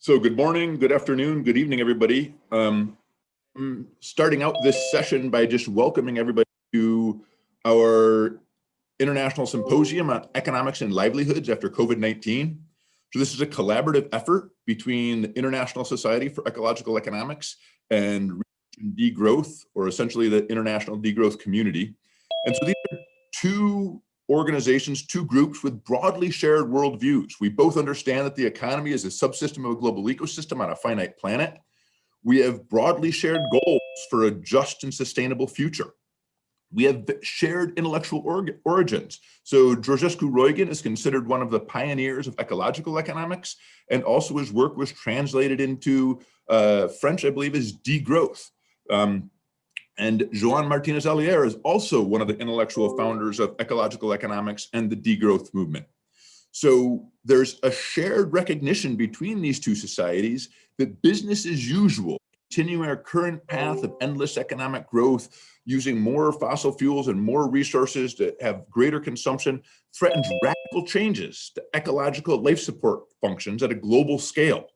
So good morning, good afternoon, good evening, everybody. I'm starting out this session by just welcoming everybody to our International Symposium on Economics and Livelihoods after COVID-19. So this is a collaborative effort between the International Society for Ecological Economics and Degrowth, or essentially the International Degrowth community. And so these are two organizations, two groups with broadly shared worldviews. We both understand that the economy is a subsystem of a global ecosystem on a finite planet. We have broadly shared goals for a just and sustainable future. We have shared intellectual origins. So Georgescu-Roygan is considered one of the pioneers of ecological economics, and also his work was translated into French, I believe, is degrowth. And Joan Martinez-Alier is also one of the intellectual founders of ecological economics and the degrowth movement. So there's a shared recognition between these two societies that business as usual, continuing our current path of endless economic growth, using more fossil fuels and more resources to have greater consumption, threatens radical changes to ecological life support functions at a global scale.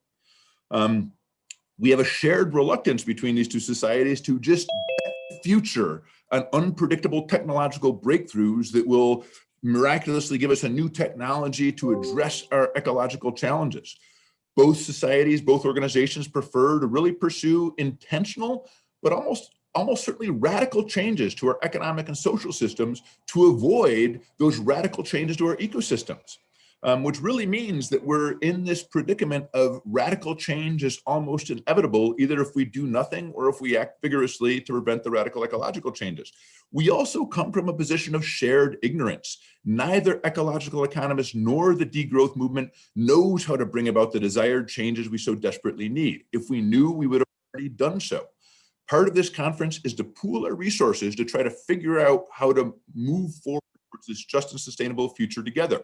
We have a shared reluctance between these two societies to just bet the future on unpredictable technological breakthroughs that will miraculously give us a new technology to address our ecological challenges. Both societies, both organizations prefer to really pursue intentional, but almost certainly radical changes to our economic and social systems to avoid those radical changes to our ecosystems. Which really means that we're in this predicament of radical change is almost inevitable, either if we do nothing or if we act vigorously to prevent the radical ecological changes. We also come from a position of shared ignorance. Neither ecological economist nor the degrowth movement knows how to bring about the desired changes we so desperately need. If we knew, we would have already done so. Part of this conference is to pool our resources to try to figure out how to move forward towards this just and sustainable future together.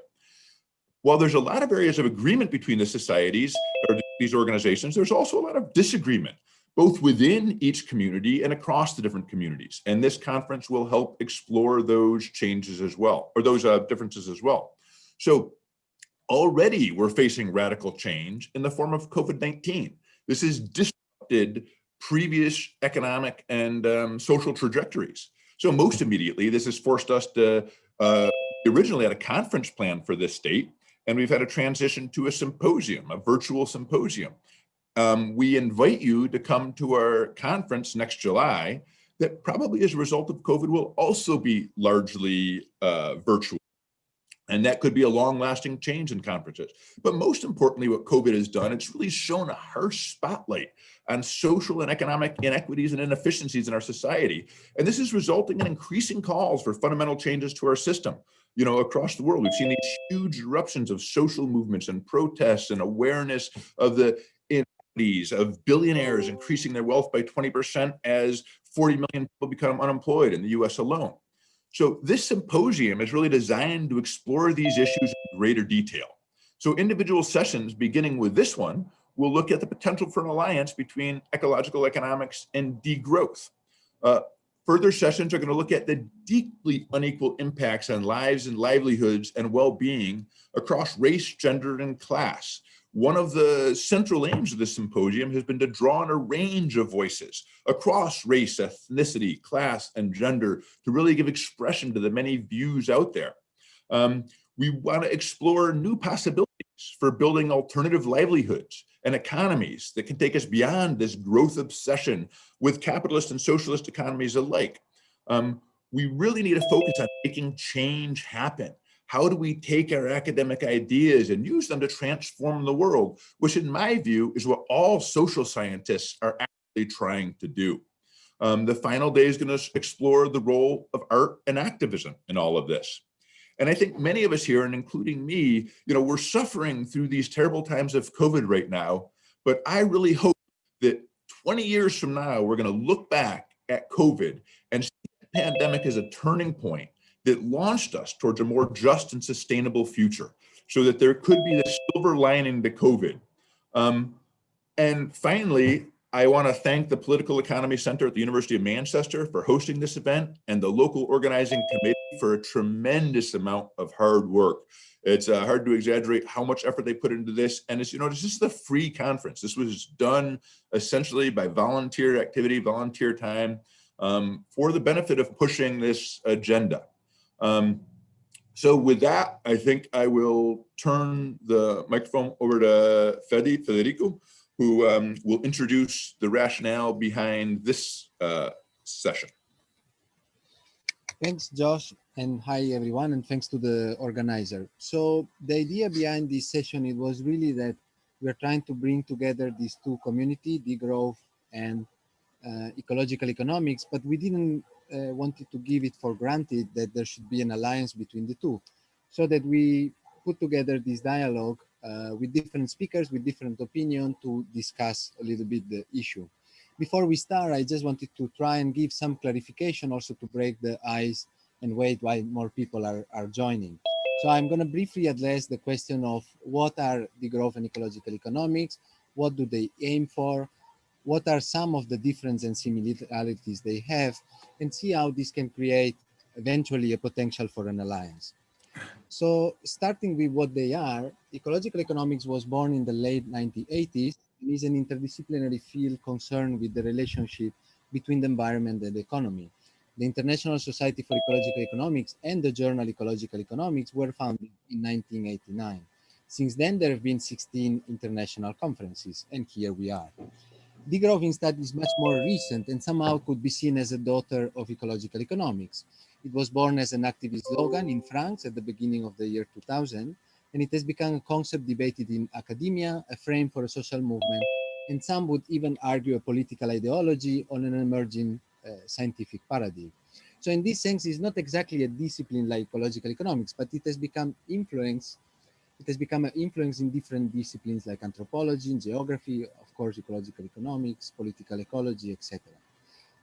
While there's a lot of areas of agreement between the societies or these organizations, there's also a lot of disagreement, both within each community and across the different communities. And this conference will help explore those changes as well, or those differences as well. So already we're facing radical change in the form of COVID-19. This has disrupted previous economic and social trajectories. So most immediately, this has forced us to originally had a conference plan for this state, and we've had a transition to a symposium, a virtual symposium. We invite you to come to our conference next July that probably as a result of COVID will also be largely virtual. And that could be a long-lasting change in conferences. But most importantly, what COVID has done, it's really shown a harsh spotlight on social and economic inequities and inefficiencies in our society. And this is resulting in increasing calls for fundamental changes to our system. You know, across the world, we've seen these huge eruptions of social movements and protests and awareness of the inequities of billionaires increasing their wealth by 20% as 40 million people become unemployed in the US alone. So this symposium is really designed to explore these issues in greater detail. So individual sessions, beginning with this one, will look at the potential for an alliance between ecological economics and degrowth. Further sessions are going to look at the deeply unequal impacts on lives and livelihoods and well-being across race, gender, and class. One of the central aims of this symposium has been to draw on a range of voices across race, ethnicity, class, and gender to really give expression to the many views out there. We want to explore new possibilities for building alternative livelihoods and economies that can take us beyond this growth obsession with capitalist and socialist economies alike. We really need to focus on making change happen. How do we take our academic ideas and use them to transform the world, which in my view is what all social scientists are actually trying to do. The final day is going to explore the role of art and activism in all of this. And I think many of us here, and including me, you know, we're suffering through these terrible times of COVID right now, but I really hope that 20 years from now, we're going to look back at COVID and see the pandemic as a turning point that launched us towards a more just and sustainable future, so that there could be this silver lining to COVID. And finally, I want to thank the Political Economy Center at the University of Manchester for hosting this event and the local organizing committee for a tremendous amount of hard work. It's hard to exaggerate how much effort they put into this. And it's, this is a free conference. This was done essentially by volunteer activity, volunteer time, for the benefit of pushing this agenda. So with that, I think I will turn the microphone over to Federico, who will introduce the rationale behind this session. Thanks, Josh, and hi, everyone, and thanks to the organizer. So the idea behind this session, it was really that we're trying to bring together these two communities, degrowth and ecological economics, but we didn't wanted to give it for granted that there should be an alliance between the two, so that we put together this dialogue with different speakers with different opinion to discuss a little bit the issue. Before we start, I just wanted to try and give some clarification also to break the ice and wait while more people are joining. So I'm going to briefly address the question of what are degrowth and ecological economics, what do they aim for, what are some of the differences and similarities they have, and see how this can create eventually a potential for an alliance. So starting with what they are, ecological economics was born in the late 1980s and is an interdisciplinary field concerned with the relationship between the environment and the economy. The International Society for Ecological Economics and the journal Ecological Economics were founded in 1989. Since then, there have been 16 international conferences, and here we are. Degrowth instead is much more recent and somehow could be seen as a daughter of ecological economics. It was born as an activist slogan in France at the beginning of the year 2000, and it has become a concept debated in academia, a frame for a social movement, and some would even argue a political ideology on an emerging scientific paradigm. So in this sense, it's not exactly a discipline like ecological economics, but it has become influence. It has become an influence in different disciplines like anthropology, geography, of course, ecological economics, political ecology, etc.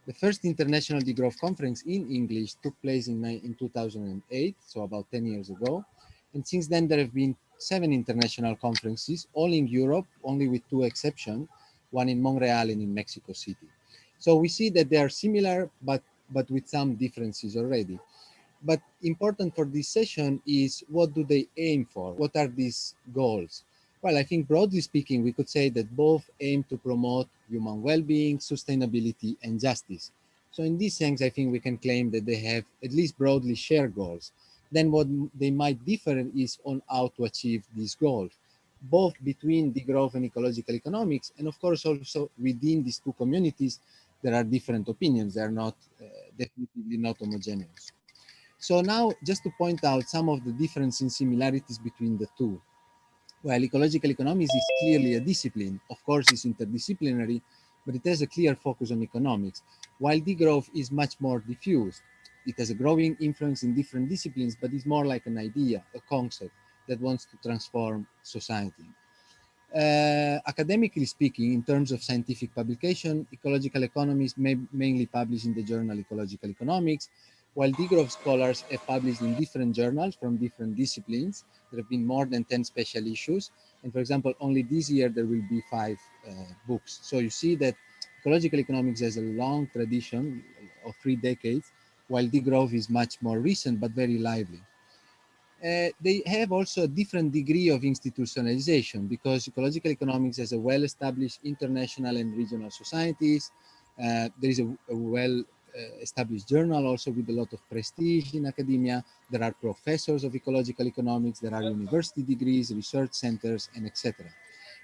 The first International Degrowth Conference in English took place in 2008, so about 10 years ago. And since then, there have been 7 international conferences, all in Europe, only with 2 exceptions, one in Montreal and in Mexico City. So we see that they are similar, but with some differences already. But important for this session is what do they aim for? What are these goals? Well, I think broadly speaking, we could say that both aim to promote human well-being, sustainability, and justice. So in this sense, I think we can claim that they have at least broadly shared goals. Then what they might differ is on how to achieve these goals, both between degrowth and ecological economics, and of course also within these two communities, there are different opinions. They are not definitely not homogeneous. So now, just to point out some of the differences and similarities between the two. Well, ecological economics is clearly a discipline. Of course, it's interdisciplinary, but it has a clear focus on economics, while degrowth is much more diffuse. It has a growing influence in different disciplines, but it's more like an idea, a concept that wants to transform society. Academically speaking, in terms of scientific publication, ecological economists mainly publish in the journal Ecological Economics, while degrowth scholars have published in different journals from different disciplines. There have been more than 10 special issues. And for example, only this year there will be 5 books. So you see that ecological economics has a long tradition of 3 decades, while degrowth is much more recent but very lively. They have also a different degree of institutionalization because ecological economics has a well-established international and regional societies. There is a well-established journal also with a lot of prestige in academia. There are professors of ecological economics, there are university degrees, research centers, and etc.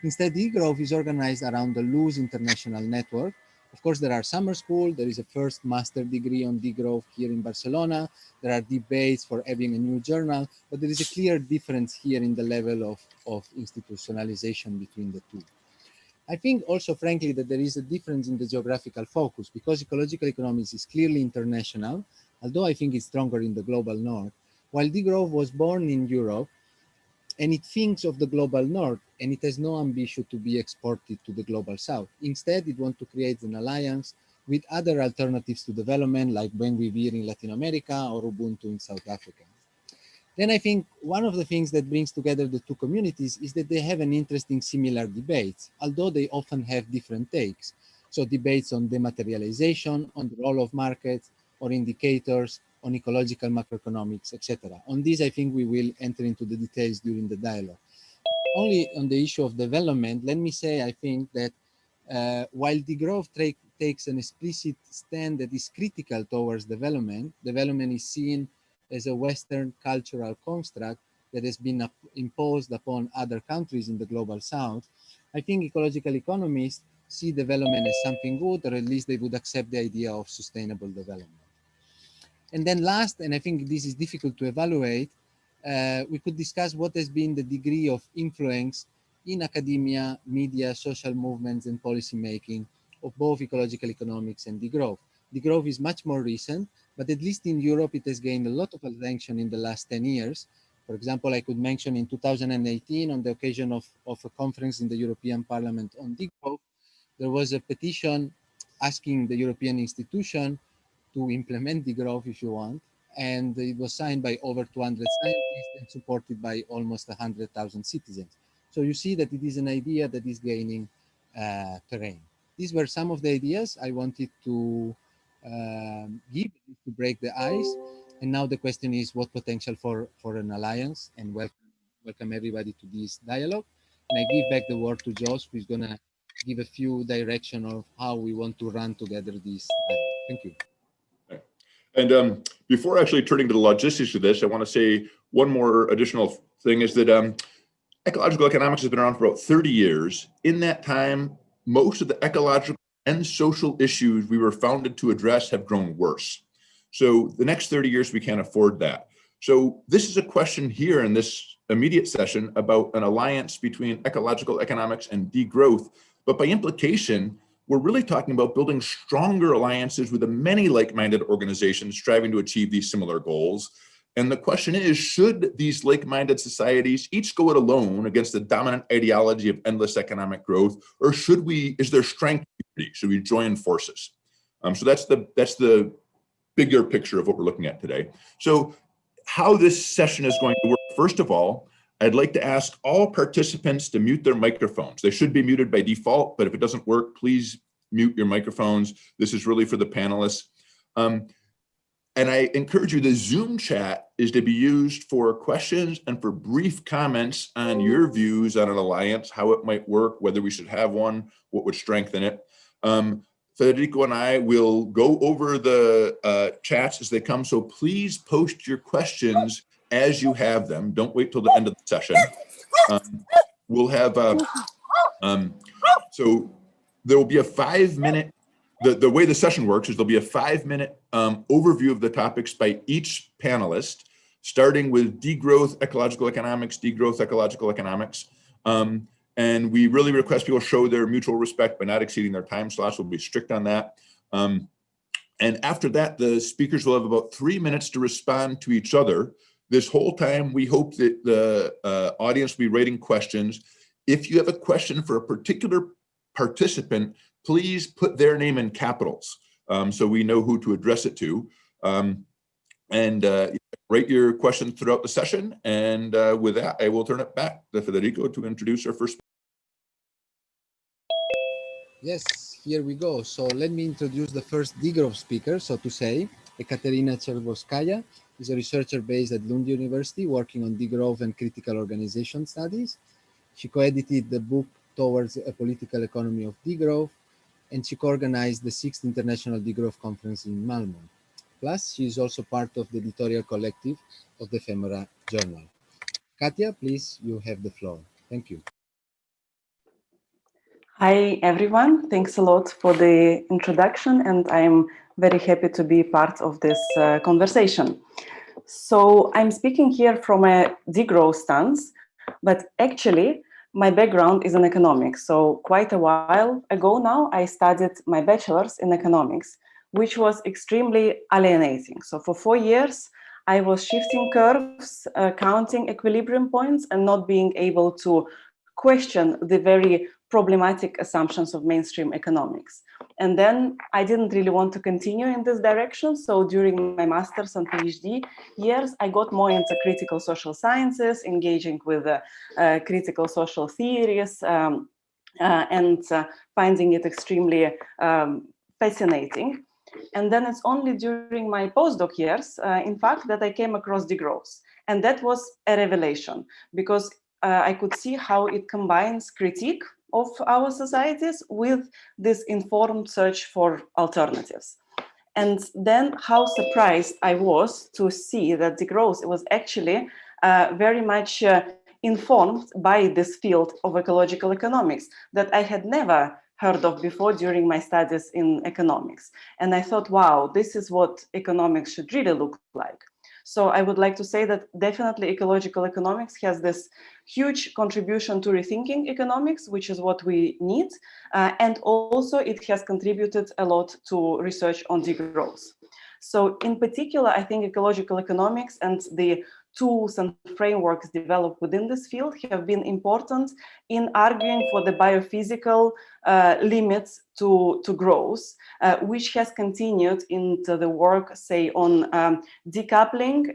Instead, degrowth is organized around a loose international network. Of course, there are summer schools. There is a first master degree on degrowth here in Barcelona. There are debates for having a new journal, but there is a clear difference here in the level of institutionalization between the two. I think also, frankly, that there is a difference in the geographical focus because ecological economics is clearly international, although I think it's stronger in the global north, while degrowth was born in Europe and it thinks of the global north and it has no ambition to be exported to the global south. Instead, it wants to create an alliance with other alternatives to development like Buen Vivir in Latin America or Ubuntu in South Africa. Then I think one of the things that brings together the two communities is that they have an interesting similar debates, although they often have different takes. So debates on dematerialization, on the role of markets, or indicators on ecological macroeconomics, etc. On this, I think we will enter into the details during the dialogue. Only on the issue of development, let me say, I think that while degrowth takes an explicit stand that is critical towards development, development is seen as a Western cultural construct that has been imposed upon other countries in the global South. I think ecological economists see development as something good, or at least they would accept the idea of sustainable development. And then last, and I think this is difficult to evaluate, we could discuss what has been the degree of influence in academia, media, social movements, and policy making of both ecological economics and degrowth. Degrowth is much more recent, but at least in Europe, it has gained a lot of attention in the last 10 years. For example, I could mention in 2018, on the occasion of a conference in the European Parliament on degrowth, there was a petition asking the European institution to implement degrowth, if you want, and it was signed by over 200 scientists and supported by almost 100,000 citizens. So you see that it is an idea that is gaining terrain. These were some of the ideas I wanted to give to break the ice. And now the question is what potential for an alliance, and welcome everybody to this dialogue. And I give back the word to Josh, who is going to give a few direction of how we want to run together this dialogue. Thank you. And before actually turning to the logistics of this, I want to say one more additional thing is that ecological economics has been around for about 30 years. In that time, most of the ecological and social issues we were founded to address have grown worse. So the next 30 years, we can't afford that. So this is a question here in this immediate session about an alliance between ecological economics and degrowth. But by implication, we're really talking about building stronger alliances with the many like-minded organizations striving to achieve these similar goals. And the question is, should these like-minded societies each go it alone against the dominant ideology of endless economic growth, or is there strength in unity? Should we join forces? So that's the bigger picture of what we're looking at today. So how this session is going to work, first of all, I'd like to ask all participants to mute their microphones. They should be muted by default, but if it doesn't work, please mute your microphones. This is really for the panelists. And I encourage you, the Zoom chat is to be used for questions and for brief comments on your views on an alliance, how it might work, whether we should have one, what would strengthen it. Federico and I will go over the chats as they come, so please post your questions as you have them. Don't wait till the end of the session. We'll have, so there will be a 5-minute, the way the session works is there'll be a 5-minute overview of the topics by each panelist, starting with degrowth, ecological economics, degrowth, ecological economics. And we really request people show their mutual respect by not exceeding their time slots. We'll be strict on that. And after that, the speakers will have about 3 minutes to respond to each other. This whole time, we hope that the audience will be writing questions. If you have a question for a particular participant, please put their name in capitals so we know who to address it to. Write your questions throughout the session. And with that, I will turn it back to Federico to introduce our first. Yes, here we go. So let me introduce the first degrowth speaker, so to say. Ekaterina Chervoskaya is a researcher based at Lund University working on degrowth and critical organization studies. She co-edited the book Towards a Political Economy of Degrowth, and she co-organized the 6th International Degrowth Conference in Malmö. Plus, she is also part of the editorial collective of the Ephemera Journal. Katya, please, you have the floor. Thank you. Hi, everyone. Thanks a lot for the introduction, and I'm very happy to be part of this conversation. So I'm speaking here from a degrowth stance, but actually my background is in economics. So quite a while ago now, I studied my bachelor's in economics, which was extremely alienating. So for 4 years, I was shifting curves, counting equilibrium points, and not being able to question the very problematic assumptions of mainstream economics. And then I didn't really want to continue in this direction. So during my master's and PhD years, I got more into critical social sciences, engaging with critical social theories, and finding it extremely fascinating. And then it's only during my postdoc years, in fact, that I came across degrowth. And that was a revelation, because I could see how it combines critique of our societies with this informed search for alternatives. And then how surprised I was to see that degrowth was actually very much informed by this field of ecological economics that I had never heard of before during my studies in economics. And I thought, wow, this is what economics should really look like. So I would like to say that definitely ecological economics has this huge contribution to rethinking economics, which is what we need. And also it has contributed a lot to research on degrowth. So in particular, I think ecological economics and the tools and frameworks developed within this field have been important in arguing for the biophysical limits to growth, which has continued into the work, say, on decoupling,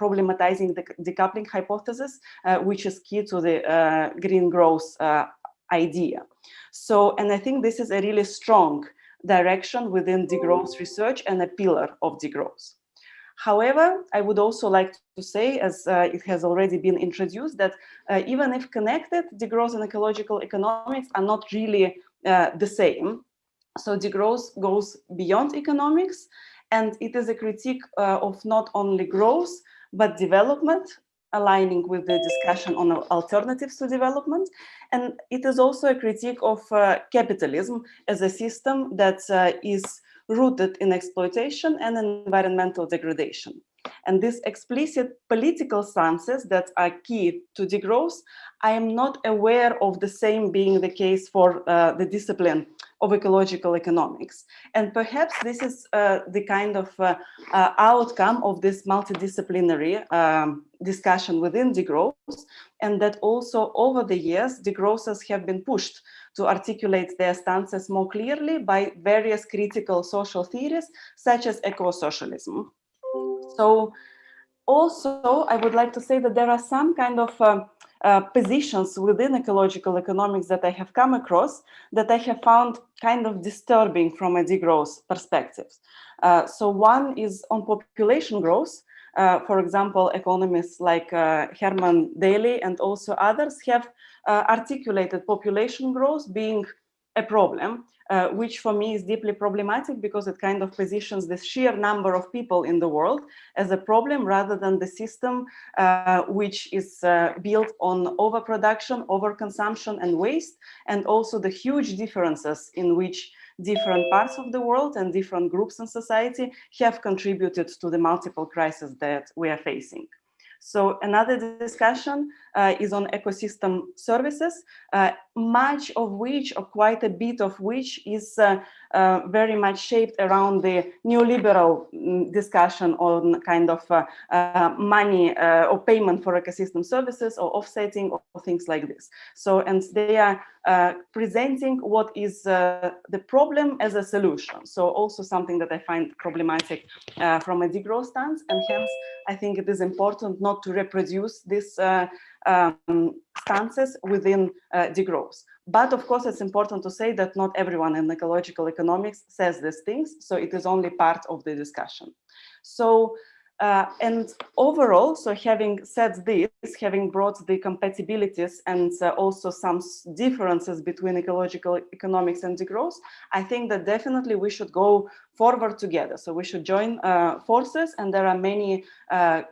problematizing the decoupling hypothesis, which is key to the green growth idea. So, and I think this is a really strong direction within degrowth research and a pillar of degrowth. However, I would also like to say, as it has already been introduced, that even if connected, degrowth and ecological economics are not really the same. So degrowth goes beyond economics, and it is a critique of not only growth, but development, aligning with the discussion on alternatives to development. And it is also a critique of capitalism as a system that is rooted in exploitation and environmental degradation. And these explicit political stances that are key to degrowth, I am not aware of the same being the case for the discipline of ecological economics. And perhaps this is the kind of outcome of this multidisciplinary discussion within degrowth, and that also over the years, degrowthers have been pushed to articulate their stances more clearly by various critical social theories, such as eco-socialism. So also, I would like to say that there are some kind of positions within ecological economics that I have come across that I have found kind of disturbing from a degrowth perspective. So one is on population growth. For example, economists like Herman Daly and also others have articulated population growth being a problem, which for me is deeply problematic because it kind of positions the sheer number of people in the world as a problem rather than the system which is built on overproduction, overconsumption, and waste, and also the huge differences in which different parts of the world and different groups in society have contributed to the multiple crises that we are facing. So another discussion is on ecosystem services, much of which, or quite a bit of which, is very much shaped around the neoliberal discussion on kind of money or payment for ecosystem services or offsetting or things like this. So, and they are presenting what is the problem as a solution. So also something that I find problematic from a degrowth stance, and hence I think it is important not to reproduce these stances within degrowth. But of course, it's important to say that not everyone in ecological economics says these things, so it is only part of the discussion. So, and overall, so having said this, having brought the compatibilities and also some differences between ecological economics and degrowth, I think that definitely we should go forward together. So we should join forces, and there are many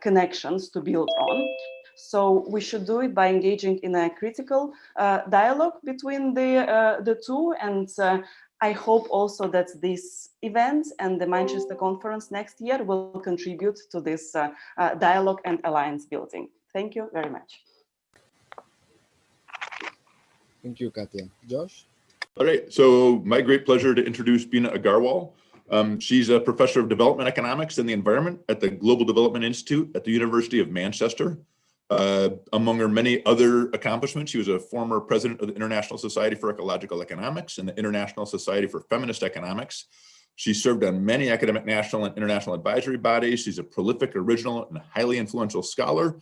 connections to build on. So we should do it by engaging in a critical dialogue between the two, and I hope also that this event and the Manchester conference next year will contribute to this dialogue and alliance building. Thank you very much. Thank you, Katya. Josh? All right, so my great pleasure to introduce Bina Agarwal. She's a professor of development economics and the environment at the Global Development Institute at the University of Manchester. Among her many other accomplishments, she was a former president of the International Society for Ecological Economics and the International Society for Feminist Economics. She served on many academic national and international advisory bodies. She's a prolific, original, and highly influential scholar,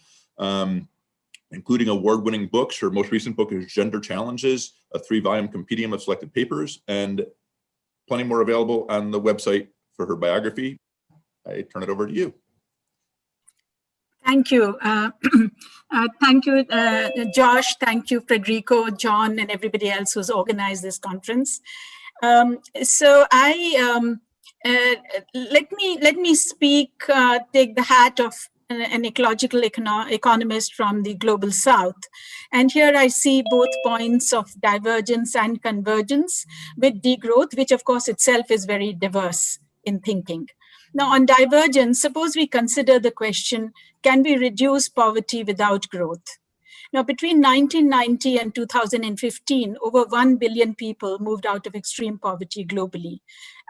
including award-winning books. Her most recent book is Gender Challenges, a 3-volume compendium of selected papers, and plenty more available on the website for her biography. I turn it over to you. Thank you. Thank you, Josh. Thank you, Federico, John, and everybody else who's organized this conference. Let me speak, take the hat of an ecological economist from the global south. And here I see both points of divergence and convergence with degrowth, which of course itself is very diverse in thinking. Now on divergence, suppose we consider the question, can we reduce poverty without growth? Now, between 1990 and 2015, over 1 billion people moved out of extreme poverty globally,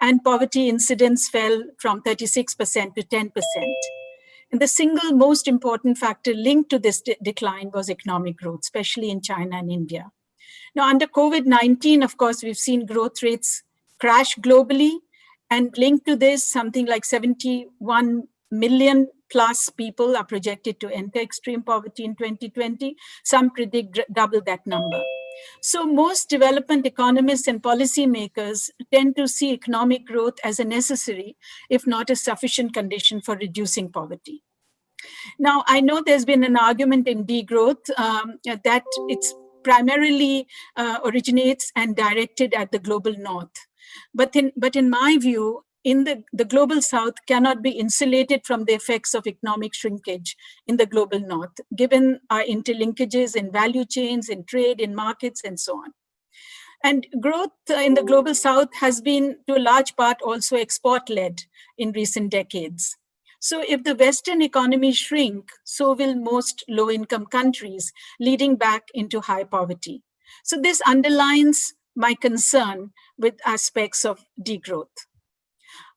and poverty incidence fell from 36% to 10%. And the single most important factor linked to this decline was economic growth, especially in China and India. Now, under COVID-19, of course, we've seen growth rates crash globally, and linked to this, something like 71 million plus people are projected to enter extreme poverty in 2020. Some predict double that number. So most development economists and policymakers tend to see economic growth as a necessary, if not a sufficient condition for reducing poverty. Now, I know there's been an argument in degrowth that it's primarily originates and directed at the global north. But in my view, in the global south cannot be insulated from the effects of economic shrinkage in the global north, given our interlinkages in value chains, in trade, in markets, and so on. And growth in the global south has been, to a large part, also export-led in recent decades. So if the Western economies shrink, so will most low-income countries, leading back into high poverty. So this underlines my concern with aspects of degrowth.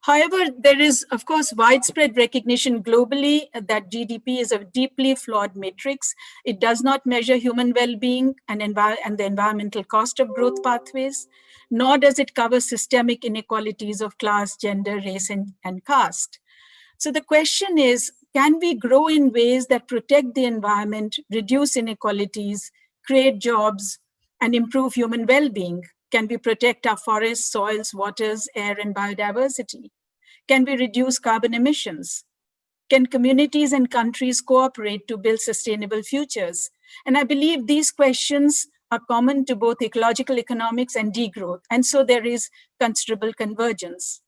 However, there is, of course, widespread recognition globally that GDP is a deeply flawed matrix. It does not measure human well-being and the environmental cost of growth pathways, nor does it cover systemic inequalities of class, gender, race, and caste. So the question is, can we grow in ways that protect the environment, reduce inequalities, create jobs, and improve human well-being? Can we protect our forests, soils, waters, air, and biodiversity? Can we reduce carbon emissions? Can communities and countries cooperate to build sustainable futures? And I believe these questions are common to both ecological economics and degrowth, and so there is considerable convergence.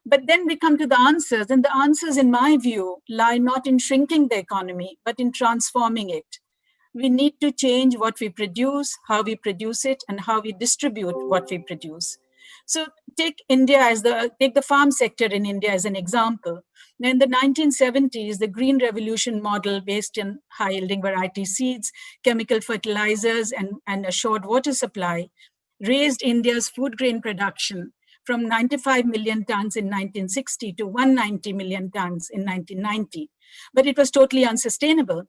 But then we come to the answers, and the answers, in my view, lie not in shrinking the economy, but in transforming it. We need to change what we produce, how we produce it, and how we distribute what we produce. So take the farm sector in India as an example. In the 1970s, the Green Revolution model, based on high-yielding variety seeds, chemical fertilizers, and assured water supply, raised India's food grain production from 95 million tons in 1960 to 190 million tons in 1990. But it was totally unsustainable,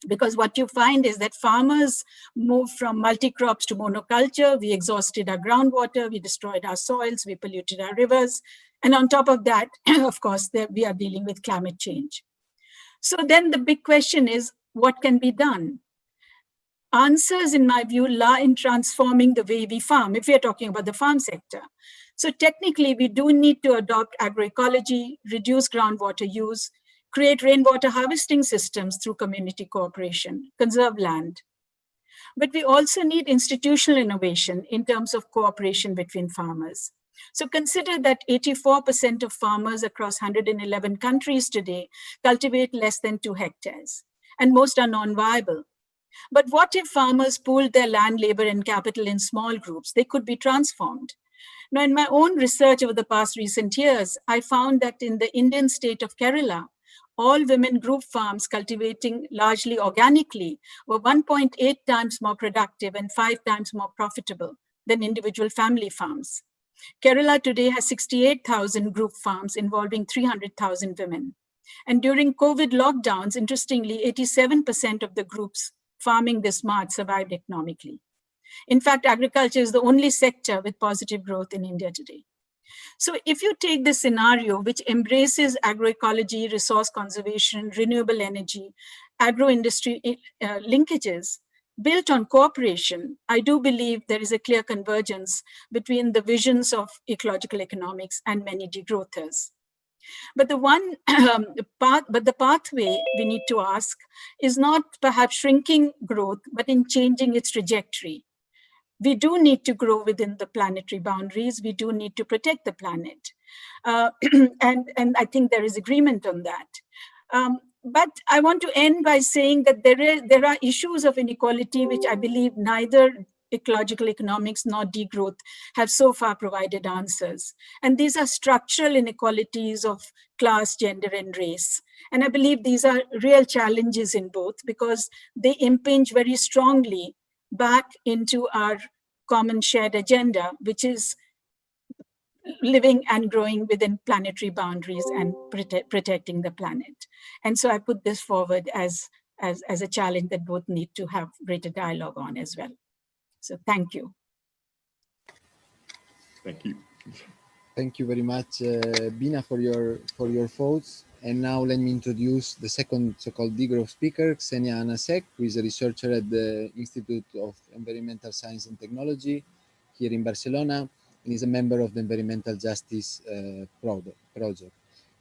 because what you find is that farmers moved from multi-crops to monoculture. We exhausted our groundwater, we destroyed our soils, we polluted our rivers. And on top of that, of course, we are dealing with climate change. So then the big question is, what can be done? Answers, in my view, lie in transforming the way we farm, if we are talking about the farm sector. So technically, we do need to adopt agroecology, reduce groundwater use, create rainwater harvesting systems through community cooperation, conserve land. But we also need institutional innovation in terms of cooperation between farmers. So consider that 84% of farmers across 111 countries today cultivate less than 2 hectares, and most are non-viable. But what if farmers pooled their land, labor, and capital in small groups? They could be transformed. Now, in my own research over the past recent years, I found that in the Indian state of Kerala, all women group farms cultivating largely organically were 1.8 times more productive and 5 times more profitable than individual family farms. Kerala today has 68,000 group farms involving 300,000 women. And during COVID lockdowns, interestingly, 87% of the groups farming this smart survived economically. In fact, agriculture is the only sector with positive growth in India today. So if you take this scenario, which embraces agroecology, resource conservation, renewable energy, agro-industry linkages, built on cooperation, I do believe there is a clear convergence between the visions of ecological economics and many degrowthers. But the pathway we need to ask is not perhaps shrinking growth, but in changing its trajectory. We do need to grow within the planetary boundaries. We do need to protect the planet. And I think there is agreement on that. But I want to end by saying that there are issues of inequality which I believe neither ecological economics nor degrowth have so far provided answers. And these are structural inequalities of class, gender, and race. And I believe these are real challenges in both because they impinge very strongly back into our common shared agenda, which is living and growing within planetary boundaries and protecting the planet. And so I put this forward as a challenge that both need to have greater dialogue on as well. So thank you. Thank you. Thank you very much, Bina, for your thoughts. And now let me introduce the second so-called degrowth speaker, Ksenia Anasek, who is a researcher at the Institute of Environmental Science and Technology here in Barcelona, and is a member of the Environmental Justice Project.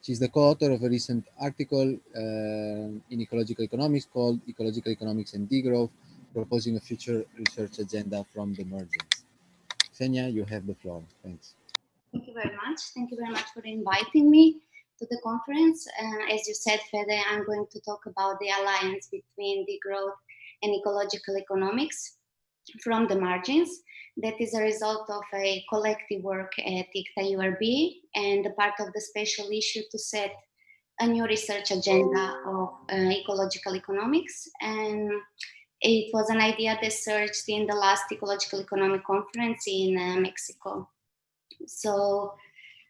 She's the co-author of a recent article in Ecological Economics called Ecological Economics and Degrowth, proposing a future research agenda from the margins. Ksenia, you have the floor. Thanks. Thank you very much. Thank you very much for inviting me to the conference. As you said, Fede, I'm going to talk about the alliance between degrowth and ecological economics from the margins. That is a result of a collective work at ICTA URB and a part of the special issue to set a new research agenda of ecological economics. And it was an idea that surged in the last Ecological Economic Conference in Mexico. So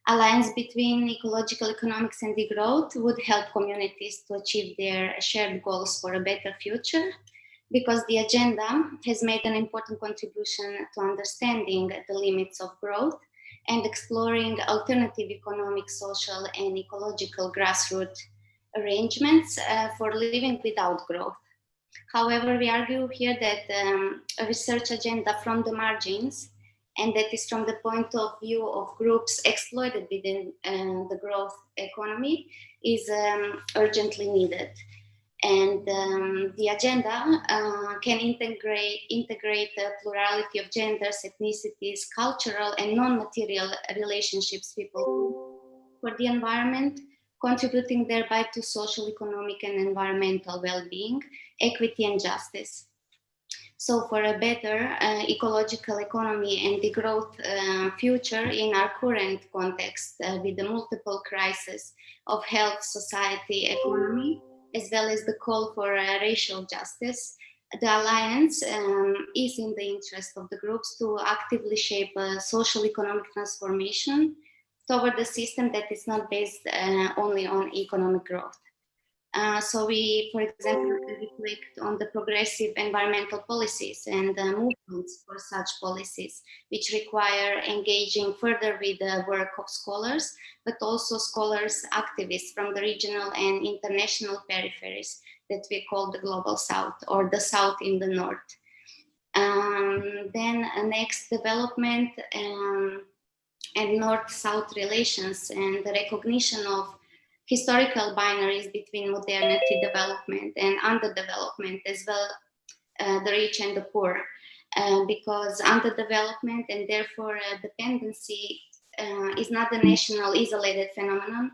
alliance between ecological economics and degrowth would help communities to achieve their shared goals for a better future, because the agenda has made an important contribution to understanding the limits of growth and exploring alternative economic, social, and ecological grassroots arrangements for living without growth. However, we argue here that a research agenda from the margins, and that is from the point of view of groups exploited within the growth economy, is urgently needed. And the agenda can integrate a plurality of genders, ethnicities, cultural and non-material relationships people for the environment, contributing thereby to social, economic, and environmental well-being, equity, and justice. So for a better ecological economy and degrowth future in our current context with the multiple crises of health, society, economy, as well as the call for racial justice, the alliance is in the interest of the groups to actively shape a social economic transformation toward a system that is not based only on economic growth. So we, for example, reflect on the progressive environmental policies and movements for such policies, which require engaging further with the work of scholars, but also scholars, activists from the regional and international peripheries that we call the Global South, or the South in the North. Then next development and North-South relations and the recognition of historical binaries between modernity, development, and underdevelopment, as well the rich and the poor, because underdevelopment and therefore dependency is not a national isolated phenomenon,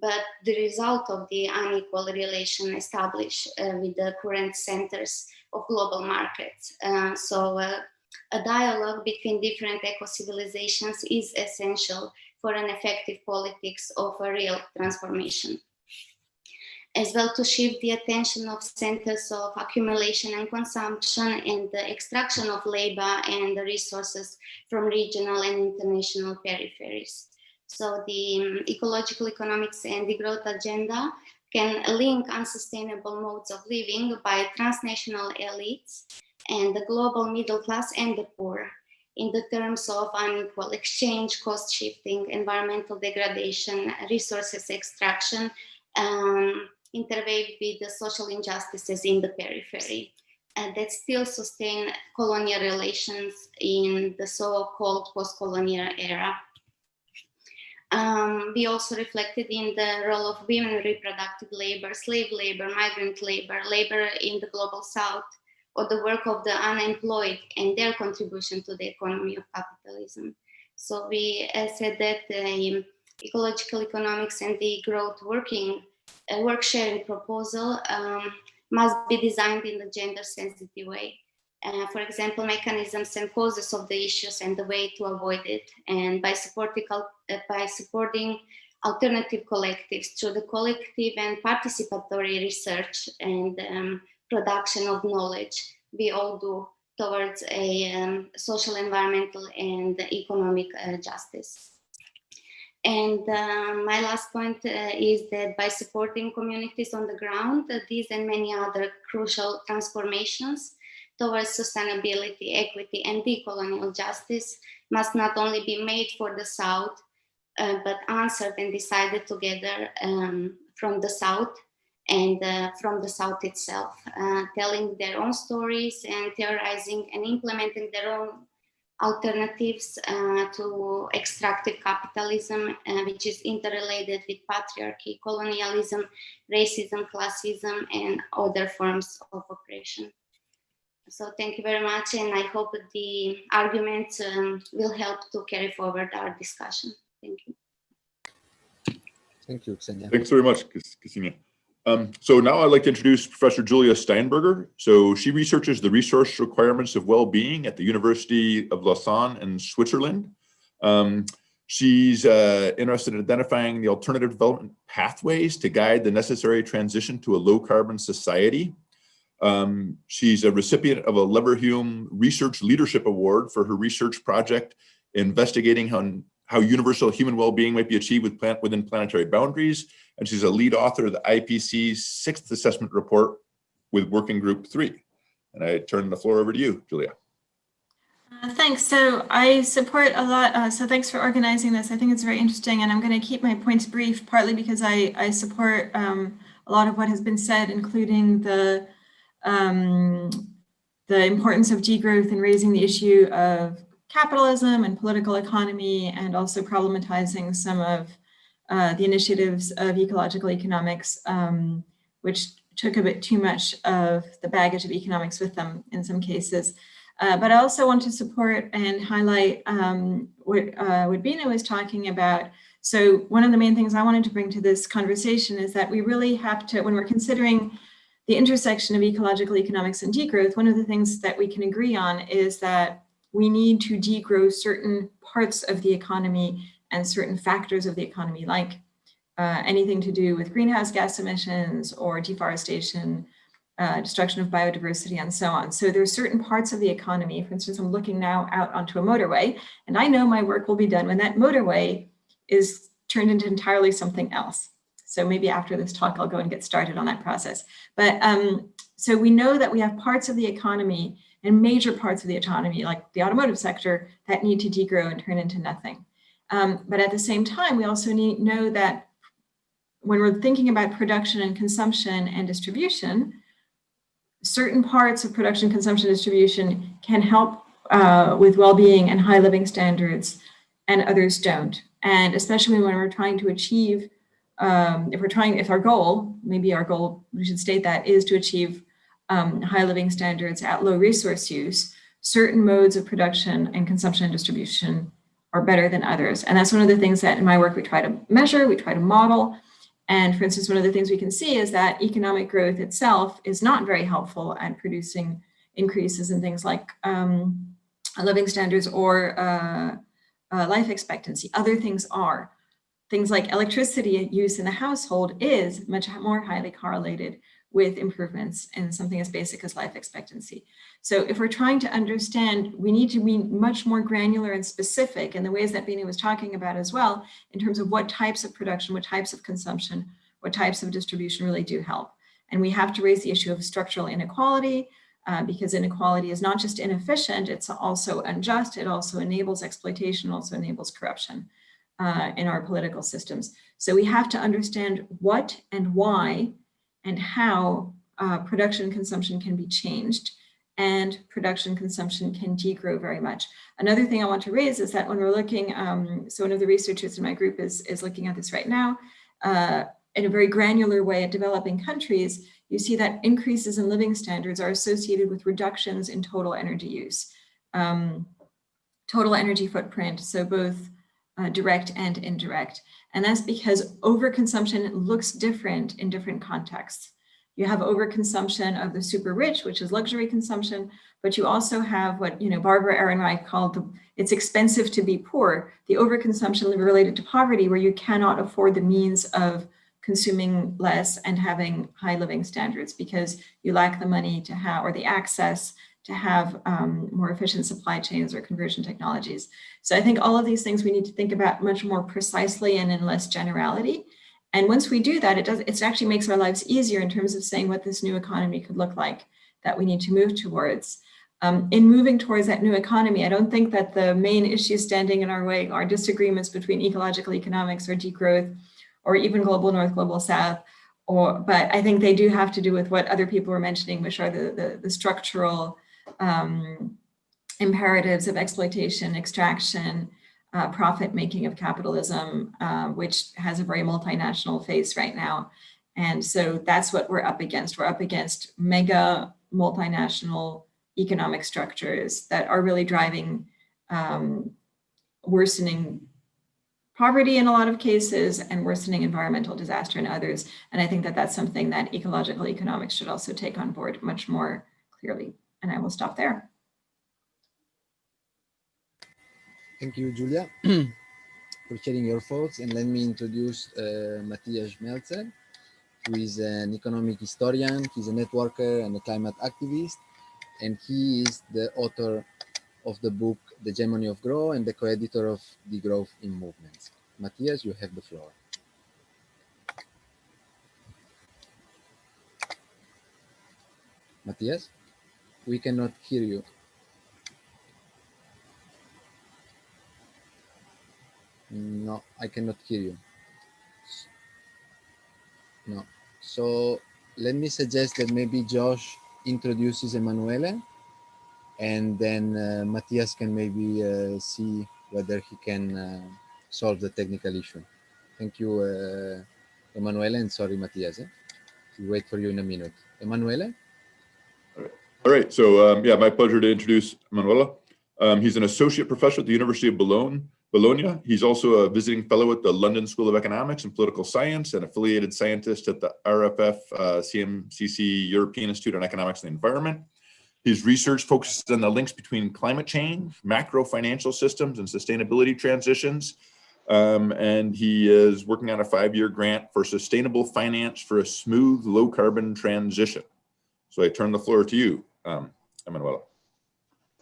but the result of the unequal relation established with the current centers of global markets. So a dialogue between different eco-civilizations is essential for an effective politics of a real transformation. As well, to shift the attention of centers of accumulation and consumption and the extraction of labor and the resources from regional and international peripheries. So the ecological economics and degrowth agenda can link unsustainable modes of living by transnational elites and the global middle class and the poor, in the terms of unequal exchange, cost shifting, environmental degradation, resources extraction, interweave with the social injustices in the periphery. that still sustain colonial relations in the so-called post-colonial era. We also reflected in the role of women in reproductive labor, slave labor, migrant labor, labor in the global south, or the work of the unemployed and their contribution to the economy of capitalism. So we said that ecological economics and the growth work sharing proposal must be designed in a gender sensitive way. For example, mechanisms and causes of the issues and the way to avoid it, and by supporting alternative collectives through the collective and participatory research and production of knowledge we all do towards a social, environmental, and economic justice. And my last point is that by supporting communities on the ground, these and many other crucial transformations towards sustainability, equity, and decolonial justice must not only be made for the South, but answered and decided together from the South and from the South itself, telling their own stories and theorizing and implementing their own alternatives to extractive capitalism, which is interrelated with patriarchy, colonialism, racism, classism, and other forms of oppression. So thank you very much, and I hope that the arguments will help to carry forward our discussion. Thank you. Thank you, Ksenia. Thanks very much, Ksenia. So now I'd like to introduce Professor Julia Steinberger. So she researches the resource requirements of well-being at the University of Lausanne in Switzerland. She's interested in identifying the alternative development pathways to guide the necessary transition to a low-carbon society. She's a recipient of a Leverhulme Research Leadership Award for her research project investigating how universal human well-being might be achieved within planetary boundaries. And she's a lead author of the IPCC's 6th assessment report with Working Group 3. And I turn the floor over to you, Julia. Thanks. So I support a lot. So thanks for organizing this. I think it's very interesting, and I'm going to keep my points brief, partly because I support a lot of what has been said, including the importance of degrowth in raising the issue of capitalism and political economy, and also problematizing some of the initiatives of ecological economics, which took a bit too much of the baggage of economics with them in some cases. But I also want to support and highlight what Bina was talking about. So one of the main things I wanted to bring to this conversation is that we really have to, when we're considering the intersection of ecological economics and degrowth, one of the things that we can agree on is that we need to degrow certain parts of the economy and certain factors of the economy, like anything to do with greenhouse gas emissions or deforestation, destruction of biodiversity, and so on. So there are certain parts of the economy. For instance, I'm looking now out onto a motorway, and I know my work will be done when that motorway is turned into entirely something else. So maybe after this talk, I'll go and get started on that process. But so we know that we have parts of the economy and major parts of the economy, like the automotive sector, that need to degrow and turn into nothing. But at the same time, we also know that when we're thinking about production and consumption and distribution, certain parts of production, consumption, distribution can help with well-being and high living standards, and others don't. And especially when we're trying to achieve, if our goal, we should state that, is to achieve high living standards at low resource use, certain modes of production and consumption and distribution are better than others. And that's one of the things that in my work we try to measure, we try to model. And for instance, one of the things we can see is that economic growth itself is not very helpful at producing increases in things like living standards or life expectancy. Other things are. Things like electricity use in the household is much more highly correlated with improvements in something as basic as life expectancy. So if we're trying to understand, we need to be much more granular and specific in the ways that Bina was talking about as well, in terms of what types of production, what types of consumption, what types of distribution really do help. And we have to raise the issue of structural inequality, because inequality is not just inefficient, it's also unjust, it also enables exploitation, also enables corruption in our political systems. So we have to understand what and why and how production and consumption can be changed and production consumption can degrow very much. Another thing I want to raise is that when we're looking, so one of the researchers in my group is looking at this right now, in a very granular way at developing countries, you see that increases in living standards are associated with reductions in total energy use, total energy footprint, so both direct and indirect. And that's because overconsumption looks different in different contexts. You have overconsumption of the super rich, which is luxury consumption, but you also have what Barbara Ehrenreich called it's expensive to be poor, the overconsumption related to poverty, where you cannot afford the means of consuming less and having high living standards because you lack the money to have, or the access to have more efficient supply chains or conversion technologies. So I think all of these things we need to think about much more precisely and in less generality. And once we do that, it actually makes our lives easier in terms of saying what this new economy could look like that we need to move towards. In moving towards that new economy, I don't think that the main issues standing in our way are disagreements between ecological economics or degrowth or even global north, global south. But I think they do have to do with what other people were mentioning, which are the structural imperatives of exploitation, extraction, profit making of capitalism, which has a very multinational face right now. And so that's what we're up against. We're up against mega multinational economic structures that are really driving worsening poverty in a lot of cases and worsening environmental disaster in others. And I think that that's something that ecological economics should also take on board much more clearly. And I will stop there. Thank you, Julia, for sharing your thoughts. And let me introduce Matthias Schmelzer, who is an economic historian. He's a networker and a climate activist. And he is the author of the book, The Hegemony of Growth, and the co-editor of Degrowth in Movements. Matthias, you have the floor. Matthias, we cannot hear you. No, I cannot hear you. No. So let me suggest that maybe Josh introduces Emanuele, and then Matthias can maybe see whether he can solve the technical issue. Thank you, Emanuele, and sorry, Matthias. We'll wait for you in a minute. Emanuele? All right. So yeah, my pleasure to introduce Emanuele. He's an associate professor at the University of Bologna. He's also a visiting fellow at the London School of Economics and Political Science and affiliated scientist at the RFF CMCC European Institute on Economics and the Environment. His research focuses on the links between climate change, macro financial systems, and sustainability transitions. And he is working on a 5-year grant for sustainable finance for a smooth, low-carbon transition. So I turn the floor to you, Emanuele.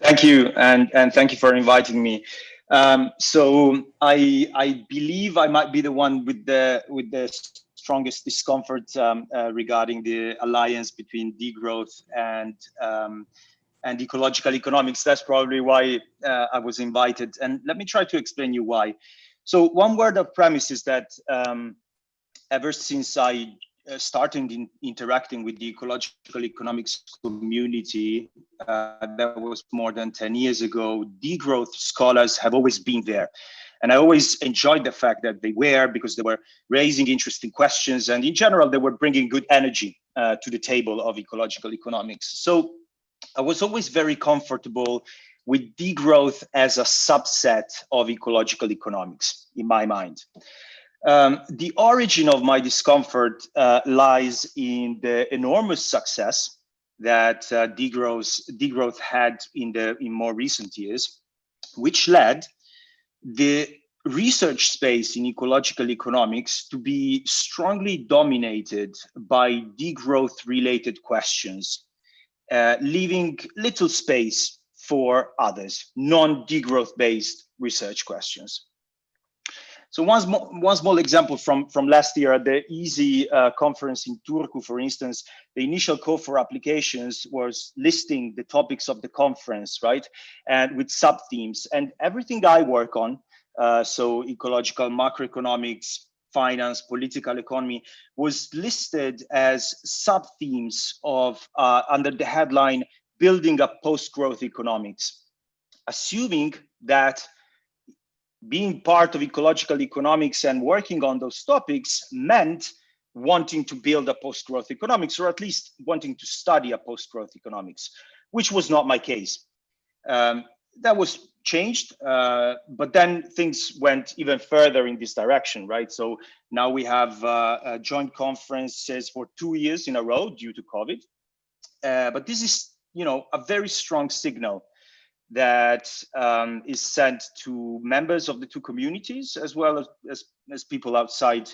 Thank you, and thank you for inviting me. So I believe I might be the one with the strongest discomfort regarding the alliance between degrowth and ecological economics. That's probably why I was invited, and let me try to explain you why. So one word of premise is that ever since I started interacting with the ecological economics community, that was more than 10 years ago, degrowth scholars have always been there. And I always enjoyed the fact that they were, because they were raising interesting questions, and in general, they were bringing good energy to the table of ecological economics. So I was always very comfortable with degrowth as a subset of ecological economics in my mind. The origin of my discomfort lies in the enormous success that degrowth had in more recent years, which led the research space in ecological economics to be strongly dominated by degrowth-related questions, leaving little space for others, non-degrowth-based research questions. So one small example from last year at the EASY conference in Turku, for instance, the initial call for applications was listing the topics of the conference, right? And with sub-themes, and everything I work on, so ecological, macroeconomics, finance, political economy, was listed as sub-themes of under the headline building a post-growth economics, assuming that being part of ecological economics and working on those topics meant wanting to build a post-growth economics, or at least wanting to study a post-growth economics, which was not my case. That was changed, but then things went even further in this direction, right? So now we have joint conferences for 2 years in a row due to COVID. But this is, a very strong signal that is sent to members of the two communities, as well as people outside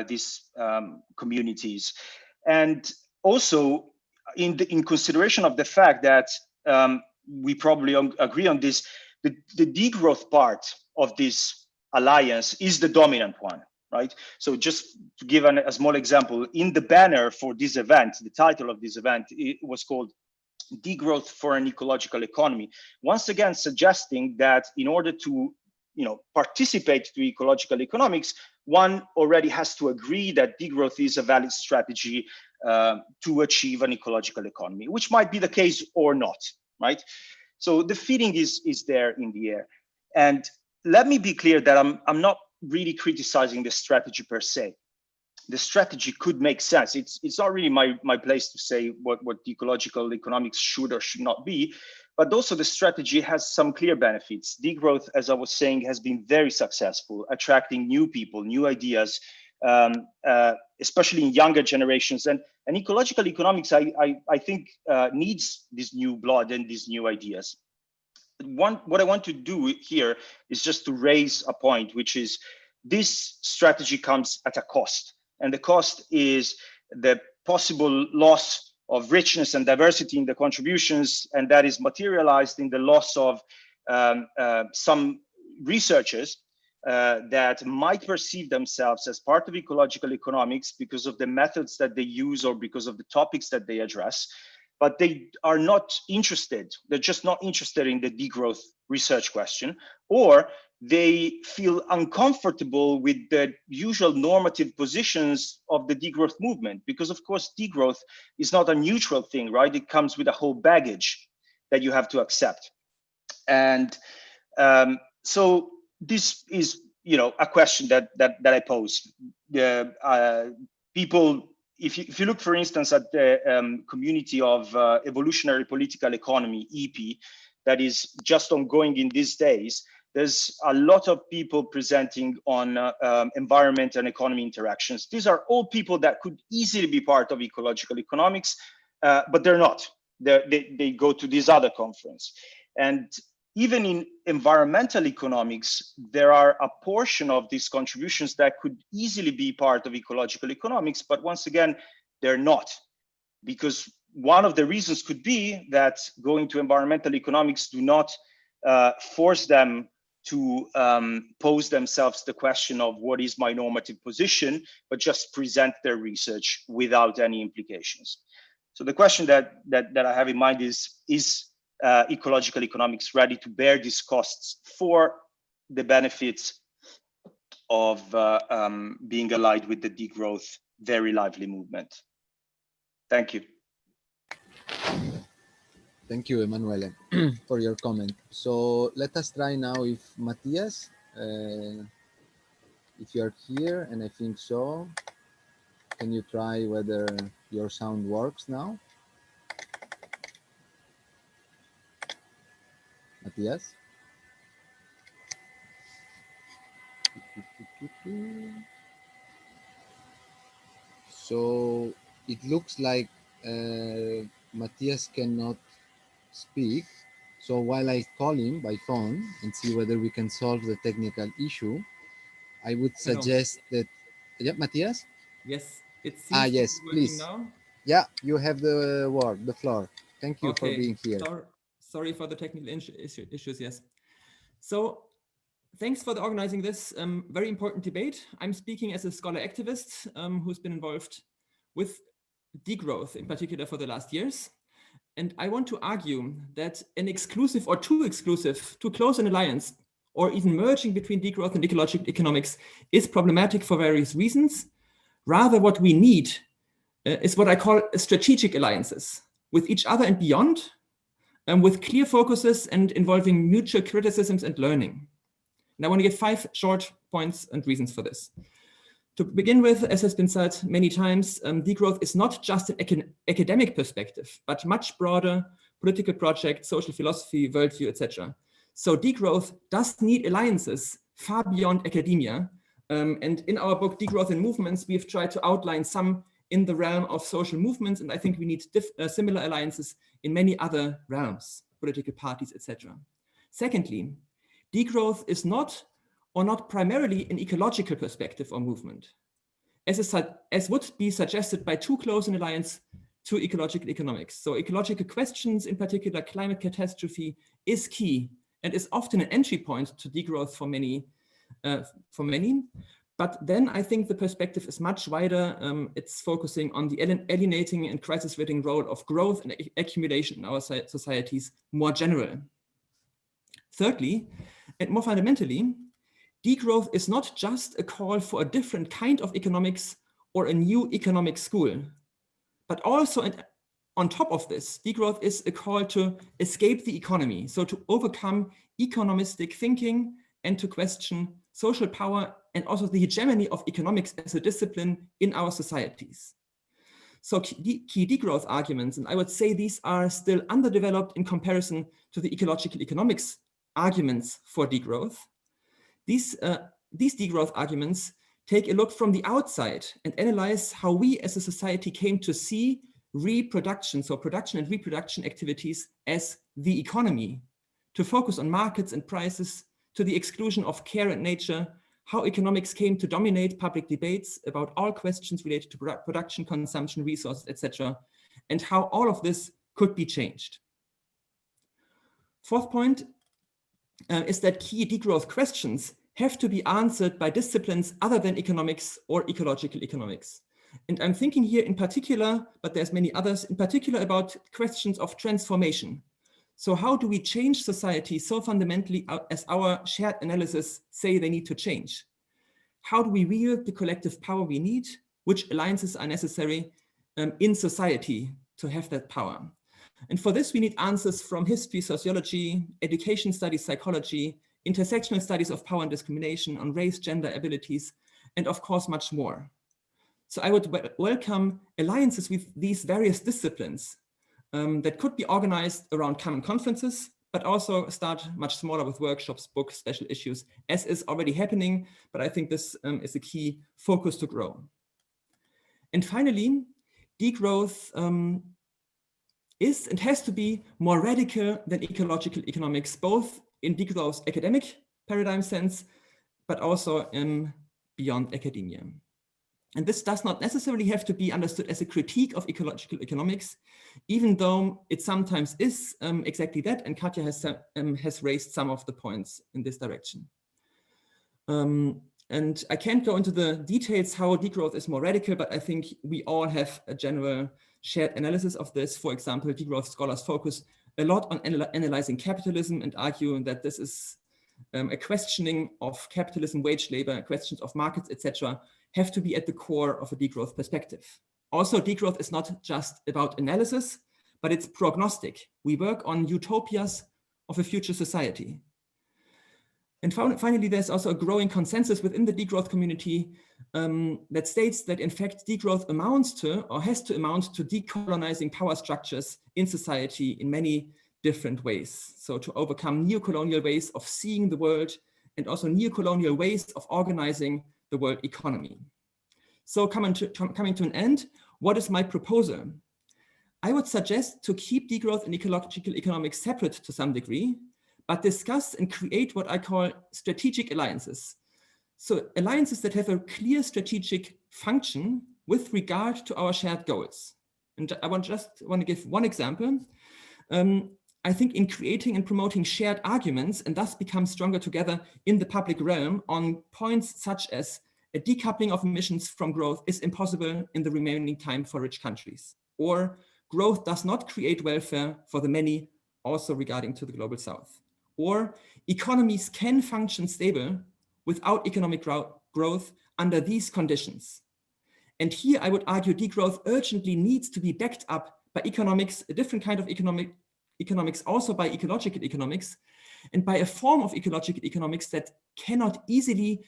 these communities. And also in consideration of the fact that we probably agree on this, the degrowth part of this alliance is the dominant one, right? So just to give a small example, in the banner for this event, the title of this event, it was called Degrowth for an Ecological Economy, once again suggesting that in order to participate to ecological economics, one already has to agree that degrowth is a valid strategy to achieve an ecological economy, which might be the case or not, right? So the feeling is there in the air. And let me be clear that I'm not really criticizing the strategy per se. The strategy could make sense. It's not really my place to say what ecological economics should or should not be, but also the strategy has some clear benefits. Degrowth, as I was saying, has been very successful, attracting new people, new ideas, especially in younger generations. And ecological economics, I think, needs this new blood and these new ideas. What I want to do here is just to raise a point, which is this strategy comes at a cost. And the cost is the possible loss of richness and diversity in the contributions, and that is materialized in the loss of some researchers that might perceive themselves as part of ecological economics because of the methods that they use or because of the topics that they address, but they are not interested. They're just not interested in the degrowth research question, or they feel uncomfortable with the usual normative positions of the degrowth movement, because of course degrowth is not a neutral thing, right? It comes with a whole baggage that you have to accept. And so this is, a question that I pose. People, if you look, for instance, at the community of evolutionary political economy, EP, that is just ongoing in these days, there's a lot of people presenting on environment and economy interactions. These are all people that could easily be part of ecological economics, but they're not. They go to this other conference. And even in environmental economics, there are a portion of these contributions that could easily be part of ecological economics, but once again, they're not. Because one of the reasons could be that going to environmental economics do not force them to pose themselves the question of what is my normative position, but just present their research without any implications. So the question that I have in mind is ecological economics ready to bear these costs for the benefits of being allied with the degrowth very lively movement? Thank you. Thank you, Emanuele, for your comment. So let us try now if Matthias, if you're here, and I think so, can you try whether your sound works now? Matthias? So it looks like Matthias cannot speak. So while I call him by phone and see whether we can solve the technical issue, I would suggest that, yeah, Matthias? Yes, it seems yes, to be working please. now. Yeah, you have the floor. Thank you for being here. Sorry for the technical issues, yes. So thanks for organizing this very important debate. I'm speaking as a scholar activist who's been involved with degrowth, in particular for the last years. And I want to argue that an exclusive or too close an alliance, or even merging between degrowth and ecological economics is problematic for various reasons. Rather, what we need is what I call strategic alliances with each other and beyond, with clear focuses and involving mutual criticisms and learning. And I want to give 5 short points and reasons for this. To begin with, as has been said many times, degrowth is not just an academic perspective, but much broader political project, social philosophy, worldview, etc. So degrowth does need alliances far beyond academia. And in our book, Degrowth in Movements, we've tried to outline some in the realm of social movements. And I think we need similar alliances in many other realms, political parties, etc. Secondly, degrowth is not primarily an ecological perspective or movement, as would be suggested by too close an alliance to ecological economics. So ecological questions, in particular climate catastrophe, is key and is often an entry point to degrowth for many. But then I think the perspective is much wider. It's focusing on the alienating and crisis-ridding role of growth and accumulation in our societies more general. Thirdly, and more fundamentally, degrowth is not just a call for a different kind of economics or a new economic school, but also, and on top of this, degrowth is a call to escape the economy, so to overcome economistic thinking and to question social power and also the hegemony of economics as a discipline in our societies. So key degrowth arguments, and I would say these are still underdeveloped in comparison to the ecological economics arguments for degrowth. These degrowth arguments take a look from the outside and analyze how we as a society came to see reproduction, so production and reproduction activities, as the economy, to focus on markets and prices, to the exclusion of care and nature, how economics came to dominate public debates about all questions related to production, consumption, resources, etc., and how all of this could be changed. Fourth point is that key degrowth questions have to be answered by disciplines other than economics or ecological economics. And I'm thinking here in particular, but there's many others, in particular about questions of transformation. So how do we change society so fundamentally as our shared analysis say they need to change? How do we wield the collective power we need? Which alliances are necessary in society to have that power? And for this, we need answers from history, sociology, education studies, psychology, intersectional studies of power and discrimination, on race, gender, abilities, and of course, much more. So I would welcome alliances with these various disciplines that could be organized around common conferences, but also start much smaller with workshops, books, special issues, as is already happening. But I think this is a key focus to grow. And finally, degrowth is and has to be more radical than ecological economics, both in degrowth's academic paradigm sense, but also beyond academia. And this does not necessarily have to be understood as a critique of ecological economics, even though it sometimes is exactly that, and Katja has raised some of the points in this direction. And I can't go into the details how degrowth is more radical, but I think we all have a general shared analysis of this. For example, degrowth scholars focus a lot on analyzing capitalism and argue that this is a questioning of capitalism, wage labor, questions of markets, etc., have to be at the core of a degrowth perspective. Also, degrowth is not just about analysis, but it's prognostic. We work on utopias of a future society. And finally, there's also a growing consensus within the degrowth community that states that, in fact, degrowth amounts to, or has to amount to, decolonizing power structures in society in many different ways. So to overcome neocolonial ways of seeing the world and also neocolonial ways of organizing the world economy. So coming to an end, what is my proposal? I would suggest to keep degrowth and ecological economics separate to some degree, but discuss and create what I call strategic alliances. So alliances that have a clear strategic function with regard to our shared goals. And I just want to give one example. I think in creating and promoting shared arguments and thus become stronger together in the public realm on points such as a decoupling of emissions from growth is impossible in the remaining time for rich countries, or growth does not create welfare for the many, also regarding to the global south, or economies can function stable without economic growth under these conditions. And here I would argue degrowth urgently needs to be backed up by economics, a different kind of economic economics also by ecological economics, and by a form of ecological economics that cannot easily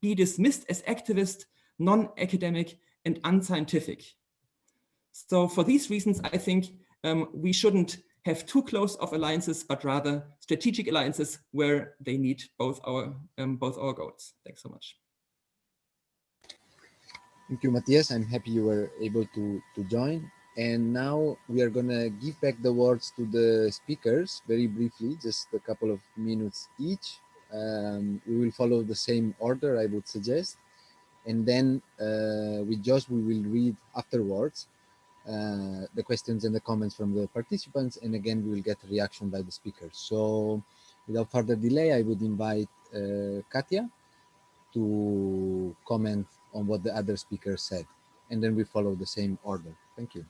be dismissed as activist, non-academic, and unscientific. So for these reasons, I think we shouldn't have too close of alliances, but rather strategic alliances where they meet both our goals. Thanks so much. Thank you, Matthias. I'm happy you were able to join. And now we are going to give back the words to the speakers very briefly, just a couple of minutes each. We will follow the same order, I would suggest. And then with Josh, we will read afterwards the questions and the comments from the participants. And again, we will get a reaction by the speakers. So without further delay, I would invite Katja to comment on what the other speakers said. And then we follow the same order. Thank you.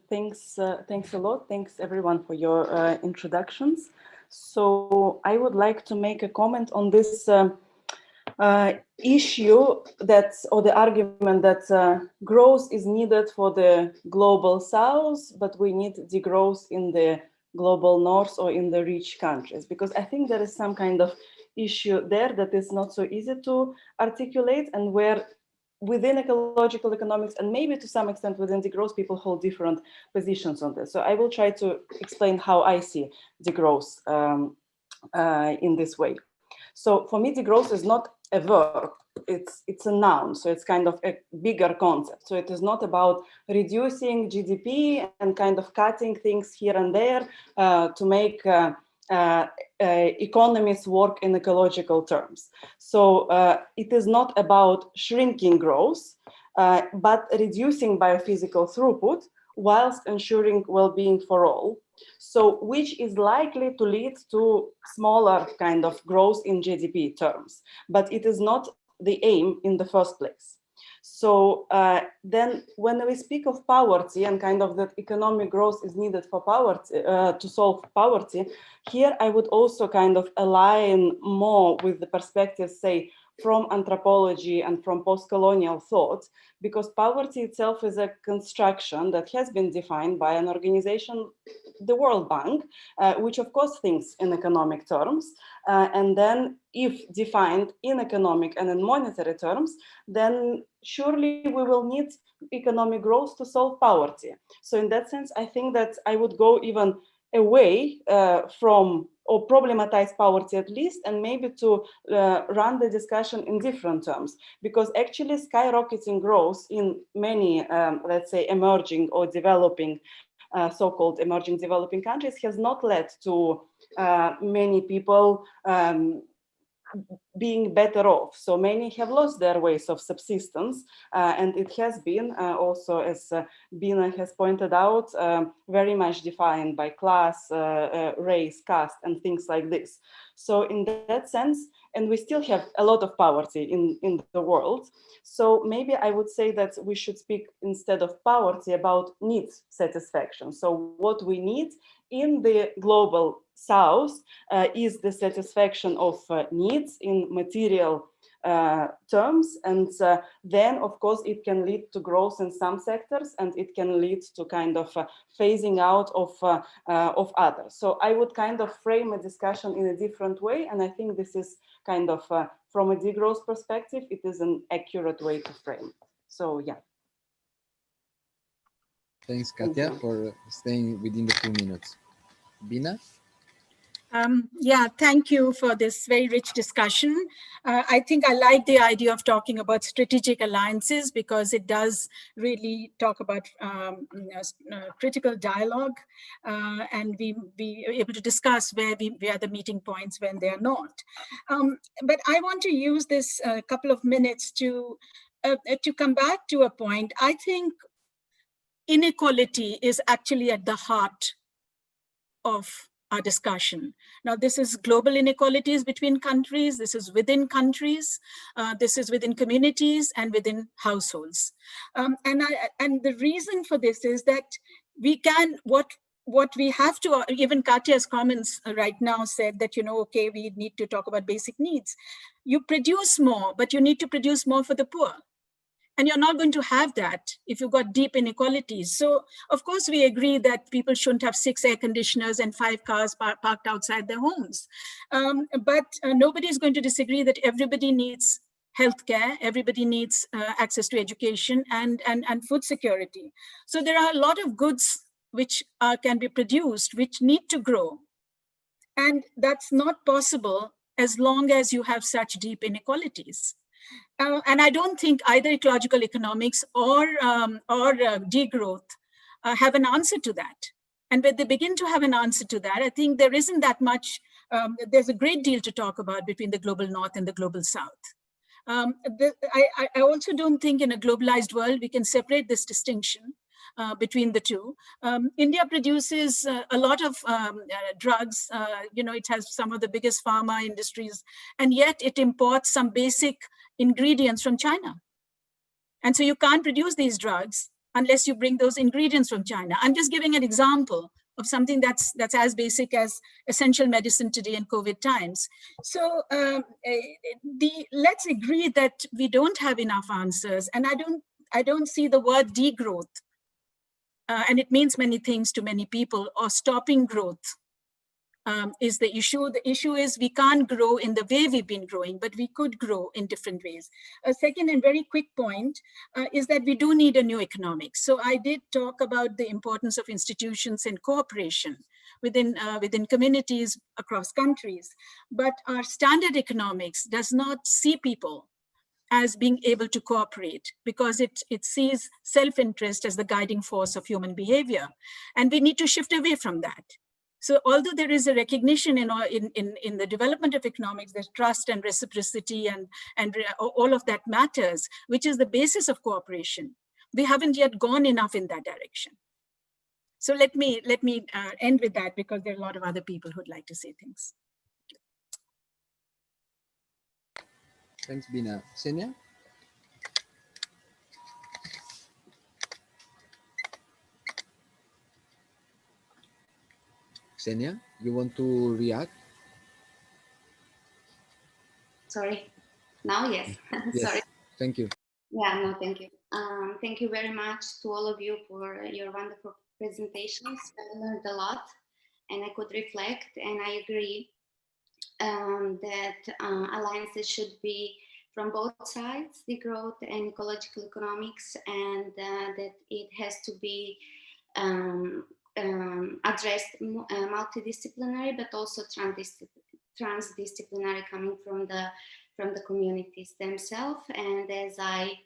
Thanks a lot. Thanks everyone for your introductions. So I would like to make a comment on this issue or the argument that growth is needed for the global south, but we need degrowth in the global north or in the rich countries, because I think there is some kind of issue there that is not so easy to articulate, and where within ecological economics and maybe to some extent within degrowth, people hold different positions on this. So I will try to explain how I see degrowth in this way. So for me, degrowth is not a verb, it's a noun. So it's kind of a bigger concept. So it is not about reducing GDP and kind of cutting things here and there to make economies work in ecological terms. So it is not about shrinking growth, but reducing biophysical throughput whilst ensuring well-being for all. So which is likely to lead to smaller kind of growth in GDP terms, but it is not the aim in the first place. So then when we speak of poverty and kind of that economic growth is needed for poverty, to solve poverty, here I would also kind of align more with the perspective, say, from anthropology and from post-colonial thought, because poverty itself is a construction that has been defined by an organization, the World Bank, which of course thinks in economic terms. And then if defined in economic and in monetary terms, then surely we will need economic growth to solve poverty. So in that sense, I think that I would go even away from, or problematize poverty at least, and maybe to run the discussion in different terms, because actually skyrocketing growth in many, let's say, emerging or developing, so-called emerging developing countries has not led to many people being better off. So many have lost their ways of subsistence, and it has been also, as Bina has pointed out, very much defined by class, race, caste, and things like this. So in that sense, and we still have a lot of poverty in the world. So maybe I would say that we should speak instead of poverty about needs satisfaction. So what we need in the global south is the satisfaction of needs in material terms, and then of course it can lead to growth in some sectors, and it can lead to kind of phasing out of others. So I would kind of frame a discussion in a different way, and I think this is kind of from a degrowth perspective, it is an accurate way to frame it. So yeah. Thanks, Katja, for staying within the 2 minutes. Bina? Yeah, thank you for this very rich discussion. I think I like the idea of talking about strategic alliances, because it does really talk about critical dialogue, and we are able to discuss where are the meeting points when they are not. But I want to use this couple of minutes to come back to a point. I think inequality is actually at the heart of our discussion. Now, this is global inequalities between countries, this is within countries, this is within communities and within households. And the reason for this is that we can, what we have to, even Katja's comments right now said that, okay, we need to talk about basic needs. You produce more, but you need to produce more for the poor. And you're not going to have that if you've got deep inequalities. So, of course, we agree that people shouldn't have 6 air conditioners and 5 cars parked outside their homes. But nobody's going to disagree that everybody needs healthcare, everybody needs access to education and food security. So there are a lot of goods which can be produced, which need to grow. And that's not possible as long as you have such deep inequalities. And I don't think either ecological economics or degrowth have an answer to that. And when they begin to have an answer to that, I think there isn't that much, there's a great deal to talk about between the global north and the global south. I also don't think in a globalized world, we can separate this distinction between the two. India produces a lot of drugs, it has some of the biggest pharma industries, and yet it imports some basic ingredients from China. And so you can't produce these drugs unless you bring those ingredients from China. I'm just giving an example of something that's as basic as essential medicine today in COVID times. So let's agree that we don't have enough answers, and I don't see the word degrowth, and it means many things to many people, or stopping growth is the issue. The issue is we can't grow in the way we've been growing, but we could grow in different ways. A second and very quick point is that we do need a new economics. So I did talk about the importance of institutions and cooperation within communities across countries, but our standard economics does not see people as being able to cooperate, because it sees self-interest as the guiding force of human behavior. And we need to shift away from that. So although there is a recognition in the development of economics, there's trust and reciprocity and all of that matters, which is the basis of cooperation, we haven't yet gone enough in that direction. So let me end with that, because there are a lot of other people who'd like to say things. Thanks, Bina. Senia? Xenia, you want to react? Sorry. Now, yes. Yes. Sorry. Thank you. Yeah, no, thank you. Thank you very much to all of you for your wonderful presentations. I learned a lot, and I could reflect, and I agree that alliances should be from both sides, degrowth and ecological economics, and that it has to be addressed multidisciplinary, but also transdisciplinary, coming from the communities themselves. And as I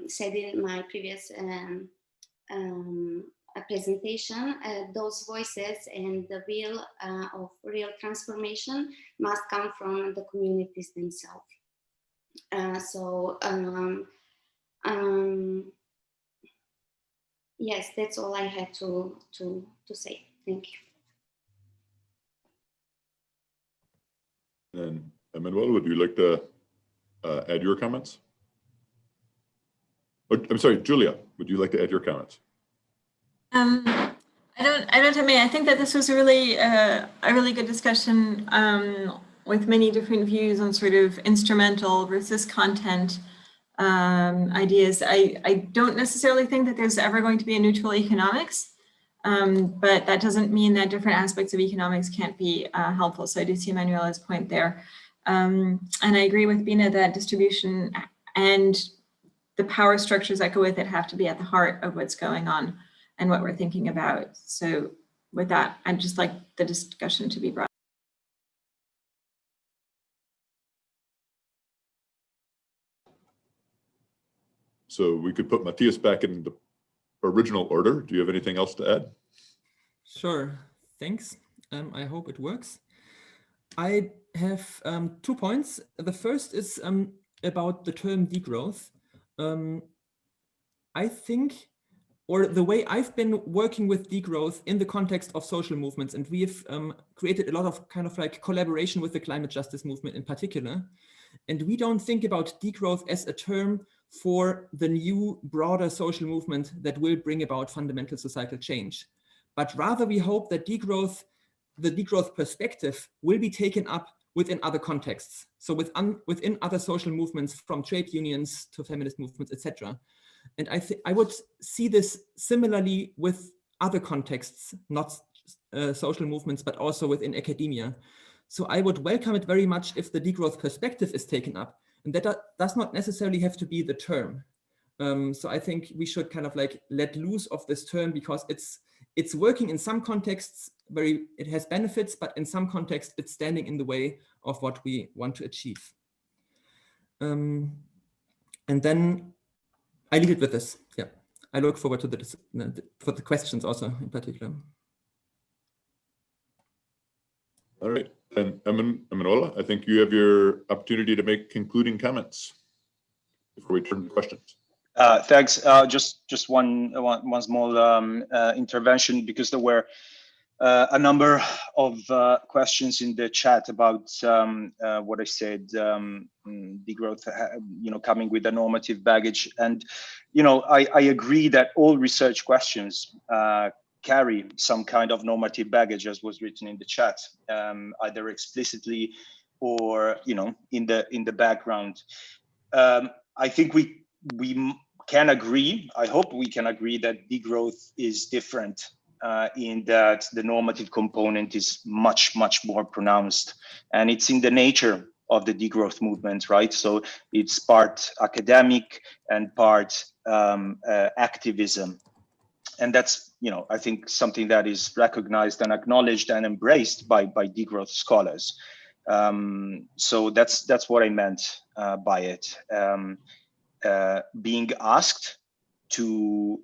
said in my previous presentation, those voices and the will of real transformation must come from the communities themselves. Yes, that's all I had to say. Thank you. And Emmanuel, would you like to add your comments? Oh, I'm sorry, Julia, would you like to add your comments? I don't have many. I think that this was a really good discussion with many different views on sort of instrumental versus content ideas. I don't necessarily think that there's ever going to be a neutral economics, but that doesn't mean that different aspects of economics can't be helpful. So I do see Manuela's point there. And I agree with Bina that distribution and the power structures that go with it have to be at the heart of what's going on and what we're thinking about. So with that, I'd just like the discussion to be brought. So we could put Matthias back in the original order. Do you have anything else to add? Sure, thanks. I hope it works. I have 2 points. The first is about the term degrowth. I think, or the way I've been working with degrowth in the context of social movements, and we've created a lot of kind of like collaboration with the climate justice movement in particular. And we don't think about degrowth as a term for the new broader social movement that will bring about fundamental societal change. But rather we hope that the degrowth perspective will be taken up within other contexts. So within other social movements, from trade unions to feminist movements, etc. And I would see this similarly with other contexts, not social movements, but also within academia. So I would welcome it very much if the degrowth perspective is taken up. And that does not necessarily have to be the term. So I think we should kind of like let loose of this term, because it's working in some contexts, it has benefits, but in some contexts it's standing in the way of what we want to achieve. And then I leave it with this. Yeah, I look forward to for the questions also in particular. All right, and Emanuela, I think you have your opportunity to make concluding comments before we turn to questions. Thanks. Just one small intervention, because there were a number of questions in the chat about what I said, degrowth, coming with a normative baggage. And, I agree that all research questions carry some kind of normative baggage, as was written in the chat, either explicitly or, in the background. I think we can agree, I hope we can agree, that degrowth is different in that the normative component is much, much more pronounced. And it's in the nature of the degrowth movement, right? So it's part academic and part activism. And that's, I think something that is recognized and acknowledged and embraced by degrowth scholars. So that's what I meant by it. Being asked to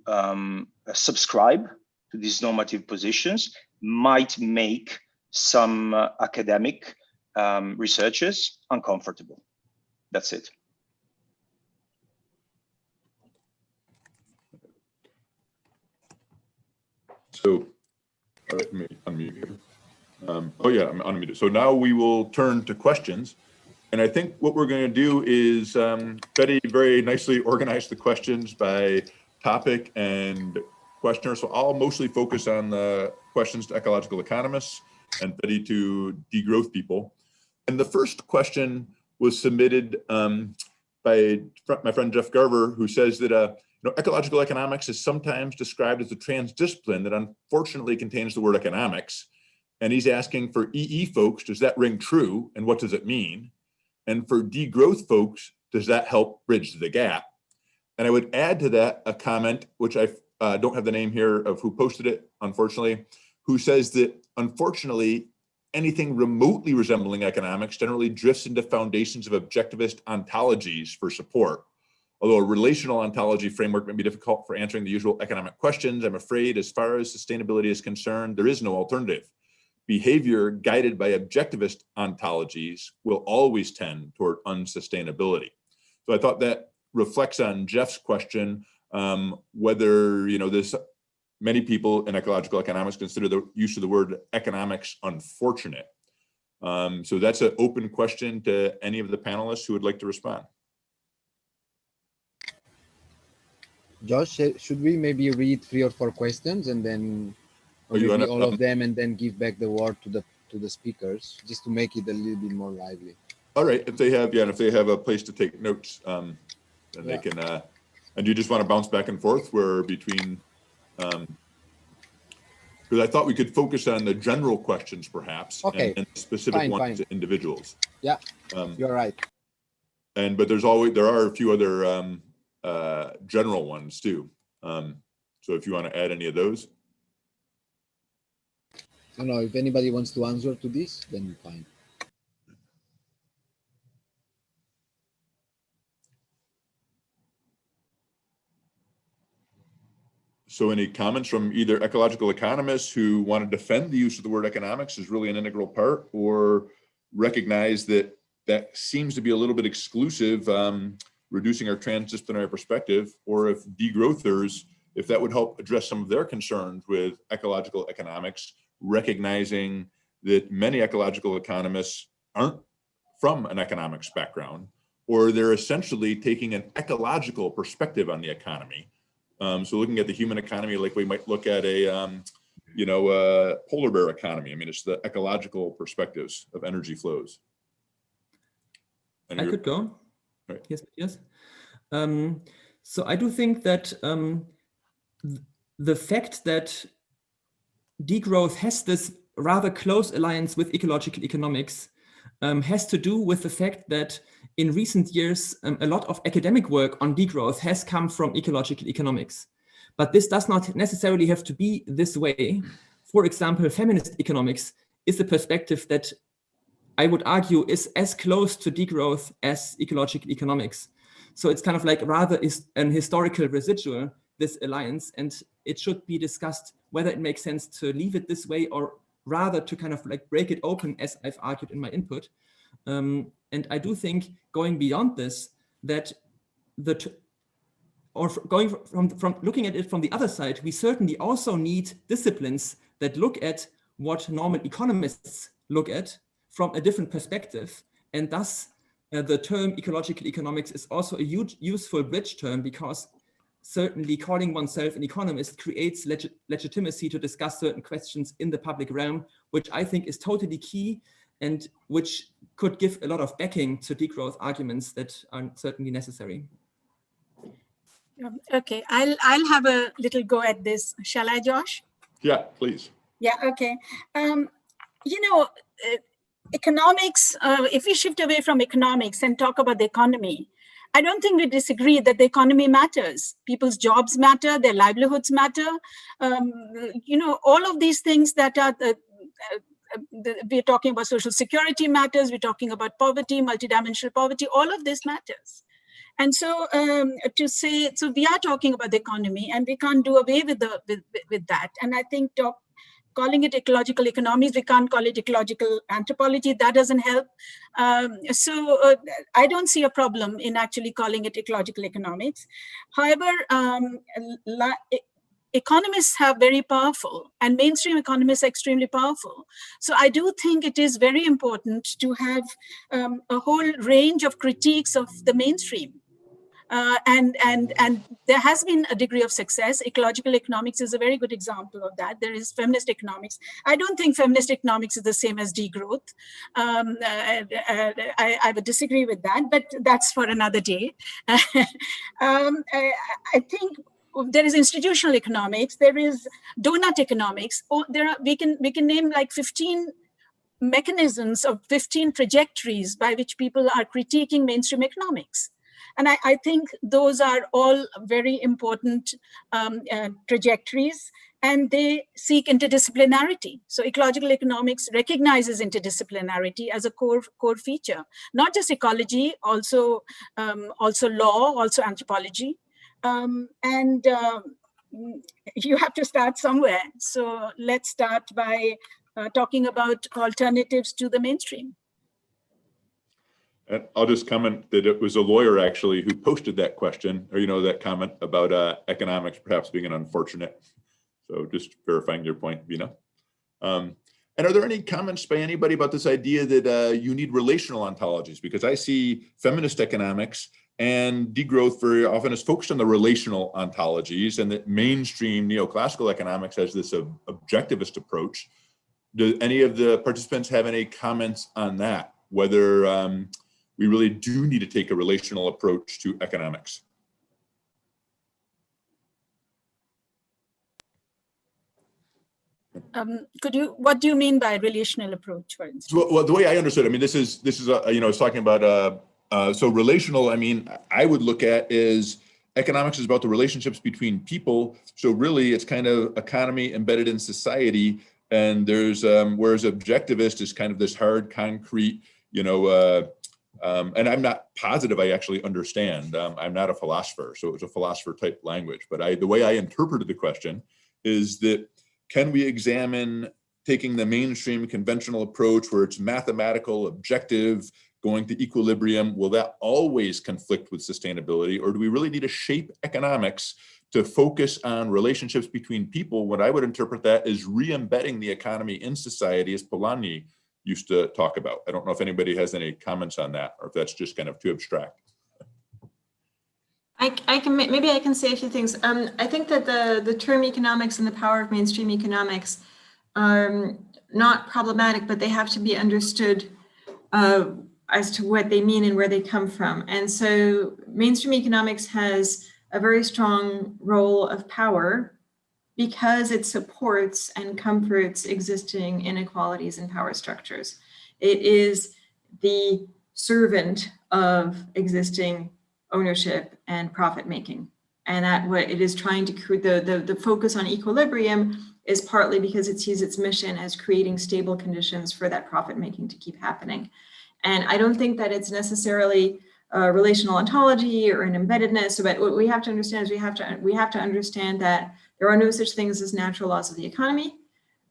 subscribe to these normative positions might make some academic researchers uncomfortable. That's it. So, all right, let me unmute here. Oh yeah, I'm unmuted. So now we will turn to questions. And I think what we're going to do is Betty very nicely organized the questions by topic and questioner. So I'll mostly focus on the questions to ecological economists and Betty to degrowth people. And the first question was submitted by my friend Jeff Garver, who says that ecological economics is sometimes described as a transdiscipline that unfortunately contains the word economics. And he's asking, for EE folks, does that ring true? And what does it mean? And for degrowth folks, does that help bridge the gap? And I would add to that a comment, which I don't have the name here of who posted it, unfortunately, who says that, unfortunately, anything remotely resembling economics generally drifts into foundations of objectivist ontologies for support. Although a relational ontology framework may be difficult for answering the usual economic questions, I'm afraid as far as sustainability is concerned, there is no alternative. Behavior guided by objectivist ontologies will always tend toward unsustainability. So I thought that reflects on Jeff's question, whether, many people in ecological economics consider the use of the word economics unfortunate. So that's an open question to any of the panelists who would like to respond. Josh, should we maybe read 3 or 4 questions and then maybe all of them, and then give back the word to the speakers, just to make it a little bit more lively? All right, if they have a place to take notes, then they can. And you just want to bounce back and forth where between, because I thought we could focus on the general questions perhaps, and specific ones to individuals. Yeah, you're right. But there are a few other general ones too. So if you want to add any of those. I don't know if anybody wants to answer to this, then fine. So any comments from either ecological economists who want to defend the use of the word economics is really an integral part, or recognize that that seems to be a little bit exclusive, reducing our transdisciplinary perspective, or if degrowthers, if that would help address some of their concerns with ecological economics, recognizing that many ecological economists aren't from an economics background, or they're essentially taking an ecological perspective on the economy. So looking at the human economy, like we might look at a polar bear economy. I mean, it's the ecological perspectives of energy flows. And I could go. Right. Yes. So I do think that the fact that degrowth has this rather close alliance with ecological economics has to do with the fact that in recent years, a lot of academic work on degrowth has come from ecological economics. But this does not necessarily have to be this way. For example, feminist economics is a perspective that I would argue is as close to degrowth as ecological economics. So it's kind of like rather is an historical residual, this alliance, and it should be discussed whether it makes sense to leave it this way or rather to kind of like break it open, as I've argued in my input. And I do think going beyond this, that going from looking at it from the other side, we certainly also need disciplines that look at what normal economists look at from a different perspective. And thus, the term ecological economics is also a huge, useful bridge term, because certainly calling oneself an economist creates legitimacy to discuss certain questions in the public realm, which I think is totally key and which could give a lot of backing to degrowth arguments that are certainly necessary. Okay, I'll have a little go at this. Shall I, Josh? Yeah, please. Yeah, okay. Economics, if we shift away from economics and talk about the economy, I don't think we disagree that the economy matters. People's jobs matter, their livelihoods matter. All of these things that are we're talking about social security matters, we're talking about poverty, multidimensional poverty, all of this matters. And so so we are talking about the economy and we can't do away with that. And I think calling it ecological economics, we can't call it ecological anthropology. That doesn't help. So I don't see a problem in actually calling it ecological economics. However, economists are very powerful and mainstream economists are extremely powerful. So I do think it is very important to have a whole range of critiques of the mainstream. And there has been a degree of success. Ecological economics is a very good example of that. There is feminist economics. I don't think feminist economics is the same as degrowth. I would disagree with that, but that's for another day. I think there is institutional economics. There is donut economics. We can name like 15 mechanisms of 15 trajectories by which people are critiquing mainstream economics. And I think those are all very important trajectories, and they seek interdisciplinarity. So ecological economics recognizes interdisciplinarity as a core feature, not just ecology, also law, also anthropology. And you have to start somewhere. So let's start by talking about alternatives to the mainstream. And I'll just comment that it was a lawyer actually who posted that question, or that comment about economics perhaps being an unfortunate. So just verifying your point, Vina. And are there any comments by anybody about this idea that you need relational ontologies? Because I see feminist economics and degrowth very often is focused on the relational ontologies, and that mainstream neoclassical economics has this objectivist approach. Do any of the participants have any comments on that? Whether we really do need to take a relational approach to economics? What do you mean by relational approach, for instance? Well, the way I understood, I mean, this is I was talking about, so relational, I mean, I would look at is economics is about the relationships between people. So really it's kind of economy embedded in society. And there's, whereas objectivist is kind of this hard, concrete, and I'm not positive I actually understand. I'm not a philosopher, so it was a philosopher type language. But the way I interpreted the question is that, can we examine taking the mainstream conventional approach where it's mathematical, objective, going to equilibrium? Will that always conflict with sustainability? Or do we really need to shape economics to focus on relationships between people? What I would interpret that is re-embedding the economy in society, as Polanyi used to talk about. I don't know if anybody has any comments on that, or if that's just kind of too abstract. Maybe I can say a few things. I think that the term economics and the power of mainstream economics are not problematic, but they have to be understood as to what they mean and where they come from. And so mainstream economics has a very strong role of power because it supports and comforts existing inequalities in power structures. It is the servant of existing ownership and profit making. And that what it is trying to create, the focus on equilibrium is partly because it sees its mission as creating stable conditions for that profit making to keep happening. And I don't think that it's necessarily a relational ontology or an embeddedness, but what we have to understand is we have to understand that there are no such things as natural laws of the economy,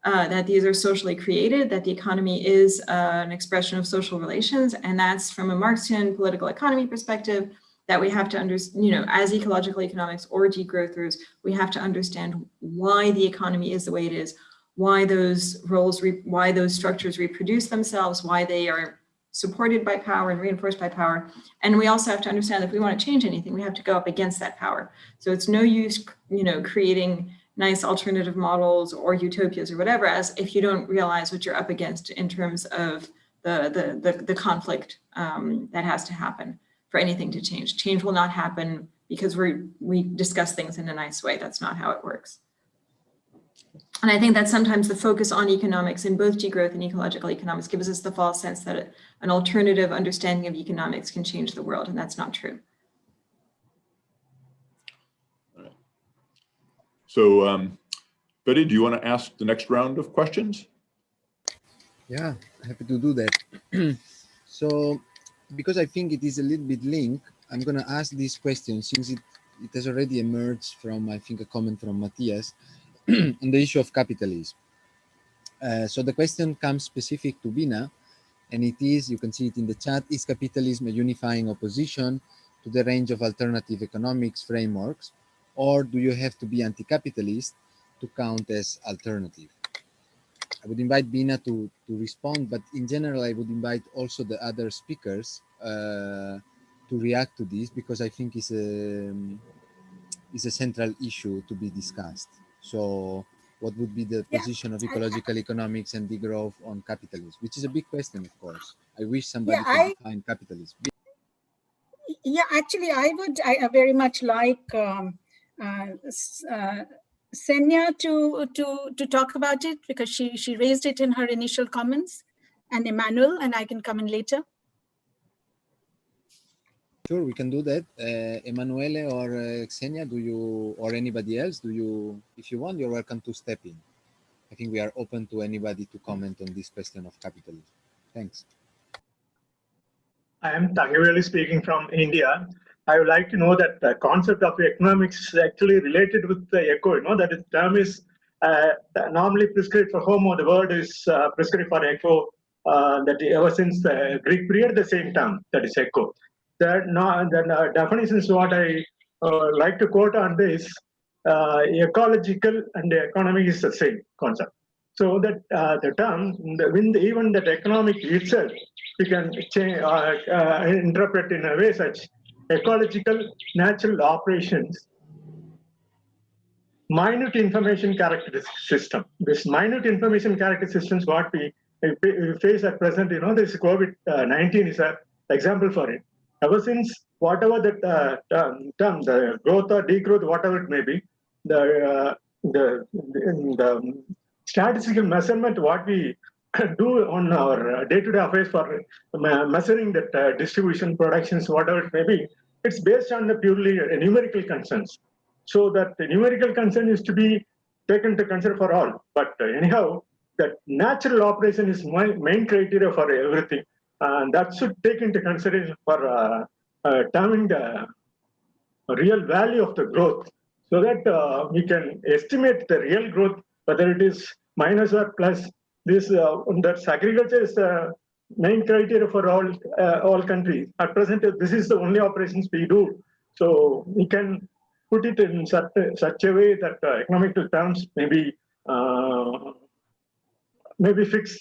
that these are socially created, that the economy is an expression of social relations, and that's from a Marxian political economy perspective that we have to understand, as ecological economics or degrowthers, we have to understand why the economy is the way it is, why those why those structures reproduce themselves, why they are supported by power and reinforced by power. And we also have to understand that if we want to change anything, we have to go up against that power. So it's no use, creating nice alternative models or utopias or whatever, as if you don't realize what you're up against in terms of the conflict that has to happen for anything to change. Change will not happen because we discuss things in a nice way. That's not how it works. And I think that sometimes the focus on economics in both degrowth and ecological economics gives us the false sense that an alternative understanding of economics can change the world, and that's not true. So, Betty, do you want to ask the next round of questions? Yeah, happy to do that. So, because I think it is a little bit linked, I'm going to ask this question since it has already emerged from, I think, a comment from Matthias on the issue of capitalism. So the question comes specific to Bina, and it is, you can see it in the chat, is capitalism a unifying opposition to the range of alternative economics frameworks, or do you have to be anti-capitalist to count as alternative? I would invite Bina to respond, but in general, I would invite also the other speakers to react to this, because I think it's a central issue to be discussed. So what would be the position of ecological economics and degrowth on capitalism, which is a big question, of course. I wish somebody could define capitalism. Yeah, actually, I very much like Senya to talk about it, because she raised it in her initial comments, and Emmanuel, and I can come in later. Sure, we can do that. Emanuele or Xenia, or anybody else, if you want, you're welcome to step in. I think we are open to anybody to comment on this question of capitalism. Thanks. I am Tangaveli speaking from India. I would like to know that the concept of economics is actually related with the echo. That the term is normally prescribed for homo. The word is prescribed for echo. That ever since the Greek period, the same term, that is echo. The definition is what I like to quote on this. Ecological and economic is the same concept. So that the term, even that economic itself, we can change, interpret in a way such ecological natural operations, minute information characteristic system. This minute information characteristic systems, what we face at present, this COVID-19 is an example for it. Ever since whatever the term, the growth or degrowth, whatever it may be, the statistical measurement, what we do on our day-to-day affairs for measuring that distribution, productions, whatever it may be, it's based on the purely numerical concerns. So that the numerical concern is to be taken to consider for all. But anyhow, that natural operation is my main criteria for everything. And that should take into consideration for determining the real value of the growth, so that we can estimate the real growth, whether it is minus or plus. This that agriculture is the main criteria for all countries. At present, this is the only operations we do. So we can put it in such a way that economic terms may be fixed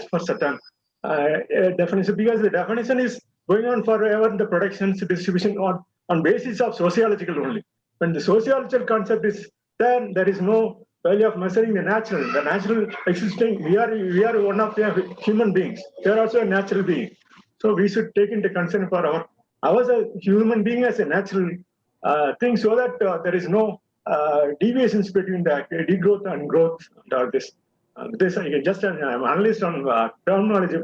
for certain definition, because the definition is going on forever. The production distribution on basis of sociological only. When the sociological concept is there is no value of measuring the natural existing. We are one of the human beings. They are also a natural being. So we should take into concern for our as a human being as a natural thing, so that there is no deviations between the degrowth and growth. This I just I'm an analyst on terminology.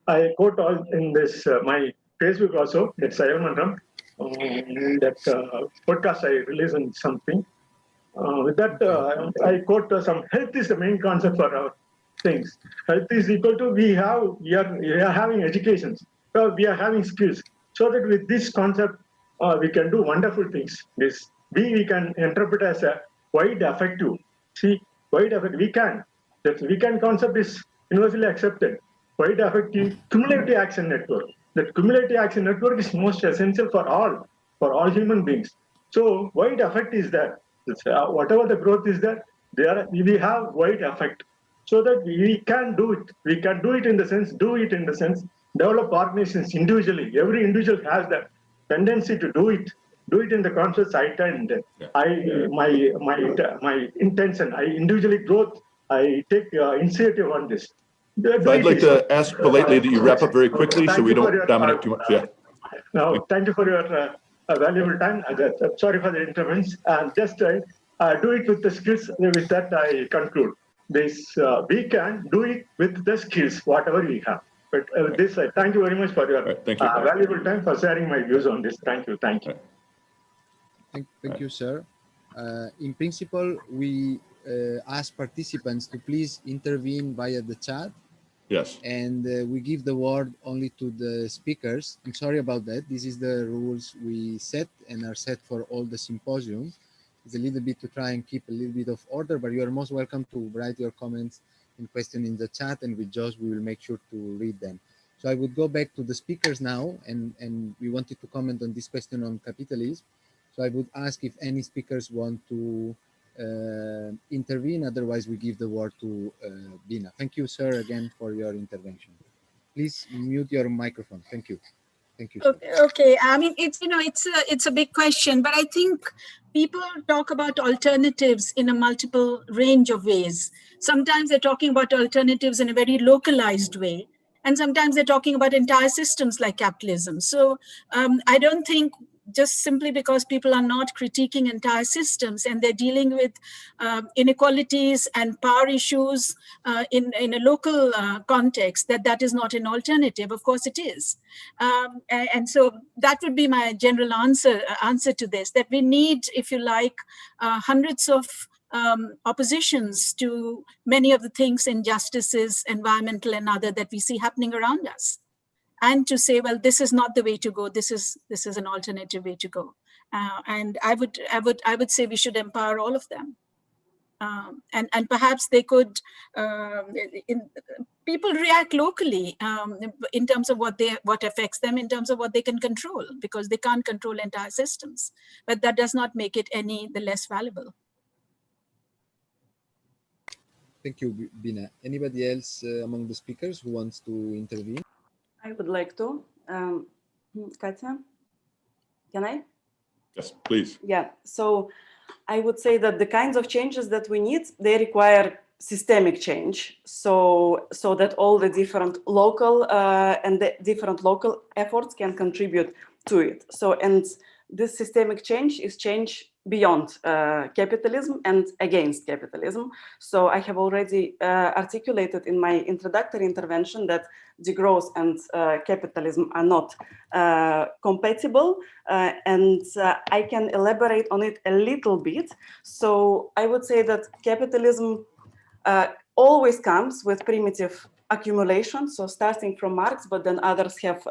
I quote all in this my Facebook also. It's Ayalmandram. That podcast I release on something. With that, I quote some health is the main concept for our things. Health is equal to we are having educations, so we are having skills, so that with this concept we can do wonderful things. This we can interpret as a wide affective. See, wide affective we can. That we can concept is universally accepted. Wide affective cumulative action network. That cumulative action network is most essential for all human beings. So wide affect is that. Whatever the growth is that we have wide effect, so that we can do it. We can do it in the sense, develop organizations individually. Every individual has that tendency to do it in the conscious side, and my intention, I individually growth, I take initiative on this. So I'd like to ask politely that you wrap up very quickly so we don't dominate too much. Yeah. No, thank you for your valuable time. Sorry for the interference. Just do it with the skills. With that, I conclude. We can do it with the skills, whatever we have. But this, thank you very much for your valuable time, for sharing my views on this. Thank you. Thank you. Thank you, sir. In principle, we ask participants to please intervene via the chat. Yes. And we give the word only to the speakers. I'm sorry about that. This is the rules we set and are set for all the symposium. It's a little bit to try and keep a little bit of order, but you are most welcome to write your comments and question in the chat, and with Josh, we will make sure to read them. So I would go back to the speakers now, and we wanted to comment on this question on capitalism. So I would ask if any speakers want to intervene. Otherwise, we give the word to Bina. Thank you, sir, again for your intervention. Please mute your microphone. Thank you. Thank you, sir. Okay. I mean, it's a big question, but I think people talk about alternatives in a multiple range of ways. Sometimes they're talking about alternatives in a very localized way, and sometimes they're talking about entire systems like capitalism. So I don't think just simply because people are not critiquing entire systems and they're dealing with inequalities and power issues in a local context, that is not an alternative. Of course it is. And so that would be my general answer to this, that we need, if you like, hundreds of oppositions to many of the things, injustices, environmental and other, that we see happening around us. And to say, well, this is not the way to go. This is an alternative way to go. And I would say we should empower all of them. And perhaps they could, people react locally in terms of what affects them, in terms of what they can control, because they can't control entire systems. But that does not make it any the less valuable. Thank you, Bina. Anybody else among the speakers who wants to intervene? I would like to. Katya, can I? Yes, please. Yeah, so I would say that the kinds of changes that we need, they require systemic change, so that all the different local and the different local efforts can contribute to it. So, and this systemic change is change beyond capitalism and against capitalism. So I have already articulated in my introductory intervention that degrowth and capitalism are not compatible, and I can elaborate on it a little bit. So I would say that capitalism always comes with primitive accumulation, so starting from Marx, but then others have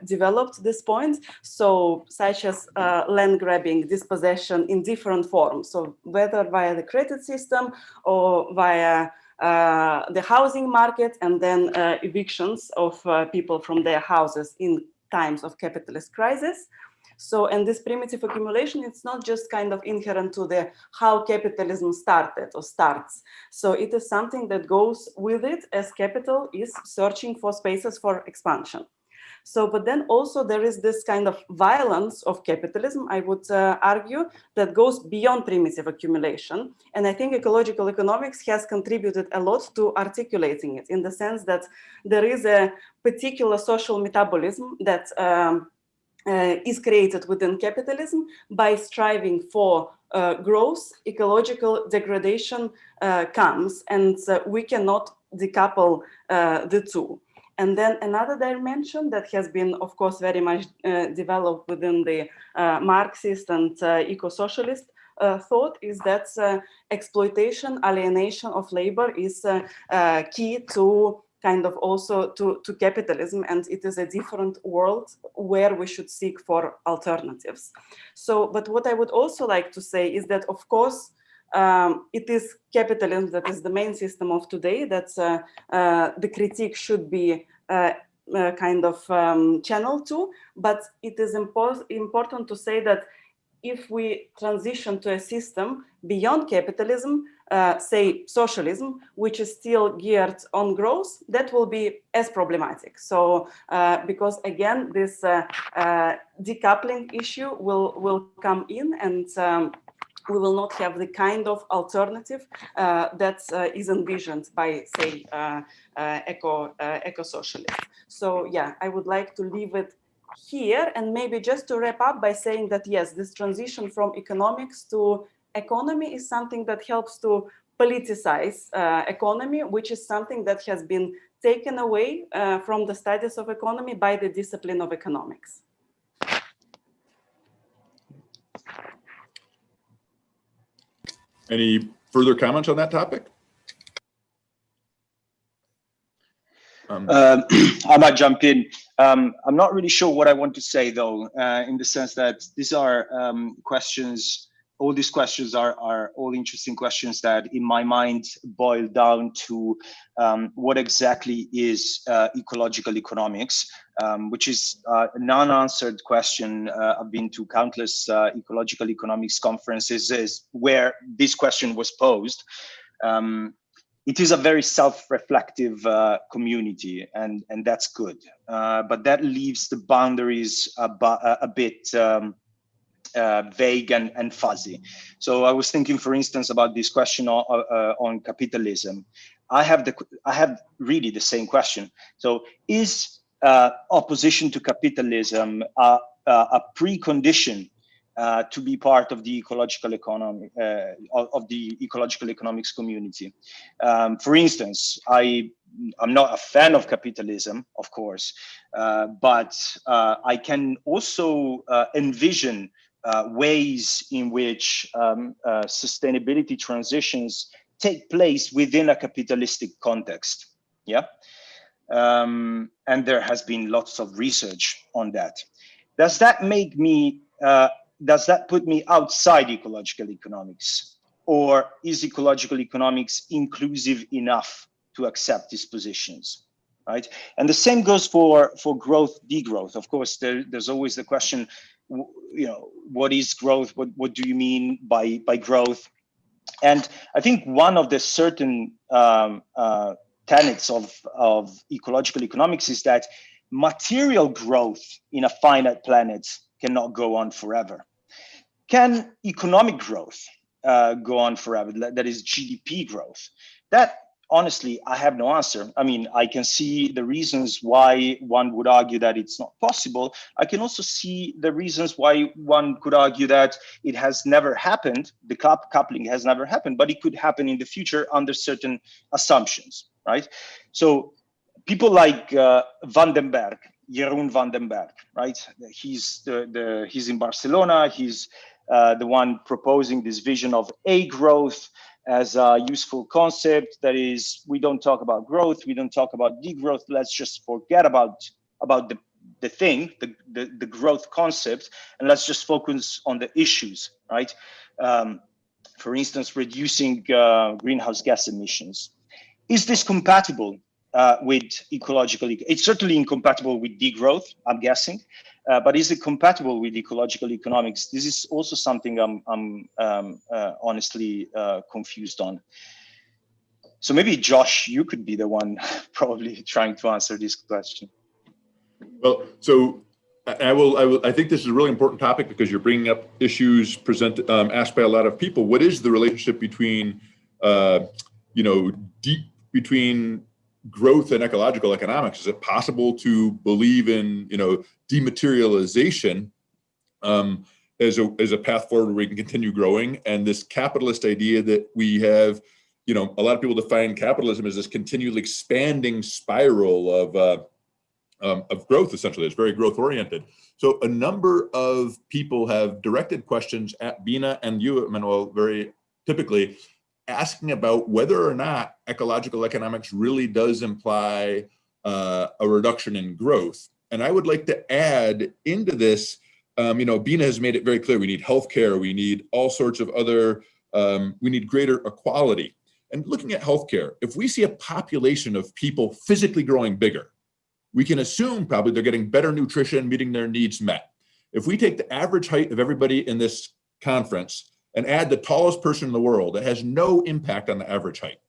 developed this point, so such as land grabbing, dispossession in different forms, so whether via the credit system or via the housing market, and then evictions of people from their houses in times of capitalist crisis. So, and this primitive accumulation, it's not just kind of inherent to the how capitalism started or starts. So it is something that goes with it as capital is searching for spaces for expansion. So, but then also there is this kind of violence of capitalism, I would argue, that goes beyond primitive accumulation. And I think ecological economics has contributed a lot to articulating it, in the sense that there is a particular social metabolism that is created within capitalism by striving for growth. Ecological degradation comes, and we cannot decouple the two. And then another dimension that has been, of course, very much developed within the Marxist and eco-socialist thought is that exploitation, alienation of labor is key to kind of also to capitalism, and it is a different world where we should seek for alternatives. So, but what I would also like to say is that, of course, it is capitalism that is the main system of today, that the critique should be kind of channeled to, but it is important to say that if we transition to a system beyond capitalism, say socialism, which is still geared on growth, that will be as problematic. So, because again, this decoupling issue will come in, and we will not have the kind of alternative that is envisioned by, say, eco-socialists. So, yeah, I would like to leave it here, and maybe just to wrap up by saying that, yes, this transition from economics to economy is something that helps to politicize economy, which is something that has been taken away from the studies of economy by the discipline of economics. Any further comments on that topic? I might jump in. I'm not really sure what I want to say, though, in the sense that these are questions, all these questions are all interesting questions that in my mind boil down to what exactly is ecological economics, which is a non-answered question. I've been to countless ecological economics conferences where this question was posed. It is a very self-reflective community, and that's good. But that leaves the boundaries a bit vague and fuzzy. So I was thinking, for instance, about this question on capitalism. I have really the same question. So is opposition to capitalism a precondition to be part of the ecological economy, of the ecological economics community? For instance, I'm not a fan of capitalism, of course, but I can also envision ways in which sustainability transitions take place within a capitalistic context. Yeah, and there has been lots of research on that. Does that make me? Does that put me outside ecological economics, or is ecological economics inclusive enough to accept these positions, right? And the same goes for growth, degrowth. Of course, there's always the question, you know, what is growth? What do you mean by growth? And I think one of the certain tenets of ecological economics is that material growth in a finite planet cannot go on forever. Can economic growth go on forever? That is GDP growth. That, honestly, I have no answer. I mean, I can see the reasons why one would argue that it's not possible. I can also see the reasons why one could argue that it has never happened. The coupling has never happened, but it could happen in the future under certain assumptions, right? So people like Van den Berg, Jeroen van den Berg, right? He's he's in Barcelona. He's the one proposing this vision of a growth as a useful concept. That is, we don't talk about growth, we don't talk about degrowth. Let's just forget about the thing, the growth concept, and let's just focus on the issues, right? For instance, reducing greenhouse gas emissions. Is this compatible with ecological? It's certainly incompatible with degrowth, I'm guessing, but is it compatible with ecological economics? This is also something I'm honestly confused on. So maybe Josh, you could be the one probably trying to answer this question. Well, so I think this is a really important topic because you're bringing up issues presented, asked by a lot of people. What is the relationship between, between growth and ecological economics? Is it possible to believe in, dematerialization as a path forward where we can continue growing? And this capitalist idea that we have, a lot of people define capitalism as this continually expanding spiral of growth, essentially. It's very growth oriented. So a number of people have directed questions at Bina and you, Emmanuel, very typically asking about whether or not ecological economics really does imply a reduction in growth. And I would like to add into this, Bina has made it very clear, we need healthcare, we need all sorts of other, we need greater equality. And looking at healthcare, if we see a population of people physically growing bigger, we can assume probably they're getting better nutrition, meeting their needs met. If we take the average height of everybody in this conference and add the tallest person in the world, it has no impact on the average height.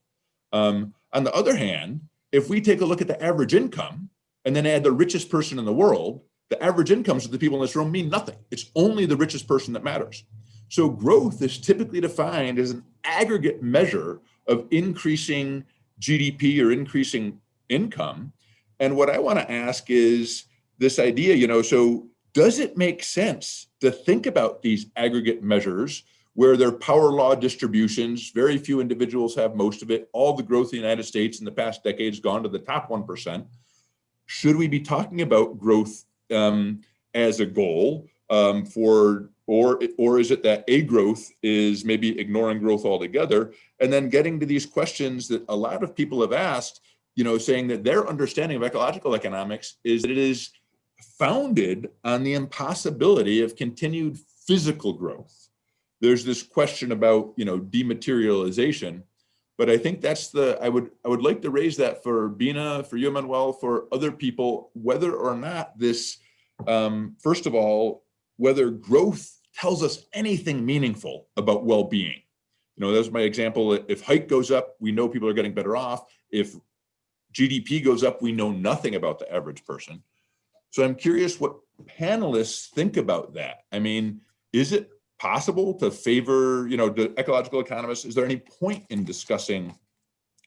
On the other hand, if we take a look at the average income and then add the richest person in the world, the average incomes of the people in this room mean nothing. It's only the richest person that matters. So growth is typically defined as an aggregate measure of increasing GDP or increasing income. And what I want to ask is this idea, so does it make sense to think about these aggregate measures where they're power law distributions, very few individuals have most of it, all the growth in the United States in the past decade has gone to the top 1%. Should we be talking about growth as a goal or is it that a growth is maybe ignoring growth altogether? And then getting to these questions that a lot of people have asked, saying that their understanding of ecological economics is that it is founded on the impossibility of continued physical growth. There's this question about, dematerialization, but I think that's I would like to raise that for Bina, for you, Manuel, for other people, whether or not this, first of all, whether growth tells us anything meaningful about well-being. That's my example. If height goes up, we know people are getting better off. If GDP goes up, we know nothing about the average person. So I'm curious what panelists think about that. I mean, is it possible to favor, the ecological economists? Is there any point in discussing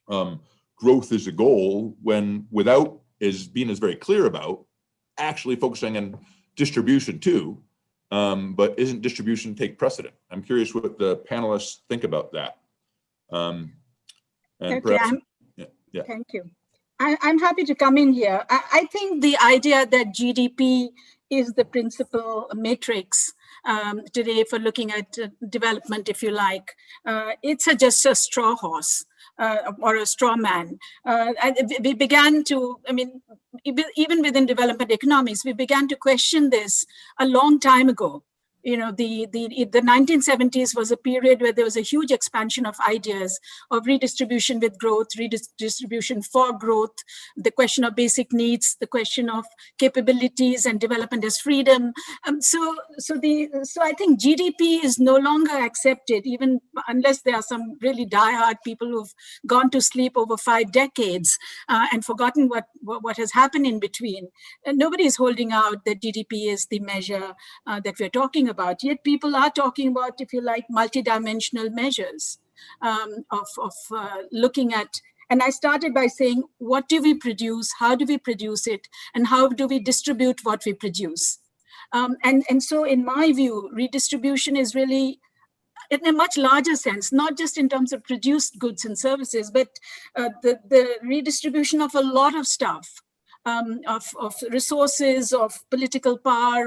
growth as a goal when without, as Bina is very clear about, actually focusing on distribution too, but isn't distribution take precedent? I'm curious what the panelists think about that. And perhaps, yeah. Thank you. I'm happy to come in here. I think the idea that GDP is the principal matrix today for looking at development, if you like, it's just a straw horse or a straw man. We began to, even within development economics, we began to question this a long time ago. The 1970s was a period where there was a huge expansion of ideas of redistribution with growth, redistribution for growth, the question of basic needs, the question of capabilities and development as freedom. So I think GDP is no longer accepted, even unless there are some really diehard people who've gone to sleep over 5 decades and forgotten what has happened in between. And nobody is holding out that GDP is the measure that we're talking about. Yet people are talking about, if you like, multidimensional measures of looking at. And I started by saying, what do we produce? How do we produce it? And how do we distribute what we produce? And so in my view, redistribution is really, in a much larger sense, not just in terms of produced goods and services, but the redistribution of a lot of stuff. Of resources, of political power,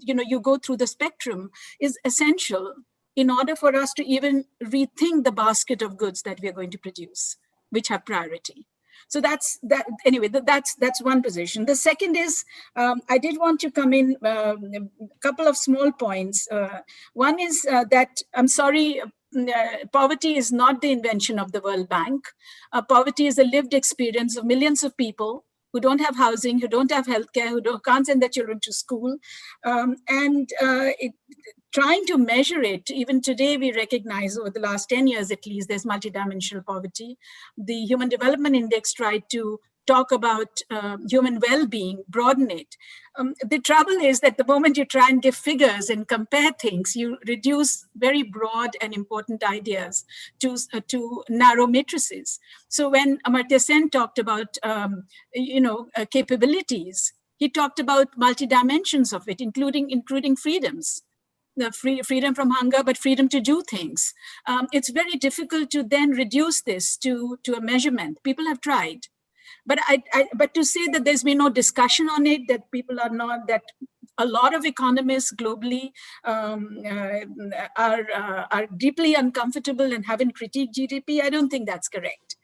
you go through the spectrum, is essential in order for us to even rethink the basket of goods that we are going to produce, which have priority. So that's that. Anyway, that's one position. The second is, I did want to come in a couple of small points. One is that, I'm sorry, poverty is not the invention of the World Bank. Poverty is a lived experience of millions of people who don't have housing, who don't have healthcare, who can't send their children to school. Trying to measure it, even today we recognize over the last 10 years at least, there's multidimensional poverty. The Human Development Index tried to talk about human well-being, broaden it. The trouble is that the moment you try and give figures and compare things, you reduce very broad and important ideas to narrow matrices. So when Amartya Sen talked about capabilities, he talked about multi-dimensions of it, including freedoms. The freedom from hunger, but freedom to do things. It's very difficult to then reduce this to a measurement. People have tried. But but to say that there's been no discussion on it, that people are not, that a lot of economists globally are deeply uncomfortable and haven't critiqued GDP, I don't think that's correct.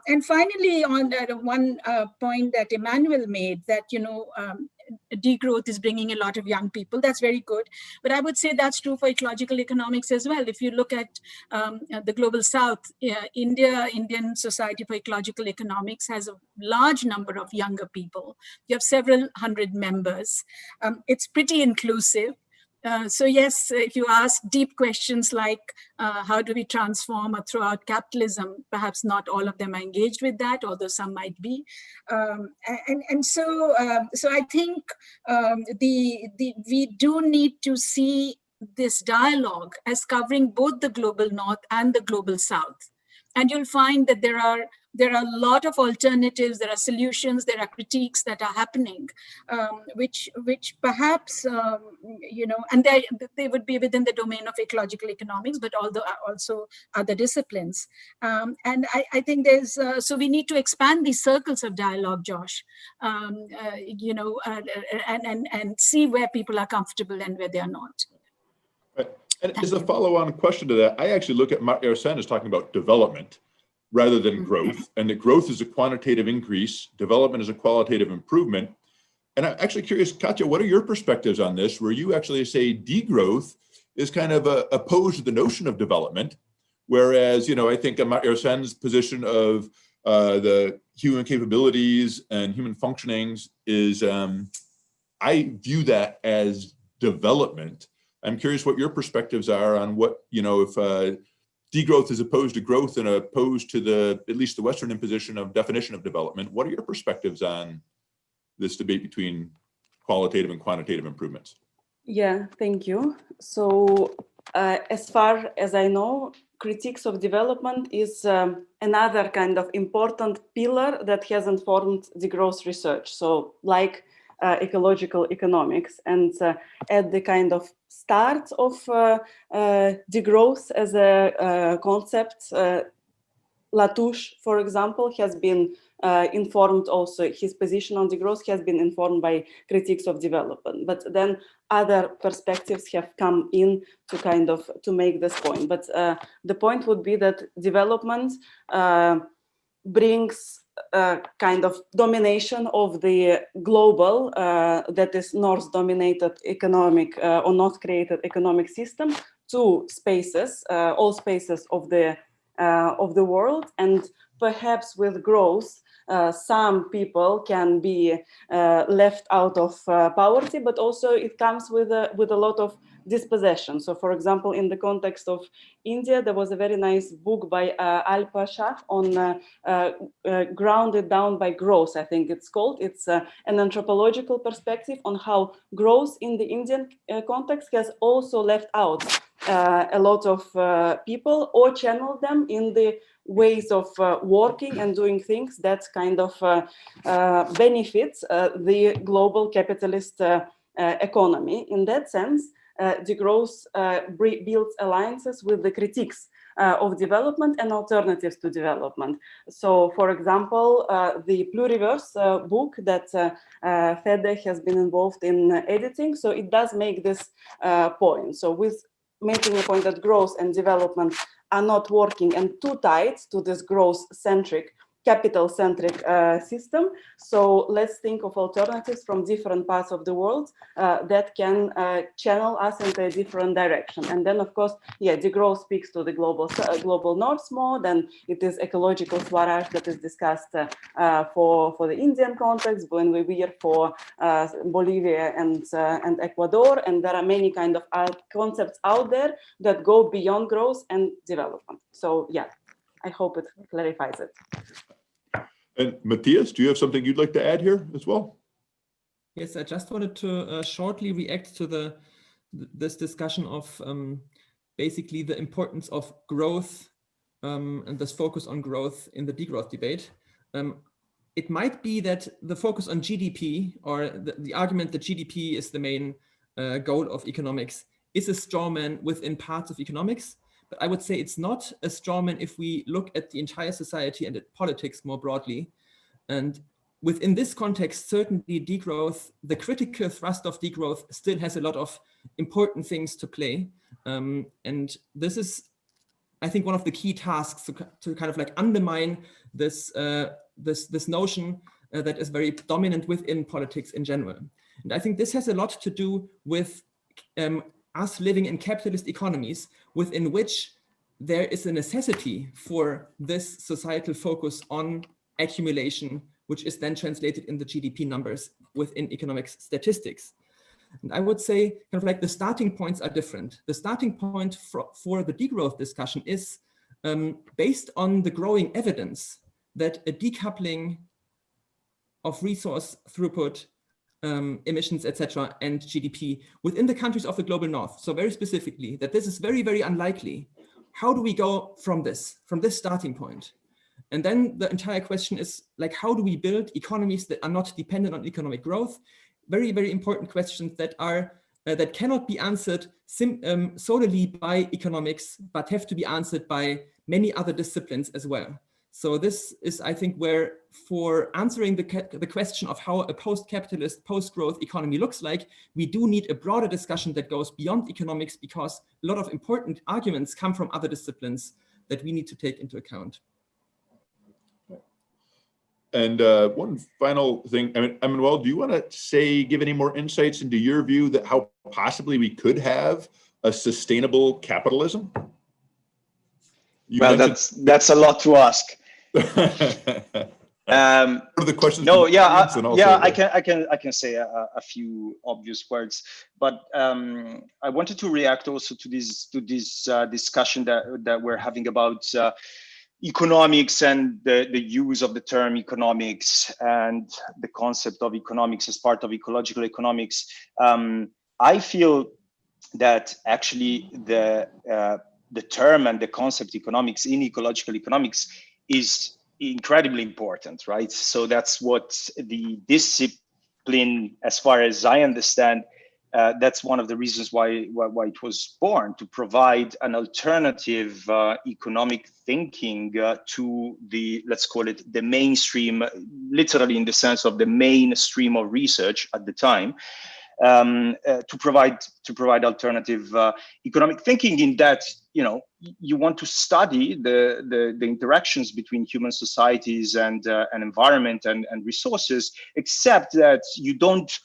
And finally, on one point that Emmanuel made, that degrowth is bringing a lot of young people. That's very good. But I would say that's true for ecological economics as well. If you look at the global south, Indian Society for Ecological Economics has a large number of younger people. You have several hundred members. It's pretty inclusive. So yes, if you ask deep questions like how do we transform or throw out capitalism, perhaps not all of them are engaged with that, although some might be. So I think we do need to see this dialogue as covering both the global north and the global south. And you'll find that there are a lot of alternatives, there are solutions, there are critiques that are happening, which perhaps, and they would be within the domain of ecological economics, but also other disciplines. And I think there's, so we need to expand these circles of dialogue, Josh, and see where people are comfortable and where they are not. Right. And as a follow-on question to that, I actually look at Amartya Sen as talking about development rather than growth, and that growth is a quantitative increase, development is a qualitative improvement. And I'm actually curious, Katja, what are your perspectives on this, where you actually say degrowth is kind of opposed to the notion of development, whereas, I think Amartya Sen's position of the human capabilities and human functionings is, I view that as development. I'm curious what your perspectives are on what, if degrowth is opposed to growth and opposed to at least the Western imposition of definition of development. What are your perspectives on this debate between qualitative and quantitative improvements? Yeah, thank you. So as far as I know, critiques of development is another kind of important pillar that has informed degrowth research. So like ecological economics, and at the kind of start of degrowth as a concept, Latouche, for example, has been informed also, his position on degrowth has been informed by critiques of development. But then other perspectives have come in to kind of to make this point. But the point would be that development brings kind of domination of the global, that is North-dominated economic or North-created economic system to spaces, all spaces of the world, and perhaps with growth, some people can be left out of poverty, but also it comes with a lot of dispossession. So, for example, in the context of India, there was a very nice book by Alpa Shah on Grounded Down by Growth, I think it's called. It's an anthropological perspective on how growth in the Indian context has also left out a lot of people or channeled them in the ways of working and doing things that kind of benefits the global capitalist economy. In that sense, degrowth builds alliances with the critiques of development and alternatives to development. So, for example, the Pluriverse book that Fede has been involved in editing, so it does make this point. So with making a point that growth and development are not working and too tied to this growth-centric, capital-centric system. So let's think of alternatives from different parts of the world that can channel us into a different direction. And then, of course, yeah, degrowth speaks to the global north more than it is ecological Swaraj that is discussed for the Indian context, when we are for Bolivia and Ecuador. And there are many kind of concepts out there that go beyond growth and development. So yeah, I hope it clarifies it. And Matthias, do you have something you'd like to add here as well? Yes, I just wanted to shortly react to this discussion of basically the importance of growth and this focus on growth in the degrowth debate. It might be that the focus on GDP, or the argument that GDP is the main goal of economics, is a straw man within parts of economics. But I would say it's not a straw man if we look at the entire society and at politics more broadly. And within this context, certainly degrowth, the critical thrust of degrowth still has a lot of important things to play. And this is, I think, one of the key tasks to kind of like undermine this, this notion that is very dominant within politics in general. And I think this has a lot to do with us living in capitalist economies within which there is a necessity for this societal focus on accumulation, which is then translated in the GDP numbers within economics statistics. And I would say kind of like the starting points are different. The starting point for the degrowth discussion is based on the growing evidence that a decoupling of resource throughput, emissions, etc., and GDP within the countries of the global north, so very specifically, that this is very, very unlikely. How do we go from this starting point? And then the entire question is like, how do we build economies that are not dependent on economic growth? Very, very important questions that are that cannot be answered solely by economics, but have to be answered by many other disciplines as well. So this is, I think, where for answering the question of how a post-capitalist, post-growth economy looks like, we do need a broader discussion that goes beyond economics, because a lot of important arguments come from other disciplines that we need to take into account. And one final thing, Emmanuel, do you want to give any more insights into your view that how possibly we could have a sustainable capitalism? Well, that's a lot to ask. The questions no, yeah, yeah, I can say a few obvious words, but I wanted to react also to this discussion that we're having about economics and the use of the term economics and the concept of economics as part of ecological economics. I feel that actually the term and the concept economics in ecological economics is incredibly important, right? So that's what the discipline, as far as I understand, that's one of the reasons why it was born, to provide an alternative economic thinking to the, let's call it the mainstream, literally in the sense of the mainstream of research at the time. To provide alternative economic thinking, in that, you know, you want to study the interactions between human societies and environment and resources, except that you don't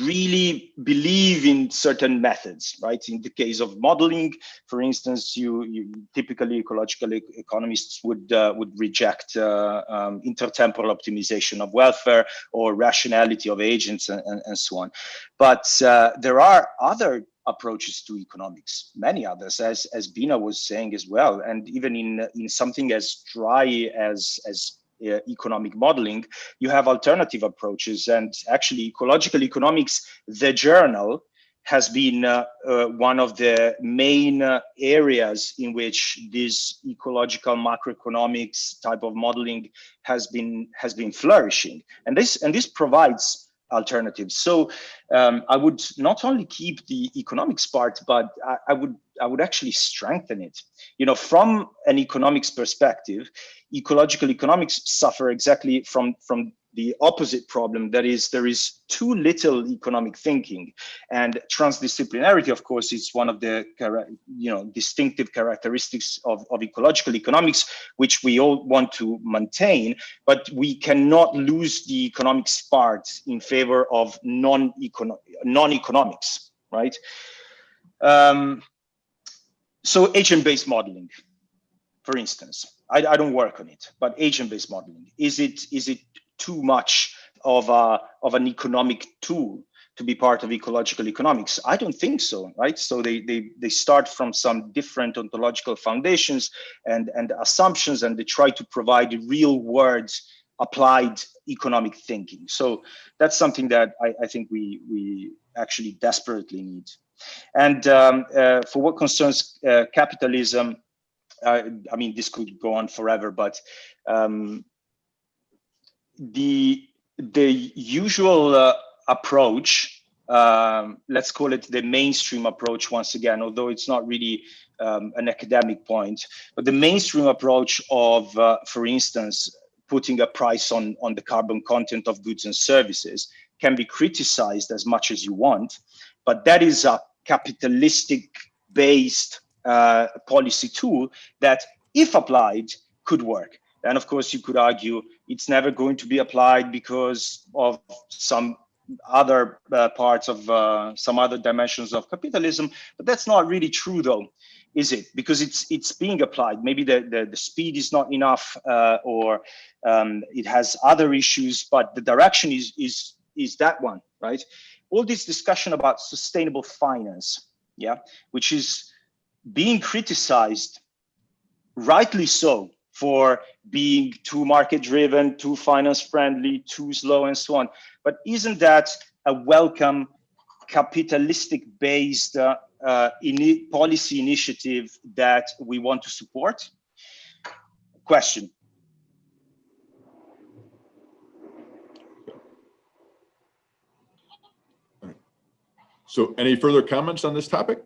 really believe in certain methods, right? In the case of modeling, for instance, you typically ecological economists would reject intertemporal optimization of welfare or rationality of agents and so on. But there are other approaches to economics, many others, as Bina was saying as well, and even in something as dry as economic modeling, you have alternative approaches. And actually, Ecological Economics, the journal, has been one of the main areas in which this ecological macroeconomics type of modeling has been flourishing, and this provides alternatives. So I would not only keep the economics part, but I would actually strengthen it. You know, from an economics perspective, ecological economics suffer exactly from the opposite problem. That is, there is too little economic thinking, and transdisciplinarity, of course, is one of the distinctive characteristics of ecological economics, which we all want to maintain. But we cannot lose the economics part in favor of non-economics, right? So agent-based modeling, for instance, I don't work on it, but agent-based modeling, is it too much of an economic tool to be part of ecological economics? I don't think so, right? So they start from some different ontological foundations and assumptions, and they try to provide real world applied economic thinking. So that's something that I think we actually desperately need. And for what concerns capitalism, I mean, this could go on forever, but the usual approach, let's call it the mainstream approach once again, although it's not really an academic point, but the mainstream approach of, for instance, putting a price on the carbon content of goods and services can be criticized as much as you want, but that is a capitalistic based policy tool that, if applied, could work. And of course, you could argue it's never going to be applied because of some other parts of some other dimensions of capitalism, but that's not really true, though, is it? Because it's being applied. Maybe the speed is not enough, or it has other issues, but the direction is that one, right? All this discussion about sustainable finance, yeah, which is being criticized, rightly so, for being too market-driven, too finance-friendly, too slow, and so on. But isn't that a welcome capitalistic-based policy initiative that we want to support? Question. So any further comments on this topic?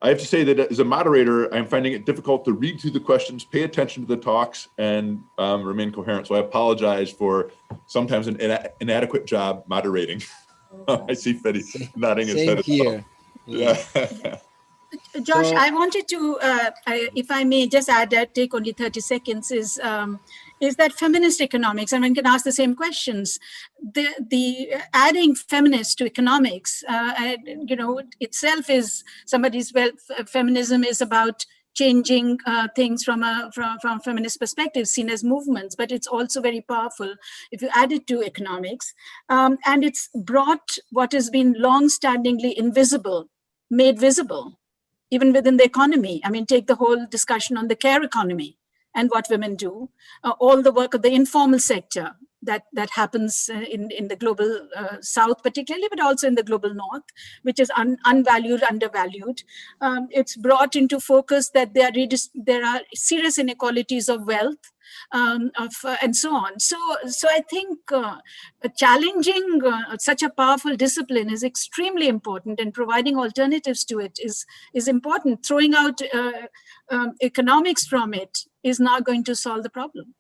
I have to say that as a moderator, I'm finding it difficult to read through the questions, pay attention to the talks, and remain coherent. So I apologize for sometimes an inadequate job moderating. I see Fede nodding his head. Same here. Yeah. Josh, So- I wanted to, if I may just add that, take only 30 seconds, is that feminist economics, and one can ask the same questions. The adding feminist to economics, itself is somebody's, feminism is about changing things from feminist perspective, seen as movements, but it's also very powerful if you add it to economics. And it's brought what has been long-standingly invisible, made visible, even within the economy. I mean, take the whole discussion on the care economy and what women do, all the work of the informal sector that happens in the global south particularly, but also in the global north, which is unvalued, undervalued. It's brought into focus that there are serious inequalities of wealth, and so on. So I think challenging such a powerful discipline is extremely important, and providing alternatives to it is important. Throwing out economics from it is not going to solve the problem.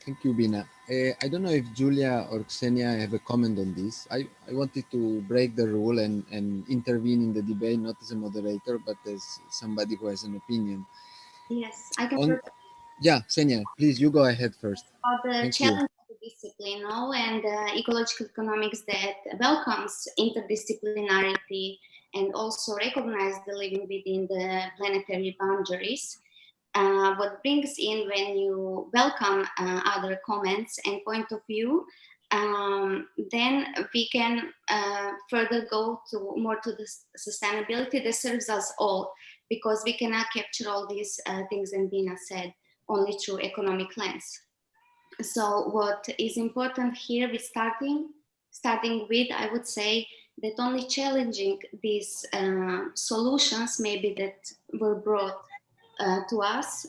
Thank you, Bina. I don't know if Julia or Ksenia have a comment on this. I wanted to break the rule and intervene in the debate, not as a moderator, but as somebody who has an opinion. Yes, I can. Yeah, Ksenia, please, you go ahead first. About the Thank challenge of the discipline, and ecological economics that welcomes interdisciplinarity and also recognize the living within the planetary boundaries. What brings in, when you welcome other comments and point of view, then we can further go more to the sustainability that serves us all, because we cannot capture all these things, and Bina said, only through economic lens. So what is important here with starting with, I would say that only challenging these solutions maybe that were brought to us,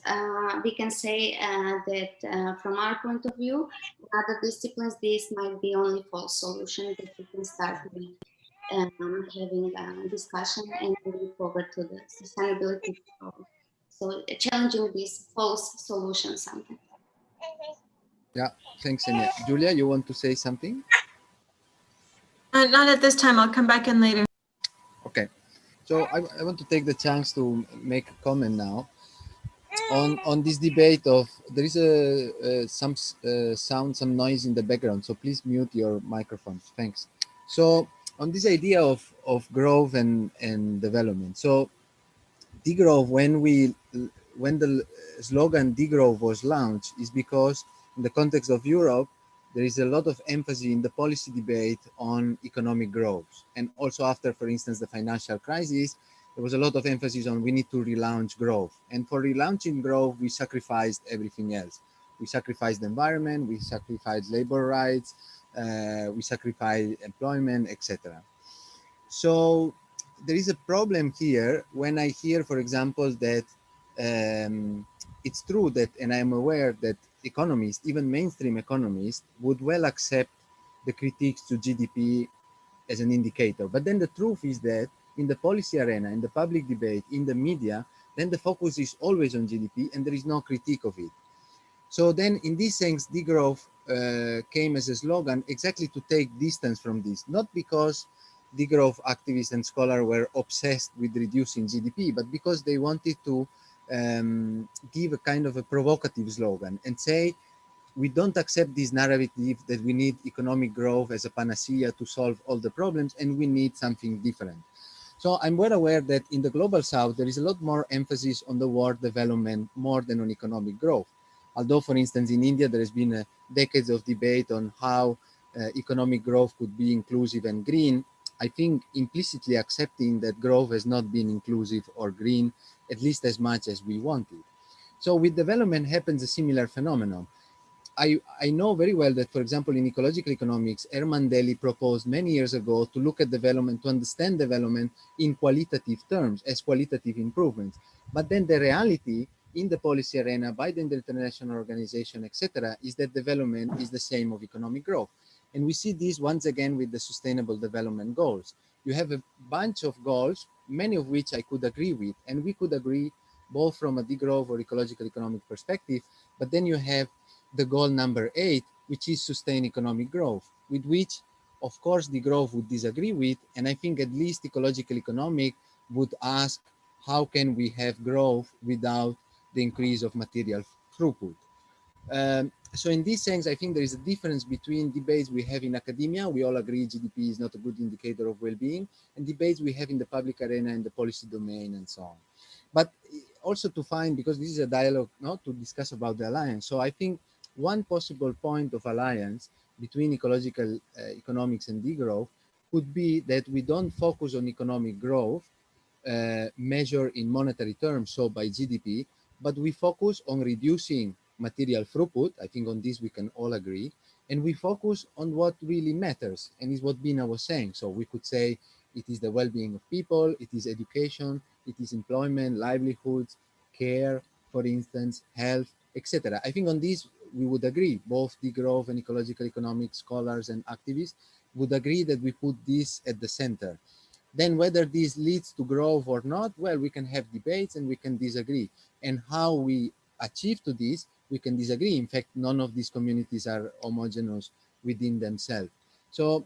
we can say that from our point of view, in other disciplines, this might be only false solution that we can start with having a discussion and moving forward to the sustainability. So challenging these false solutions sometimes. Yeah, thanks, Ksenia. Julia, you want to say something? Not at this time. I'll come back in later. Okay. So I want to take the chance to make a comment now on this debate of, there is some sound, some noise in the background, so please mute your microphones. Thanks. So on this idea of growth and development. So degrowth, when the slogan degrowth was launched, is because in the context of Europe, there is a lot of emphasis in the policy debate on economic growth. And also after, for instance, the financial crisis, there was a lot of emphasis on we need to relaunch growth. And for relaunching growth, we sacrificed everything else. We sacrificed the environment, we sacrificed labor rights, we sacrificed employment, etc. So there is a problem here when I hear, for example, that it's true that, and I am aware that economists, even mainstream economists, would well accept the critiques to GDP as an indicator. But then the truth is that in the policy arena, in the public debate, in the media, then the focus is always on GDP and there is no critique of it. So then in this sense, degrowth came as a slogan exactly to take distance from this, not because degrowth activists and scholars were obsessed with reducing GDP, but because they wanted to give a kind of a provocative slogan and say, we don't accept this narrative that we need economic growth as a panacea to solve all the problems, and we need something different. So I'm well aware that in the global south, there is a lot more emphasis on the word development more than on economic growth. Although, for instance, in India, there has been decades of debate on how economic growth could be inclusive and green. I think implicitly accepting that growth has not been inclusive or green, at least as much as we wanted. So with development happens a similar phenomenon. I know very well that, for example, in ecological economics, Herman Daly proposed many years ago to look at development, to understand development in qualitative terms, as qualitative improvements. But then the reality in the policy arena by the international organization, etc., is that development is the same of economic growth. And we see this once again with the Sustainable Development Goals. You have a bunch of goals, many of which I could agree with, and we could agree both from a degrowth or ecological economic perspective, but then you have the goal number 8, which is sustain economic growth, with which, of course, degrowth would disagree with, and I think at least ecological economic would ask, how can we have growth without the increase of material throughput? So in this sense, I think there is a difference between debates we have in academia. We all agree GDP is not a good indicator of well-being, and debates we have in the public arena, in the policy domain, and so on. But also to find, because this is a dialogue, not to discuss about the alliance. So I think one possible point of alliance between ecological economics and degrowth could be that we don't focus on economic growth measured in monetary terms, so by GDP, but we focus on reducing material throughput. I think on this we can all agree. And we focus on what really matters, and is what Bina was saying. So we could say it is the well-being of people, it is education, it is employment, livelihoods, care, for instance, health, etc. I think on this we would agree. Both degrowth and ecological economics scholars and activists would agree that we put this at the center. Then whether this leads to growth or not, well, we can have debates and we can disagree. And how we achieve to this, we can disagree. In fact, none of these communities are homogeneous within themselves. So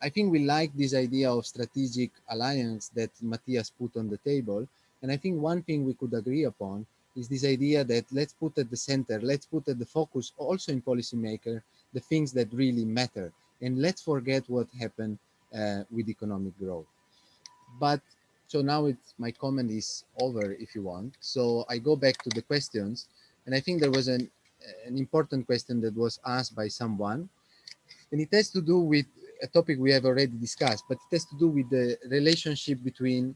I think we like this idea of strategic alliance that Matthias put on the table. And I think one thing we could agree upon is this idea that let's put at the center, let's put at the focus also in policymaker, the things that really matter. And let's forget what happened with economic growth. But so now my comment is over, if you want. So I go back to the questions, and I think there was an important question that was asked by someone, and it has to do with a topic we have already discussed, but it has to do with the relationship between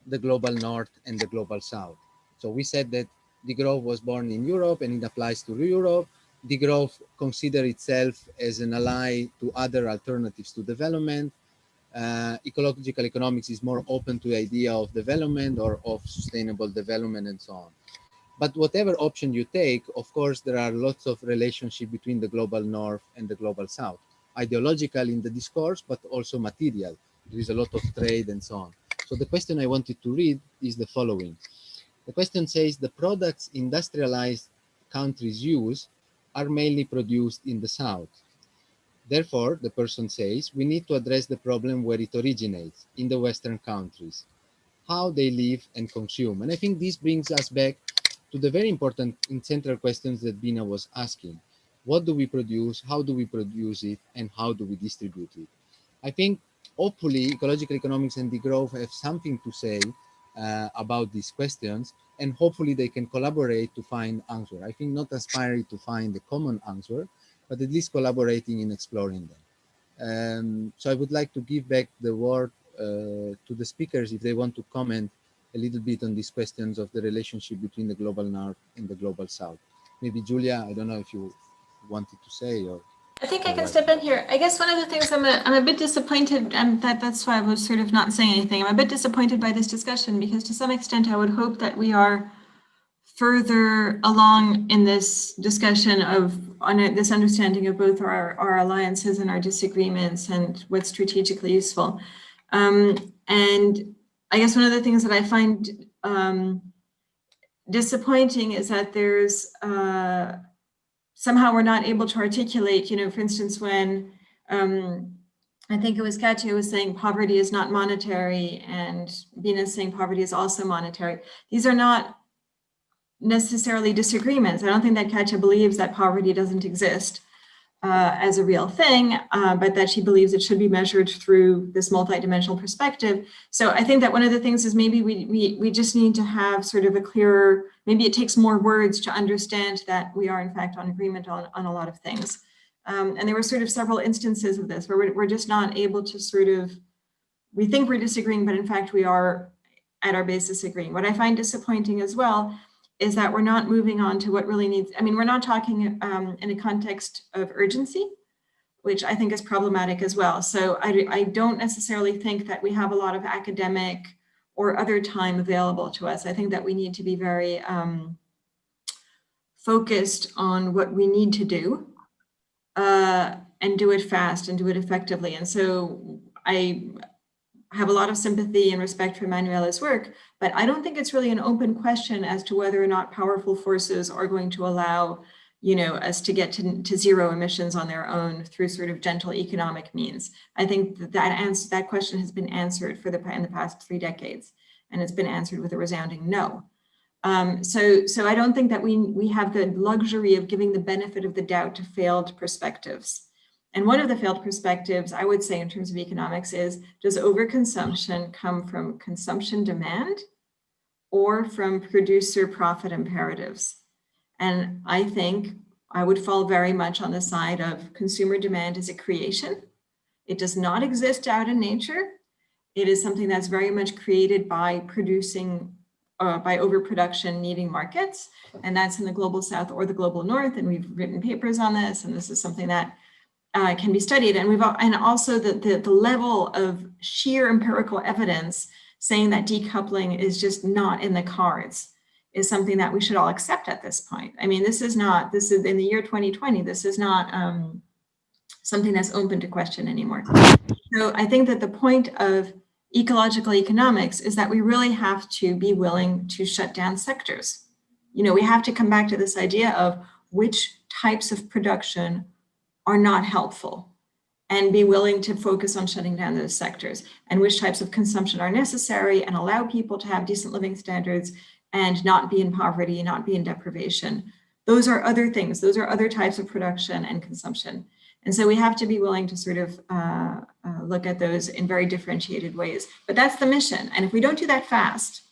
the global north and the global south. So we said that degrowth was born in Europe and it applies to Europe. Degrowth considers itself as an ally to other alternatives to development. Ecological economics is more open to the idea of development or of sustainable development and so on. But whatever option you take, of course, there are lots of relationship between the global north and the global south. Ideological in the discourse, but also material. There is a lot of trade and so on. So the question I wanted to read is the following. The question says, the products industrialized countries use are mainly produced in the south. Therefore, the person says, we need to address the problem where it originates, in the Western countries, how they live and consume. And I think this brings us back to the very important and central questions that Bina was asking. What do we produce? How do we produce it? And how do we distribute it? I think hopefully ecological economics and degrowth have something to say about these questions, and hopefully they can collaborate to find answer. I think not aspiring to find a common answer, but at least collaborating in exploring them. So I would like to give back the word to the speakers if they want to comment a little bit on these questions of the relationship between the global north and the global south. Maybe Julia, I don't know if you wanted to say or. I think I can step in here. I guess one of the things I'm a bit disappointed, and that's why I was sort of not saying anything. I'm a bit disappointed by this discussion because to some extent I would hope that we are further along in this discussion of this understanding of both our alliances and our disagreements and what's strategically useful. And I guess one of the things that I find disappointing is that there's somehow we're not able to articulate, for instance, when I think it was Katya was saying poverty is not monetary and Venus saying poverty is also monetary. These are not necessarily disagreements. I don't think that Katya believes that poverty doesn't exist as a real thing, but that she believes it should be measured through this multidimensional perspective. So I think that one of the things is maybe we just need to have sort of a clearer, maybe it takes more words to understand that we are in fact on agreement on a lot of things. And there were sort of several instances of this where we're just not able to sort of, we think we're disagreeing, but in fact we are at our basis agreeing. What I find disappointing as well is that we're not moving on to what really needs, I mean, we're not talking in a context of urgency, which I think is problematic as well. So I don't necessarily think that we have a lot of academic or other time available to us. I think that we need to be very focused on what we need to do and do it fast and do it effectively. And so I have a lot of sympathy and respect for Manuela's work, but I don't think it's really an open question as to whether or not powerful forces are going to allow, us to get to zero emissions on their own through sort of gentle economic means. I think that question has been answered in the past 3 decades, and it's been answered with a resounding no. So I don't think that we have the luxury of giving the benefit of the doubt to failed perspectives. And one of the failed perspectives, I would say in terms of economics is, does overconsumption come from consumption demand or from producer profit imperatives? And I think I would fall very much on the side of consumer demand is a creation. It does not exist out in nature. It is something that's very much created by producing, by overproduction needing markets. And that's in the global south or the global north. And we've written papers on this. And this is something that can be studied, and also the level of sheer empirical evidence saying that decoupling is just not in the cards is something that we should all accept at this point. I mean, this is in the year 2020, this is not something that's open to question anymore. So I think that the point of ecological economics is that we really have to be willing to shut down sectors. We have to come back to this idea of which types of production are not helpful and be willing to focus on shutting down those sectors, and which types of consumption are necessary and allow people to have decent living standards and not be in poverty, not be in deprivation. Those are other things. Those are other types of production and consumption. And so we have to be willing to sort of look at those in very differentiated ways. But that's the mission. And if we don't do that fast,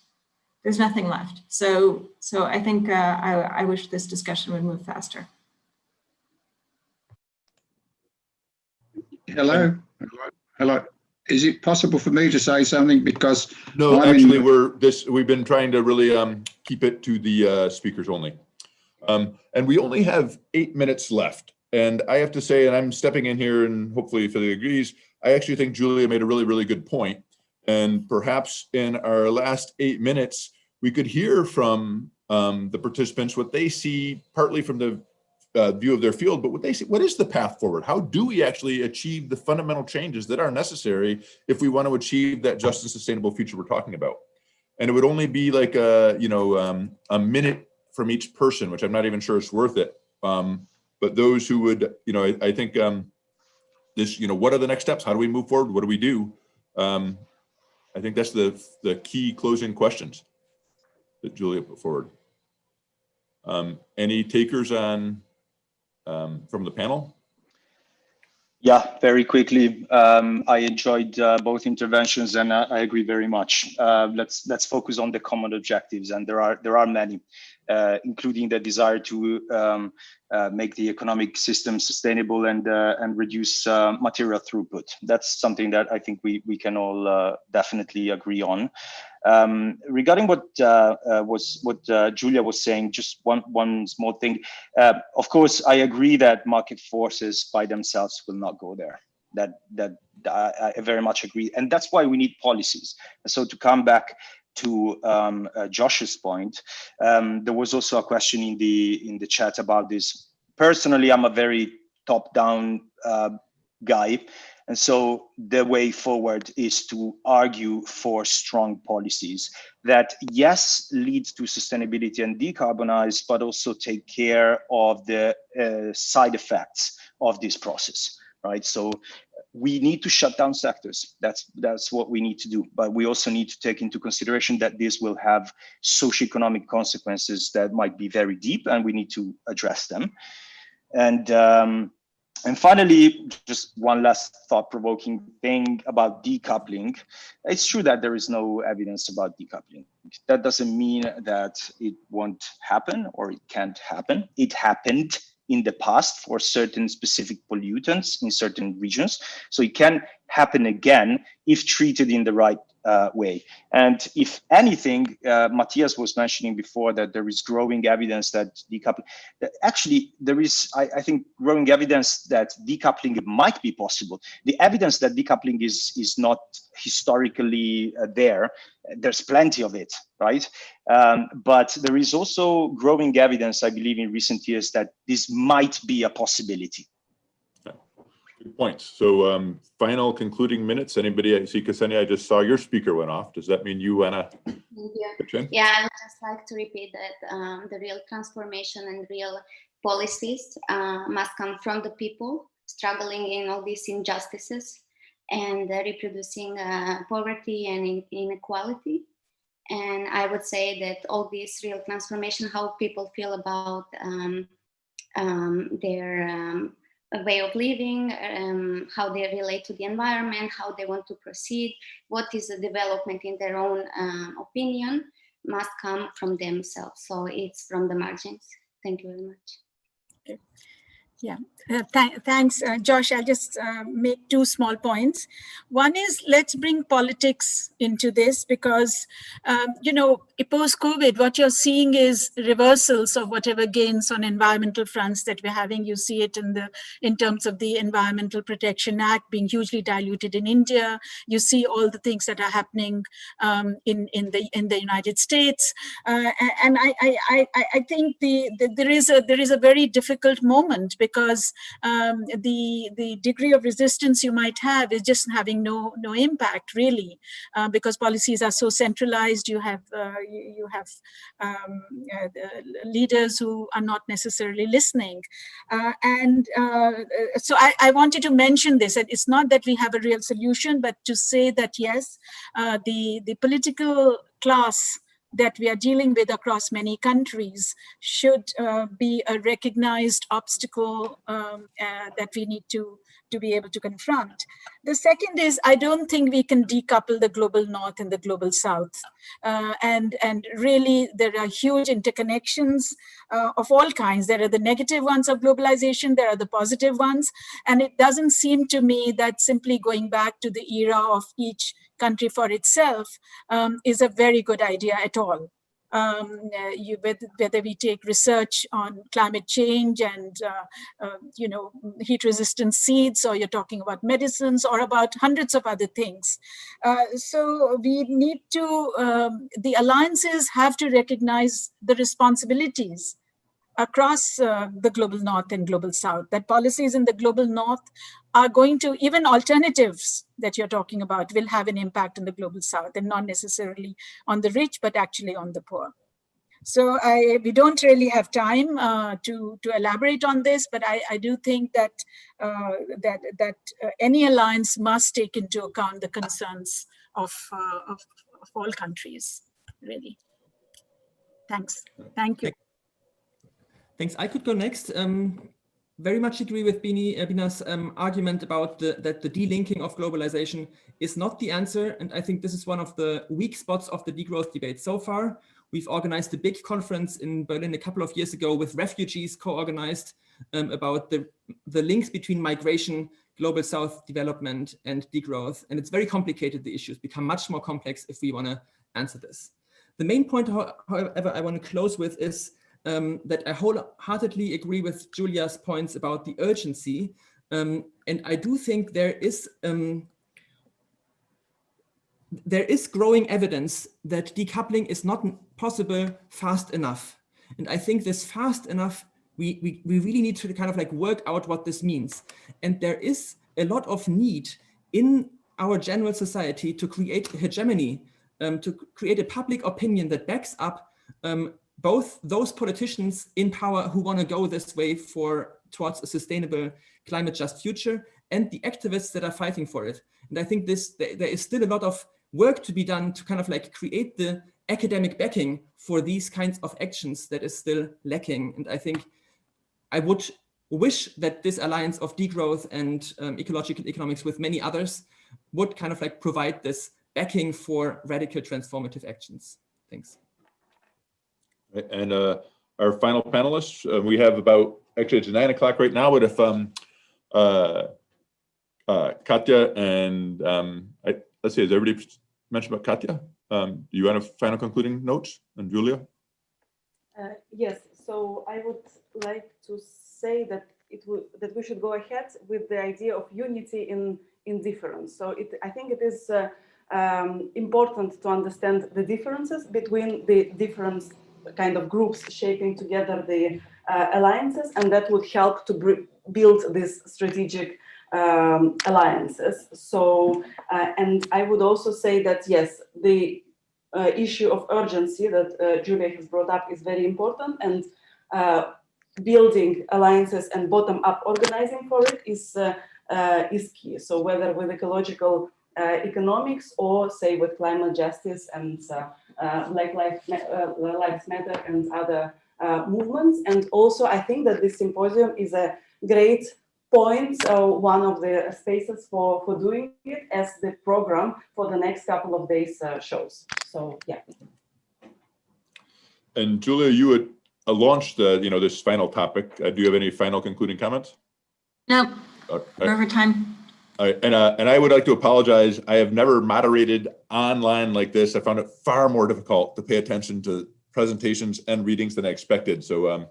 there's nothing left. So I think I wish this discussion would move faster. Hello. Is it possible for me to say something? Because no, actually, we've been trying to really keep it to the speakers only, and we only have 8 minutes left. And I have to say, and I'm stepping in here, and hopefully Philly agrees, I actually think Julia made a really, really good point. And perhaps in our last 8 minutes, we could hear from the participants what they see, partly from the view of their field, but what they see, what is the path forward? How do we actually achieve the fundamental changes that are necessary if we want to achieve that just and sustainable future we're talking about? And it would only be like a minute from each person, which I'm not even sure it's worth it. But those who would, I think this, what are the next steps? How do we move forward? What do we do? I think that's the key closing questions that Julia put forward. Any takers on from the panel? Yeah, very quickly. I enjoyed both interventions, and I agree very much. Let's focus on the common objectives, and there are many, including the desire to make the economic system sustainable and reduce material throughput. That's something that I think we can all definitely agree on. Regarding what Julia was saying, just one small thing. Of course, I agree that market forces by themselves will not go there. That I very much agree, and that's why we need policies. So to come back to Josh's point, there was also a question in the chat about this. Personally, I'm a very top-down guy. And so the way forward is to argue for strong policies that, yes, lead to sustainability and decarbonize, but also take care of the side effects of this process, right? So we need to shut down sectors. That's what we need to do. But we also need to take into consideration that this will have socioeconomic consequences that might be very deep, and we need to address them. And finally, just one last thought-provoking thing about decoupling. It's true that there is no evidence about decoupling. That doesn't mean that it won't happen or it can't happen. It happened in the past for certain specific pollutants in certain regions. So it can happen again if treated in the right way. And if anything, Matthias was mentioning before that there is growing evidence that decoupling, actually there is, I think, growing evidence that decoupling might be possible. The evidence that decoupling is not historically there, there's plenty of it, right? But there is also growing evidence, I believe, in recent years that this might be a possibility. Good points. So final concluding minutes. Anybody? I see, Ksenia, I just saw your speaker went off. Does that mean you want to pitch in? Yeah, I would just like to repeat that the real transformation and real policies must come from the people struggling in all these injustices and reproducing poverty and inequality. And I would say that all this real transformation, how people feel about their way of living, how they relate to the environment, how they want to proceed, what is the development in their own opinion, must come from themselves. So it's from the margins. Thank you very much. Okay. Yeah, thanks, Josh. I'll just make two small points. One is, let's bring politics into this because, you know, post-COVID, what you're seeing is reversals of whatever gains on environmental fronts that we're having. You see it in terms of the Environmental Protection Act being hugely diluted in India. You see all the things that are happening in the United States, and I think there is a very difficult moment because the degree of resistance you might have is just having no impact really, because policies are so centralized. You have leaders who are not necessarily listening, so I wanted to mention this. It's not that we have a real solution, but to say that yes, the political class that we are dealing with across many countries should be a recognized obstacle that we need to be able to confront. The second is, I don't think we can decouple the global north and the global south. And really, there are huge interconnections of all kinds. There are the negative ones of globalization, there are the positive ones. And it doesn't seem to me that simply going back to the era of each country for itself is a very good idea at all. Whether we take research on climate change and you know, heat resistant seeds, or you're talking about medicines or about hundreds of other things. So we need to, the alliances have to recognize the responsibilities across the global north and global south, that policies in the global north are going to, even alternatives that you're talking about, will have an impact in the global south, and not necessarily on the rich, but actually on the poor. So we don't really have time to elaborate on this, but I do think that any alliance must take into account the concerns of all countries, really. Thanks. Thank you. Thanks. I could go next. very much agree with Bina's argument about that the delinking of globalization is not the answer. And I think this is one of the weak spots of the degrowth debate so far. We've organized a big conference in Berlin a couple of years ago with refugees co-organized about the links between migration, global south development, and degrowth. And it's very complicated. The issues become much more complex if we want to answer this. The main point, however, I want to close with is that I wholeheartedly agree with Julia's points about the urgency. And I do think there is growing evidence that decoupling is not possible fast enough. And I think this fast enough, we really need to kind of like work out what this means. And there is a lot of need in our general society to create a hegemony, to create a public opinion that backs up both those politicians in power who want to go this way towards a sustainable climate just future and the activists that are fighting for it. And I think there is still a lot of work to be done to kind of like create the academic backing for these kinds of actions that is still lacking. And I think I would wish that this alliance of degrowth and ecological economics with many others would kind of like provide this backing for radical transformative actions. Thanks. And our final panelists, we have actually it's 9 o'clock right now, but if Katja and let's see, has everybody mentioned about Katja? Do you want final concluding notes? And Julia? Yes, so I would like to say that that we should go ahead with the idea of unity in difference. So I think it is important to understand the differences between the different kind of groups shaping together the alliances, and that would help to build these strategic alliances. So, and I would also say that, yes, the issue of urgency that Julia has brought up is very important, and building alliances and bottom-up organizing for it is key. So whether with ecological economics or say with climate justice and like Lives Matter and other movements. And also I think that this symposium is a great point, one of the spaces for doing it, as the program for the next couple of days shows. So yeah. And Julia, you had launched this final topic. Do you have any final concluding comments? No, we're over time. All right, and I would like to apologize. I have never moderated online like this. I found it far more difficult to pay attention to presentations and readings than I expected. So a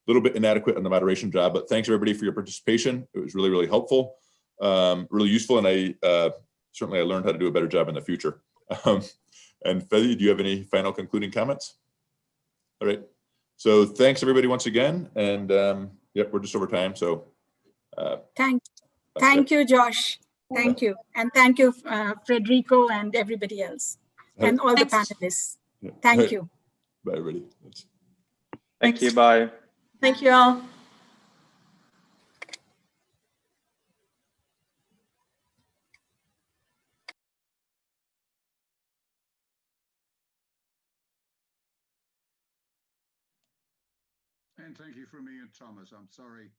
little bit inadequate on the moderation job, but thanks everybody for your participation. It was really, really helpful, really useful, and I certainly learned how to do a better job in the future. And Fedi, do you have any final concluding comments? All right, so thanks everybody once again, and yep, we're just over time. So thank you, Josh. Thank you, and thank you, Federico, and everybody else, and all the panelists. Thank you. Bye, everybody. Thank you. Bye. Thank you all. And thank you from me and Thomas. I'm sorry.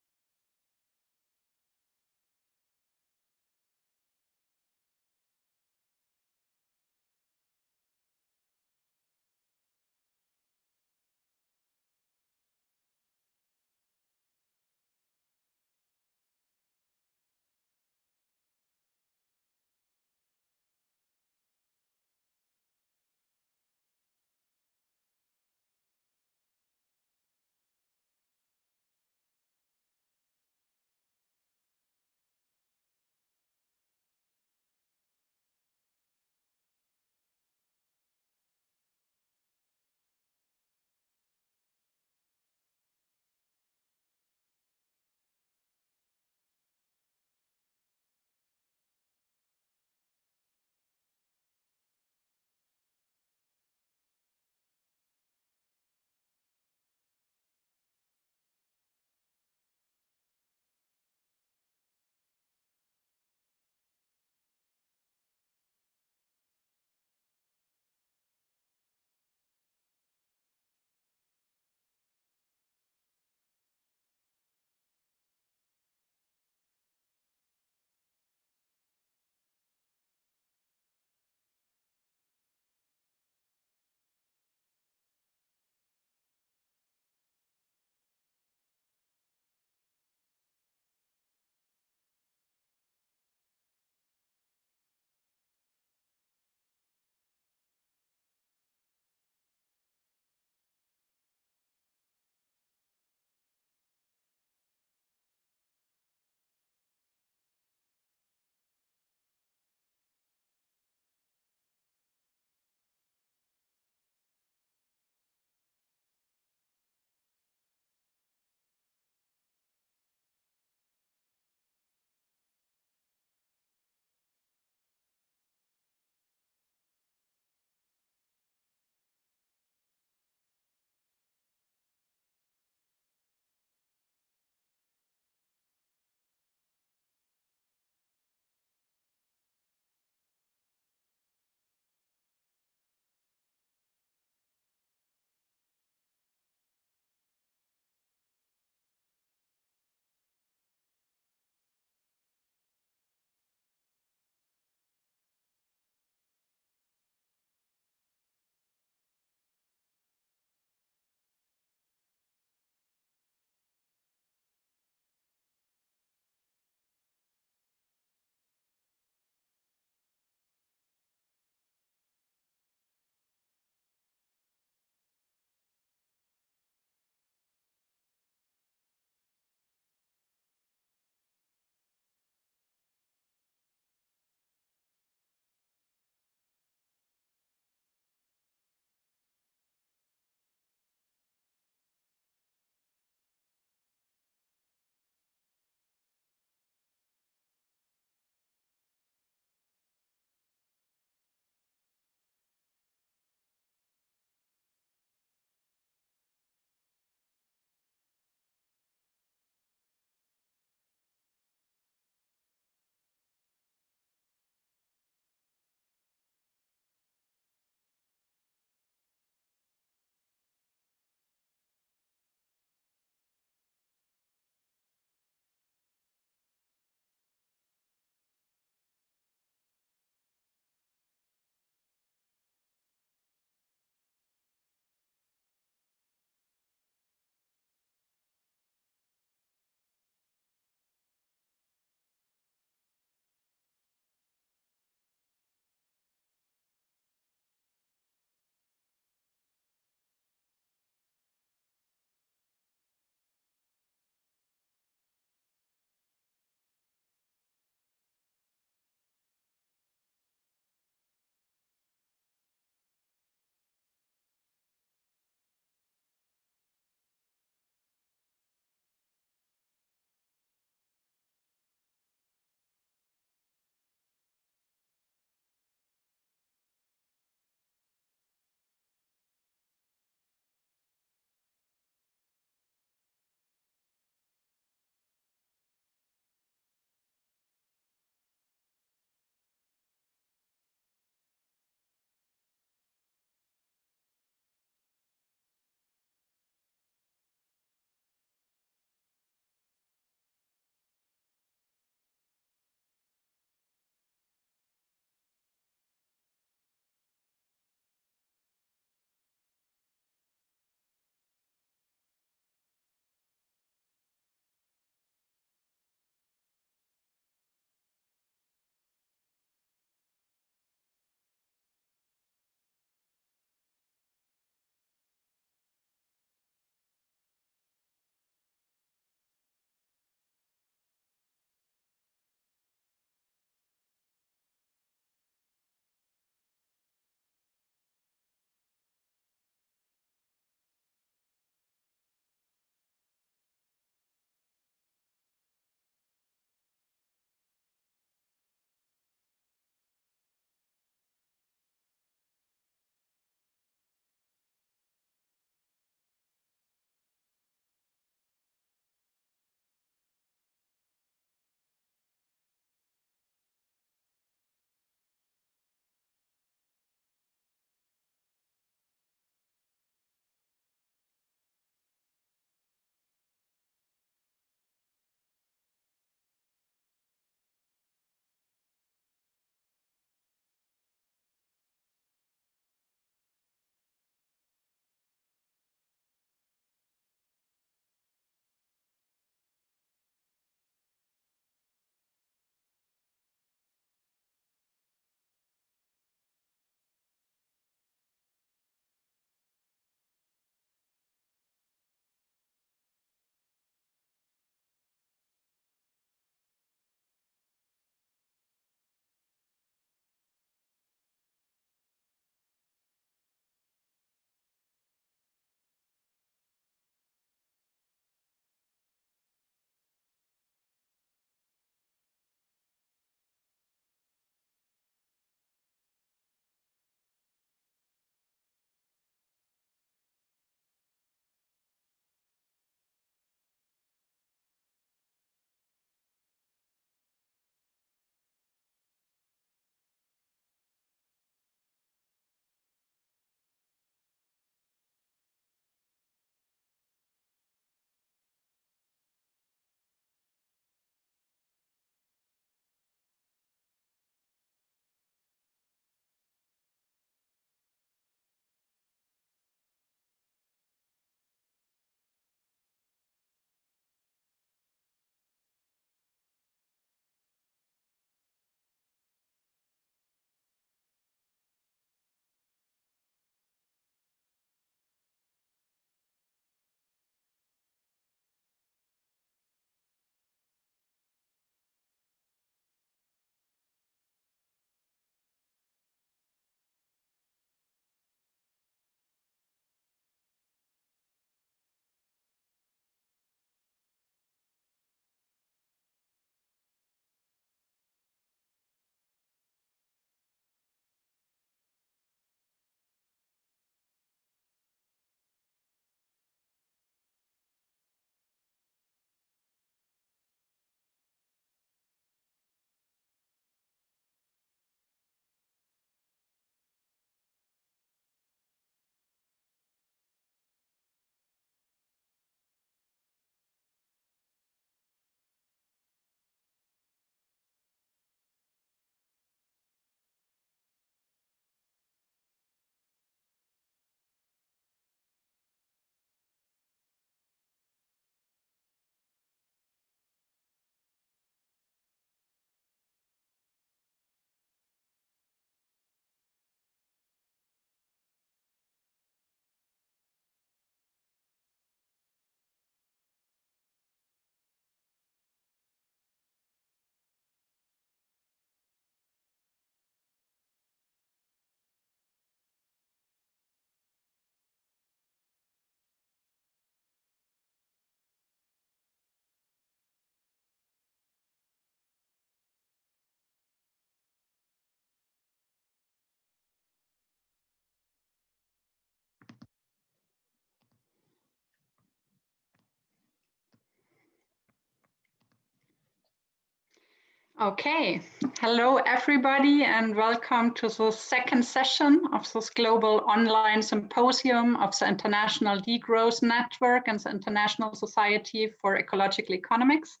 Okay, hello everybody and welcome to the second session of this global online symposium of the International Degrowth Network and the International Society for Ecological Economics.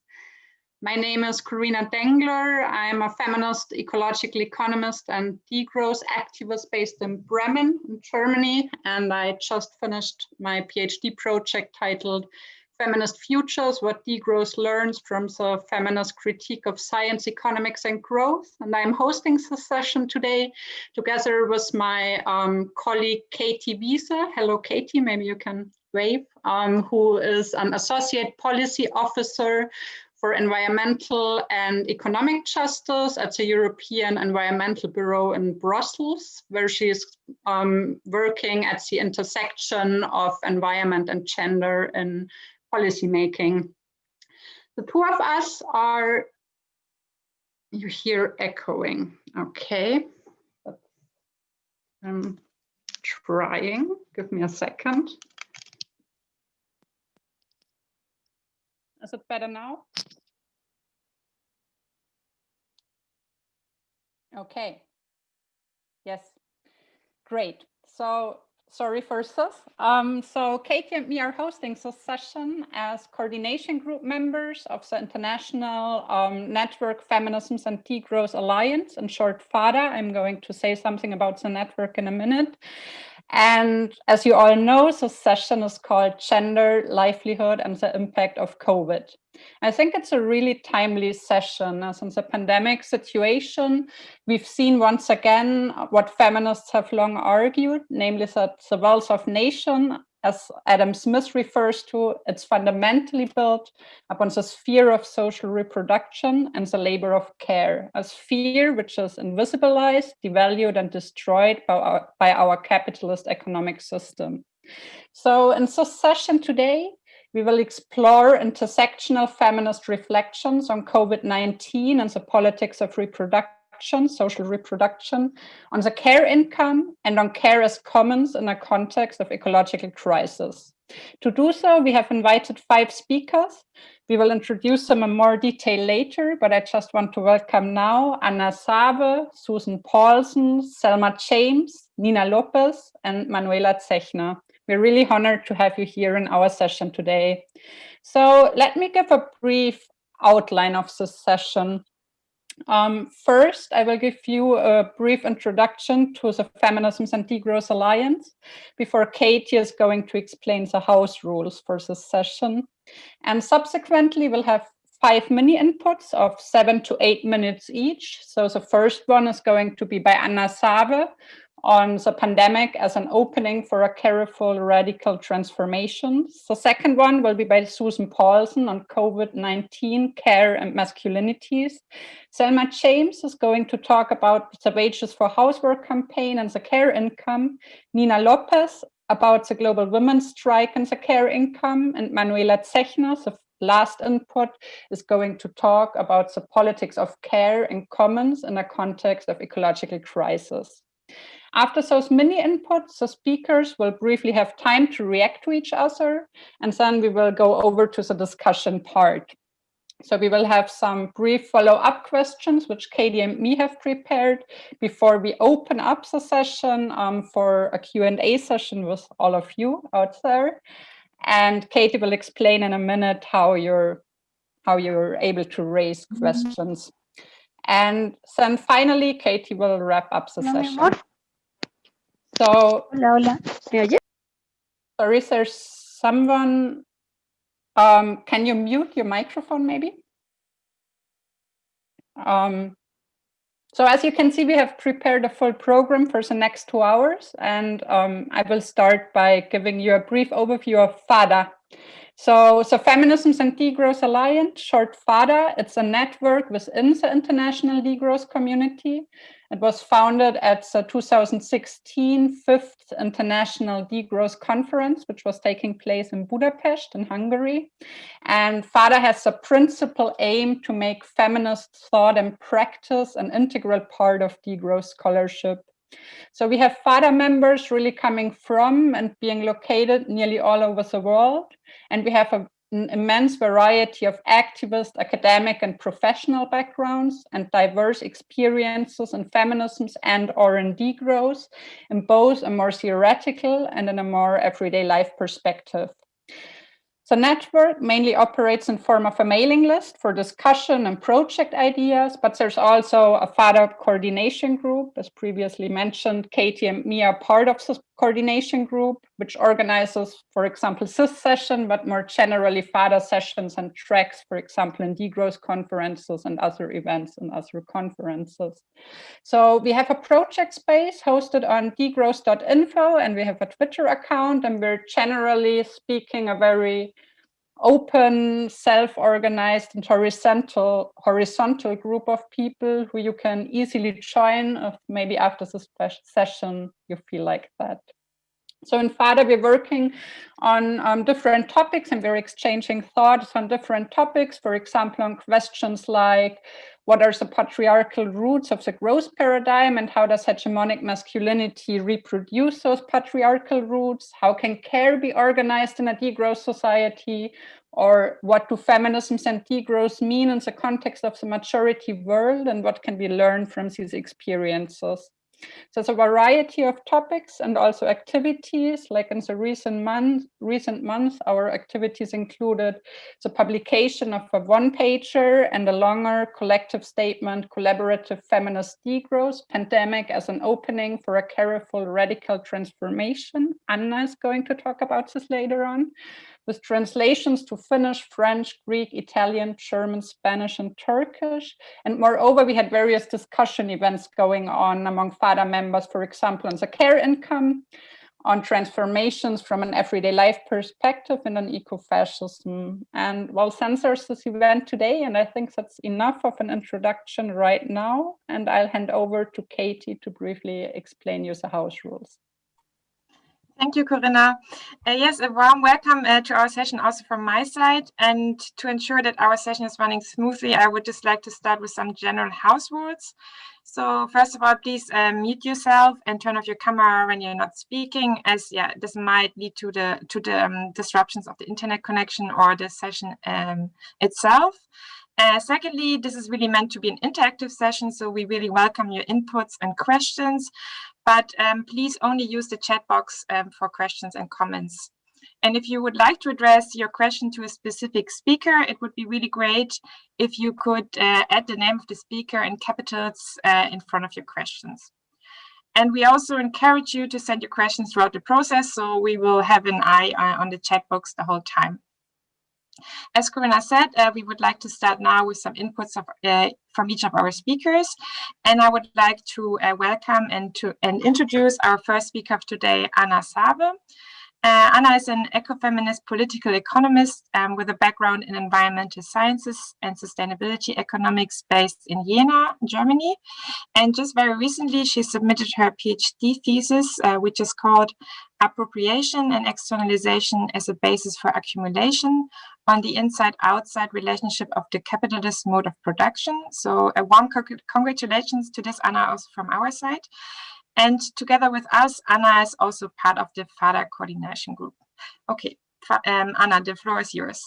My name is Corina Dengler. I'm a feminist, ecological economist and degrowth activist based in Bremen in Germany, and I just finished my PhD project titled Feminist Futures, What Degrowth Learns from the Feminist Critique of Science, Economics and Growth. And I'm hosting this session today together with my colleague Katie Wiese. Hello, Katie, maybe you can wave, who is an Associate Policy Officer for Environmental and Economic Justice at the European Environmental Bureau in Brussels, where she is working at the intersection of environment and gender in policymaking. The two of us are, you hear echoing, okay. I'm trying, give me a second. Is it better now? Okay, yes, great. So sorry for this. So Katie and me are hosting this session as coordination group members of the International Network Feminisms and Degrowth Alliance, in short FADA. I'm going to say something about the network in a minute. And as you all know, the session is called Gender, Livelihood and the Impact of COVID. I think it's a really timely session, as in the pandemic situation, we've seen once again what feminists have long argued, namely that the wealth of nation, as Adam Smith refers to, it's fundamentally built upon the sphere of social reproduction and the labor of care, a sphere which is invisibilized, devalued, and destroyed by our capitalist economic system. So in this session today, we will explore intersectional feminist reflections on COVID-19 and the politics of reproduction, social reproduction, on the care income, and on care as commons in a context of ecological crisis. To do so, we have invited 5 speakers. We will introduce them in more detail later, but I just want to welcome now Anna Sabe, Susan Paulson, Selma James, Nina Lopez, and Manuela Zechner. We're really honored to have you here in our session today. So let me give a brief outline of this session. First, I will give you a brief introduction to the Feminisms and Degrowth Alliance before Katie is going to explain the house rules for this session. And subsequently, we'll have 5 mini inputs of 7 to 8 minutes each. So the first one is going to be by Anna Sabe on the pandemic as an opening for a careful radical transformation. The second one will be by Susan Paulson on COVID-19, care and masculinities. Selma James is going to talk about the Wages for Housework campaign and the care income. Nina Lopez about the global women's strike and the care income. And Manuela Zechner, the last input, is going to talk about the politics of care and commons in a context of ecological crisis. After those mini inputs, the speakers will briefly have time to react to each other, and then we will go over to the discussion part. So we will have some brief follow-up questions, which Katie and me have prepared before we open up the session for a Q&A session with all of you out there. And Katie will explain in a minute how you're able to raise questions. And then finally, Katie will wrap up the session. So, hola. ¿Me oye? Sorry, there's someone, can you mute your microphone maybe? So as you can see, we have prepared a full program for the next 2 hours, and I will start by giving you a brief overview of FADA. So Feminisms and Degrowth Alliance, short FADA, it's a network within the international degrowth community. It was founded at the 2016 5th International Degrowth Conference, which was taking place in Budapest in Hungary. And FADA has the principal aim to make feminist thought and practice an integral part of degrowth scholarship. So we have FADA members really coming from and being located nearly all over the world. And we have a an immense variety of activist, academic, and professional backgrounds and diverse experiences in feminisms and or in degrowth in both a more theoretical and in a more everyday life perspective. The network mainly operates in form of a mailing list for discussion and project ideas, but there's also a FADA coordination group. As previously mentioned, Katie and me are part of this coordination group, which organizes, for example, this session, but more generally FADA sessions and tracks, for example, in degrowth conferences and other events and other conferences. So we have a project space hosted on degrowth.info, and we have a Twitter account, and we're generally speaking a very open, self-organized, and horizontal group of people who you can easily join if maybe after this session you feel like that. So in FADA, we're working on different topics, and we're exchanging thoughts on different topics, for example, on questions like what are the patriarchal roots of the growth paradigm and how does hegemonic masculinity reproduce those patriarchal roots? How can care be organized in a degrowth society? Or what do feminisms and degrowth mean in the context of the majority world, and what can be learned from these experiences? So there's a variety of topics and also activities. Like in the recent months, our activities included the publication of a one-pager and a longer collective statement, Collaborative Feminist Degrowth, Pandemic as an Opening for a Careful Radical Transformation. Anna is going to talk about this later on, with translations to Finnish, French, Greek, Italian, German, Spanish, and Turkish. And moreover, we had various discussion events going on among FADA members, for example, on the care income, on transformations from an everyday life perspective and on ecofascism. And well, censors this event today, and I think that's enough of an introduction right now. And I'll hand over to Katie to briefly explain you the house rules. Thank you, Corinna. Yes, a warm welcome to our session also from my side. And to ensure that our session is running smoothly, I would just like to start with some general house rules. So first of all, please mute yourself and turn off your camera when you're not speaking, as this might lead to the disruptions of the internet connection or the session itself. Secondly, this is really meant to be an interactive session, so we really welcome your inputs and questions, but please only use the chat box for questions and comments. And if you would like to address your question to a specific speaker, it would be really great if you could add the name of the speaker in capitals in front of your questions. And we also encourage you to send your questions throughout the process, so we will have an eye on the chat box the whole time. As Corinna said, we would like to start now with some inputs from each of our speakers. And I would like to welcome and introduce our first speaker of today, Anna Sabe. Anna is an ecofeminist political economist with a background in environmental sciences and sustainability economics based in Jena, Germany. And just very recently, she submitted her PhD thesis, which is called Appropriation and Externalization as a Basis for Accumulation on the Inside-Outside Relationship of the Capitalist Mode of Production. So a warm congratulations to this, Anna, also from our side. And together with us, Anna is also part of the FADA coordination group. Okay, Anna, the floor is yours.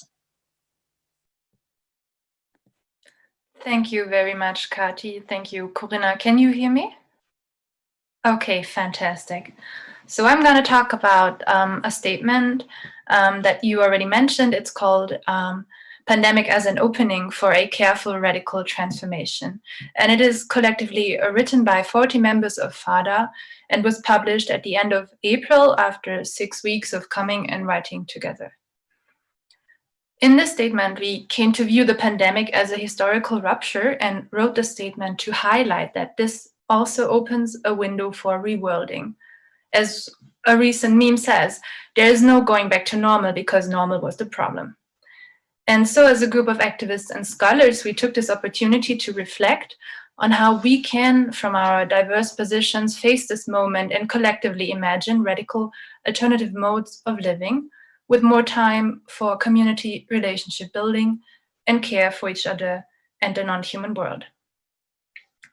Thank you very much, Kati. Thank you, Corinna. Can you hear me? Okay, fantastic. So I'm going to talk about a statement that you already mentioned. It's called Pandemic as an Opening for a Careful Radical Transformation. And it is collectively written by 40 members of FADA and was published at the end of April after 6 weeks of coming and writing together. In this statement, we came to view the pandemic as a historical rupture and wrote the statement to highlight that this also opens a window for reworlding. As a recent meme says, there is no going back to normal because normal was the problem. And so as a group of activists and scholars, we took this opportunity to reflect on how we can, from our diverse positions, face this moment and collectively imagine radical alternative modes of living with more time for community relationship building and care for each other and the non-human world.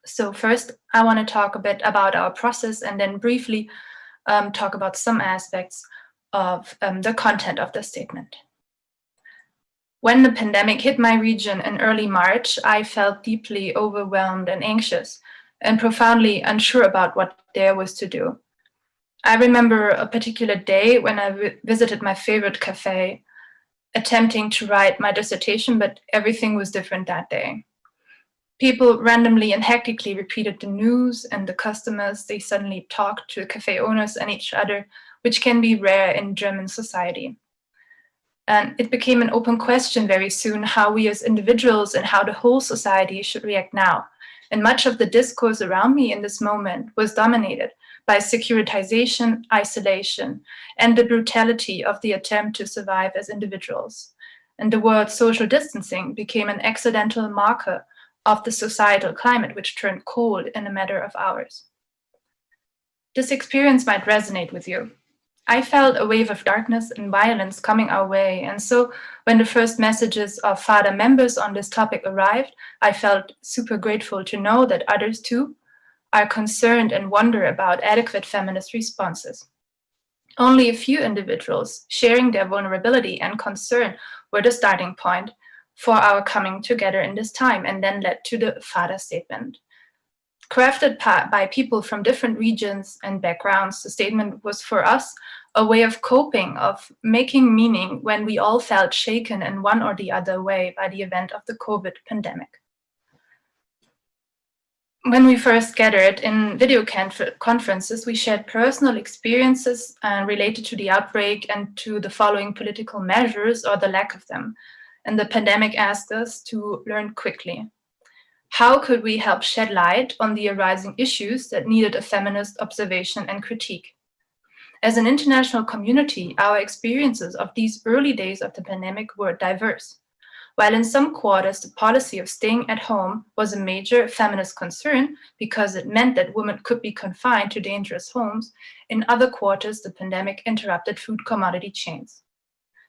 So first, I want to talk a bit about our process and then briefly talk about some aspects of the content of the statement. When the pandemic hit my region in early March, I felt deeply overwhelmed and anxious and profoundly unsure about what there was to do. I remember a particular day when I visited my favorite cafe, attempting to write my dissertation, but everything was different that day. People randomly and hectically repeated the news, and the customers, they suddenly talked to the cafe owners and each other, which can be rare in German society. And it became an open question very soon how we as individuals and how the whole society should react now. And much of the discourse around me in this moment was dominated by securitization, isolation, and the brutality of the attempt to survive as individuals. And the word social distancing became an accidental marker of the societal climate, which turned cold in a matter of hours. This experience might resonate with you. I felt a wave of darkness and violence coming our way, and so when the first messages of FADA members on this topic arrived, I felt super grateful to know that others too are concerned and wonder about adequate feminist responses. Only a few individuals sharing their vulnerability and concern were the starting point for our coming together in this time, and then led to the FADA statement. Crafted by people from different regions and backgrounds, the statement was for us a way of coping, of making meaning when we all felt shaken in one or the other way by the event of the COVID pandemic. When we first gathered in video conferences, we shared personal experiences related to the outbreak and to the following political measures or the lack of them. And the pandemic asked us to learn quickly. How could we help shed light on the arising issues that needed a feminist observation and critique? As an international community, our experiences of these early days of the pandemic were diverse. While in some quarters the policy of staying at home was a major feminist concern because it meant that women could be confined to dangerous homes, in other quarters the pandemic interrupted food commodity chains.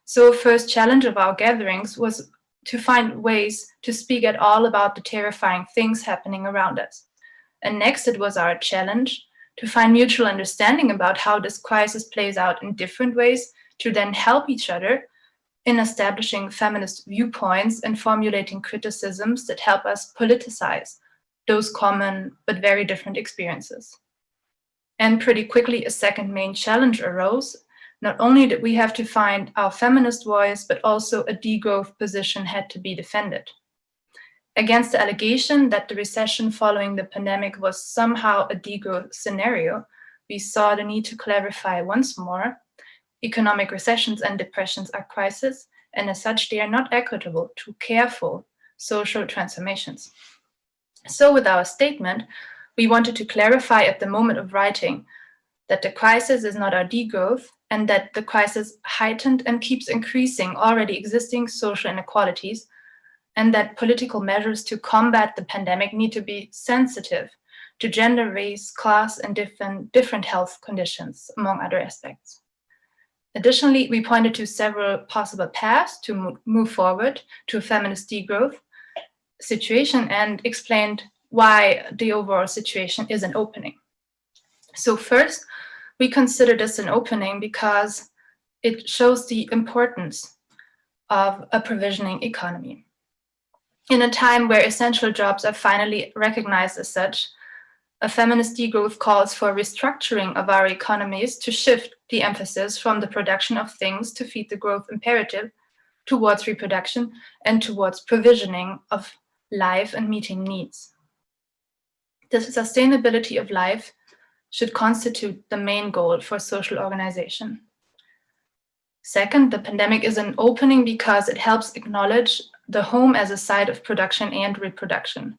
So a first challenge of our gatherings was to find ways to speak at all about the terrifying things happening around us. And next, it was our challenge to find mutual understanding about how this crisis plays out in different ways to then help each other in establishing feminist viewpoints and formulating criticisms that help us politicize those common but very different experiences. And pretty quickly, a second main challenge arose. Not only did we have to find our feminist voice, but also a degrowth position had to be defended. Against the allegation that the recession following the pandemic was somehow a degrowth scenario, we saw the need to clarify once more, economic recessions and depressions are crises, and as such, they are not equitable to careful social transformations. So with our statement, we wanted to clarify at the moment of writing that the crisis is not our degrowth, and that the crisis heightened and keeps increasing already existing social inequalities, and that political measures to combat the pandemic need to be sensitive to gender, race, class, and different health conditions, among other aspects. Additionally, we pointed to several possible paths to move forward to a feminist degrowth situation and explained why the overall situation is an opening. So first, we consider this an opening because it shows the importance of a provisioning economy. In a time where essential jobs are finally recognized as such, a feminist degrowth calls for restructuring of our economies to shift the emphasis from the production of things to feed the growth imperative towards reproduction and towards provisioning of life and meeting needs. The sustainability of life should constitute the main goal for social organization. Second, the pandemic is an opening because it helps acknowledge the home as a site of production and reproduction.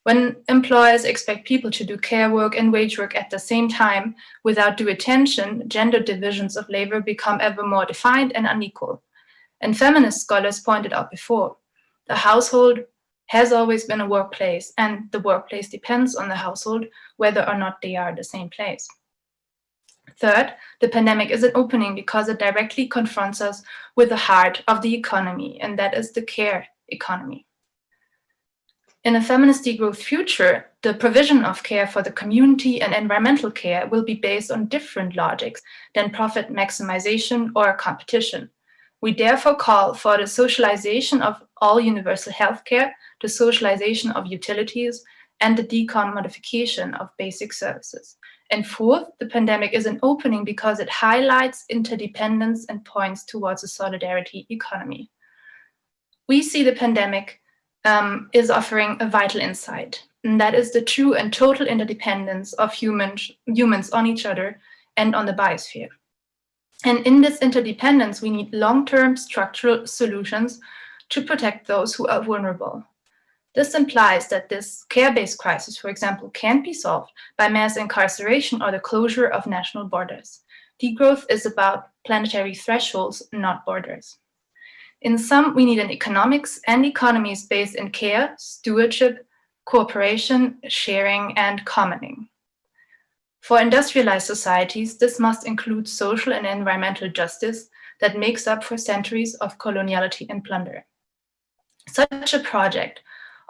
When employers expect people to do care work and wage work at the same time without due attention, gender divisions of labor become ever more defined and unequal. And feminist scholars pointed out before, the household has always been a workplace, and the workplace depends on the household, whether or not they are the same place. Third, the pandemic is an opening because it directly confronts us with the heart of the economy, and that is the care economy. In a feminist degrowth future, the provision of care for the community and environmental care will be based on different logics than profit maximization or competition. We therefore call for the socialization of all universal healthcare, the socialization of utilities, and the decommodification of basic services. And fourth, the pandemic is an opening because it highlights interdependence and points towards a solidarity economy. We see the pandemic is offering a vital insight, and that is the true and total interdependence of humans on each other and on the biosphere. And in this interdependence, we need long-term structural solutions to protect those who are vulnerable. This implies that this care-based crisis, for example, can't be solved by mass incarceration or the closure of national borders. Degrowth is about planetary thresholds, not borders. In sum, we need an economics and economies based in care, stewardship, cooperation, sharing, and commoning. For industrialized societies, this must include social and environmental justice that makes up for centuries of coloniality and plunder. Such a project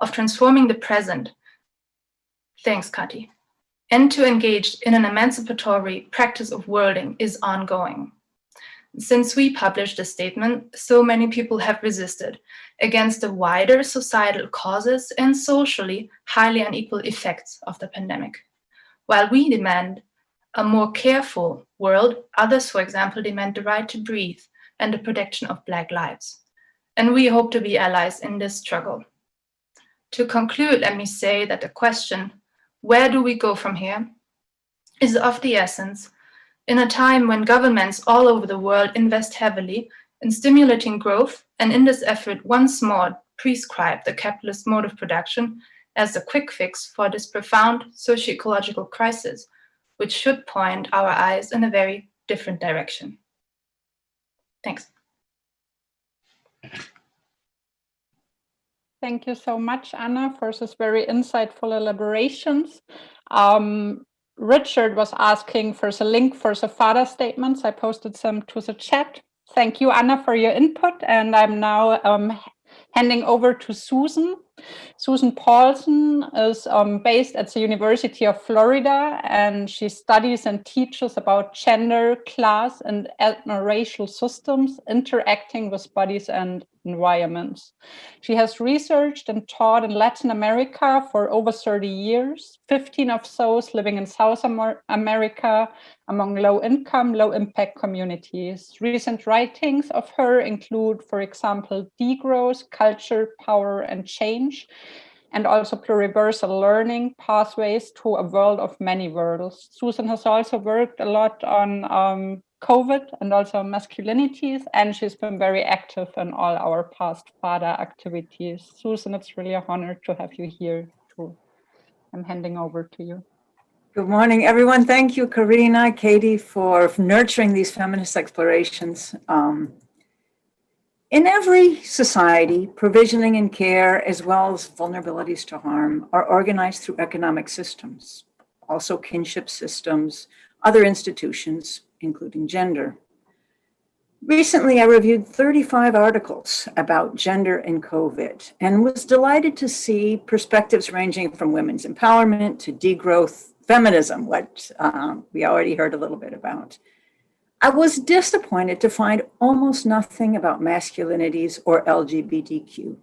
of transforming the present, thanks, Kati, and to engage in an emancipatory practice of worlding is ongoing. Since we published this statement, so many people have resisted against the wider societal causes and socially highly unequal effects of the pandemic. While we demand a more careful world, others, for example, demand the right to breathe and the protection of Black lives. And we hope to be allies in this struggle. To conclude, let me say that the question, where do we go from here, is of the essence in a time when governments all over the world invest heavily in stimulating growth and in this effort once more prescribe the capitalist mode of production as the quick fix for this profound socio-ecological crisis, which should point our eyes in a very different direction. Thanks. Thank you so much, Anna, for this very insightful elaborations. Richard was asking for the link for the FADA statements. I posted them to the chat. Thank you, Anna, for your input. And I'm now handing over to Susan. Susan Paulson is based at the University of Florida, and she studies and teaches about gender, class, and ethno-racial systems interacting with bodies and environments. She has researched and taught in Latin America for over 30 years, 15 of those living in South America among low-income, low-impact communities. Recent writings of her include, for example, Degrowth, Culture, Power, and Change, and also pluriversal learning pathways to a world of many worlds. Susan has also worked a lot on COVID and also masculinities, and she's been very active in all our past FADA activities. Susan, it's really an honor to have you here too. I'm handing over to you. Good morning, everyone. Thank you, Karina, Katie, for nurturing these feminist explorations. In every society, provisioning and care, as well as vulnerabilities to harm, are organized through economic systems, also kinship systems, other institutions, including gender. Recently, I reviewed 35 articles about gender and COVID and was delighted to see perspectives ranging from women's empowerment to degrowth feminism, what we already heard a little bit about. I was disappointed to find almost nothing about masculinities or LGBTQ.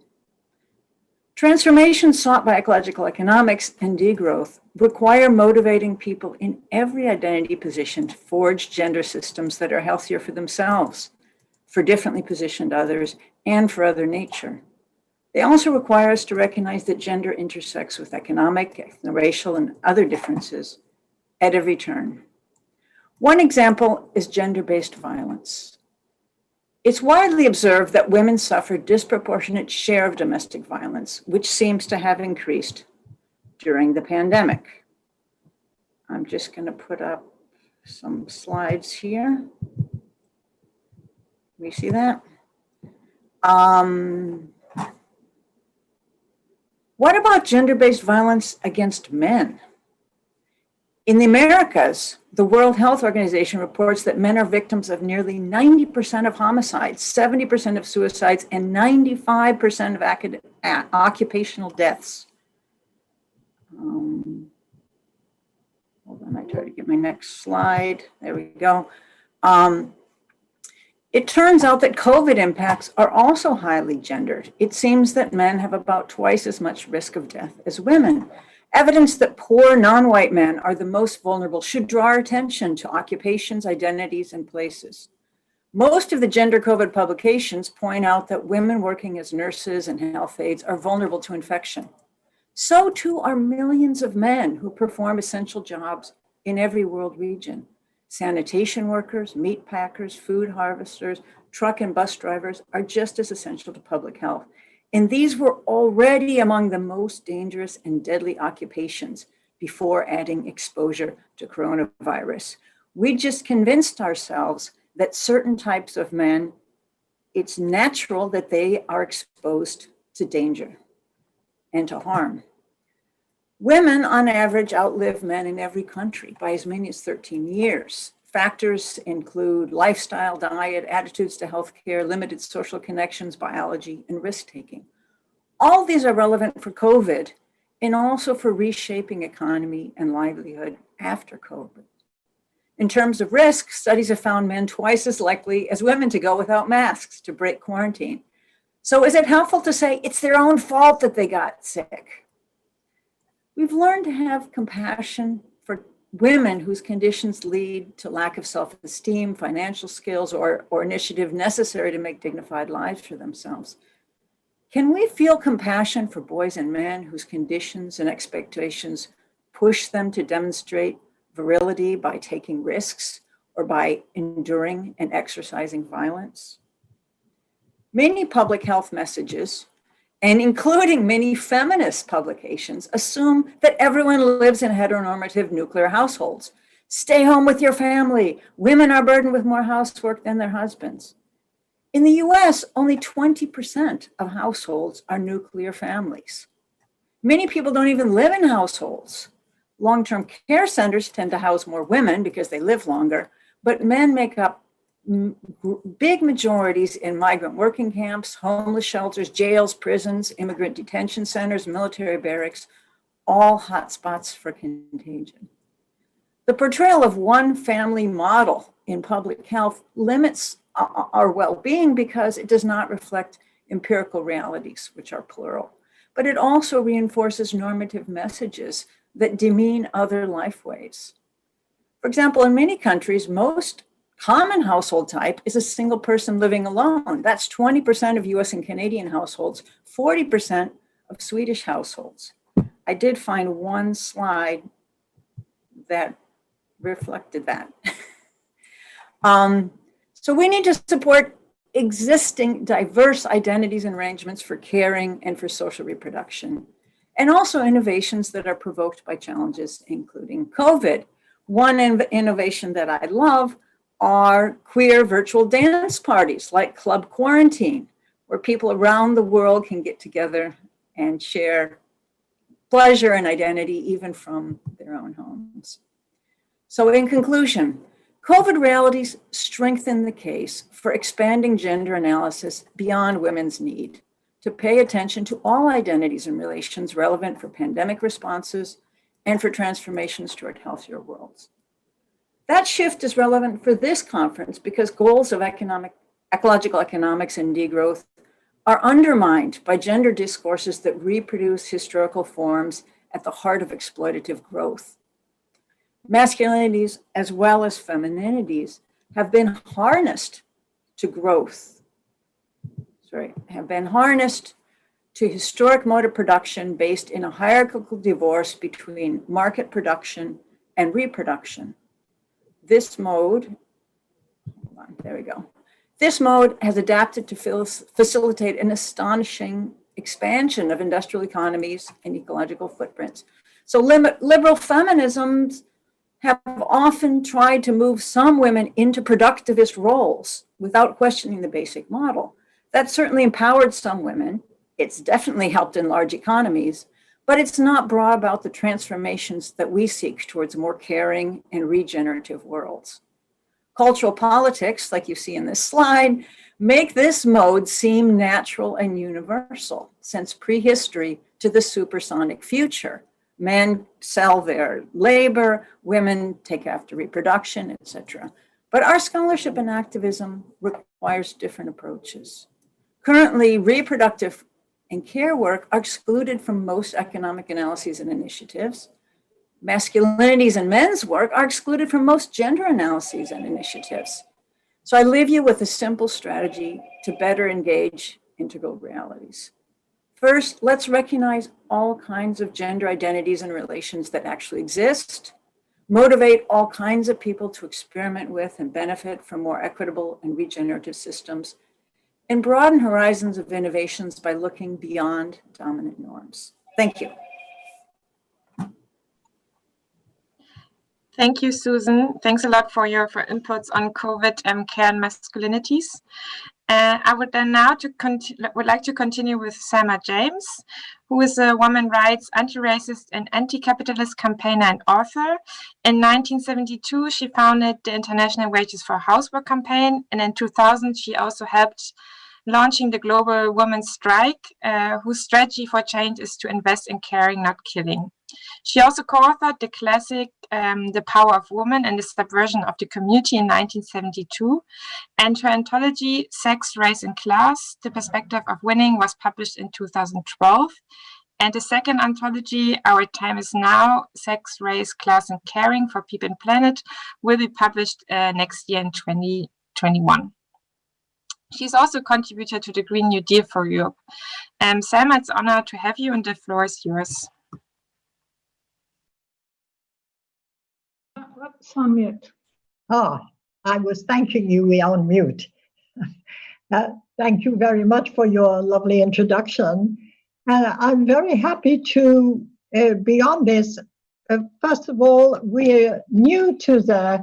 Transformations sought by ecological economics and degrowth require motivating people in every identity position to forge gender systems that are healthier for themselves, for differently positioned others, and for other nature. They also require us to recognize that gender intersects with economic, racial, and other differences at every turn. One example is gender-based violence. It's widely observed that women suffer a disproportionate share of domestic violence, which seems to have increased during the pandemic. I'm just going to put up some slides here. We see that? What about gender-based violence against men? In the Americas, the World Health Organization reports that men are victims of nearly 90% of homicides, 70% of suicides, and 95% of occupational deaths. Hold on, I try to get my next slide. There we go. It turns out that COVID impacts are also highly gendered. It seems that men have about twice as much risk of death as women. Evidence that poor non-white men are the most vulnerable should draw our attention to occupations, identities, and places. Most of the gender COVID publications point out that women working as nurses and health aides are vulnerable to infection. So too are millions of men who perform essential jobs in every world region. Sanitation workers, meat packers, food harvesters, truck and bus drivers are just as essential to public health. And these were already among the most dangerous and deadly occupations before adding exposure to coronavirus. We just convinced ourselves that certain types of men, it's natural that they are exposed to danger and to harm. Women, on average, outlive men in every country by as many as 13 years. Factors include lifestyle, diet, attitudes to healthcare, limited social connections, biology, and risk-taking. All these are relevant for COVID and also for reshaping economy and livelihood after COVID. In terms of risk, studies have found men twice as likely as women to go without masks to break quarantine. So is it helpful to say it's their own fault that they got sick? We've learned to have compassion for women whose conditions lead to lack of self-esteem, financial skills, or initiative necessary to make dignified lives for themselves. Can we feel compassion for boys and men whose conditions and expectations push them to demonstrate virility by taking risks or by enduring and exercising violence? Many public health messages, and including many feminist publications, assume that everyone lives in heteronormative nuclear households. Stay home with your family. Women are burdened with more housework than their husbands. In the US, only 20% of households are nuclear families. Many people don't even live in households. Long-term care centers tend to house more women because they live longer, but men make up big majorities in migrant working camps, homeless shelters, jails, prisons, immigrant detention centers, military barracks, all hotspots for contagion. The portrayal of one family model in public health limits our well-being because it does not reflect empirical realities, which are plural, but it also reinforces normative messages that demean other lifeways. For example, in many countries, most common household type is a single person living alone. That's 20% of US and Canadian households, 40% of Swedish households. I did find one slide that reflected that. So we need to support existing diverse identities and arrangements for caring and for social reproduction, and also innovations that are provoked by challenges, including COVID. One innovation that I love are queer virtual dance parties like Club Quarantine, where people around the world can get together and share pleasure and identity even from their own homes. So in conclusion, COVID realities strengthen the case for expanding gender analysis beyond women's need to pay attention to all identities and relations relevant for pandemic responses and for transformations toward healthier worlds. That shift is relevant for this conference because goals of ecological economics and degrowth are undermined by gender discourses that reproduce historical forms at the heart of exploitative growth. Masculinities as well as femininities have been harnessed to growth, have been harnessed to historic mode of production based in a hierarchical divorce between market production and reproduction. This mode, there we go. This mode has adapted to facilitate an astonishing expansion of industrial economies and ecological footprints. So liberal feminisms have often tried to move some women into productivist roles without questioning the basic model. That certainly empowered some women. It's definitely helped in large economies, but it's not brought about the transformations that we seek towards more caring and regenerative worlds. Cultural politics, like you see in this slide, make this mode seem natural and universal since prehistory to the supersonic future. Men sell their labor, women take after reproduction, etc. But our scholarship and activism requires different approaches. Currently, reproductive and care work are excluded from most economic analyses and initiatives. Masculinities and men's work are excluded from most gender analyses and initiatives. So I leave you with a simple strategy to better engage integral realities. First, let's recognize all kinds of gender identities and relations that actually exist, motivate all kinds of people to experiment with and benefit from more equitable and regenerative systems, and broaden horizons of innovations by looking beyond dominant norms. Thank you. Thank you, Susan. Thanks a lot for your inputs on COVID care and masculinities. I would then now would like to continue with Selma James, who is a women's rights, anti-racist, and anti-capitalist campaigner and author. In 1972, she founded the International Wages for Housework campaign, and in 2000, she also helped launching the global women's strike, whose strategy for change is to invest in caring, not killing. She also co-authored the classic The Power of Woman and the Subversion of the Community in 1972, and her anthology Sex, Race and Class, The Perspective of Winning was published in 2012. And the second anthology, Our Time is Now, Sex, Race, Class and Caring for People and Planet, will be published next year in 2021. She's also contributed to the Green New Deal for Europe. Selma, it's an honor to have you, and the floor is yours. What's on mute? Oh, I was thanking you. We are on mute. Thank you very much for your lovely introduction. I'm very happy to be on this. First of all, we're new to the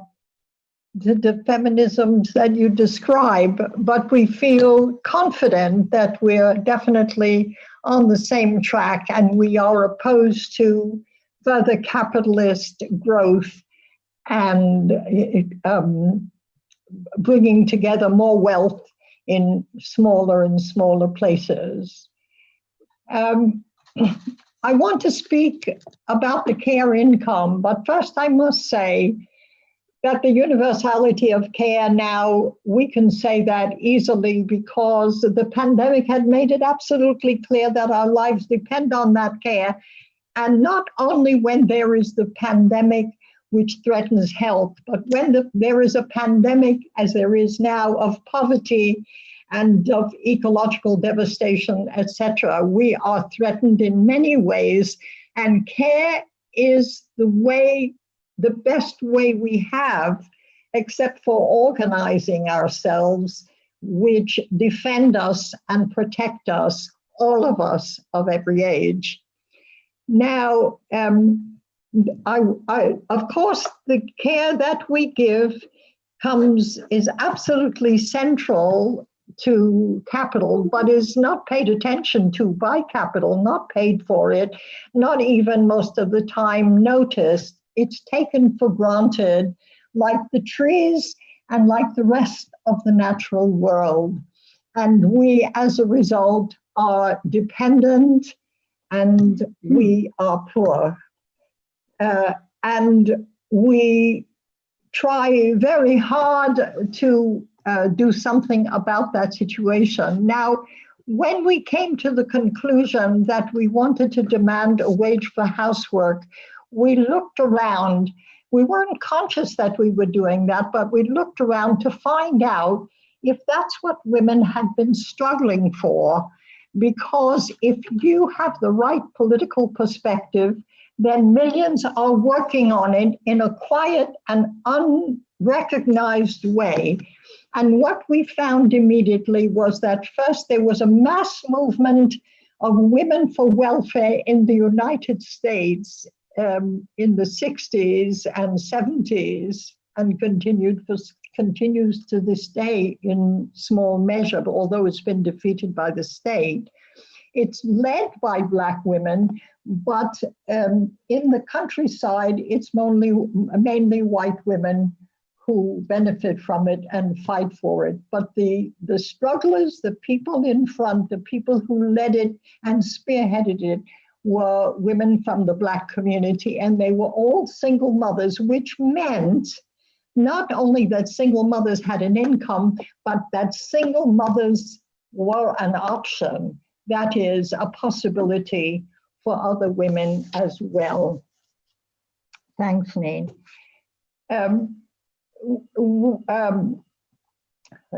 feminisms that you describe, but we feel confident that we're definitely on the same track, and we are opposed to further capitalist growth and bringing together more wealth in smaller and smaller places. I want to speak about the care income, but first I must say that the universality of care now, we can say that easily because the pandemic had made it absolutely clear that our lives depend on that care, and not only when there is the pandemic which threatens health, but when there is a pandemic, as there is now, of poverty and of ecological devastation, etc., we are threatened in many ways, and care is the best way we have, except for organizing ourselves, which defend us and protect us, all of us of every age. Now, of course, the care that we give is absolutely central to capital, but is not paid attention to by capital, not paid for it, not even most of the time noticed. It's taken for granted, like the trees and like the rest of the natural world. And we, as a result, are dependent and we are poor. And we try very hard to do something about that situation. Now, when we came to the conclusion that we wanted to demand a wage for housework, we looked around. We weren't conscious that we were doing that, but we looked around to find out if that's what women had been struggling for. Because if you have the right political perspective, then millions are working on it in a quiet and unrecognized way. And what we found immediately was that first there was a mass movement of women for welfare in the United States in the 60s and 70s, and continues to this day in small measure, although it's been defeated by the state. It's led by Black women, but in the countryside, it's mainly white women who benefit from it and fight for it. But the strugglers, the people in front, the people who led it and spearheaded it were women from the Black community, and they were all single mothers, which meant not only that single mothers had an income, but that single mothers were an option. That is a possibility for other women as well. Thanks, Nate. Let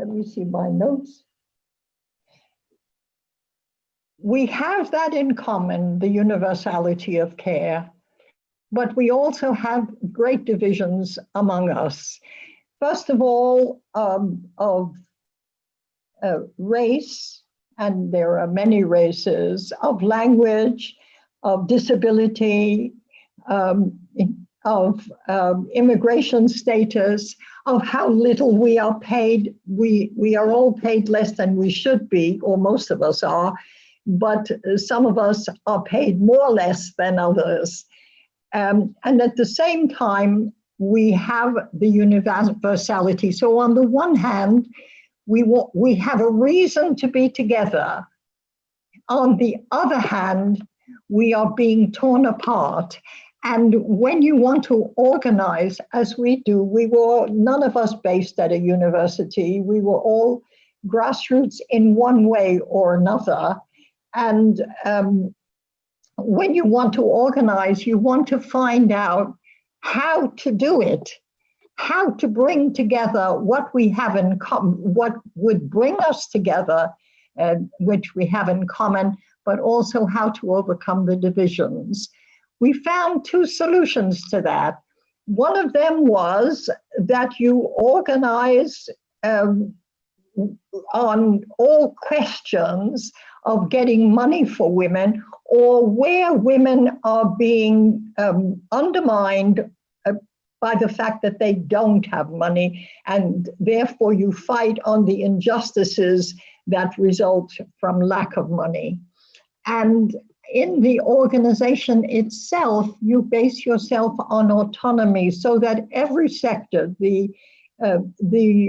me see my notes. We have that in common, the universality of care, but we also have great divisions among us. First of all, of race, and there are many races, of language, of disability, of immigration status, of how little we are paid. We are all paid less than we should be, or most of us are, but some of us are paid more or less than others. And at the same time, we have the universality. So on the one hand, we have a reason to be together. On the other hand, we are being torn apart. And when you want to organize, as we do, we were none of us based at a university. We were all grassroots in one way or another. And when you want to organize, you want to find out how to do it, how to bring together what we have in common, what would bring us together, which we have in common, but also how to overcome the divisions. We found two solutions to that. One of them was that you organize on all questions of getting money for women, or where women are being undermined by the fact that they don't have money, and therefore you fight on the injustices that result from lack of money. And in the organization itself, you base yourself on autonomy, so that every sector, the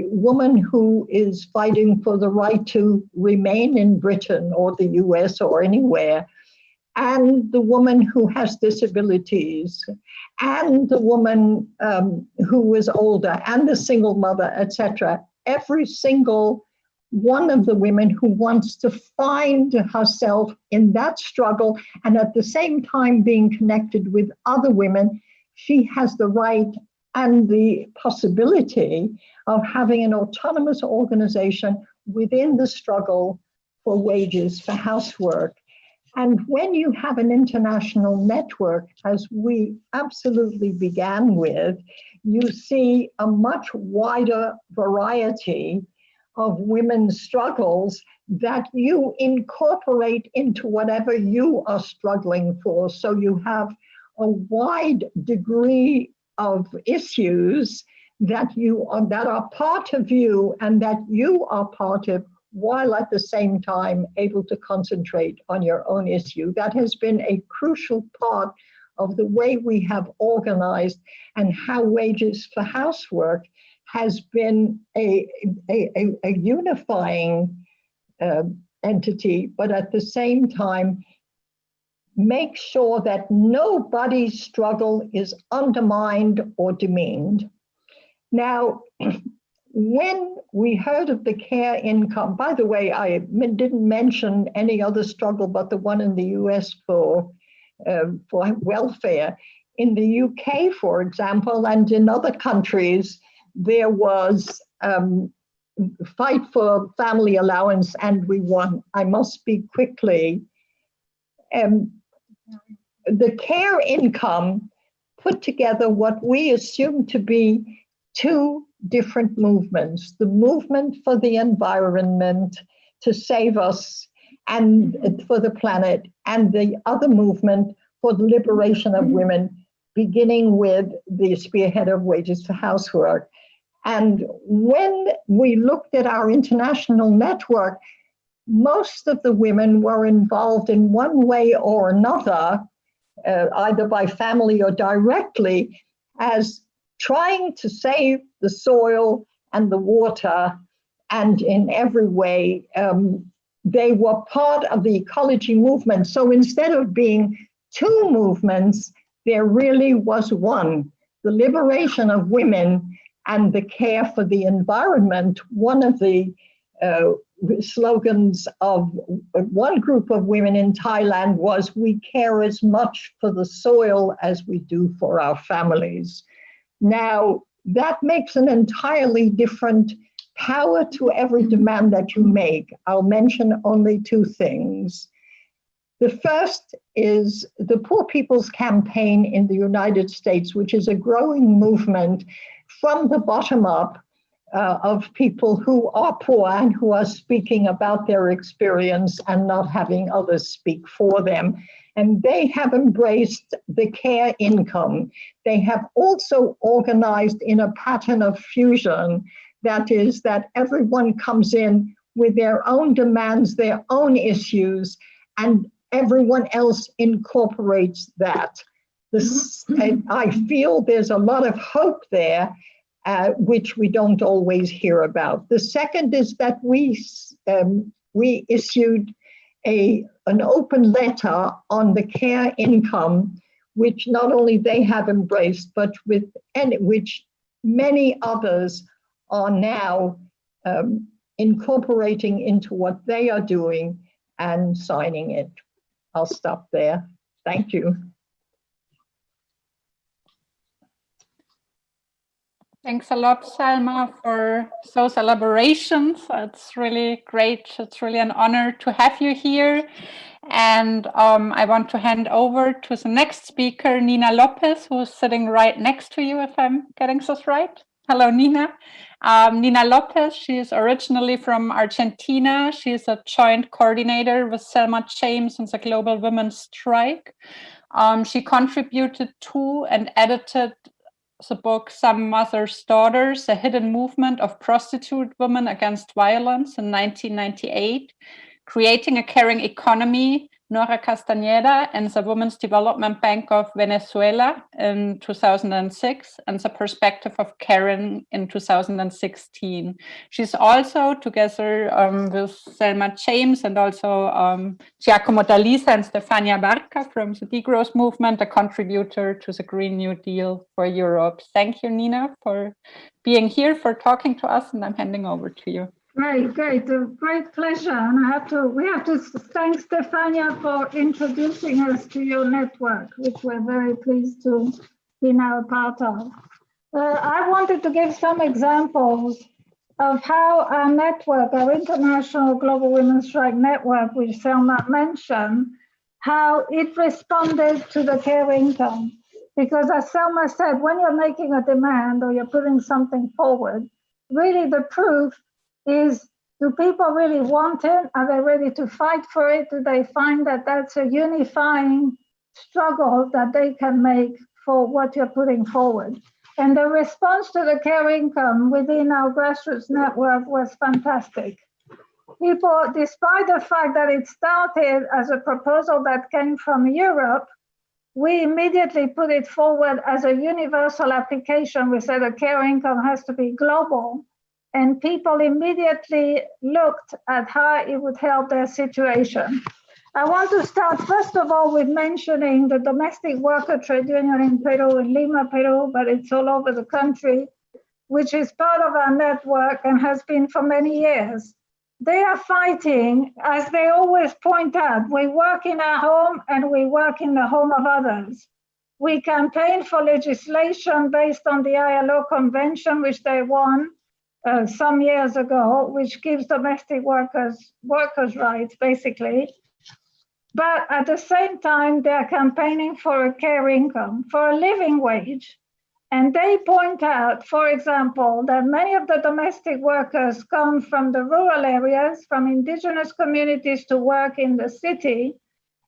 woman who is fighting for the right to remain in Britain or the US or anywhere, and the woman who has disabilities, and the woman who is older, and the single mother, etc. Every single one of the women who wants to find herself in that struggle, and at the same time being connected with other women, she has the right and the possibility of having an autonomous organization within the struggle for wages for housework. And when you have an international network, as we absolutely began with, you see a much wider variety of women's struggles that you incorporate into whatever you are struggling for. So you have a wide degree of issues that are part of you and that you are part of, while at the same time able to concentrate on your own issue. That has been a crucial part of the way we have organized, and how wages for housework has been a unifying entity, but at the same time, make sure that nobody's struggle is undermined or demeaned. Now, when we heard of the care income, by the way, I didn't mention any other struggle but the one in the US for welfare. In the UK, for example, and in other countries, there was fight for family allowance, and we won. I must speak quickly. The care income put together what we assume to be two different movements: the movement for the environment to save us and for the planet, and the other movement for the liberation of women, beginning with the spearhead of wages for housework. And when we looked at our international network, most of the women were involved in one way or another, either by family or directly, as trying to save the soil and the water, and in every way, they were part of the ecology movement. So instead of being two movements, there really was one: the liberation of women and the care for the environment, one of the slogans of one group of women in Thailand was, "We care as much for the soil as we do for our families." Now, that makes an entirely different power to every demand that you make. I'll mention only two things. The first is the Poor People's Campaign in the United States, which is a growing movement from the bottom up of people who are poor and who are speaking about their experience and not having others speak for them. And they have embraced the care income. They have also organized in a pattern of fusion, that is, that everyone comes in with their own demands, their own issues, and everyone else incorporates that. I feel there's a lot of hope there, which we don't always hear about. The second is that we issued an open letter on the care income, which not only they have embraced, but which many others are now incorporating into what they are doing and signing it. I'll stop there. Thank you. Thanks a lot, Selma, for those elaborations. It's really great. It's really an honor to have you here. And I want to hand over to the next speaker, Nina Lopez, who's sitting right next to you, if I'm getting this right. Hello, Nina. Nina Lopez, she is originally from Argentina. She is a joint coordinator with Selma James in the Global Women's Strike. She contributed to and edited the book Some Mother's Daughters, A Hidden Movement of Prostitute Women Against Violence in 1998, Creating a Caring Economy, Nora Castañeda and the Women's Development Bank of Venezuela in 2006, and The Perspective of Caring in 2016. She's also, together with Selma James and also Giacomo D'Alisa and Stefania Barca from the Degrowth Movement, a contributor to the Green New Deal for Europe. Thank you, Nina, for being here, for talking to us, and I'm handing over to you. Great, a great pleasure. And we have to thank Stefania for introducing us to your network, which we're very pleased to be now a part of. I wanted to give some examples of how our network, our International Global Women's Strike Network, which Selma mentioned, how it responded to the care income. Because as Selma said, when you're making a demand or you're putting something forward, really the proof is, do people really want it? Are they ready to fight for it? Do they find that that's a unifying struggle that they can make for what you're putting forward? And the response to the care income within our grassroots network was fantastic. People, despite the fact that it started as a proposal that came from Europe, we immediately put it forward as a universal application. We said the care income has to be global. And people immediately looked at how it would help their situation. I want to start, first of all, with mentioning the domestic worker trade union in Peru, in Lima, Peru, but it's all over the country, which is part of our network and has been for many years. They are fighting, as they always point out, we work in our home and we work in the home of others. We campaign for legislation based on the ILO convention, which they won some years ago, which gives domestic workers rights, basically. But at the same time, they're campaigning for a care income, for a living wage. And they point out, for example, that many of the domestic workers come from the rural areas, from indigenous communities to work in the city,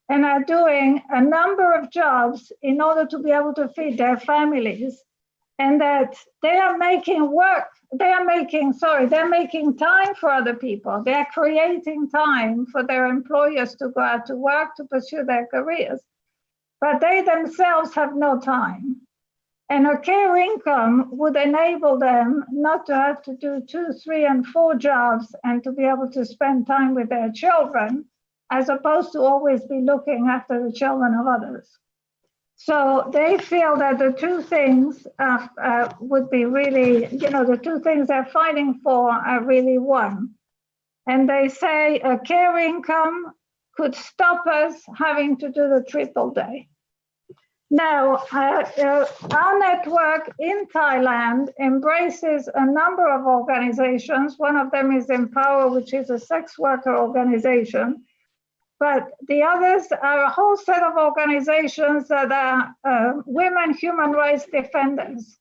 and are doing a number of jobs in order to be able to feed their families. And that they're making time for other people. They're creating time for their employers to go out to work, to pursue their careers. But they themselves have no time. And a care income would enable them not to have to do 2, 3, and 4 jobs and to be able to spend time with their children, as opposed to always be looking after the children of others. So they feel that the two things would be really, the two things they're fighting for are really one. And they say a care income could stop us having to do the triple day. Now, our network in Thailand embraces a number of organizations. One of them is Empower, which is a sex worker organization. But the others are a whole set of organizations that are women human rights defenders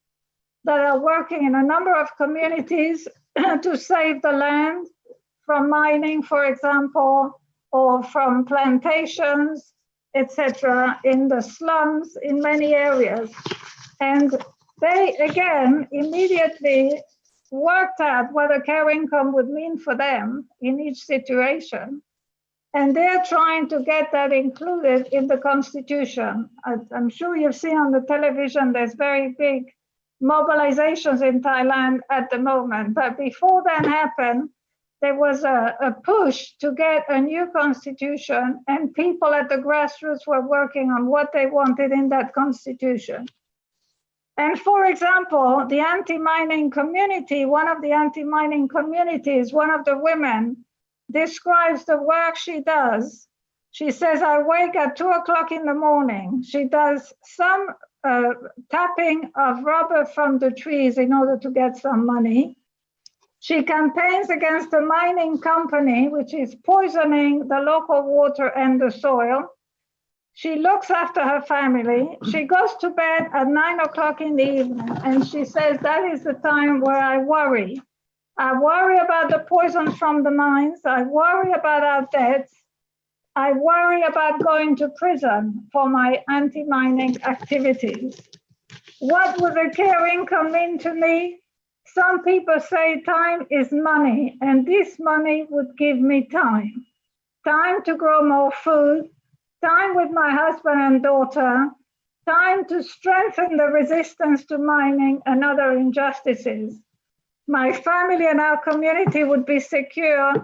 that are working in a number of communities to save the land from mining, for example, or from plantations, etc., in the slums in many areas. And they, again, immediately worked out what a care income would mean for them in each situation. And they're trying to get that included in the Constitution. I'm sure you've seen on the television, there's very big mobilizations in Thailand at the moment. But before that happened, there was a push to get a new constitution, and people at the grassroots were working on what they wanted in that constitution. And for example, the anti-mining community, one of the anti-mining communities, one of the women describes the work she does. She says, I wake at 2 o'clock in the morning. She does some tapping of rubber from the trees in order to get some money. She campaigns against a mining company, which is poisoning the local water and the soil. She looks after her family. She goes to bed at 9 o'clock in the evening, and she says, that is the time where I worry. I worry about the poison from the mines. I worry about our debts. I worry about going to prison for my anti-mining activities. What would a care income mean to me? Some people say time is money, and this money would give me time. Time to grow more food, time with my husband and daughter, time to strengthen the resistance to mining and other injustices. My family and our community would be secure,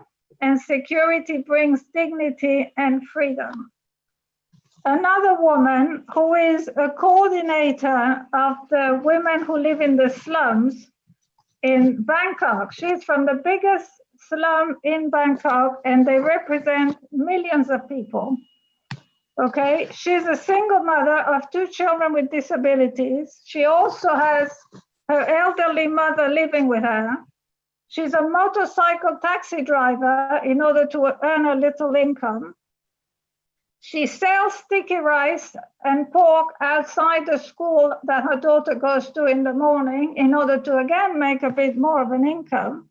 and security brings dignity and freedom. Another woman who is a coordinator of the women who live in the slums in Bangkok. She's from the biggest slum in Bangkok, and they represent millions of people. Okay, she's a single mother of 2 children with disabilities. She also has her elderly mother living with her. She's a motorcycle taxi driver in order to earn a little income. She sells sticky rice and pork outside the school that her daughter goes to in the morning in order to, again, make a bit more of an income.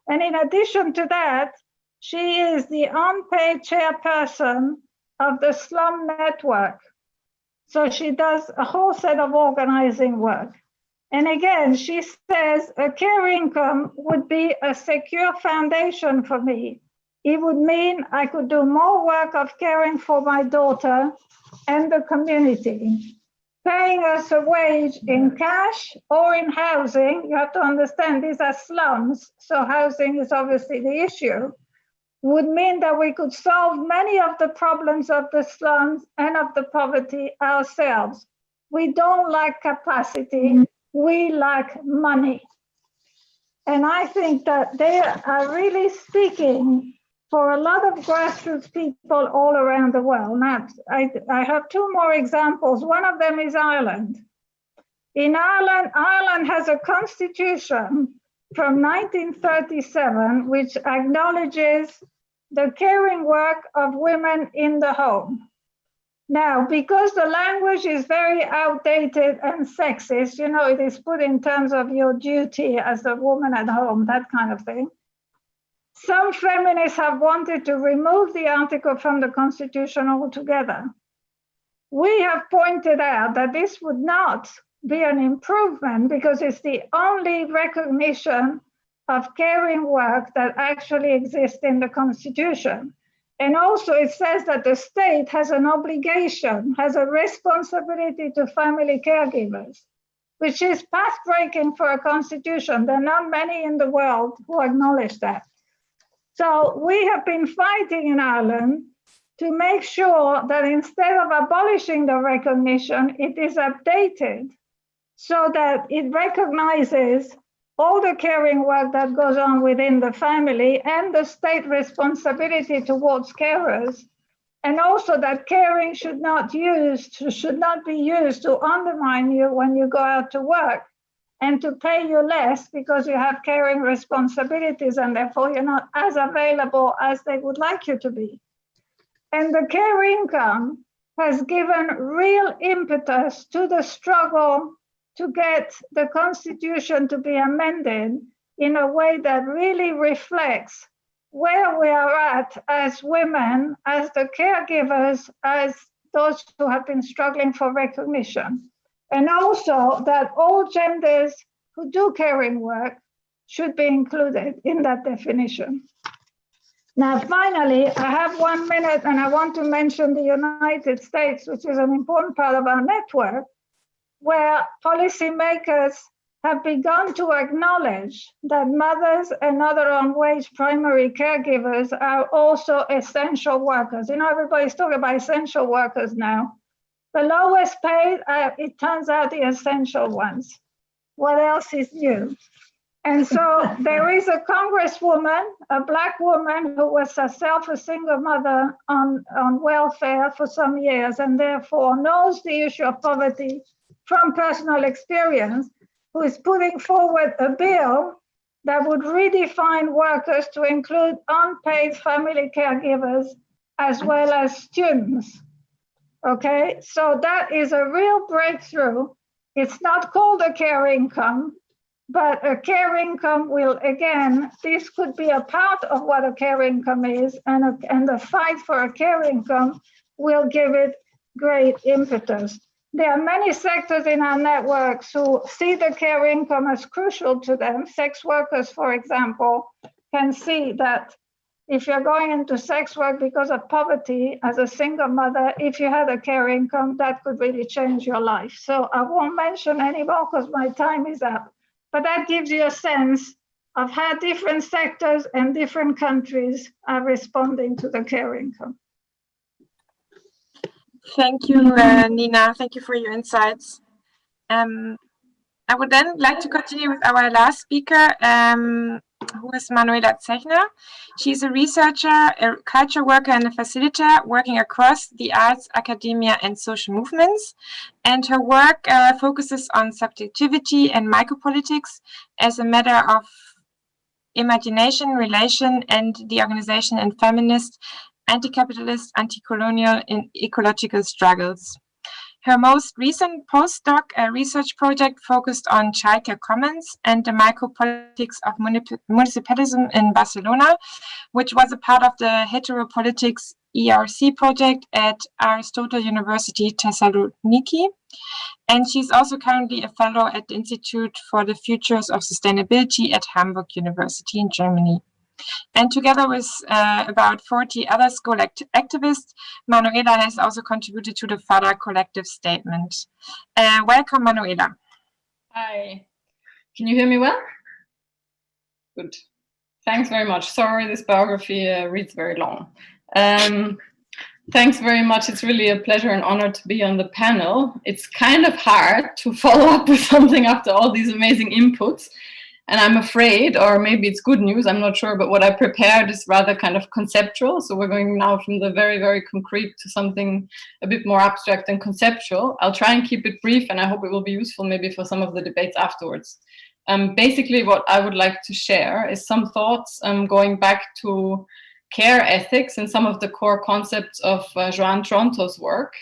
And in addition to that, she is the unpaid chairperson of the slum network. So she does a whole set of organizing work. And again, she says a care income would be a secure foundation for me. It would mean I could do more work of caring for my daughter and the community. Paying us a wage in cash or in housing, you have to understand these are slums, so housing is obviously the issue, would mean that we could solve many of the problems of the slums and of the poverty ourselves. We don't lack capacity, we lack money. And I think that they are really speaking for a lot of grassroots people all around the world. Now, I have 2 more examples. One of them is Ireland. In Ireland, Ireland has a constitution from 1937, which acknowledges the caring work of women in the home. Now, because the language is very outdated and sexist, it is put in terms of your duty as a woman at home, that kind of thing. Some feminists have wanted to remove the article from the Constitution altogether. We have pointed out that this would not be an improvement because it's the only recognition of caring work that actually exists in the Constitution. And also it says that the state has an obligation, has a responsibility to family caregivers, which is path-breaking for a constitution. There are not many in the world who acknowledge that. So we have been fighting in Ireland to make sure that instead of abolishing the recognition, it is updated so that it recognizes all the caring work that goes on within the family and the state responsibility towards carers. And also that caring should not be used to undermine you when you go out to work and to pay you less because you have caring responsibilities and therefore you're not as available as they would like you to be. And the care income has given real impetus to the struggle to get the Constitution to be amended in a way that really reflects where we are at as women, as the caregivers, as those who have been struggling for recognition. And also that all genders who do caring work should be included in that definition. Now, finally, I have 1 minute and I want to mention the United States, which is an important part of our network, where policymakers have begun to acknowledge that mothers and other on-wage primary caregivers are also essential workers. You know, everybody's talking about essential workers now. The lowest paid, it turns out the essential ones. What else is new? And so there is a congresswoman, a Black woman who was herself a single mother on welfare for some years and therefore knows the issue of poverty from personal experience, who is putting forward a bill that would redefine workers to include unpaid family caregivers as well as students. Okay, so that is a real breakthrough. It's not called a care income, but a care income will, again, this could be a part of what a care income is, and the fight for a care income will give it great impetus. There are many sectors in our networks who see the care income as crucial to them. Sex workers, for example, can see that if you're going into sex work because of poverty as a single mother, if you had a care income, that could really change your life. So I won't mention any more because my time is up. But that gives you a sense of how different sectors and different countries are responding to the care income. Thank you, Nina. Thank you for your insights. I would then like to continue with our last speaker, who is Manuela Zechner. She's a researcher, a culture worker, and a facilitator working across the arts, academia, and social movements. And her work focuses on subjectivity and micropolitics as a matter of imagination, relation, and the organization in feminist, anti-capitalist, anti-colonial, and ecological struggles. Her most recent postdoc research project focused on childcare commons and the micropolitics of municipalism in Barcelona, which was a part of the heteropolitics ERC project at Aristotle University Thessaloniki. And she's also currently a fellow at the Institute for the Futures of Sustainability at Hamburg University in Germany. And together with about 40 other school activists, Manuela has also contributed to the FADA collective statement. Welcome, Manuela. Hi. Can you hear me well? Good. Thanks very much. Sorry, this biography reads very long. Thanks very much. It's really a pleasure and honor to be on the panel. It's kind of hard to follow up with something after all these amazing inputs. And I'm afraid, or maybe it's good news, I'm not sure, but what I prepared is rather kind of conceptual. So we're going now from the very, very concrete to something a bit more abstract and conceptual. I'll try and keep it brief, and I hope it will be useful maybe for some of the debates afterwards. Basically, what I would like to share is some thoughts going back to care ethics and some of the core concepts of Joan Tronto's work,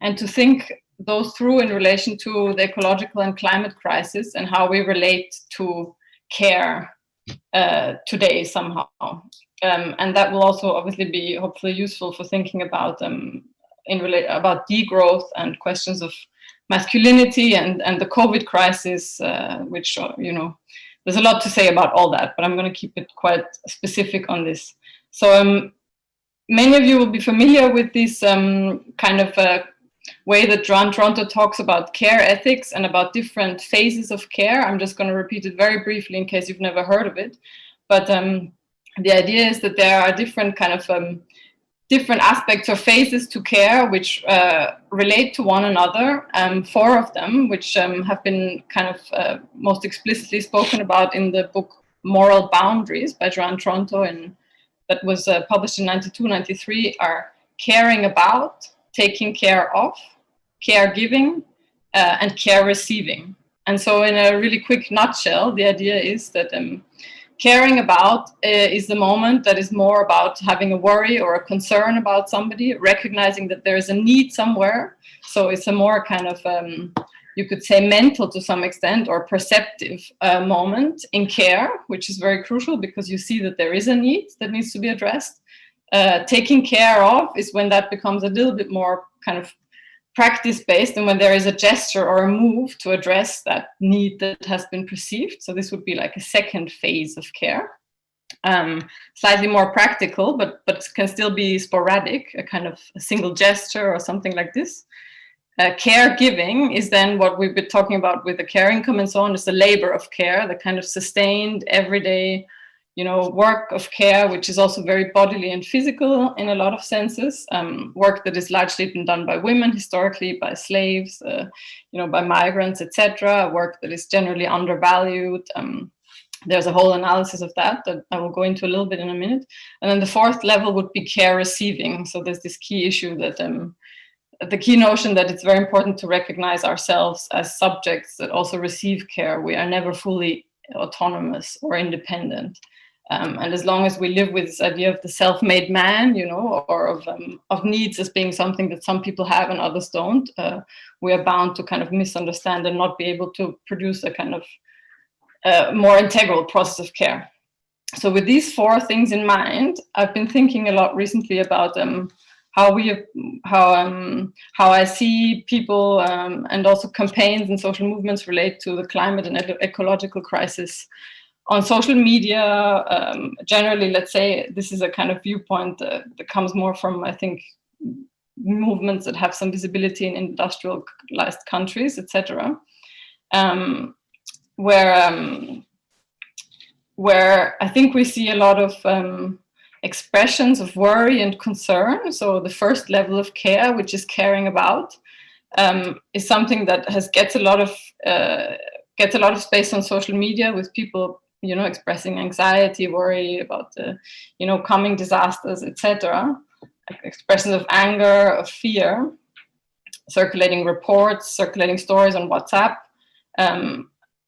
and to think those through in relation to the ecological and climate crisis and how we relate to care today somehow. And that will also obviously be hopefully useful for thinking about about degrowth and questions of masculinity and the COVID crisis, which, you know, there's a lot to say about all that, but I'm going to keep it quite specific on this. So many of you will be familiar with this kind of way that Joan Tronto talks about care ethics and about different phases of care. I'm just going to repeat it very briefly in case you've never heard of it. But the idea is that there are different kind of different aspects or phases to care which relate to one another, 4 of them, which have been kind of most explicitly spoken about in the book Moral Boundaries by Joan Tronto, that was published in 92-93, are caring about, taking care of, caregiving, and care receiving. And so in a really quick nutshell, the idea is that caring about is the moment that is more about having a worry or a concern about somebody, recognizing that there is a need somewhere. So it's a more kind of, you could say, mental to some extent or perceptive moment in care, which is very crucial because you see that there is a need that needs to be addressed. Taking care of is when that becomes a little bit more kind of practice-based, and when there is a gesture or a move to address that need that has been perceived. So this would be like a second phase of care. Slightly more practical, but can still be sporadic, a kind of a single gesture or something like this. Caregiving is then what we've been talking about with the care income and so on, is the labor of care, the kind of sustained everyday, work of care, which is also very bodily and physical in a lot of senses. Work that is largely been done by women historically, by slaves, by migrants, etc. Work that is generally undervalued. There's a whole analysis of that I will go into a little bit in a minute. And then the 4th level would be care receiving. So there's this key issue that the key notion that it's very important to recognize ourselves as subjects that also receive care. We are never fully autonomous or independent. And as long as we live with this idea of the self-made man, or of needs as being something that some people have and others don't, we are bound to kind of misunderstand and not be able to produce a kind of more integral process of care. So with these 4 things in mind, I've been thinking a lot recently about how I see people and also campaigns and social movements relate to the climate and ecological crisis on social media. Generally, let's say this is a kind of viewpoint that comes more from, I think, movements that have some visibility in industrialized countries, etc., where I think we see a lot of expressions of worry and concern. So the 1st level of care, which is caring about, is something that gets a lot of space on social media, with people expressing anxiety, worry about the coming disasters, etc. Expressions of anger, of fear, circulating reports, circulating stories on WhatsApp.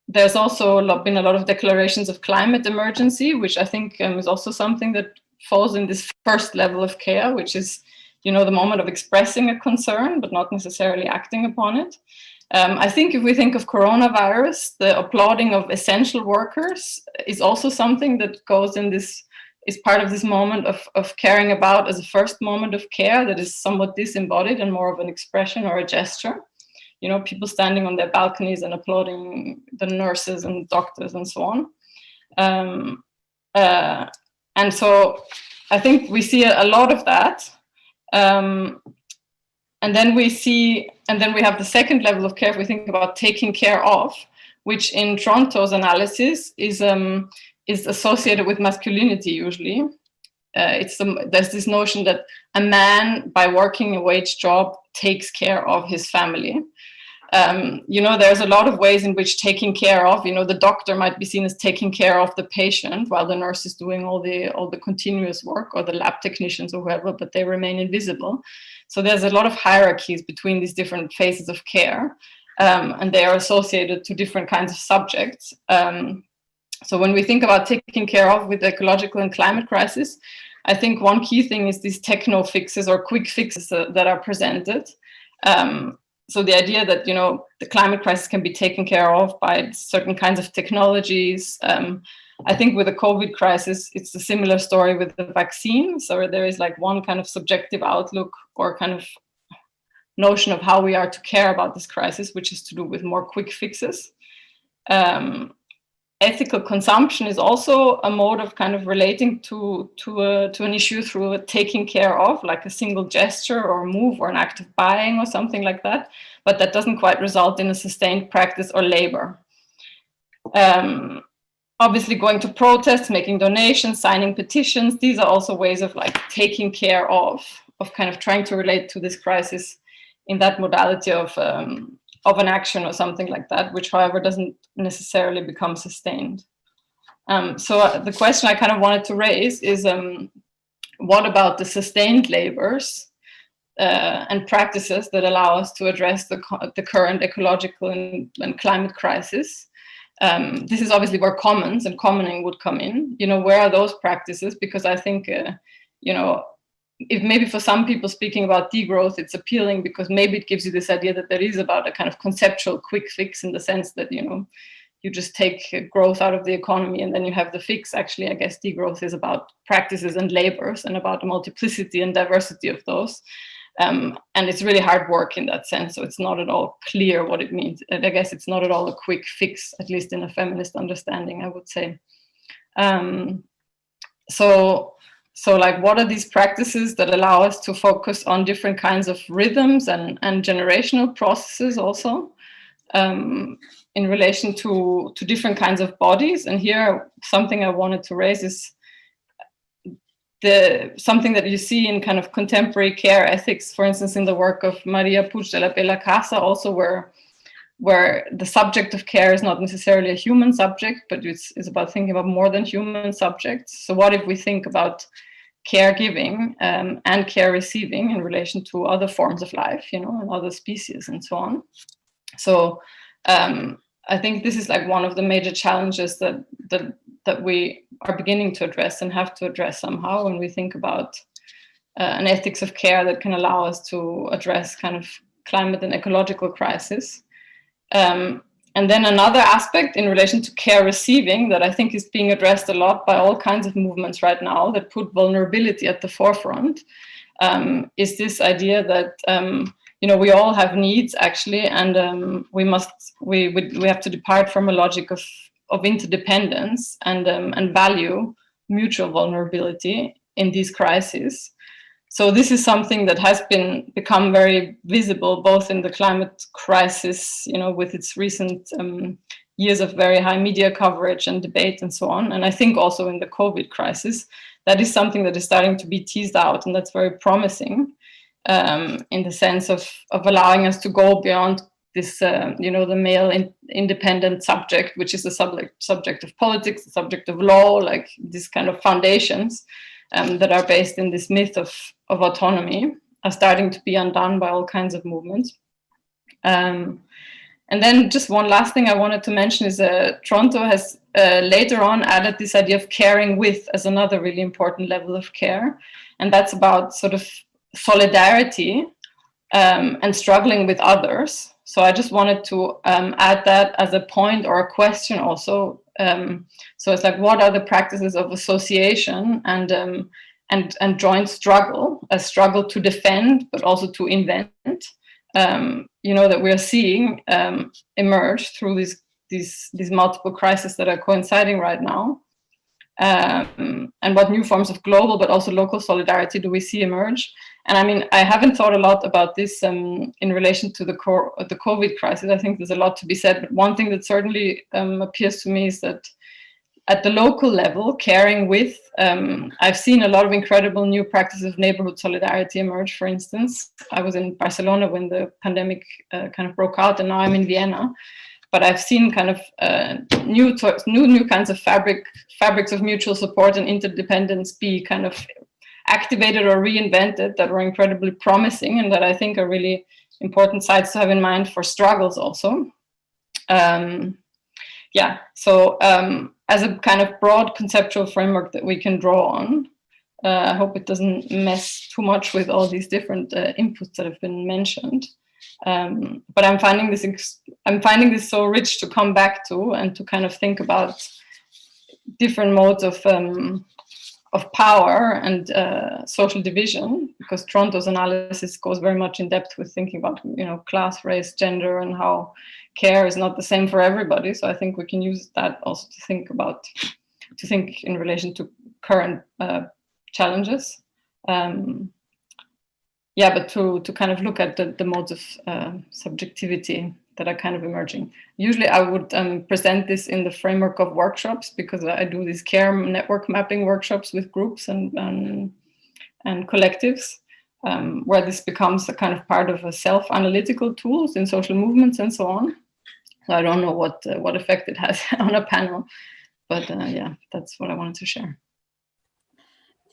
There's also been a lot of declarations of climate emergency, which I think is also something that falls in this 1st level of care, which is, the moment of expressing a concern, but not necessarily acting upon it. I think if we think of coronavirus, the applauding of essential workers is also something that goes in this, is part of this moment of caring about as a 1st moment of care that is somewhat disembodied and more of an expression or a gesture. People standing on their balconies and applauding the nurses and doctors and so on. And so I think we see a lot of that. And then we have the 2nd level of care, if we think about taking care of, which in Tronto's analysis is associated with masculinity usually. There's this notion that a man, by working a wage job, takes care of his family. There's a lot of ways in which taking care of, the doctor might be seen as taking care of the patient while the nurse is doing all the continuous work, or the lab technicians or whoever, but they remain invisible. So there's a lot of hierarchies between these different phases of care, and they are associated to different kinds of subjects. So when we think about taking care of with the ecological and climate crisis, I think one key thing is these techno fixes or quick fixes that are presented. So the idea that, the climate crisis can be taken care of by certain kinds of technologies. I think with the COVID crisis, it's a similar story with the vaccine. So there is like one kind of subjective outlook or kind of notion of how we are to care about this crisis, which is to do with more quick fixes. Ethical consumption is also a mode of kind of relating to an issue through taking care of, like a single gesture or move or an act of buying or something like that, but that doesn't quite result in a sustained practice or labor. obviously going to protests, making donations, signing petitions. These are also ways of like taking care of kind of trying to relate to this crisis in that modality of an action or something like that, which however doesn't necessarily become sustained. So the question I kind of wanted to raise is, what about the sustained labors and practices that allow us to address the current ecological and climate crisis? This is obviously where commons and commoning would come in. You know, where are those practices? Because I think, you know, if maybe for some people speaking about degrowth, it's appealing because maybe it gives you this idea that there is about a kind of conceptual quick fix in the sense that, you know, you just take growth out of the economy and then you have the fix. Actually, I guess degrowth is about practices and labors and about a multiplicity and diversity of those. And it's really hard work in that sense. So it's not at all clear what it means. And I guess it's not at all a quick fix, at least in a feminist understanding, I would say. So like, what are these practices that allow us to focus on different kinds of rhythms and generational processes also in relation to different kinds of bodies? And here, something I wanted to raise is something that you see in kind of contemporary care ethics, for instance, in the work of Maria Puig de la Bella Casa, also where the subject of care is not necessarily a human subject, but it's about thinking about more than human subjects. So what if we think about caregiving and care receiving in relation to other forms of life, you know, and other species and so on? So I think this is like one of the major challenges that we are beginning to address and have to address somehow when we think about an ethics of care that can allow us to address kind of climate and ecological crisis. And then another aspect in relation to care receiving that I think is being addressed a lot by all kinds of movements right now that put vulnerability at the forefront is this idea that you know, we all have needs actually, and we have to depart from a logic of interdependence and value mutual vulnerability in these crises. So this is something that has become very visible, both in the climate crisis, you know, with its recent years of very high media coverage and debate and so on. And I think also in the COVID crisis, that is something that is starting to be teased out, and that's very promising in the sense of allowing us to go beyond this, you know, the male independent subject, which is the subject of politics, the subject of law, like these kind of foundations that are based in this myth of autonomy are starting to be undone by all kinds of movements. And then just one last thing I wanted to mention is Toronto has later on added this idea of caring with as another really important level of care. And that's about sort of solidarity and struggling with others. So I just wanted to add that as a point or a question also. So it's like, what are the practices of association and joint struggle, a struggle to defend, but also to invent, you know, that we are seeing emerge through these multiple crises that are coinciding right now. And what new forms of global but also local solidarity do we see emerge? And I mean, I haven't thought a lot about this in relation to the COVID crisis. I think there's a lot to be said, but one thing that certainly appears to me is that at the local level, caring with, I've seen a lot of incredible new practices of neighborhood solidarity emerge. For instance, I was in Barcelona when the pandemic kind of broke out, and now I'm in Vienna. But I've seen kind of new kinds of fabrics of mutual support and interdependence be kind of activated or reinvented that were incredibly promising, and that I think are really important sides to have in mind for struggles also. Yeah, so as a kind of broad conceptual framework that we can draw on, I hope it doesn't mess too much with all these different inputs that have been mentioned. But I'm finding this so rich to come back to and to kind of think about different modes of power and social division, because Toronto's analysis goes very much in depth with thinking about, you know, class, race, gender, and how care is not the same for everybody. So I think we can use that also to think in relation to current challenges. Yeah, but to kind of look at the modes of subjectivity that are kind of emerging. Usually I would present this in the framework of workshops, because I do these care network mapping workshops with groups and collectives, where this becomes a kind of part of a self-analytical tools in social movements and so on. So I don't know what effect it has on a panel, but yeah, that's what I wanted to share.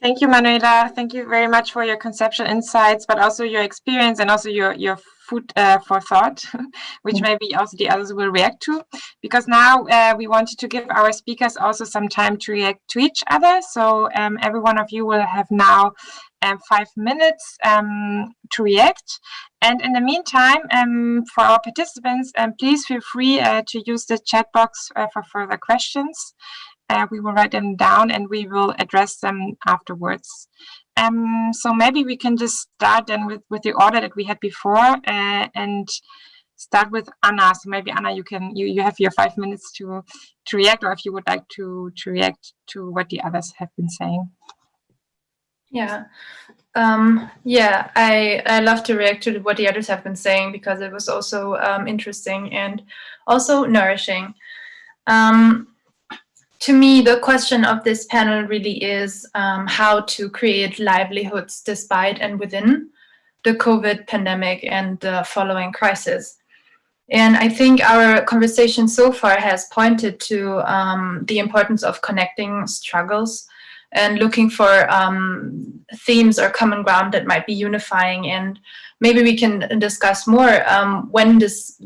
Thank you, Manuela. Thank you very much for your conceptual insights, but also your experience and also your food for thought, which maybe also the others will react to. Because now we wanted to give our speakers also some time to react to each other. So every one of you will have now 5 minutes to react. And in the meantime, for our participants, please feel free to use the chat box for further questions. We will write them down and we will address them afterwards. So maybe we can just start then with the order that we had before and start with Anna. So maybe Anna, you have your 5 minutes to react, or if you would like to react to what the others have been saying. Yeah. Yeah, I love to react to what the others have been saying, because it was also interesting and also nourishing. To me, the question of this panel really is how to create livelihoods despite and within the COVID pandemic and the following crisis. And I think our conversation so far has pointed to the importance of connecting struggles and looking for themes or common ground that might be unifying. And maybe we can discuss more when does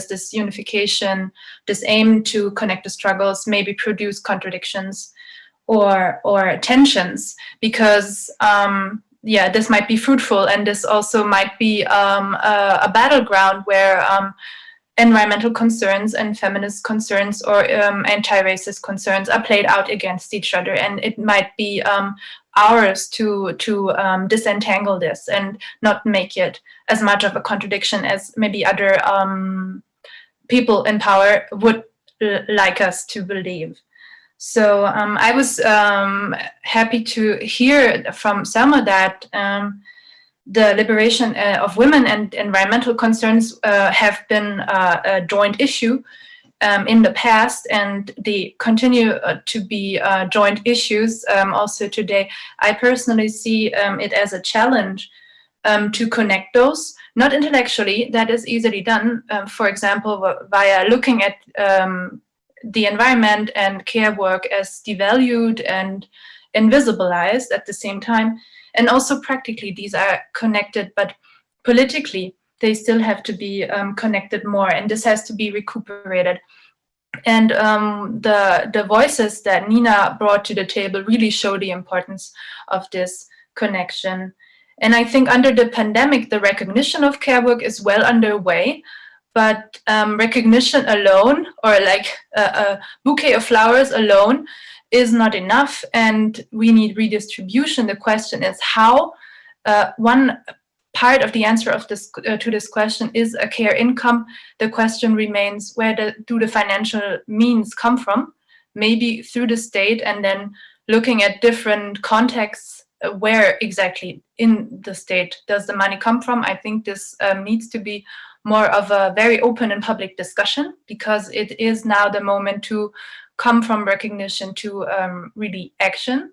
this unification, this aim to connect the struggles, maybe produce contradictions or tensions, because yeah, this might be fruitful, and this also might be a battleground where environmental concerns and feminist concerns or anti-racist concerns are played out against each other, and it might be ours to disentangle this and not make it as much of a contradiction as maybe other people in power would like us to believe. So I was happy to hear from Selma that the liberation of women and environmental concerns have been a joint issue in the past, and they continue to be joint issues also today. I personally see it as a challenge to connect those, not intellectually, that is easily done, for example, via looking at the environment and care work as devalued and invisibilized at the same time. And also practically, these are connected, but politically, they still have to be connected more, and this has to be recuperated. And the voices that Nina brought to the table really show the importance of this connection. And I think under the pandemic, the recognition of care work is well underway, but recognition alone, or like a bouquet of flowers alone, is not enough, and we need redistribution. The question is how. One part of the answer of this to this question is a care income. The question remains, where do the financial means come from? Maybe through the state, and then looking at different contexts, where exactly in the state does the money come from? I think this needs to be more of a very open and public discussion, because it is now the moment to come from recognition to really action.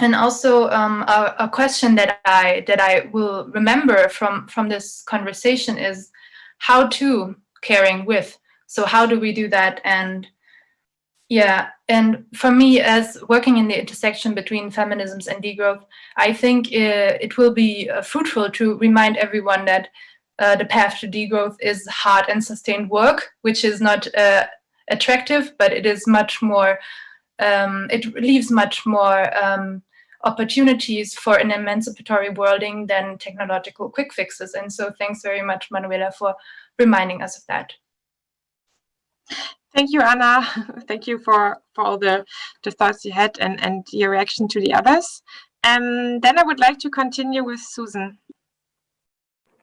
And also a question that I will remember from this conversation is how to caring with. So how do we do that? And yeah, and for me, as working in the intersection between feminisms and degrowth, I think it will be fruitful to remind everyone that the path to degrowth is hard and sustained work, which is not attractive, but it is much more, it leaves much more opportunities for an emancipatory worlding than technological quick fixes. And so thanks very much, Manuela, for reminding us of that. Thank you, Anna. Thank you for all the thoughts you had and your reaction to the others. Then I would like to continue with Susan.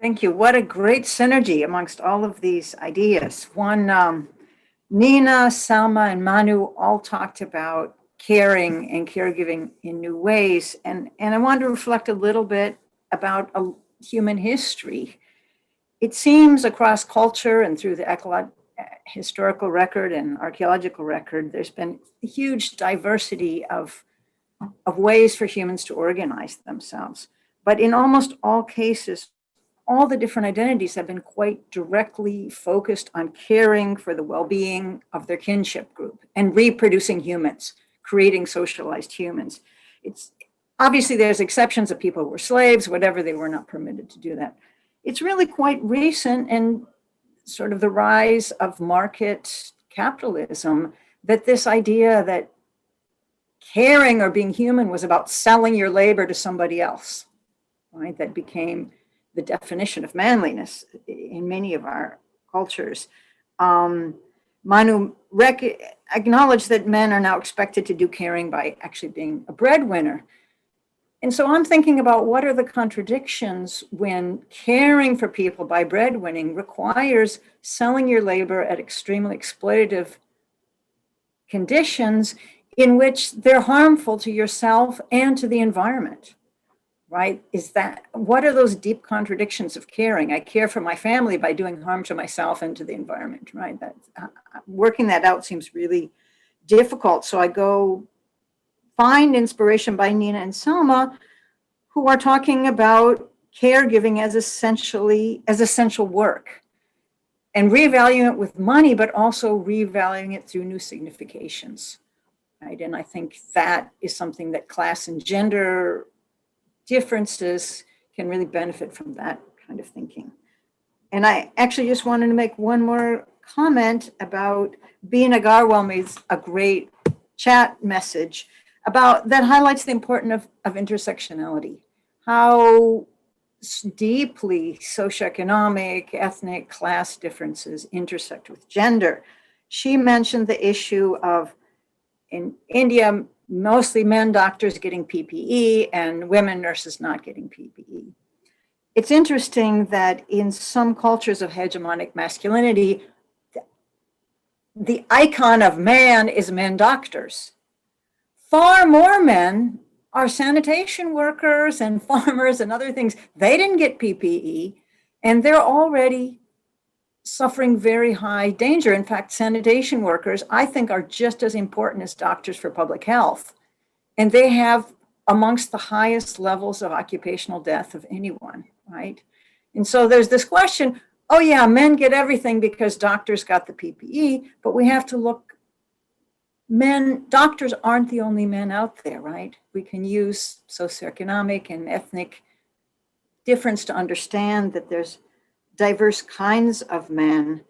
Thank you. What a great synergy amongst all of these ideas. One, Nina, Selma, and Manu all talked about caring and caregiving in new ways. And I want to reflect a little bit about human history. it seems across culture and through the historical record and archaeological record, there's been a huge diversity of ways for humans to organize themselves. But in almost all cases, all the different identities have been quite directly focused on caring for the well-being of their kinship group and reproducing humans, creating socialized humans. It's obviously there's exceptions of people who were slaves, whatever, they were not permitted to do that. It's really quite recent and sort of the rise of market capitalism that this idea that caring or being human was about selling your labor to somebody else, right? That became the definition of manliness in many of our cultures. Manu acknowledged that men are now expected to do caring by actually being a breadwinner. And so I'm thinking about what are the contradictions when caring for people by breadwinning requires selling your labor at extremely exploitative conditions in which they're harmful to yourself and to the environment, right? What are those deep contradictions of caring? I care for my family by doing harm to myself and to the environment, right? Working that out seems really difficult. So I go find inspiration by Nina and Selma, who are talking about caregiving as essential work and revaluing it with money, but also revaluing it through new significations, right? And I think that is something that class and gender differences can really benefit from that kind of thinking. And I actually just wanted to make one more comment about Beena Agarwal made a great chat message about that highlights the importance of intersectionality, how deeply socioeconomic, ethnic, class differences intersect with gender. She mentioned the issue of, in India, mostly men doctors getting PPE and women nurses not getting PPE. It's interesting that in some cultures of hegemonic masculinity, the icon of man is men doctors. Far more men are sanitation workers and farmers and other things. They didn't get PPE, and they're already suffering very high danger. In fact, sanitation workers, I think, are just as important as doctors for public health. And they have amongst the highest levels of occupational death of anyone, right? And so there's this question, oh yeah, men get everything because doctors got the PPE, but we have to look, doctors aren't the only men out there, right? We can use socioeconomic and ethnic difference to understand that there's diverse kinds of men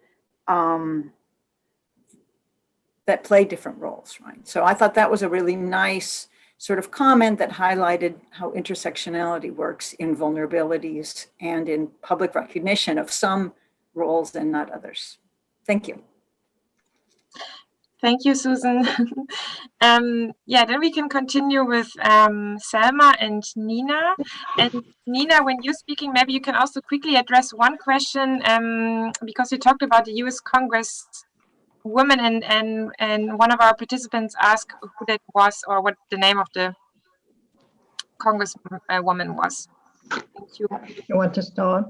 that play different roles, right? So I thought that was a really nice sort of comment that highlighted how intersectionality works in vulnerabilities and in public recognition of some roles and not others. Thank you. Thank you, Susan. Yeah, then we can continue with Selma and Nina. And Nina, when you're speaking, maybe you can also quickly address one question because you talked about the US Congress woman and one of our participants asked who that was or what the name of the Congresswoman was. Thank you. You want to start?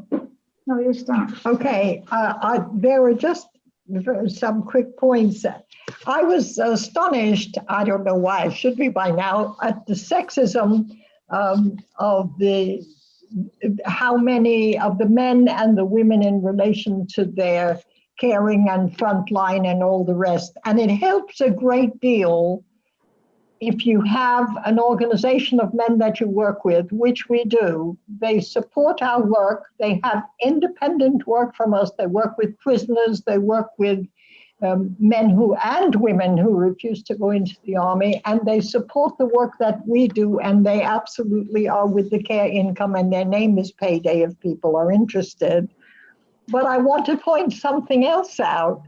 No, you start. Okay, there were just some quick points. I was astonished, I don't know why, it should be by now, at the sexism of how many of the men and the women in relation to their caring and frontline and all the rest. And it helps a great deal if you have an organization of men that you work with, which we do. They support our work. They have independent work from us. They work with prisoners. They work with men and women who refuse to go into the army, and they support the work that we do, and they absolutely are with the care income, and their name is Payday if people are interested. But I want to point something else out.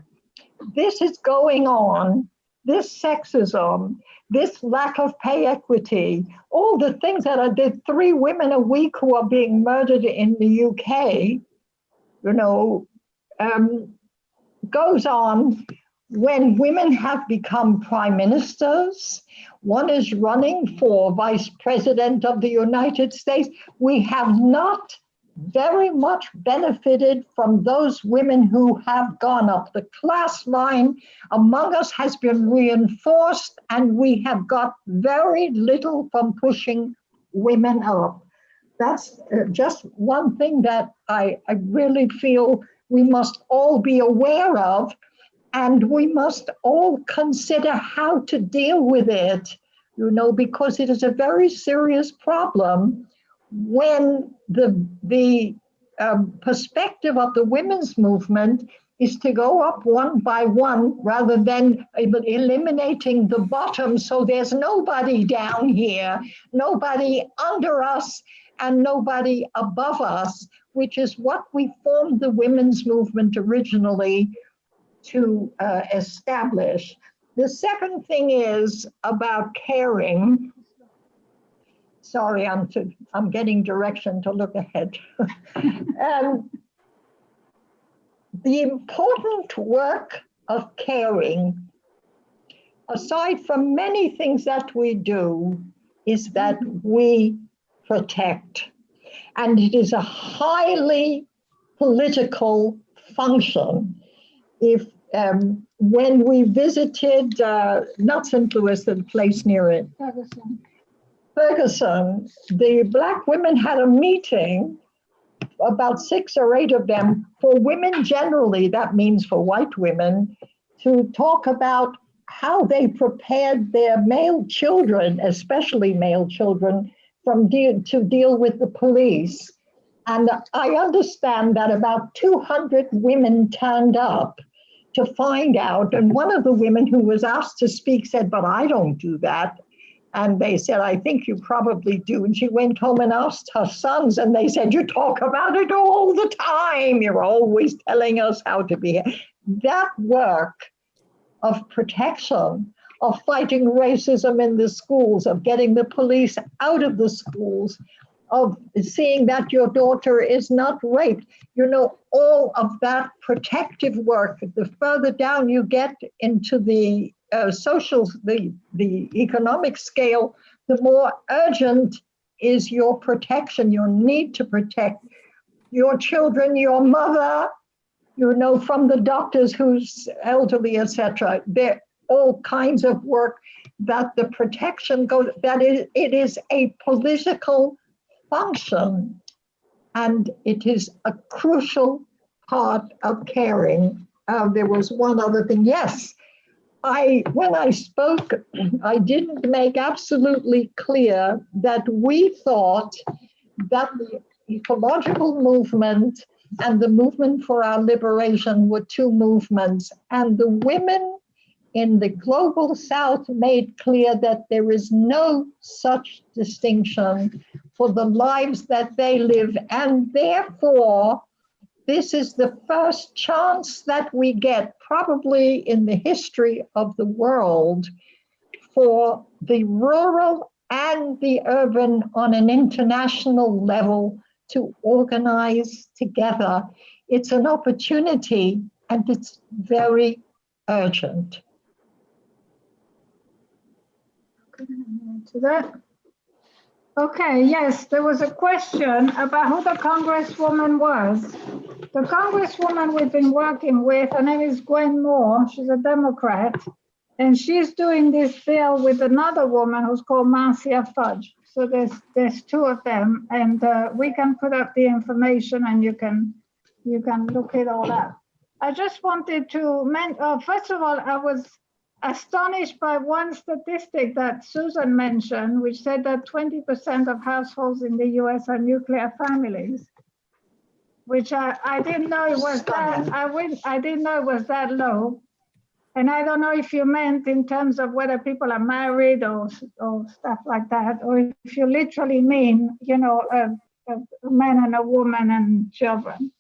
This is going on, this sexism, this lack of pay equity, all the things that are, the 3 women a week who are being murdered in the UK, goes on when women have become prime ministers. One is running for vice president of the United States. We have not very much benefited from those women who have gone up. The class line among us has been reinforced, and we have got very little from pushing women up. That's just one thing that I really feel we must all be aware of, and we must all consider how to deal with it, you know, because it is a very serious problem when the perspective of the women's movement is to go up one by one rather than eliminating the bottom, so there's nobody down here, nobody under us, and nobody above us, which is what we formed the women's movement originally to establish. The second thing is about caring. Sorry, I'm getting direction to look ahead. The important work of caring, aside from many things that we do, is that we protect. And it is a highly political function. If when we visited, not St. Louis, the place near it, Ferguson, the Black women had a meeting, about 6 or 8 of them, for women generally, that means for white women, to talk about how they prepared their male children, especially male children, to deal with the police. And I understand that about 200 women turned up to find out. And one of the women who was asked to speak said, "But I don't do that." And they said, "I think you probably do." And she went home and asked her sons, and they said, "You talk about it all the time. You're always telling us how to behave." That work of protection, of fighting racism in the schools, of getting the police out of the schools, of seeing that your daughter is not raped, you know, all of that protective work, the further down you get into the social, the economic scale, the more urgent is your protection, your need to protect your children, your mother, you know, from the doctors who's elderly, etc. There all kinds of work that the protection goes, that it is a political function, and it is a crucial part of caring. There was one other thing. Yes, when I spoke, I didn't make absolutely clear that we thought that the ecological movement and the movement for our liberation were two movements, and the women in the global South made clear that there is no such distinction for the lives that they live. And therefore, this is the first chance that we get, probably in the history of the world, for the rural and the urban on an international level to organize together. It's an opportunity, and it's very urgent. To that. Okay, yes, there was a question about who the congresswoman was. The congresswoman we've been working with, her name is Gwen Moore. She's a Democrat, and she's doing this bill with another woman who's called Marcia Fudge. So there's 2 of them, and we can put up the information, and you can look it all up. I just wanted to first of all, I was astonished by one statistic that Susan mentioned, which said that 20% of households in the US are nuclear families, which I didn't know it was that. I didn't know it was that low. And I don't know if you meant in terms of whether people are married or stuff like that, or if you literally mean, you know, a man and a woman and children.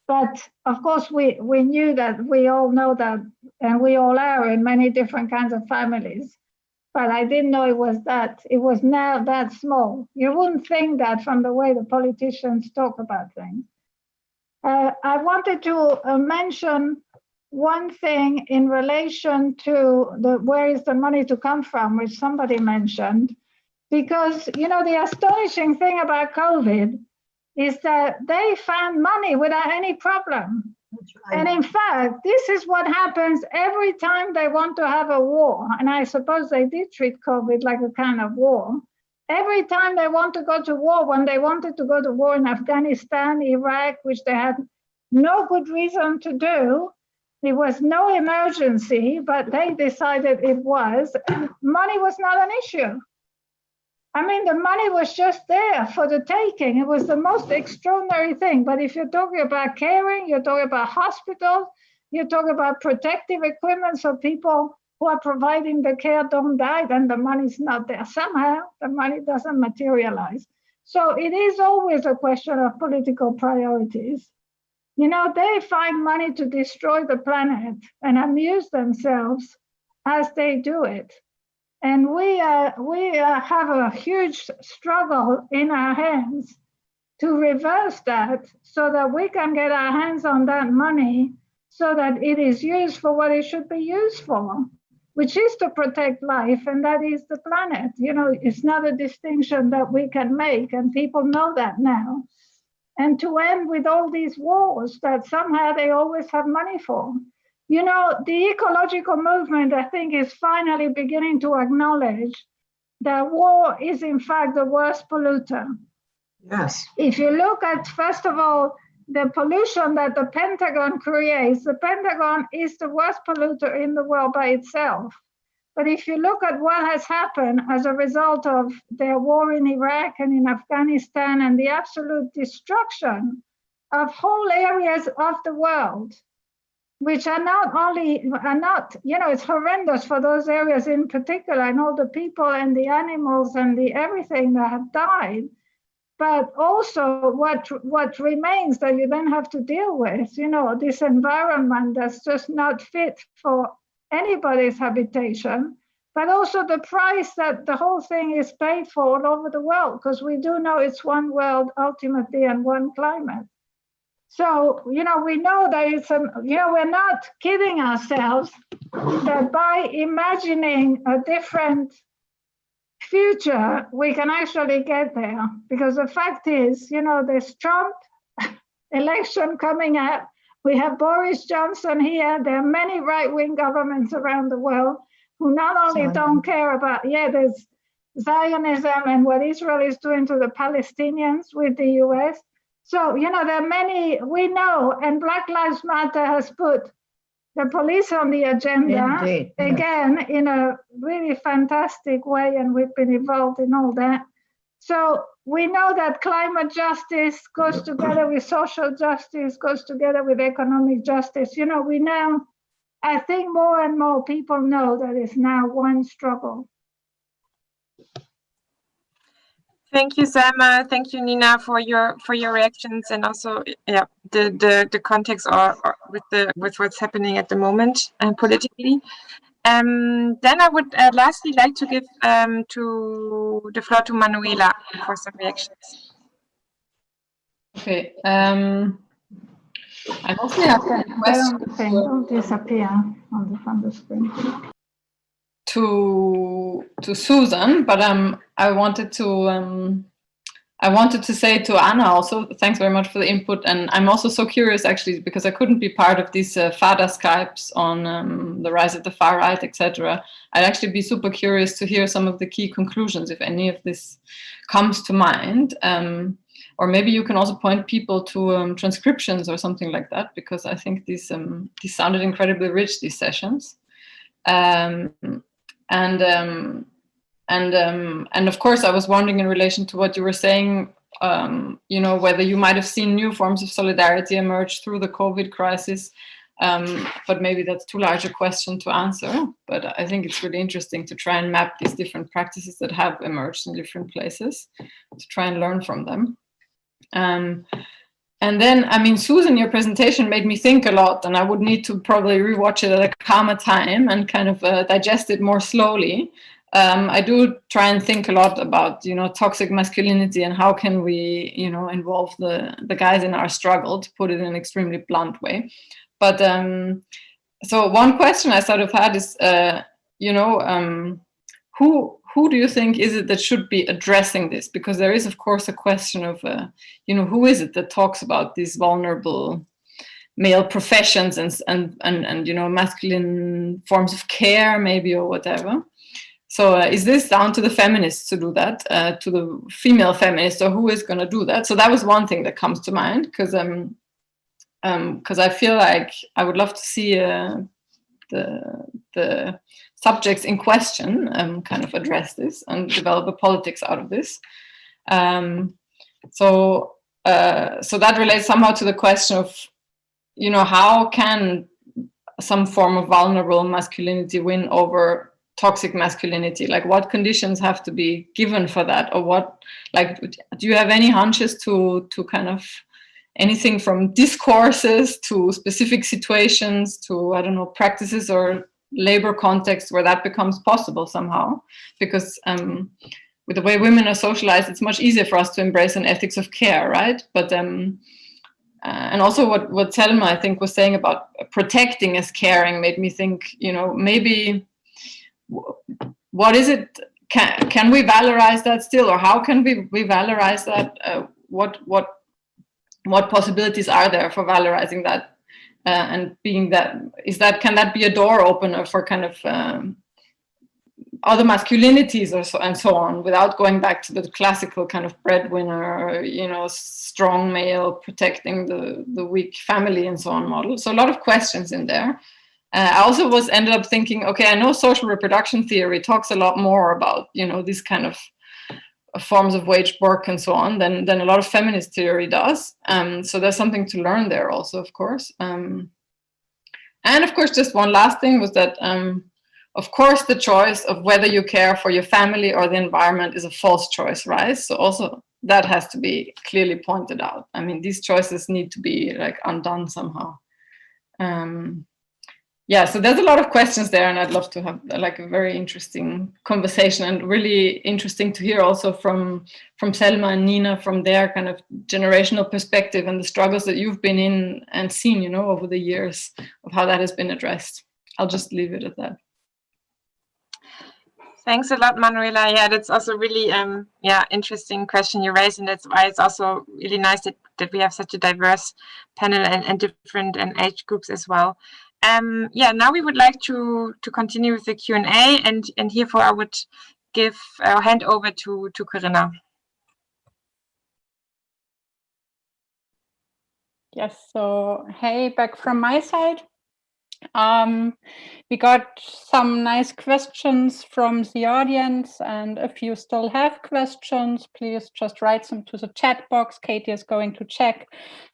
But of course, we knew that, we all know that, and we all are in many different kinds of families. But I didn't know it was now that small. You wouldn't think that from the way the politicians talk about things. I wanted to mention one thing in relation to where is the money to come from, which somebody mentioned, because, you know, the astonishing thing about COVID is that they found money without any problem. And in fact, this is what happens every time they want to have a war. And I suppose they did treat COVID like a kind of war. Every time they want to go to war, when they wanted to go to war in Afghanistan, Iraq, which they had no good reason to do, there was no emergency, but they decided it was. Money was not an issue. I mean, the money was just there for the taking. It was the most extraordinary thing. But if you're talking about caring, you're talking about hospitals, you're talking about protective equipment so people who are providing the care don't die, then the money's not there. Somehow the money doesn't materialize. So it is always a question of political priorities. You know, they find money to destroy the planet and amuse themselves as they do it. And we have a huge struggle in our hands to reverse that so that we can get our hands on that money so that it is used for what it should be used for, which is to protect life, and that is the planet. You know, it's not a distinction that we can make, and people know that now. And to end with all these wars that somehow they always have money for. You know, the ecological movement, I think, is finally beginning to acknowledge that war is, in fact, the worst polluter. Yes. If you look at, first of all, the pollution that the Pentagon creates, the Pentagon is the worst polluter in the world by itself. But if you look at what has happened as a result of their war in Iraq and in Afghanistan and the absolute destruction of whole areas of the world, which are not, you know, it's horrendous for those areas in particular and all the people and the animals and the everything that have died. But also what remains that you then have to deal with, you know, this environment that's just not fit for anybody's habitation, but also the price that the whole thing is paid for all over the world, because we do know it's one world ultimately and one climate. So, you know, we know that it's, you know, we're not kidding ourselves that by imagining a different future, we can actually get there. Because the fact is, you know, there's Trump election coming up. We have Boris Johnson here. There are many right-wing governments around the world who not only don't care about, there's Zionism and what Israel is doing to the Palestinians with the US. So, you know, there are many, we know, and Black Lives Matter has put the police on the agenda. Indeed, again, yes. In a really fantastic way, and we've been involved in all that. So we know that climate justice goes together with social justice, goes together with economic justice. You know, we now, I think more and more people know that it's now one struggle. Thank you, Selma. Thank you, Nina, for your reactions, and also the context or with what's happening at the moment politically. Then I would lastly like to give the floor to Manuela for some reactions. Okay. I mostly have a question. Don't disappear on the screen. To Susan, but I wanted to say to Anna also, thanks very much for the input, and I'm also so curious actually because I couldn't be part of these FADA Skypes on the rise of the far right, etc. I'd actually be super curious to hear some of the key conclusions if any of this comes to mind, or maybe you can also point people to transcriptions or something like that, because I think these sounded incredibly rich, these sessions. And of course, I was wondering in relation to what you were saying, you know, whether you might have seen new forms of solidarity emerge through the COVID crisis, but maybe that's too large a question to answer. But I think it's really interesting to try and map these different practices that have emerged in different places, to try and learn from them. And then, I mean, Susan, your presentation made me think a lot, and I would need to probably rewatch it at a calmer time and kind of digest it more slowly. I do try and think a lot about, you know, toxic masculinity and how can we, you know, involve the guys in our struggle, to put it in an extremely blunt way. But so one question I sort of had is, you know, who who do you think is it that should be addressing this? Because there is, of course, a question of, who is it that talks about these vulnerable male professions and masculine forms of care, maybe, or whatever. So is this down to the feminists to do that, to the female feminists, or who is going to do that? So that was one thing that comes to mind, because I feel like I would love to see the subjects in question kind of address this and develop a politics out of this. So that relates somehow to the question of, how can some form of vulnerable masculinity win over toxic masculinity? Like, what conditions have to be given for that, or what? Like, do you have any hunches to kind of anything from discourses to specific situations to, I don't know, practices or labor context where that becomes possible somehow? Because with the way women are socialized, it's much easier for us to embrace an ethics of care, right? But and also what Selma, I think, was saying about protecting as caring made me think, maybe what is it? Can we valorize that still, or how can we valorize that? What possibilities are there for valorizing that and being that? Can that be a door opener for kind of other masculinities and so on, without going back to the classical kind of breadwinner, strong male protecting the weak family and so on model? So a lot of questions in there. I also ended up thinking, okay, I know social reproduction theory talks a lot more about, these kind of forms of wage work and so on than a lot of feminist theory does. So there's something to learn there also, of course. And of course, just one last thing was that, of course, the choice of whether you care for your family or the environment is a false choice, right? So also that has to be clearly pointed out. I mean, these choices need to be like undone somehow. So there's a lot of questions there, and I'd love to have like a very interesting conversation, and really interesting to hear also from Selma and Nina, from their kind of generational perspective and the struggles that you've been in and seen, over the years, of how that has been addressed. I'll just leave it at that. Thanks a lot, Manuela. Yeah, that's also really interesting question you raised, and that's why it's also really nice that we have such a diverse panel and different age groups as well. Now we would like to continue with the Q&A, and herefore I would hand over to Corinna. Yes, so hey, back from my side. We got some nice questions from the audience, and if you still have questions, please just write them to the chat box. Katie is going to check,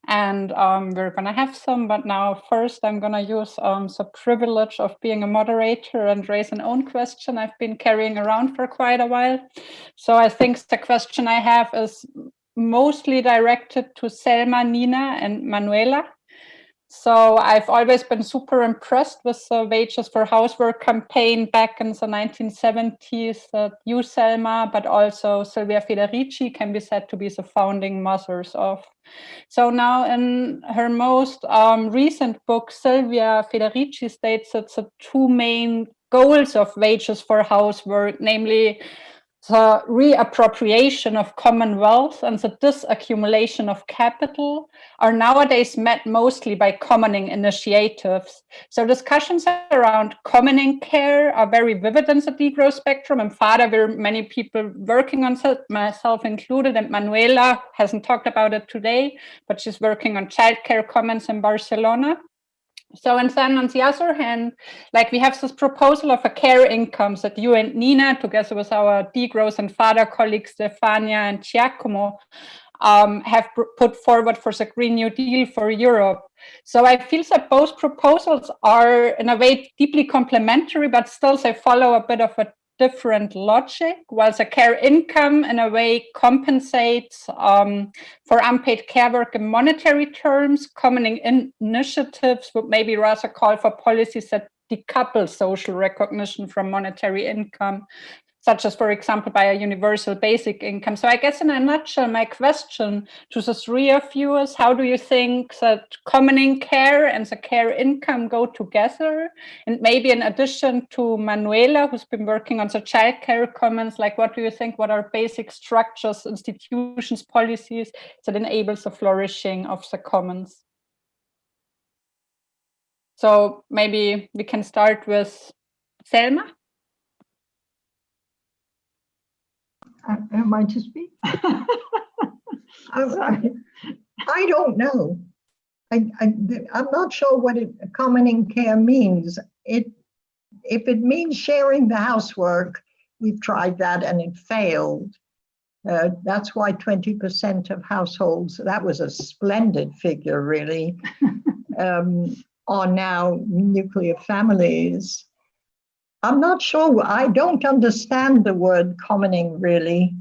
and we're going to have some. But now first I'm going to use the privilege of being a moderator and raise an own question I've been carrying around for quite a while. So I think the question I have is mostly directed to Selma, Nina, and Manuela. So I've always been super impressed with the Wages for Housework campaign back in the 1970s that you, Selma, but also Silvia Federici can be said to be the founding mothers of. So now in her most recent book, Silvia Federici states that the two main goals of Wages for Housework, namely the reappropriation of common wealth and the disaccumulation of capital, are nowadays met mostly by commoning initiatives. So discussions around commoning care are very vivid in the degrowth spectrum. In FADA, there are many people working on it, myself included, and Manuela hasn't talked about it today, but she's working on childcare commons in Barcelona. So, and then on the other hand, like we have this proposal of a care income that you and Nina, together with our degrowth and FADA colleagues, Stefania and Giacomo, have put forward for the Green New Deal for Europe. So I feel that both proposals are in a way deeply complementary, but still they follow a bit of a different logic, while the care income in a way compensates for unpaid care work in monetary terms. Commoning initiatives would maybe rather call for policies that decouple social recognition from monetary income. such as, for example, by a universal basic income. So I guess in a nutshell, my question to the three of you is, how do you think that commoning care and the care income go together? And maybe in addition to Manuela, who's been working on the childcare commons, like what do you think, what are basic structures, institutions, policies that enables the flourishing of the commons? So maybe we can start with Selma. Am I to speak? I'm sorry. I don't know. I'm not sure what commoning care means. If it means sharing the housework, we've tried that and it failed. That's why 20% of households, that was a splendid figure really, are now nuclear families. I'm not sure. I don't understand the word commoning really.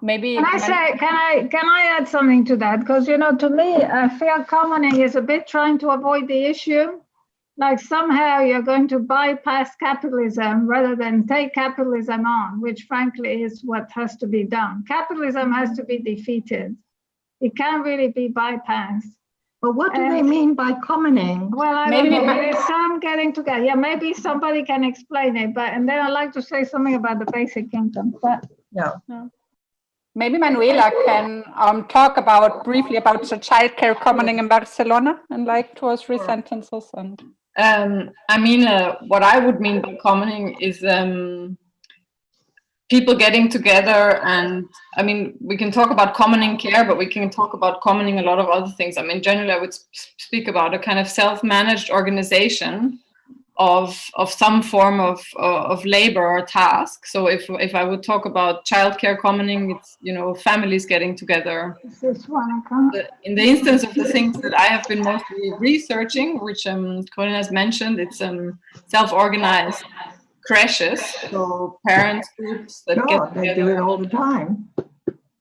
Maybe can I add something to that? Because to me, I feel commoning is a bit trying to avoid the issue. Like somehow you're going to bypass capitalism rather than take capitalism on, which frankly is what has to be done. Capitalism has to be defeated. It can't really be bypassed. But what do they mean by commoning? Well, I don't know. There's some getting together. Yeah, maybe somebody can explain it. And then I'd like to say something about the basic income. But no. Maybe Manuela can talk briefly about the childcare commoning in Barcelona in like 2 or 3 sentences. And I mean, what I would mean by commoning is people getting together, and I mean, we can talk about commoning care, but we can talk about commoning a lot of other things. I mean, generally, I would speak about a kind of self-managed organization of some form of labor or task. So if I would talk about childcare commoning, it's families getting together. In the instance of the things that I have been mostly researching, which Corinne has mentioned, it's self-organized creches, so parents groups that get together. They do it all the time.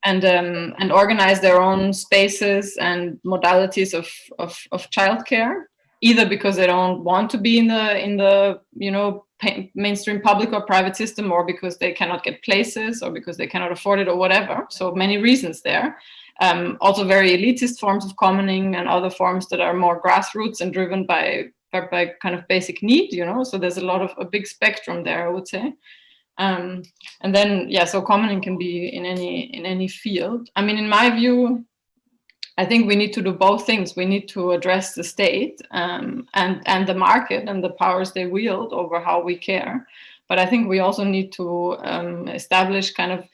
And organize their own spaces and modalities of childcare, either because they don't want to be in the mainstream public or private system, or because they cannot get places, or because they cannot afford it, or whatever. So many reasons there. Also very elitist forms of commoning, and other forms that are more grassroots and driven by kind of basic need, so there's a big spectrum there, I would say. And then so commoning can be in any field. I mean, in my view, I think we need to do both things. We need to address the state and the market and the powers they wield over how we care, but I think we also need to establish kind of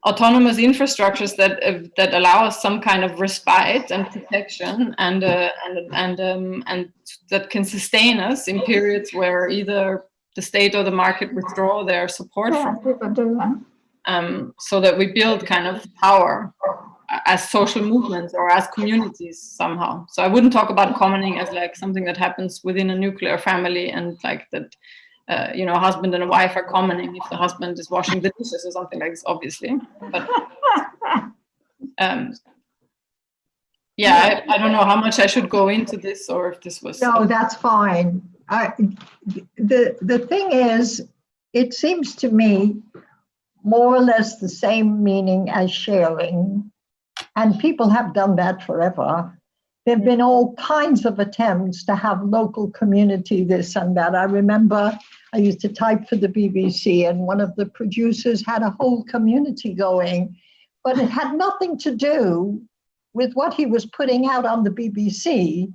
autonomous infrastructures that allow us some kind of respite and protection, and that can sustain us in periods where either the state or the market withdraw their support from. So that we build kind of power as social movements or as communities somehow. So I wouldn't talk about commoning as like something that happens within a nuclear family, and like that a husband and a wife are commoning if the husband is washing the dishes or something like this, obviously. But I don't know how much I should go into this, or if this was... No, that's fine. The thing is, it seems to me more or less the same meaning as sharing, and people have done that forever. There have been all kinds of attempts to have local community this and that. I remember I used to type for the BBC, and one of the producers had a whole community going, but it had nothing to do with what he was putting out on the BBC.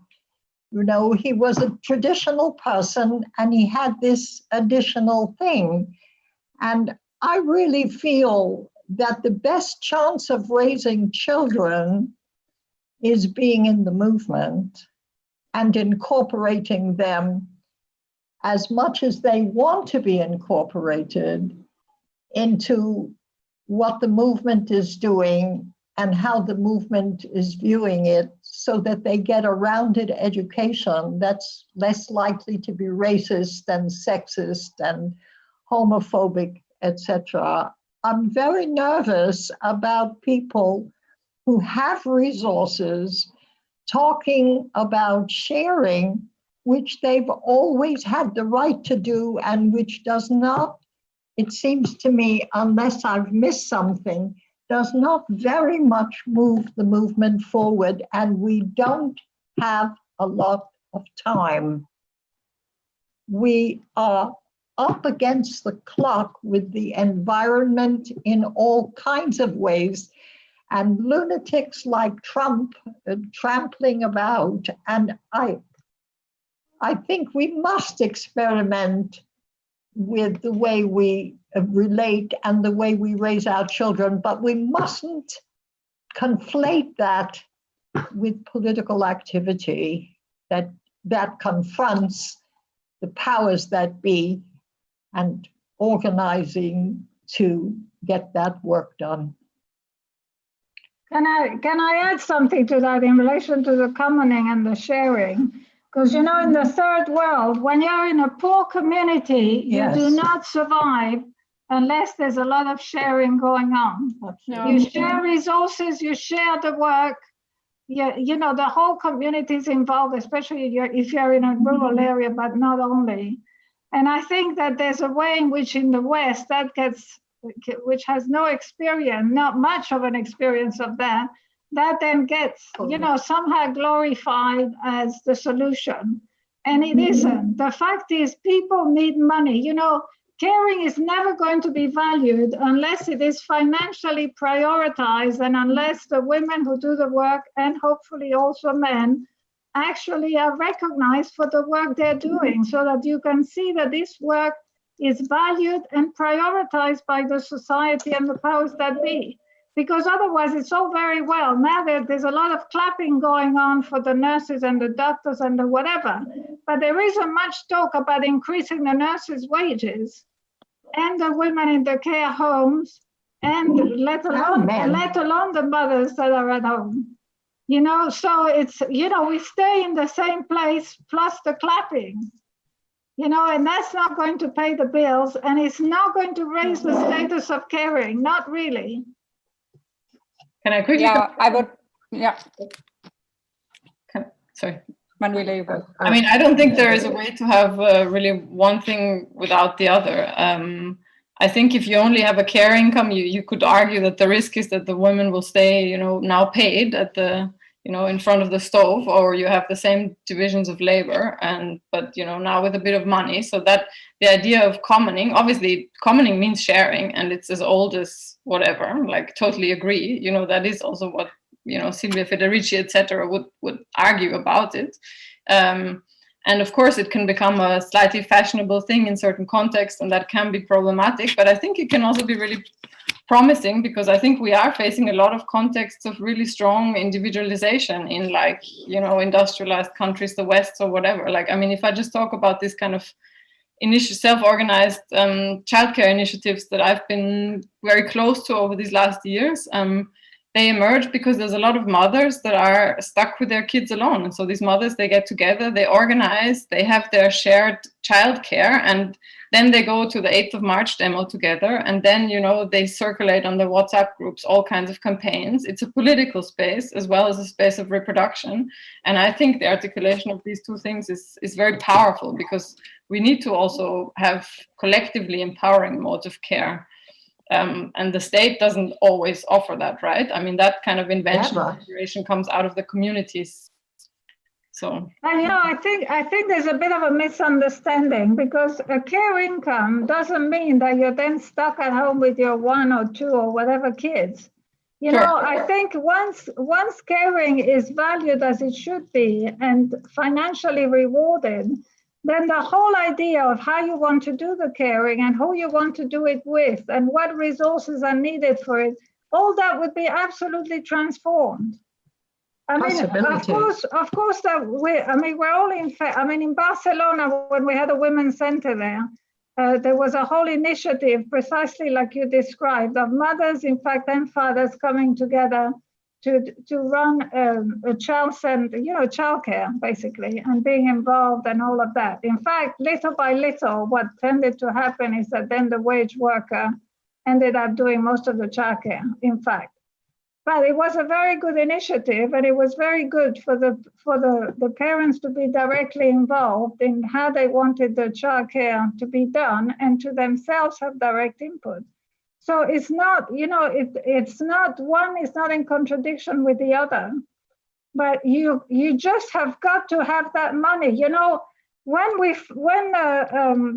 He was a traditional person, and he had this additional thing. And I really feel that the best chance of raising children is being in the movement and incorporating them as much as they want to be incorporated into what the movement is doing and how the movement is viewing it, so that they get a rounded education that's less likely to be racist and sexist and homophobic, etc. I'm very nervous about people who have resources talking about sharing, which they've always had the right to do, and which does not it seems to me, unless I've missed something, does not very much move the movement forward, and we don't have a lot of time. We are up against the clock with the environment in all kinds of ways, and lunatics like Trump trampling about. And I think we must experiment with the way we relate and the way we raise our children, but we mustn't conflate that with political activity that confronts the powers that be and organizing to get that work done. Can I add something to that in relation to the commoning and the sharing? Because, you know, in the third world, when you're in a poor community, you do not survive unless there's a lot of sharing going on. You share resources, you share the work. You know, the whole community is involved, especially if you're in a rural area, but not only. And I think that there's a way in which in the West that gets, which has no experience, not much of an experience of that then gets, you know, somehow glorified as the solution. And it isn't. The fact is people need money. You know, caring is never going to be valued unless it is financially prioritized and unless the women who do the work, and hopefully also men, actually are recognized for the work they're doing, so that you can see that this work is valued and prioritized by the society and the powers that be. Because otherwise it's all very well. Now there's a lot of clapping going on for the nurses and the doctors and the whatever, but there isn't much talk about increasing the nurses' wages and the women in the care homes, and let alone the mothers that are at home. You know, so it's, you know, we stay in the same place plus the clapping, you know, and that's not going to pay the bills, and it's not going to raise the status of caring, not really. Can I quickly? Yeah, I would. Yeah. Sorry. Manuela, you go. I mean, I don't think there is a way to have really one thing without the other. I think if you only have a care income, you could argue that the risk is that the women will stay, you know, now paid at the, you know, in front of the stove, or you have the same divisions of labor, but you know, now with a bit of money. So that the idea of commoning, obviously commoning means sharing, and it's as old as whatever, like totally agree. You know, that is also what, you know, Silvia Federici, etc., would argue about it. And of course, it can become a slightly fashionable thing in certain contexts, and that can be problematic. But I think it can also be really promising, because I think we are facing a lot of contexts of really strong individualization in, like, you know, industrialized countries, the West or whatever. Like, I mean, if I just talk about this kind of self-organized childcare initiatives that I've been very close to over these last years, they emerge because there's a lot of mothers that are stuck with their kids alone. And so these mothers, they get together, they organize, they have their shared childcare, and then they go to the 8th of March demo together. And then, you know, they circulate on the WhatsApp groups, all kinds of campaigns. It's a political space as well as a space of reproduction. And I think the articulation of these two things is very powerful, because we need to also have collectively empowering modes of care. And the state doesn't always offer that, right? I mean, that kind of invention comes out of the communities. So, and, you know, I think there's a bit of a misunderstanding, because a care income doesn't mean that you're then stuck at home with your 1 or 2 or whatever kids. You know, I think once caring is valued as it should be and financially rewarded, then the whole idea of how you want to do the caring and who you want to do it with and what resources are needed for it, all that would be absolutely transformed. I mean, of course that we're all in Barcelona, when we had a women's center there was a whole initiative precisely like you described, of mothers, in fact, and fathers coming together to run a child center, you know, childcare basically, and being involved and all of that. In fact, little by little, what tended to happen is that then the wage worker ended up doing most of the childcare, in fact. But it was a very good initiative, and it was very good for the parents to be directly involved in how they wanted the childcare to be done, and to themselves have direct input. So it's not, it's not, one is not in contradiction with the other, but you just have got to have that money. When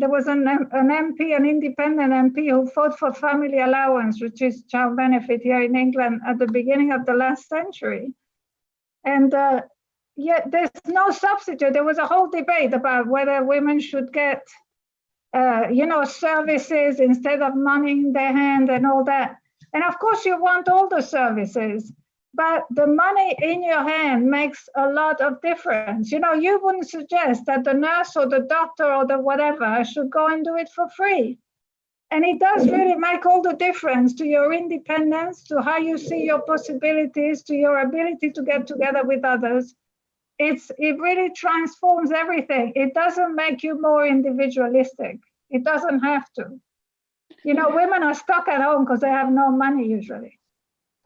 there was an MP, an independent MP, who fought for family allowance, which is child benefit here in England at the beginning of the last century, and yet there's no substitute. There was a whole debate about whether women should get, services instead of money in their hand and all that. And of course, you want all the services. But the money in your hand makes a lot of difference. You wouldn't suggest that the nurse or the doctor or the whatever should go and do it for free. And it does really make all the difference to your independence, to how you see your possibilities, to your ability to get together with others. It really transforms everything. It doesn't make you more individualistic. It doesn't have to. Women are stuck at home because they have no money usually.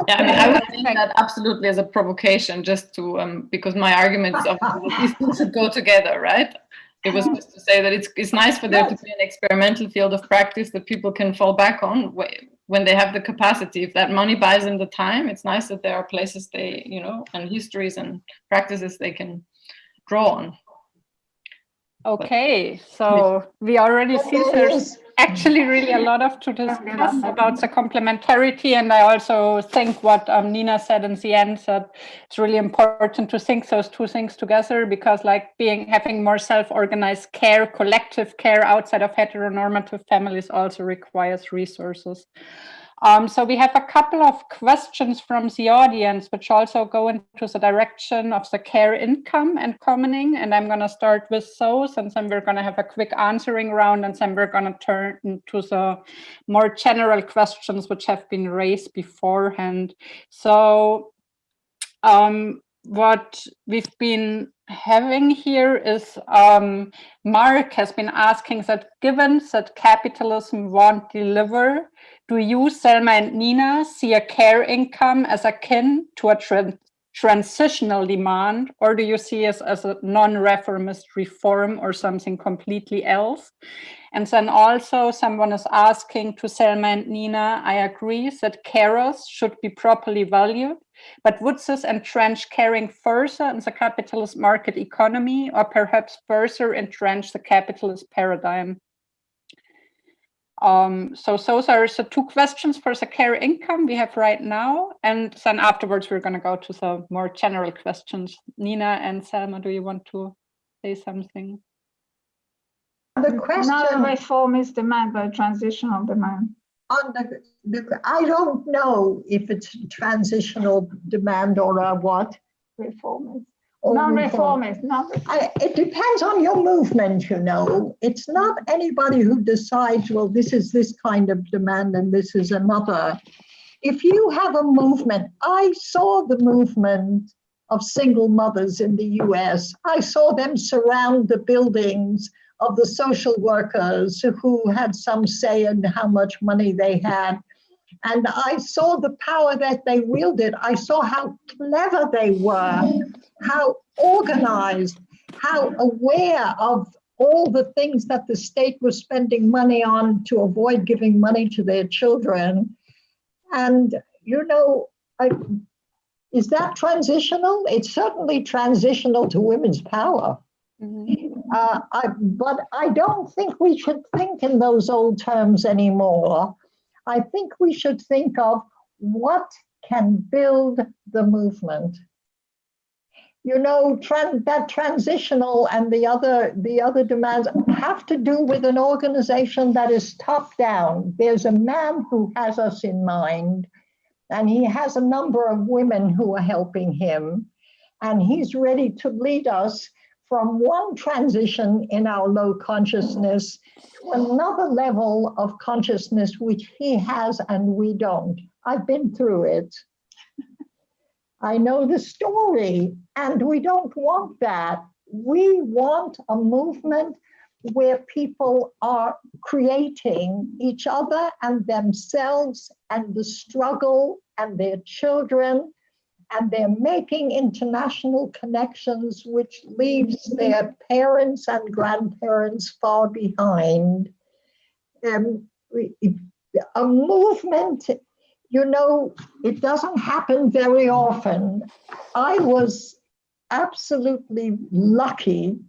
Yeah, I mean, I would think that absolutely as a provocation, just to because my argument is obviously that these things should go together, right? It was just to say that it's nice for there to be an experimental field of practice that people can fall back on when they have the capacity. If that money buys them the time, it's nice that there are places and histories and practices they can draw on. Okay, so we already see there's actually really a lot to discuss about the complementarity, and I also think what Nina said in the end, that it's really important to think those two things together, because having more self-organized care, collective care outside of heteronormative families also requires resources. So we have a couple of questions from the audience, which also go into the direction of the care income and commoning. And I'm going to start with those, and then we're going to have a quick answering round, and then we're going to turn to the more general questions which have been raised beforehand. So what we've been having here is Mark has been asking that given that capitalism won't deliver, do you, Selma and Nina, see a care income as akin to a transitional demand, or do you see it as a non-reformist reform or something completely else? And then also someone is asking to Selma and Nina, I agree that carers should be properly valued, but would this entrench caring further in the capitalist market economy, or perhaps further entrench the capitalist paradigm? So those are the two questions for the care income we have right now. And then afterwards, we're going to go to the more general questions. Nina and Selma, do you want to say something? The question, not a reformist demand, but a transitional demand. I don't know if it's transitional demand or a what? Reformist. Non-reformist. It depends on your movement, It's not anybody who decides, well, this is this kind of demand and this is another. If you have a movement, I saw the movement of single mothers in the US. I saw them surround the buildings of the social workers who had some say in how much money they had. And I saw the power that they wielded. I saw how clever they were, how organized, how aware of all the things that the state was spending money on to avoid giving money to their children. And, is that transitional? It's certainly transitional to women's power. Mm-hmm. But I don't think we should think in those old terms anymore. I think we should think of what can build the movement. That transitional and the other demands have to do with an organization that is top down. There's a man who has us in mind, and he has a number of women who are helping him, and he's ready to lead us from one transition in our low consciousness to another level of consciousness, which he has and we don't. I've been through it. I know the story, and we don't want that. We want a movement where people are creating each other and themselves and the struggle and their children, and they're making international connections, which leaves their parents and grandparents far behind. A movement, you know, it doesn't happen very often. I was absolutely lucky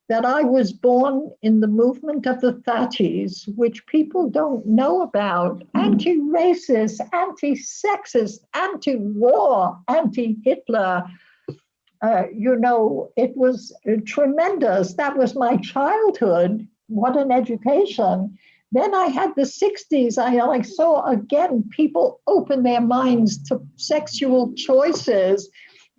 that I was born in the movement of the 30s, which people don't know about. Anti-racist, anti-sexist, anti-war, anti-Hitler. You know, it was tremendous. That was my childhood. What an education. Then I had the 60s. I saw again people open their minds to sexual choices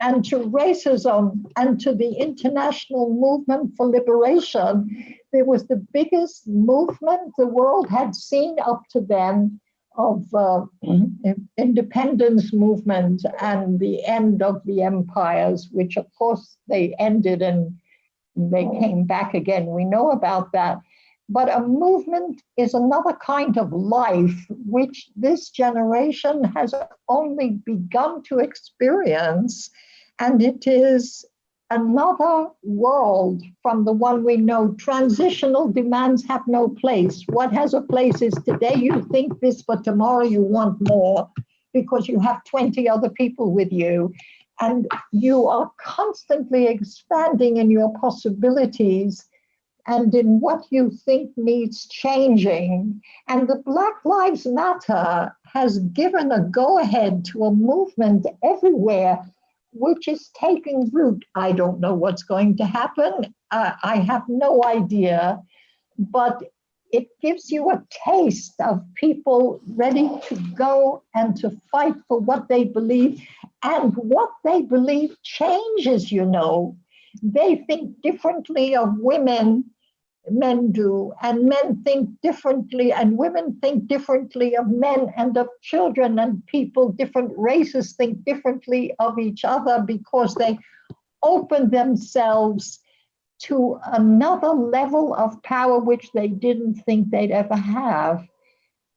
and to racism and to the international movement for liberation. It was the biggest movement the world had seen up to then of independence movement and the end of the empires, which of course they ended and they came back again. We know about that. But a movement is another kind of life, which this generation has only begun to experience. And it is another world from the one we know. Transitional demands have no place. What has a place is today you think this, but tomorrow you want more because you have 20 other people with you. And you are constantly expanding in your possibilities and in what you think needs changing. And the Black Lives Matter has given a go-ahead to a movement everywhere, which is taking root. I don't know what's going to happen. I have no idea, but it gives you a taste of people ready to go and to fight for what they believe. And what they believe changes, you know. They think differently of women, men do, and men think differently, and women think differently of men and of children, and people, different races think differently of each other because they open themselves to another level of power which they didn't think they'd ever have.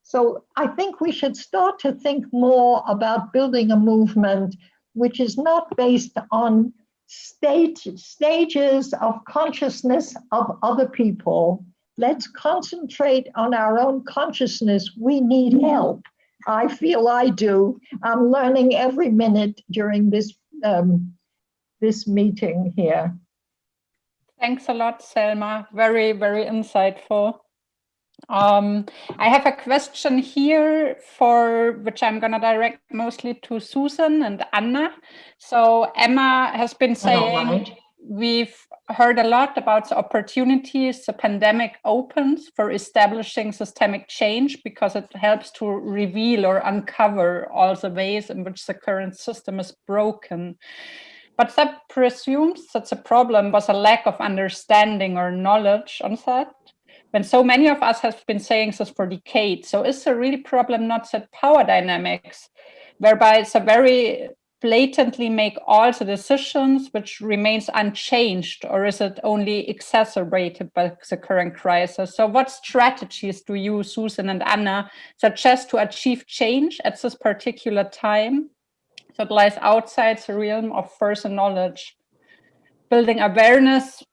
So I think we should start to think more about building a movement which is not based on stages of consciousness of other people. Let's concentrate on our own consciousness. We need help. I feel I do. I'm learning every minute during this meeting here. Thanks a lot, Selma. Very, very insightful. I have a question here for which I'm going to direct mostly to Susan and Anna. So Emma has been saying we've heard a lot about the opportunities the pandemic opens for establishing systemic change because it helps to reveal or uncover all the ways in which the current system is broken. But that presumes that the problem was a lack of understanding or knowledge on that, when so many of us have been saying this for decades. So is the really problem not that power dynamics, whereby it's a very blatantly make all the decisions which remains unchanged, or is it only exacerbated by the current crisis? So what strategies do you, Susan and Anna, suggest to achieve change at this particular time that lies outside the realm of first knowledge? Building awareness,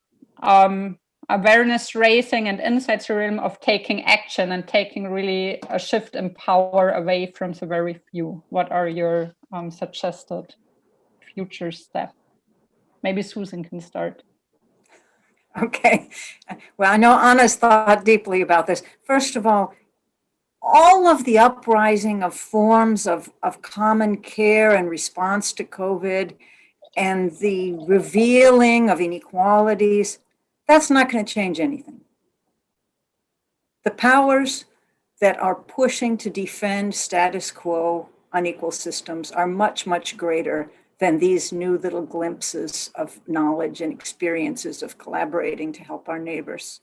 awareness raising, and inside the realm of taking action and taking really a shift in power away from the very few. What are your suggested future steps? Maybe Susan can start. Okay. Well, I know Anna's thought deeply about this. First of all of the uprising of forms of common care and response to COVID and the revealing of inequalities, that's not going to change anything. The powers that are pushing to defend status quo unequal systems are much, much greater than these new little glimpses of knowledge and experiences of collaborating to help our neighbors.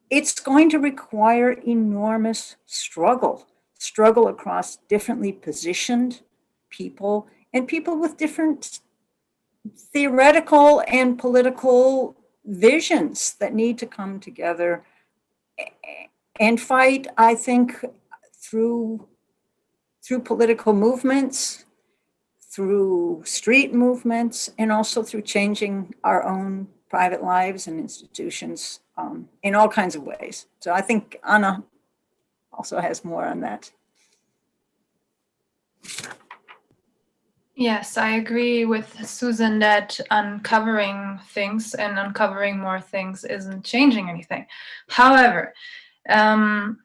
It's going to require enormous struggle across differently positioned people and people with different theoretical and political visions that need to come together and fight, I think, through through political movements, through street movements, and also through changing our own private lives and institutions in all kinds of ways. So I think Anna also has more on that. Yes, I agree with Susan that uncovering things and uncovering more things isn't changing anything. However, and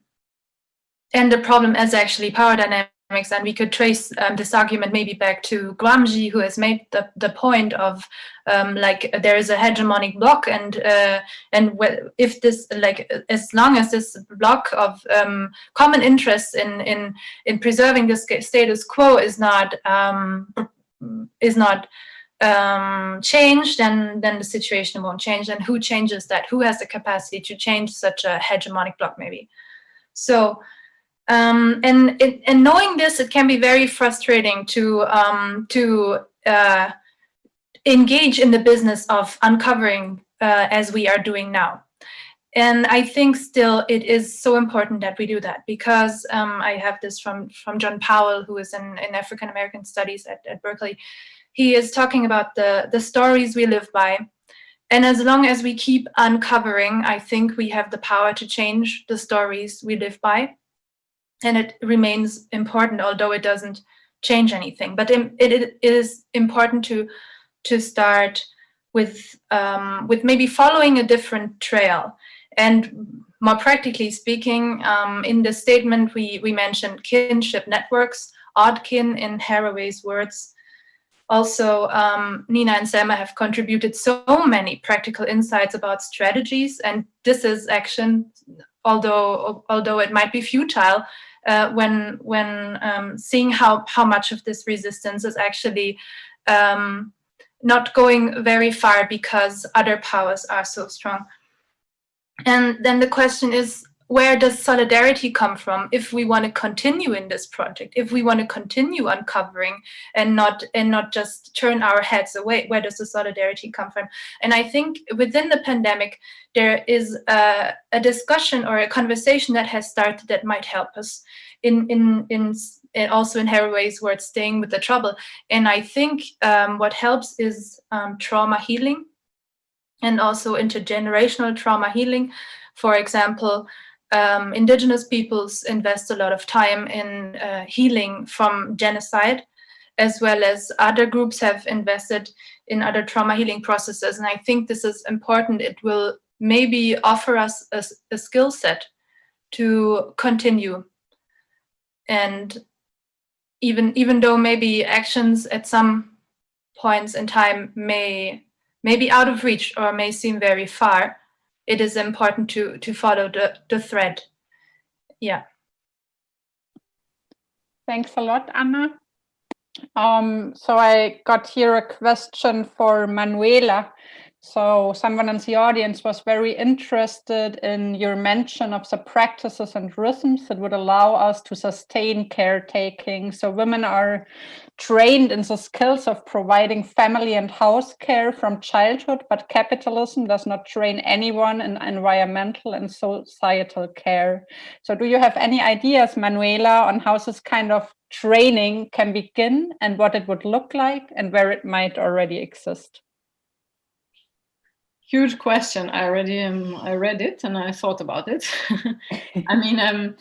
the problem is actually power dynamics, and we could trace this argument maybe back to Gramsci, who has made the point of like there is a hegemonic block, and if this, like, as long as this block of common interests in preserving the status quo is not changed, then the situation won't change. And who changes that? Who has the capacity to change such a hegemonic block, maybe? So. And knowing this, it can be very frustrating to engage in the business of uncovering as we are doing now. And I think still it is so important that we do that, because I have this from John Powell, who is in African American Studies at Berkeley. He is talking about the stories we live by. And as long as we keep uncovering, I think we have the power to change the stories we live by. And it remains important, although it doesn't change anything. But it is important to start with maybe following a different trail. And more practically speaking, in the statement we mentioned kinship networks, odd kin in Haraway's words. Also, Nina and Selma have contributed so many practical insights about strategies, and this is action, although it might be futile. When seeing how much of this resistance is actually not going very far because other powers are so strong. And then the question is, where does solidarity come from if we want to continue in this project, if we want to continue uncovering and not just turn our heads away? Where does the solidarity come from? And I think within the pandemic, there is a discussion or a conversation that has started that might help us in also in Haraway's words, staying with the trouble. And I think what helps is trauma healing, and also intergenerational trauma healing. For example, indigenous peoples invest a lot of time in healing from genocide, as well as other groups have invested in other trauma healing processes. And I think this is important. It will maybe offer us a skill set to continue. And even though maybe actions at some points in time may be out of reach or may seem very far, it is important to follow the thread. Yeah. Thanks a lot, Anna. So I got here a question for Manuela. So someone in the audience was very interested in your mention of the practices and rhythms that would allow us to sustain caretaking. So women are trained in the skills of providing family and house care from childhood, but capitalism does not train anyone in environmental and societal care. So do you have any ideas, Manuela, on how this kind of training can begin and what it would look like and where it might already exist? Huge question. I read it and I thought about it. I mean,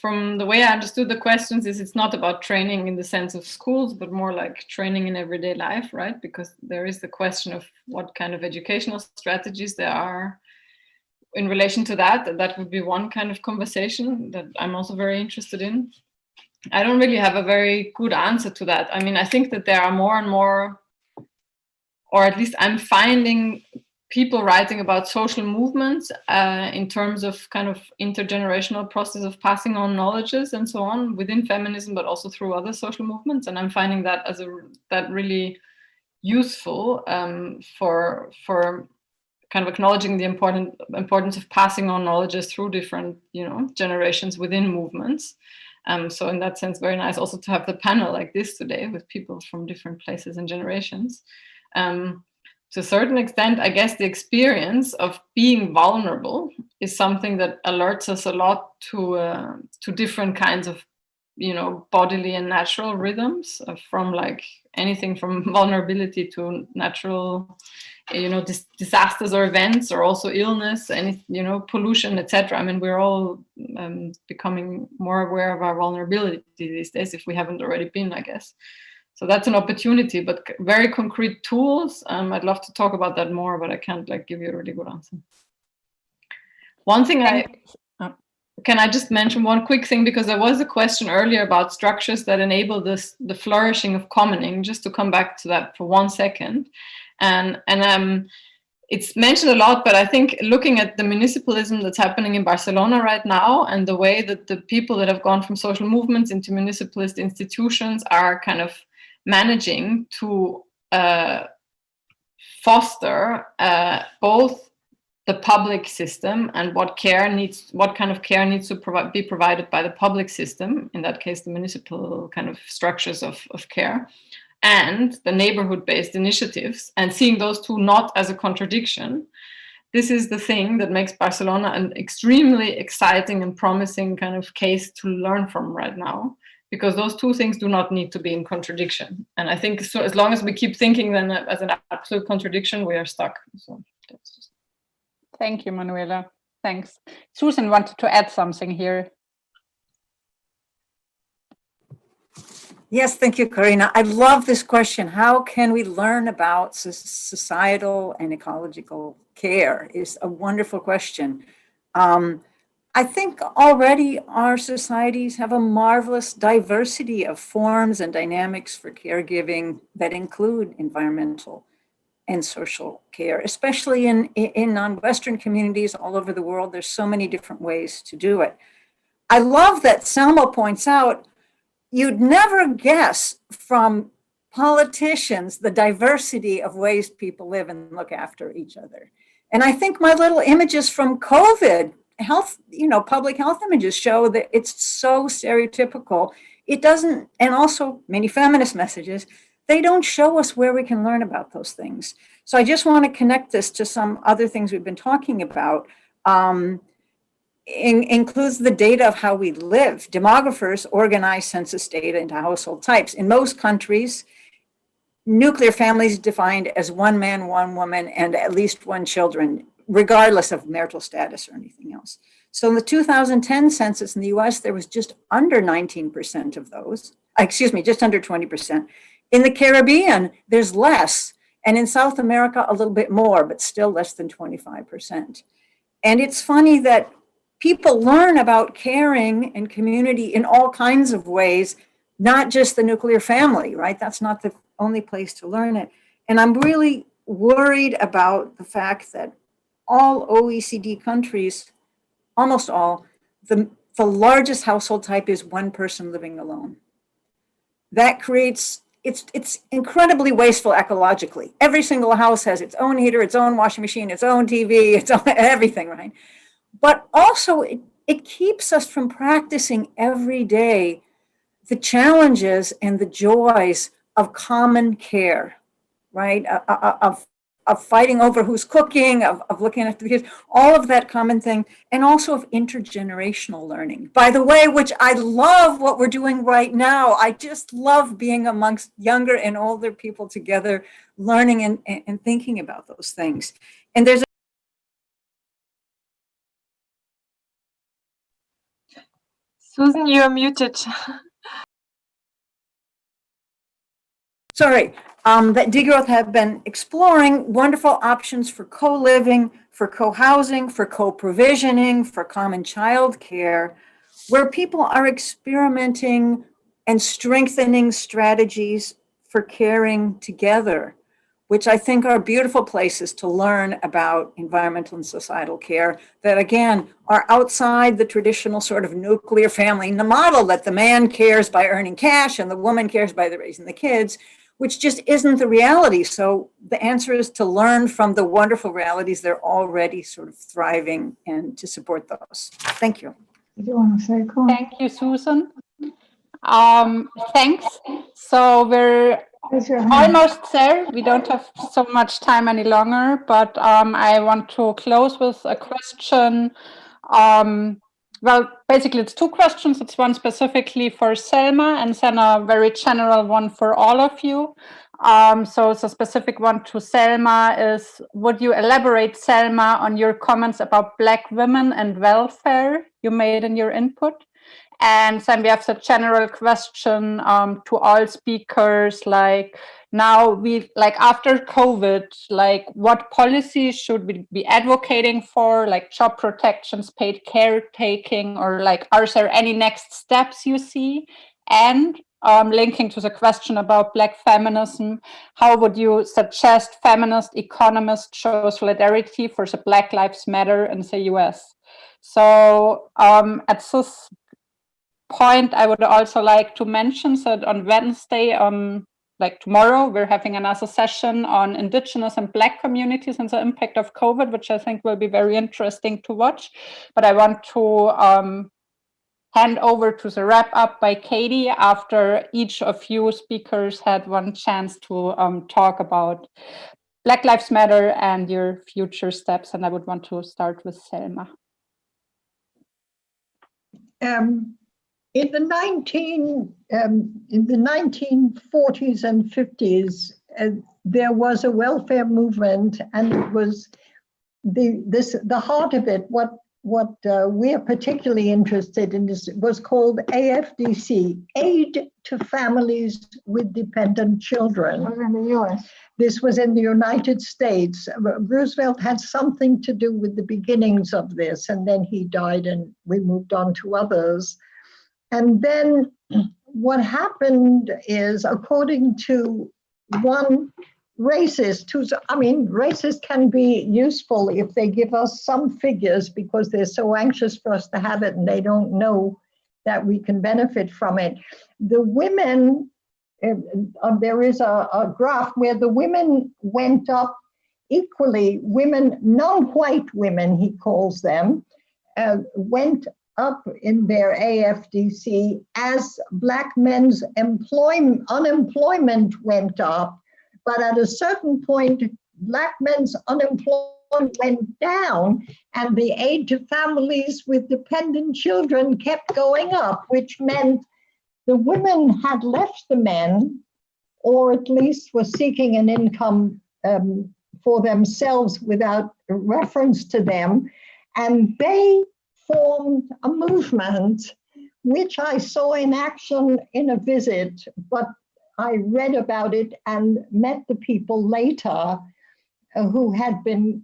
from the way I understood the questions is it's not about training in the sense of schools, but more like training in everyday life, right? Because there is the question of what kind of educational strategies there are in relation to that. That would be one kind of conversation that I'm also very interested in. I don't really have a very good answer to that. I mean, I think that there are more and more, or at least I'm finding people writing about social movements in terms of kind of intergenerational process of passing on knowledges and so on within feminism, but also through other social movements. And I'm finding that that really useful for kind of acknowledging the importance of passing on knowledges through different, generations within movements. So in that sense, very nice also to have the panel like this today with people from different places and generations. To a certain extent, I guess the experience of being vulnerable is something that alerts us a lot to different kinds of bodily and natural rhythms, from like anything from vulnerability to natural, disasters or events, or also illness, any, pollution, etc. I mean, we're all becoming more aware of our vulnerability these days, if we haven't already been, I guess. So that's an opportunity, but very concrete tools. I'd love to talk about that more, but I can't give you a really good answer. One thing can I just mention one quick thing, because there was a question earlier about structures that enable the flourishing of commoning, just to come back to that for 1 second. And it's mentioned a lot, but I think looking at the municipalism that's happening in Barcelona right now, and the way that the people that have gone from social movements into municipalist institutions are kind of managing to foster both the public system and what kind of care needs to be provided by the public system, in that case the municipal kind of structures of care, and the neighborhood-based initiatives, and seeing those two not as a contradiction. This is the thing that makes Barcelona an extremely exciting and promising kind of case to learn from right now, because those two things do not need to be in contradiction. And I think so, as long as we keep thinking them as an absolute contradiction, we are stuck. So that's just... Thank you, Manuela. Thanks. Susan wanted to add something here. Yes, thank you, Karina. I love this question. How can we learn about societal and ecological care? Is a wonderful question. I think already our societies have a marvelous diversity of forms and dynamics for caregiving that include environmental and social care, especially in non-Western communities all over the world. There's so many different ways to do it. I love that Selma points out, you'd never guess from politicians the diversity of ways people live and look after each other. And I think my little images from COVID health, public health images show that it's so stereotypical. It doesn't, and also many feminist messages, they don't show us where we can learn about those things. So I just want to connect this to some other things we've been talking about. Includes the data of how we live. Demographers organize census data into household types. In most countries, nuclear families defined as one man, one woman, and at least one children, regardless of marital status or anything else. So in the 2010 census in the US, there was just under 19% of those, just under 20%. In the Caribbean, there's less. And in South America, a little bit more, but still less than 25%. And it's funny that people learn about caring and community in all kinds of ways, not just the nuclear family, right? That's not the only place to learn it. And I'm really worried about the fact that all OECD countries, almost all, the largest household type is one person living alone. That creates, it's incredibly wasteful ecologically. Every single house has its own heater, its own washing machine, its own TV, its own everything, right? But also it keeps us from practicing every day the challenges and the joys of common care, right? Of fighting over who's cooking, of looking after the kids, all of that common thing, and also of intergenerational learning. By the way, which I love what we're doing right now. I just love being amongst younger and older people together, learning and thinking about those things. And there's Susan, you're muted. Sorry, that Degrowth have been exploring wonderful options for co-living, for co-housing, for co-provisioning, for common child care, where people are experimenting and strengthening strategies for caring together, which I think are beautiful places to learn about environmental and societal care that, again, are outside the traditional sort of nuclear family, the model that the man cares by earning cash and the woman cares by raising the kids, which just isn't the reality. So the answer is to learn from the wonderful realities they're already sort of thriving and to support those. Thank you. Did you want to say, cool? Thank you, Susan. Thanks. So we're almost there. We don't have so much time any longer, but I want to close with a question well, basically it's two questions. It's one specifically for Selma and then a very general one for all of you. So it's a specific one to Selma is, would you elaborate, Selma, on your comments about Black women and welfare you made in your input? And then we have the general question to all speakers, like now after COVID, like what policies should we be advocating for, like job protections, paid caretaking, or like are there any next steps you see? And linking to the question about Black feminism, how would you suggest feminist economists show solidarity for the Black Lives Matter in the US? So at this point, I would also like to mention that on Wednesday, like tomorrow, we're having another session on Indigenous and Black communities and the impact of COVID, which I think will be very interesting to watch. But I want to hand over to the wrap up by Katie after each of you speakers had one chance to talk about Black Lives Matter and your future steps. And I would want to start with Selma. In the 1940s and 50s, there was a welfare movement, and it was the heart of it. What we are particularly interested in was called AFDC, Aid to Families with Dependent Children. It was in the US. This was in the United States. Roosevelt had something to do with the beginnings of this, and then he died, and we moved on to others. And then what happened is, according to one racist, racists can be useful if they give us some figures because they're so anxious for us to have it and they don't know that we can benefit from it. The women, there is a graph where the women went up equally, women, non-white women, he calls them, went up in their AFDC as Black men's unemployment went up. But at a certain point, Black men's unemployment went down and the aid to families with dependent children kept going up, which meant the women had left the men, or at least were seeking an income for themselves without reference to them. And they formed a movement, which I saw in action in a visit, but I read about it and met the people later who had been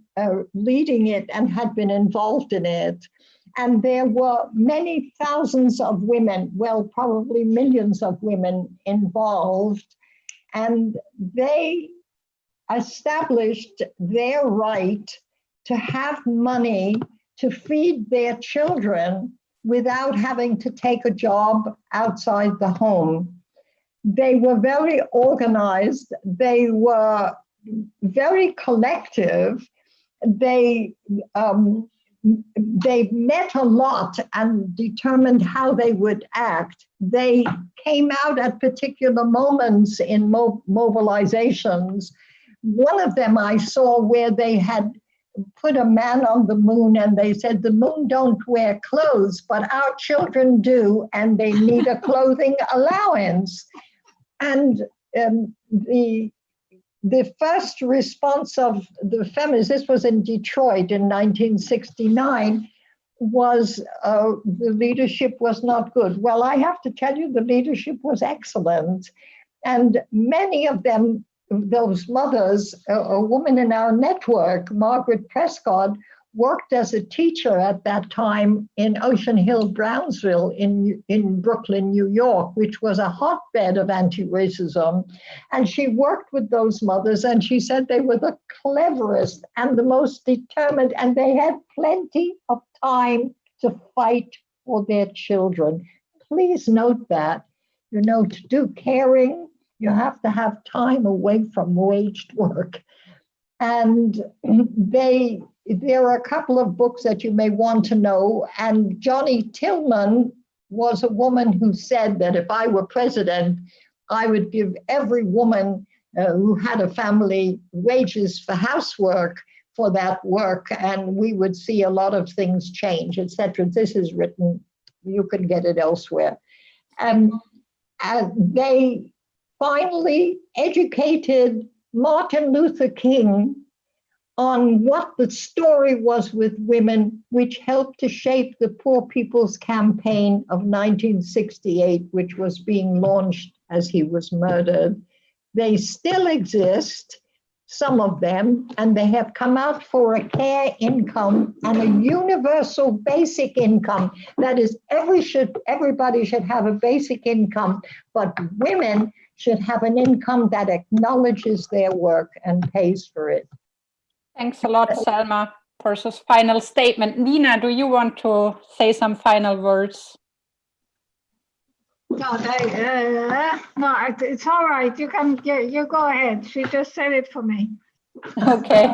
leading it and had been involved in it. And there were many thousands of women, well, probably millions of women involved, and they established their right to have money to feed their children without having to take a job outside the home. They were very organized. They were very collective. They met a lot and determined how they would act. They came out at particular moments in mobilizations. One of them I saw where they had put a man on the moon and they said, the moon don't wear clothes, but our children do, and they need a clothing allowance. And the first response of the feminists, this was in Detroit in 1969, was the leadership was not good. Well, I have to tell you, the leadership was excellent. And many of them, those mothers, a woman in our network, Margaret Prescott, worked as a teacher at that time in Ocean Hill, Brownsville in Brooklyn, New York, which was a hotbed of anti-racism. And she worked with those mothers, and she said they were the cleverest and the most determined, and they had plenty of time to fight for their children. Please note that, to do caring, you have to have time away from waged work. And there are a couple of books that you may want to know. And Johnny Tillman was a woman who said that if I were president, I would give every woman who had a family wages for housework for that work, and we would see a lot of things change, etc. This is written, you can get it elsewhere. They finally educated Martin Luther King on what the story was with women, which helped to shape the Poor People's Campaign of 1968, which was being launched as he was murdered. They still exist, some of them, and they have come out for a care income and a universal basic income. That is, everybody should have a basic income, but women should have an income that acknowledges their work and pays for it. Thanks a lot, Selma, for this final statement. Nina, do you want to say some final words? No, it's all right. You go ahead. She just said it for me. Okay.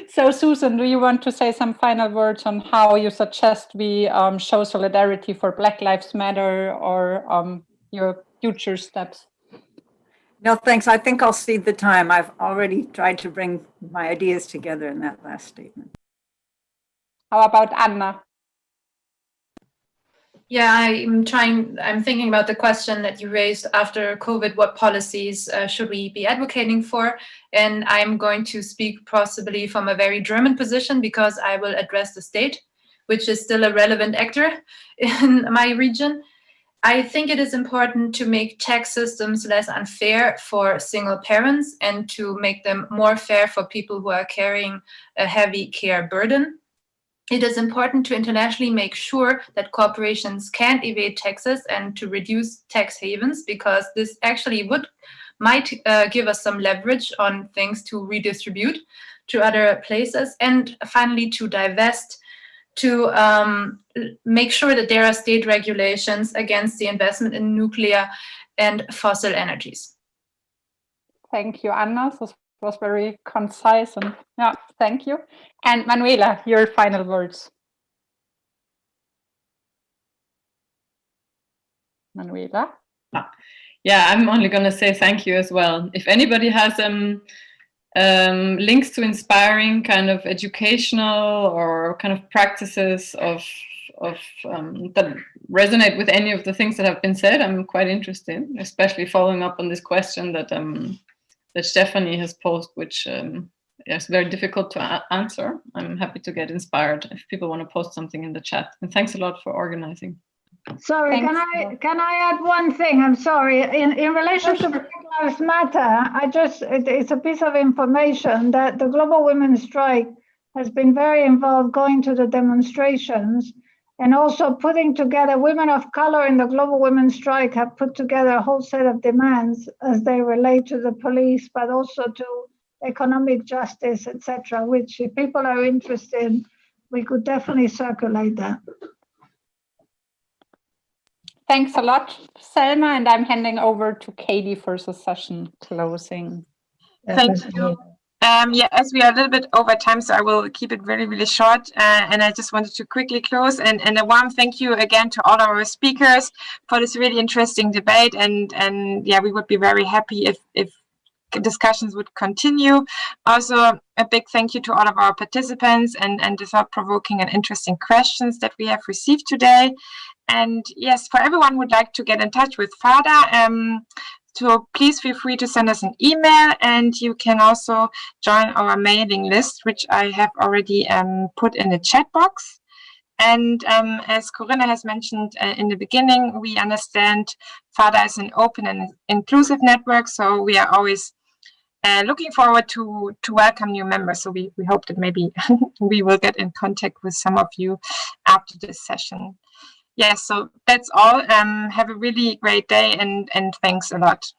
So, Susan, do you want to say some final words on how you suggest we show solidarity for Black Lives Matter, or your future steps? No, thanks. I think I'll cede the time. I've already tried to bring my ideas together in that last statement. How about Anna? Yeah, I'm thinking about the question that you raised after COVID, what policies should we be advocating for? And I'm going to speak possibly from a very German position, because I will address the state, which is still a relevant actor in my region. I think it is important to make tax systems less unfair for single parents and to make them more fair for people who are carrying a heavy care burden. It is important to internationally make sure that corporations can't evade taxes and to reduce tax havens, because this actually might give us some leverage on things to redistribute to other places. And finally, to divest, to make sure that there are state regulations against the investment in nuclear and fossil energies. Thank you, Anna. This was very concise, and yeah, thank you. And Manuela, your final words. Manuela? Yeah, I'm only going to say thank you as well. If anybody has links to inspiring kind of educational or kind of practices of that resonate with any of the things that have been said, I'm quite interested, especially following up on this question that that Stephanie has posed, which is very difficult to answer. I'm happy to get inspired if people want to post something in the chat. And thanks a lot for organizing. Sorry, can I add one thing? I'm sorry. In relation to Black Lives Matter, it's a piece of information that the Global Women's Strike has been very involved going to the demonstrations and also putting together. Women of color in the Global Women's Strike have put together a whole set of demands as they relate to the police, but also to economic justice, etc., which if people are interested, we could definitely circulate that. Thanks a lot, Selma, and I'm handing over to Katie for the session closing. Thank you. Yeah, as we are a little bit over time, so I will keep it really, really short. And I just wanted to quickly close and a warm thank you again to all our speakers for this really interesting debate. And yeah, we would be very happy if discussions would continue. Also, a big thank you to all of our participants and the thought-provoking and interesting questions that we have received today. And yes, for everyone who would like to get in touch with FADA, so please feel free to send us an email, and you can also join our mailing list, which I have already put in the chat box. And as Corinna has mentioned in the beginning, we understand FADA is an open and inclusive network, so we are always looking forward to welcome new members. So we hope that maybe we will get in contact with some of you after this session. Yeah, so that's all. Have a really great day and thanks a lot.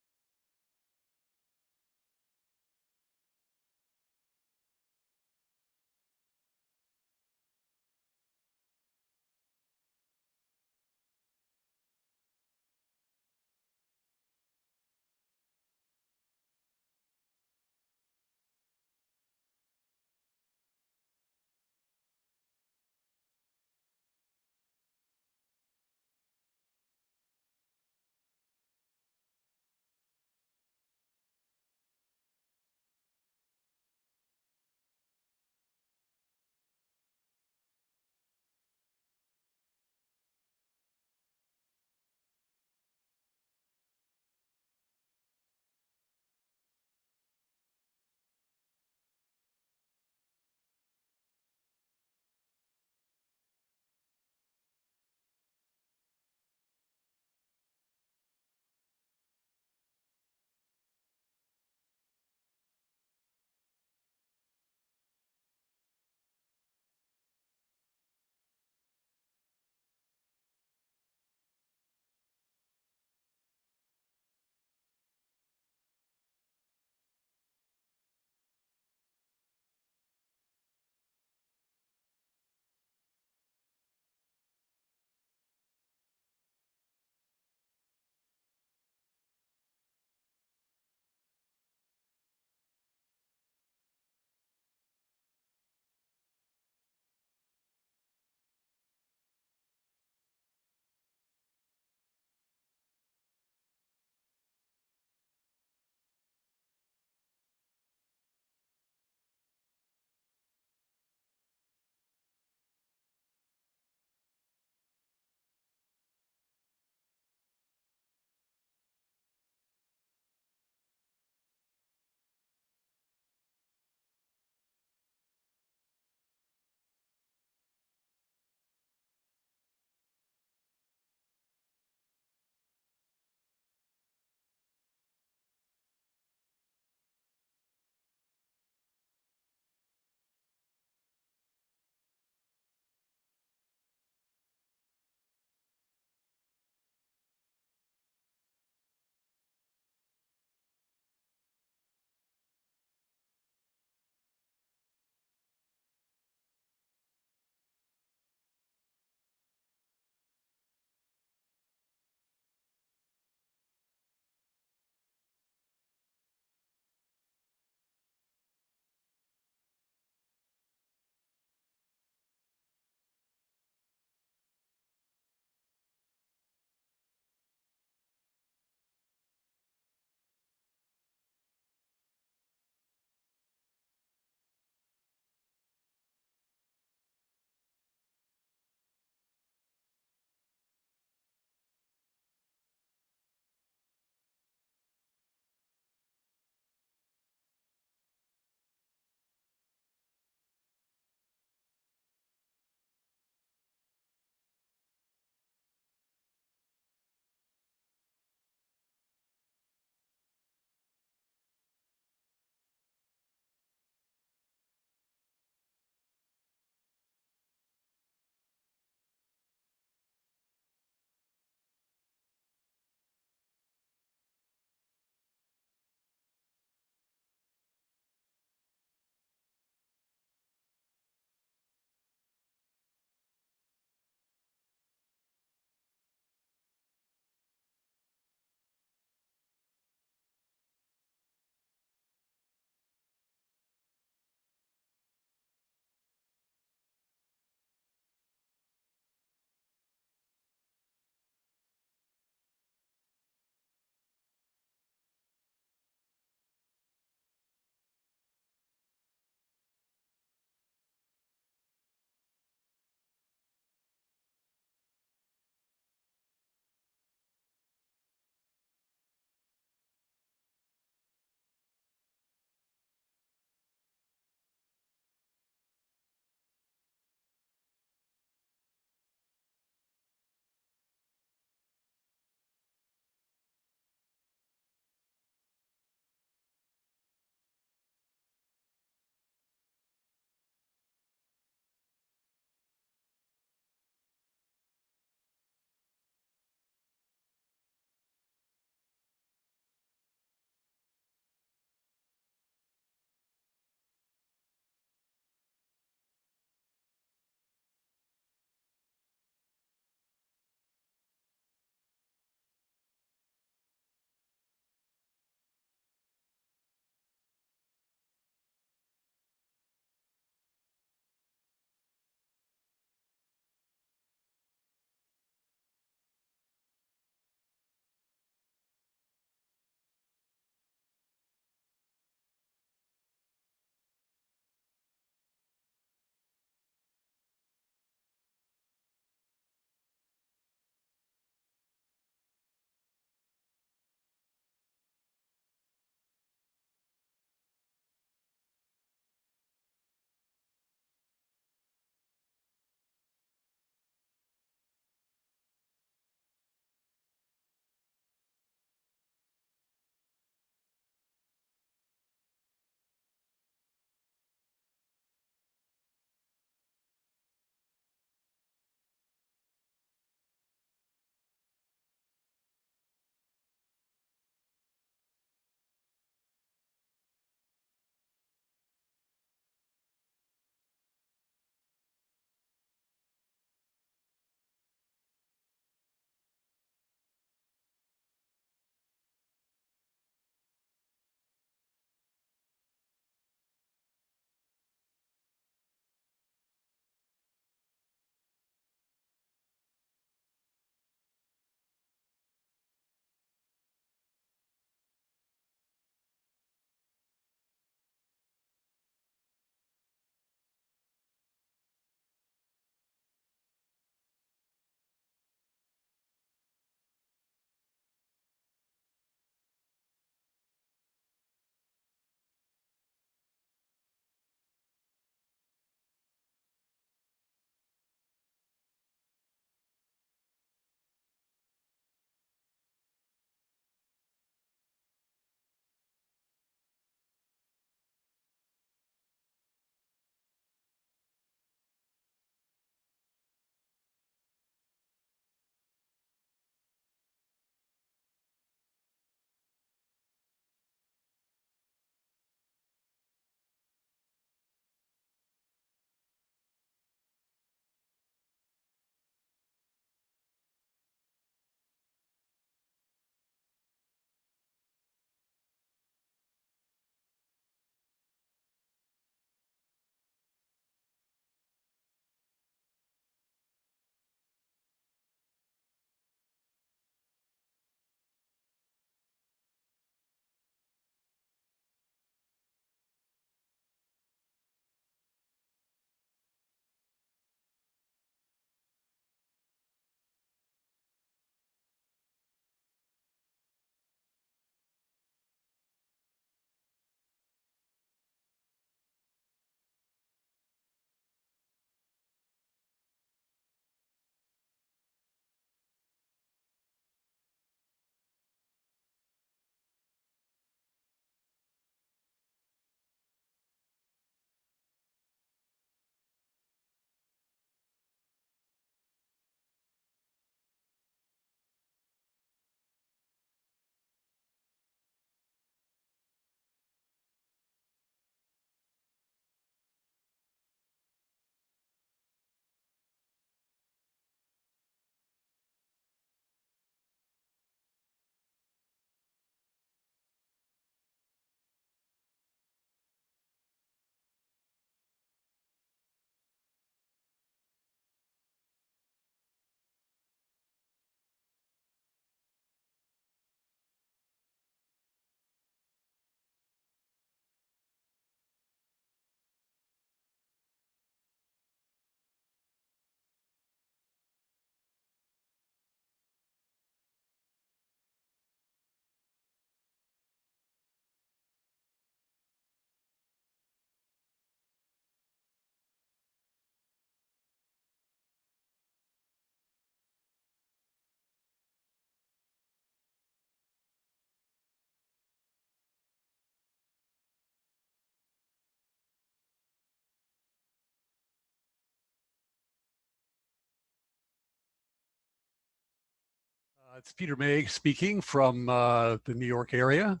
It's Peter May speaking from the New York area.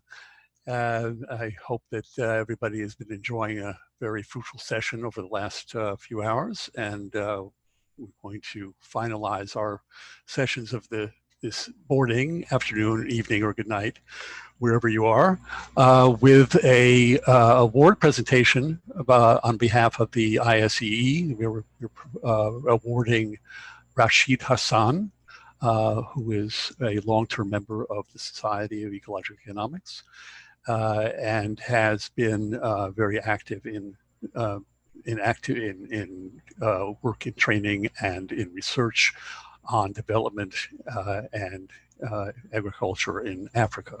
I hope that everybody has been enjoying a very fruitful session over the last few hours, and we're going to finalize our sessions of this morning, afternoon, evening, or good night, wherever you are, with a award presentation on behalf of the ISEE. We're awarding Rashid Hassan, who is a long-term member of the Society of Ecological Economics, and has been very active in work in training and in research on development and agriculture in Africa.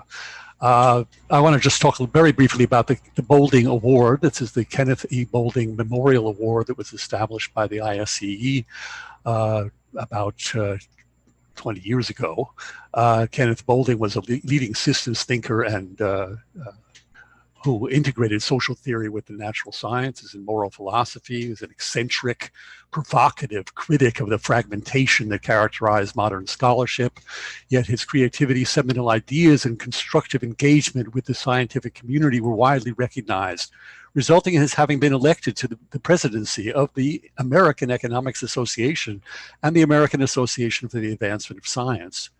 I want to just talk very briefly about the Boulding Award. This is the Kenneth E. Boulding Memorial Award that was established by the ISEE about 20 years ago. Kenneth Boulding was a leading systems thinker and who integrated social theory with the natural sciences and moral philosophy. He was an eccentric, provocative critic of the fragmentation that characterized modern scholarship. Yet his creativity, seminal ideas, and constructive engagement with the scientific community were widely recognized, resulting in his having been elected to the presidency of the American Economics Association and the American Association for the Advancement of Science.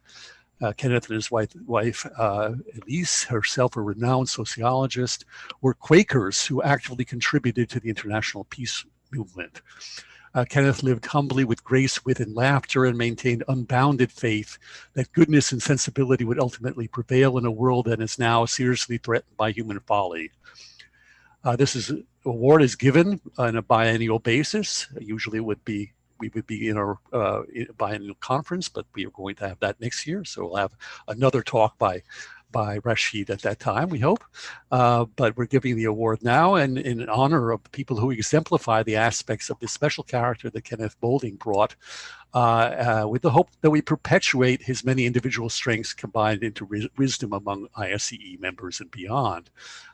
Kenneth and his wife Elise, herself a renowned sociologist, were Quakers who actively contributed to the international peace movement. Kenneth lived humbly with grace, wit, and laughter, and maintained unbounded faith that goodness and sensibility would ultimately prevail in a world that is now seriously threatened by human folly. This award is given on a biennial basis. Usually we would be in our biennial conference, but we are going to have that next year. So we'll have another talk by Rashid at that time, we hope. But we're giving the award now and in honor of people who exemplify the aspects of this special character that Kenneth Boulding brought, with the hope that we perpetuate his many individual strengths combined into wisdom among ISEE members and beyond.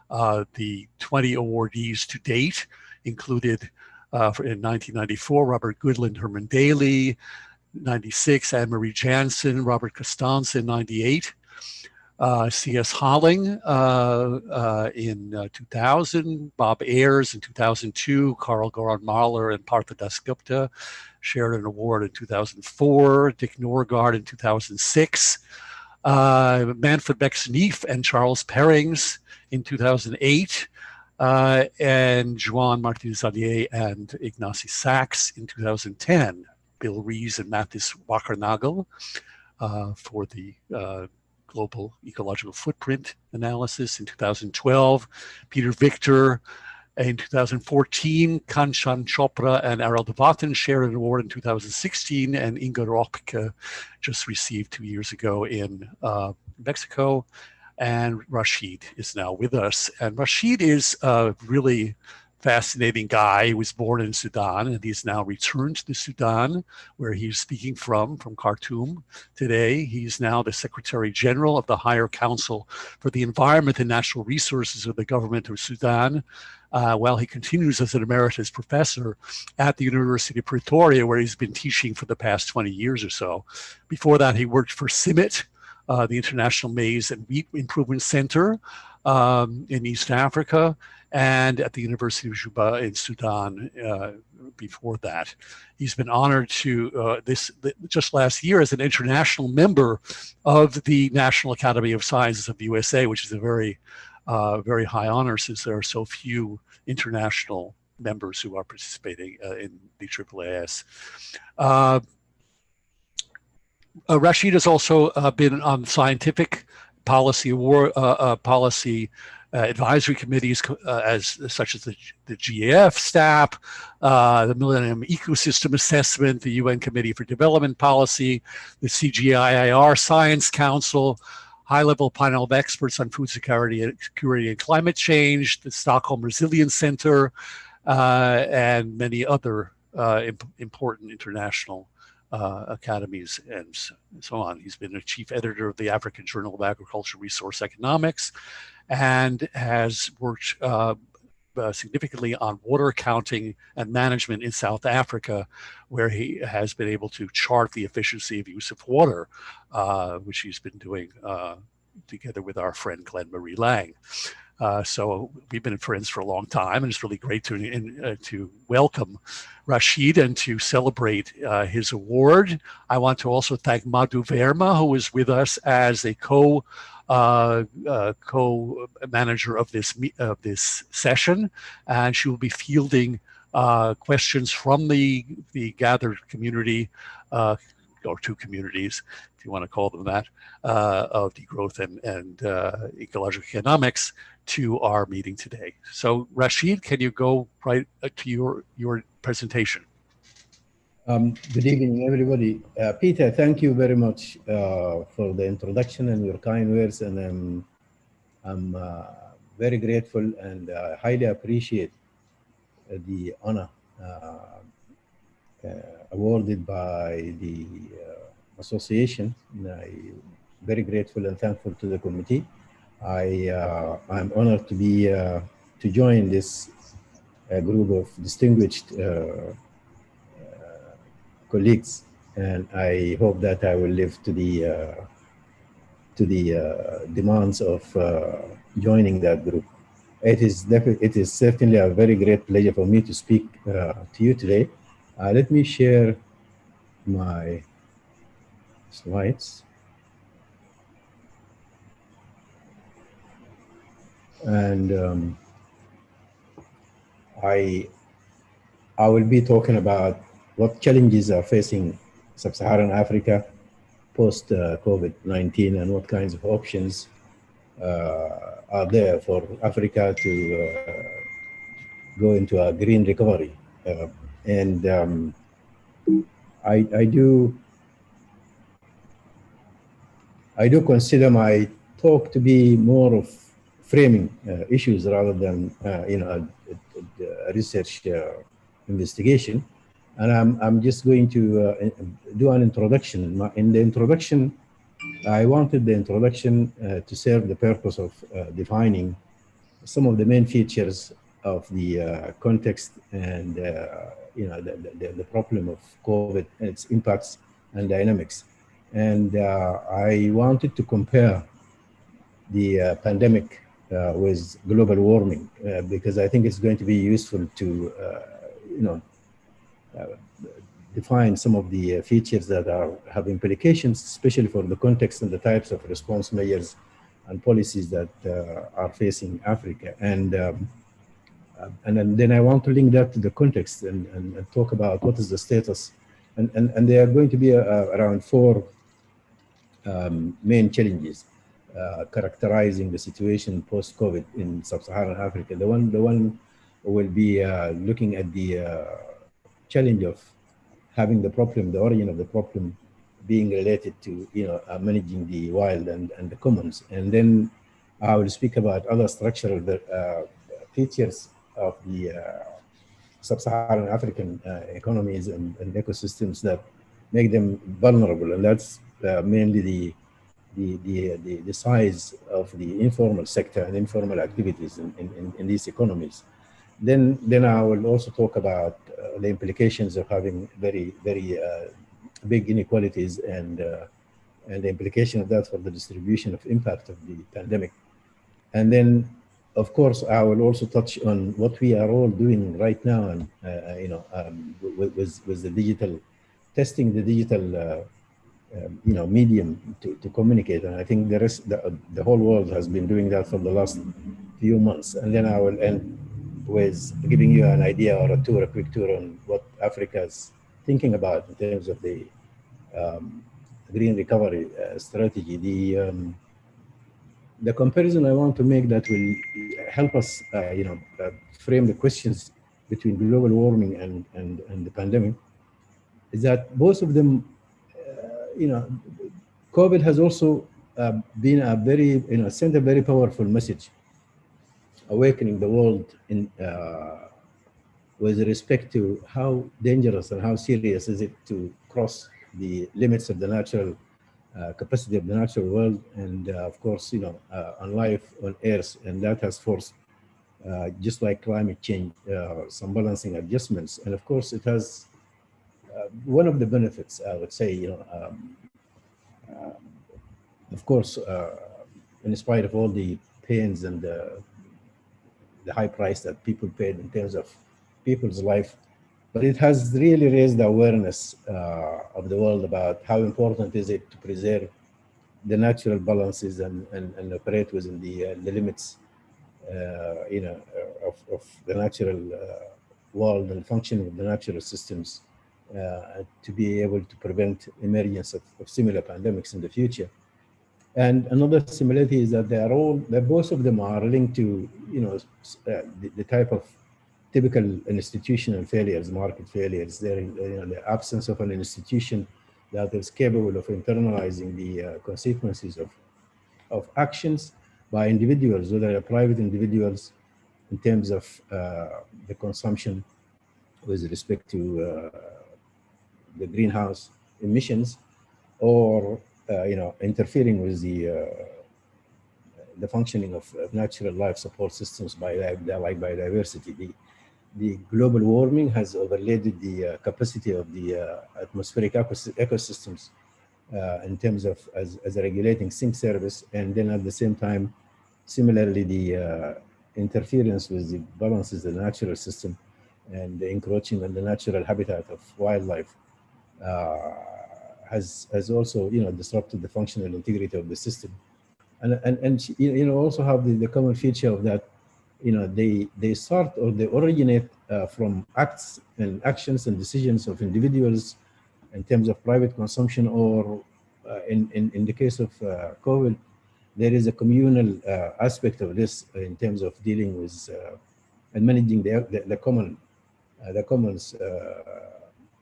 The 20 awardees to date included in 1994, Robert Goodland, Herman Daly; 96, Anne-Marie Jansen, Robert Costanza in 98, C.S. Holling in 2000, Bob Ayers in 2002, Carl Goran Mahler and Partha Dasgupta shared an award in 2004, Dick Norgard in 2006, Manfred Bex-Neef and Charles Perrings in 2008, and Joan Martin-Zalier and Ignacy Sachs in 2010, Bill Rees and Mathis Wakernagel for the global ecological footprint analysis in 2012, Peter Victor in 2014, Kanchan Chopra and Aral Devatan shared an award in 2016, and Inga Ropke just received 2 years ago in Mexico. And Rashid is now with us. And Rashid is a really fascinating guy. He was born in Sudan, and he's now returned to Sudan, where he's speaking from Khartoum today. He's now the Secretary General of the Higher Council for the Environment and Natural Resources of the government of Sudan, while he continues as an emeritus professor at the University of Pretoria, where he's been teaching for the past 20 years or so. Before that, he worked for CIMMYT, the International Maize and Wheat Improvement Center in East Africa, and at the University of Juba in Sudan before that. He's been honored to just last year as an international member of the National Academy of Sciences of the USA, which is a very, very high honor since there are so few international members who are participating in the AAAS. Rashid has also been on scientific policy advisory committees such as the GAF, STAP, the Millennium Ecosystem Assessment, the UN Committee for Development Policy, the CGIAR Science Council, high-level panel of experts on food security and climate change, the Stockholm Resilience Center, and many other important international academies and so on. He's been a chief editor of the African Journal of Agricultural Resource Economics and has worked significantly on water accounting and management in South Africa, where he has been able to chart the efficiency of use of water, which he's been doing together with our friend Glenn Marie Lang. So we've been friends for a long time, and it's really great to welcome Rashid and to celebrate his award. I want to also thank Madhu Verma, who is with us as a co-manager of this session, and she will be fielding questions from the gathered community, or two communities, if you want to call them that, of degrowth and ecological economics, to our meeting today. So Rashid, can you go right to your presentation? Good evening, everybody. Peter, thank you very much for the introduction and your kind words, and I'm very grateful and highly appreciate the honor awarded by the association. I'm very grateful and thankful to the committee. I'm honored to be to join this group of distinguished colleagues, and I hope that I will live to the demands of joining that group. It is certainly a very great pleasure for me to speak to you today. Let me share my slides. And I will be talking about what challenges are facing Sub-Saharan Africa post COVID-19 and what kinds of options are there for Africa to go into a green recovery. I do consider my talk to be more of framing issues rather than a research investigation. And I'm just going to do an introduction. In the introduction, I wanted the introduction to serve the purpose of defining some of the main features of the context and the problem of COVID and its impacts and dynamics. And I wanted to compare the pandemic with global warming because I think it's going to be useful to define some of the features that have implications, especially for the context and the types of response measures and policies that are facing Africa. And then I want to link that to the context and talk about what is the status. And there are going to be around four main challenges characterizing the situation post-COVID in Sub-Saharan Africa. The one will be looking at the challenge of having the problem, the origin of the problem being related to managing the wild and the commons. And then I will speak about other structural features of the Sub-Saharan African economies and ecosystems that make them vulnerable, and that's mainly the size of the informal sector and informal activities in these economies. Then I will also talk about the implications of having very big inequalities and the implication of that for the distribution of impact of the pandemic. And then, of course, I will also touch on what we are all doing right now, and with the digital testing, the digital medium to communicate. And I think the whole world has been doing that for the last few months. And then I will end with giving you an idea or a quick tour on what Africa is thinking about in terms of the green recovery strategy. The comparison I want to make that will help us, frame the questions between global warming and the pandemic is that both of them, COVID has also been a very, sent a very powerful message, awakening the world in with respect to how dangerous and how serious is it to cross the limits of the natural capacity of the natural world, and of course, on life on Earth, and that has forced just like climate change, some balancing adjustments. And of course, it has one of the benefits, I would say, of course, in spite of all the pains and the high price that people paid in terms of people's life, but it has really raised the awareness of the world about how important is it to preserve the natural balances and operate within the limits, of the natural world and functioning of the natural systems to be able to prevent emergence of similar pandemics in the future. And another similarity is that both of them are linked to, the type of typical institutional failures, market failures. They're the absence of an institution that is capable of internalizing the consequences of actions by individuals, whether they're private individuals, in terms of the consumption with respect to the greenhouse emissions, or interfering with the functioning of natural life support systems like biodiversity. The global warming has overloaded the capacity of the atmospheric ecosystems in terms of as a regulating sink service, and then at the same time, similarly, the interference with the balances of the natural system and the encroaching on the natural habitat of wildlife has also disrupted the functional integrity of the system, and also have the common feature of that they start or they originate from acts and actions and decisions of individuals in terms of private consumption, or in the case of COVID, there is a communal aspect of this in terms of dealing with and managing the commons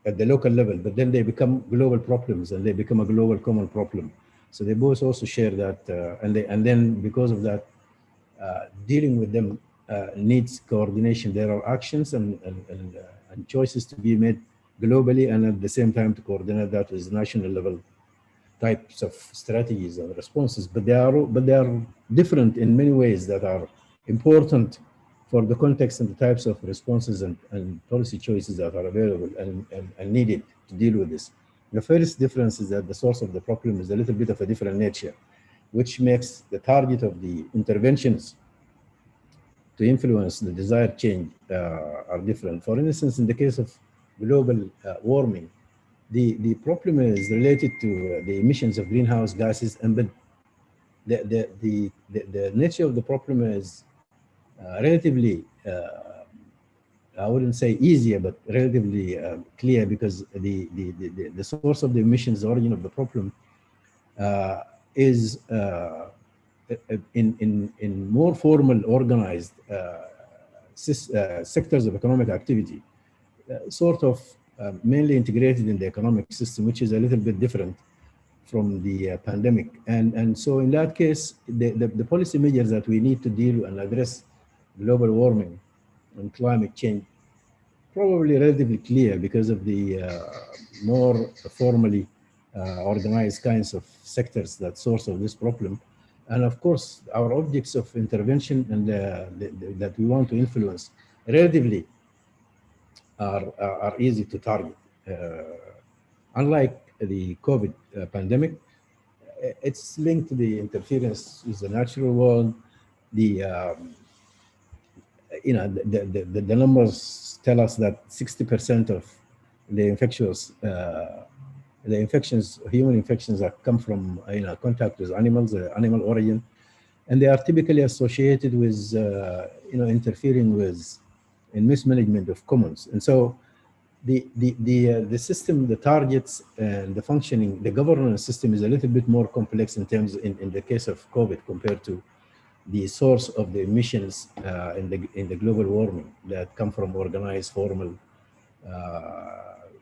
at the local level, but then they become global problems and they become a global common problem. So they both also share that, and then because of that, dealing with them needs coordination. There are actions and choices to be made globally, and at the same time to coordinate that with national level types of strategies and responses. But they are different in many ways that are important for the context and the types of responses and policy choices that are available and needed to deal with this. The first difference is that the source of the problem is a little bit of a different nature, which makes the target of the interventions to influence the desired change are different. For instance, in the case of global warming, the problem is related to the emissions of greenhouse gases, but the nature of the problem is relatively, I wouldn't say easier, but relatively clear, because the source of the emissions, the origin of the problem, is in more formal, organized sectors of economic activity, sort of mainly integrated in the economic system, which is a little bit different from the pandemic. And so in that case, the policy measures that we need to deal and address global warming and climate change probably relatively clear because of the more formally organized kinds of sectors that source of this problem. And of course, our objects of intervention and that we want to influence relatively are easy to target. Unlike the COVID pandemic, it's linked to the interference with the natural world. The numbers tell us that 60% of the human infections that come from contact with animals, animal origin, and they are typically associated with interfering with and mismanagement of commons. And so the system, the targets, and the functioning, the governance system is a little bit more complex in terms in the case of COVID compared to the source of the emissions in the global warming that come from organized, formal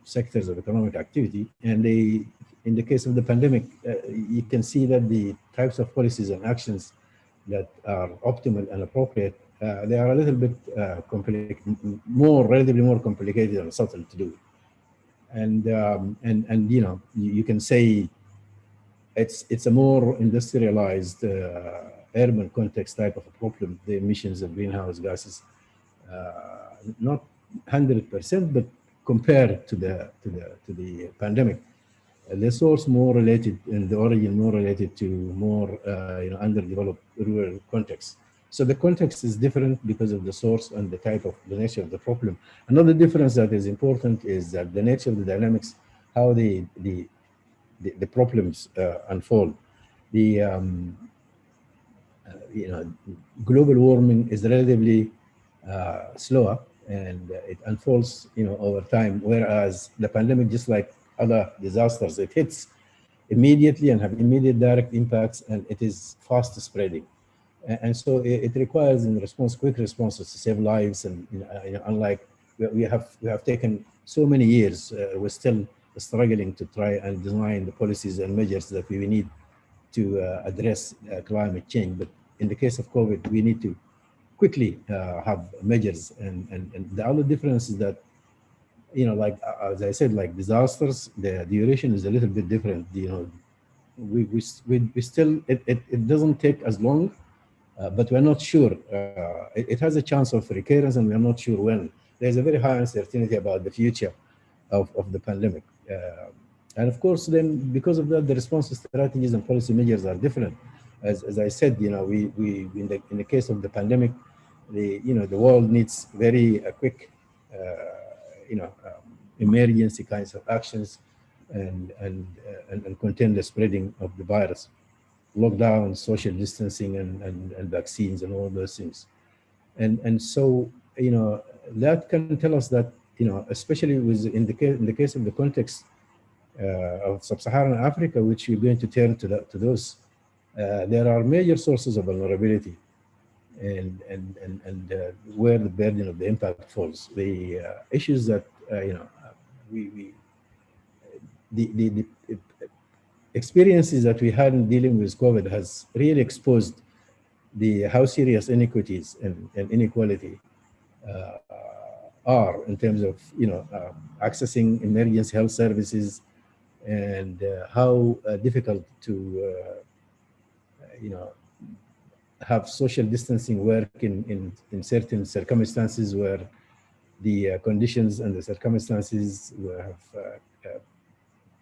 sectors of economic activity. And in the case of the pandemic, you can see that the types of policies and actions that are optimal and appropriate, they are a little bit relatively more complicated and subtle to do. And you can say it's a more industrialized urban context type of a problem, the emissions of greenhouse gases, not 100%, but compared to the pandemic, the source more related and the origin more related to more underdeveloped rural context. So the context is different because of the source and the type of the nature of the problem. Another difference that is important is that the nature of the dynamics, how the problems unfold. The global warming is relatively slower and it unfolds over time, whereas the pandemic, just like other disasters, it hits immediately and have immediate direct impacts, and it is fast spreading. And so it requires in response quick responses to save lives, and unlike we have taken so many years, we're still struggling to try and design the policies and measures that we need to address climate change. But in the case of COVID, we need to quickly have measures. And the other difference is that, like as I said, like disasters, the duration is a little bit different. We still, it doesn't take as long, but we're not sure. It has a chance of recurrence, and we're not sure when. There's a very high uncertainty about the future of the pandemic. And of course, then because of that, the response strategies and policy measures are different. As I said, we in the case of the pandemic, the world needs very quick, emergency kinds of actions and contain the spreading of the virus, lockdown, social distancing, and vaccines and all those things. And so that can tell us that especially in the case of the context of sub-Saharan Africa, which we're going to turn to those, there are major sources of vulnerability and where the burden of the impact falls. The issues that the experiences that we had in dealing with COVID has really exposed how serious inequities and inequality are in terms of accessing emergency health services, and how difficult to have social distancing work in certain circumstances where the conditions and the circumstances have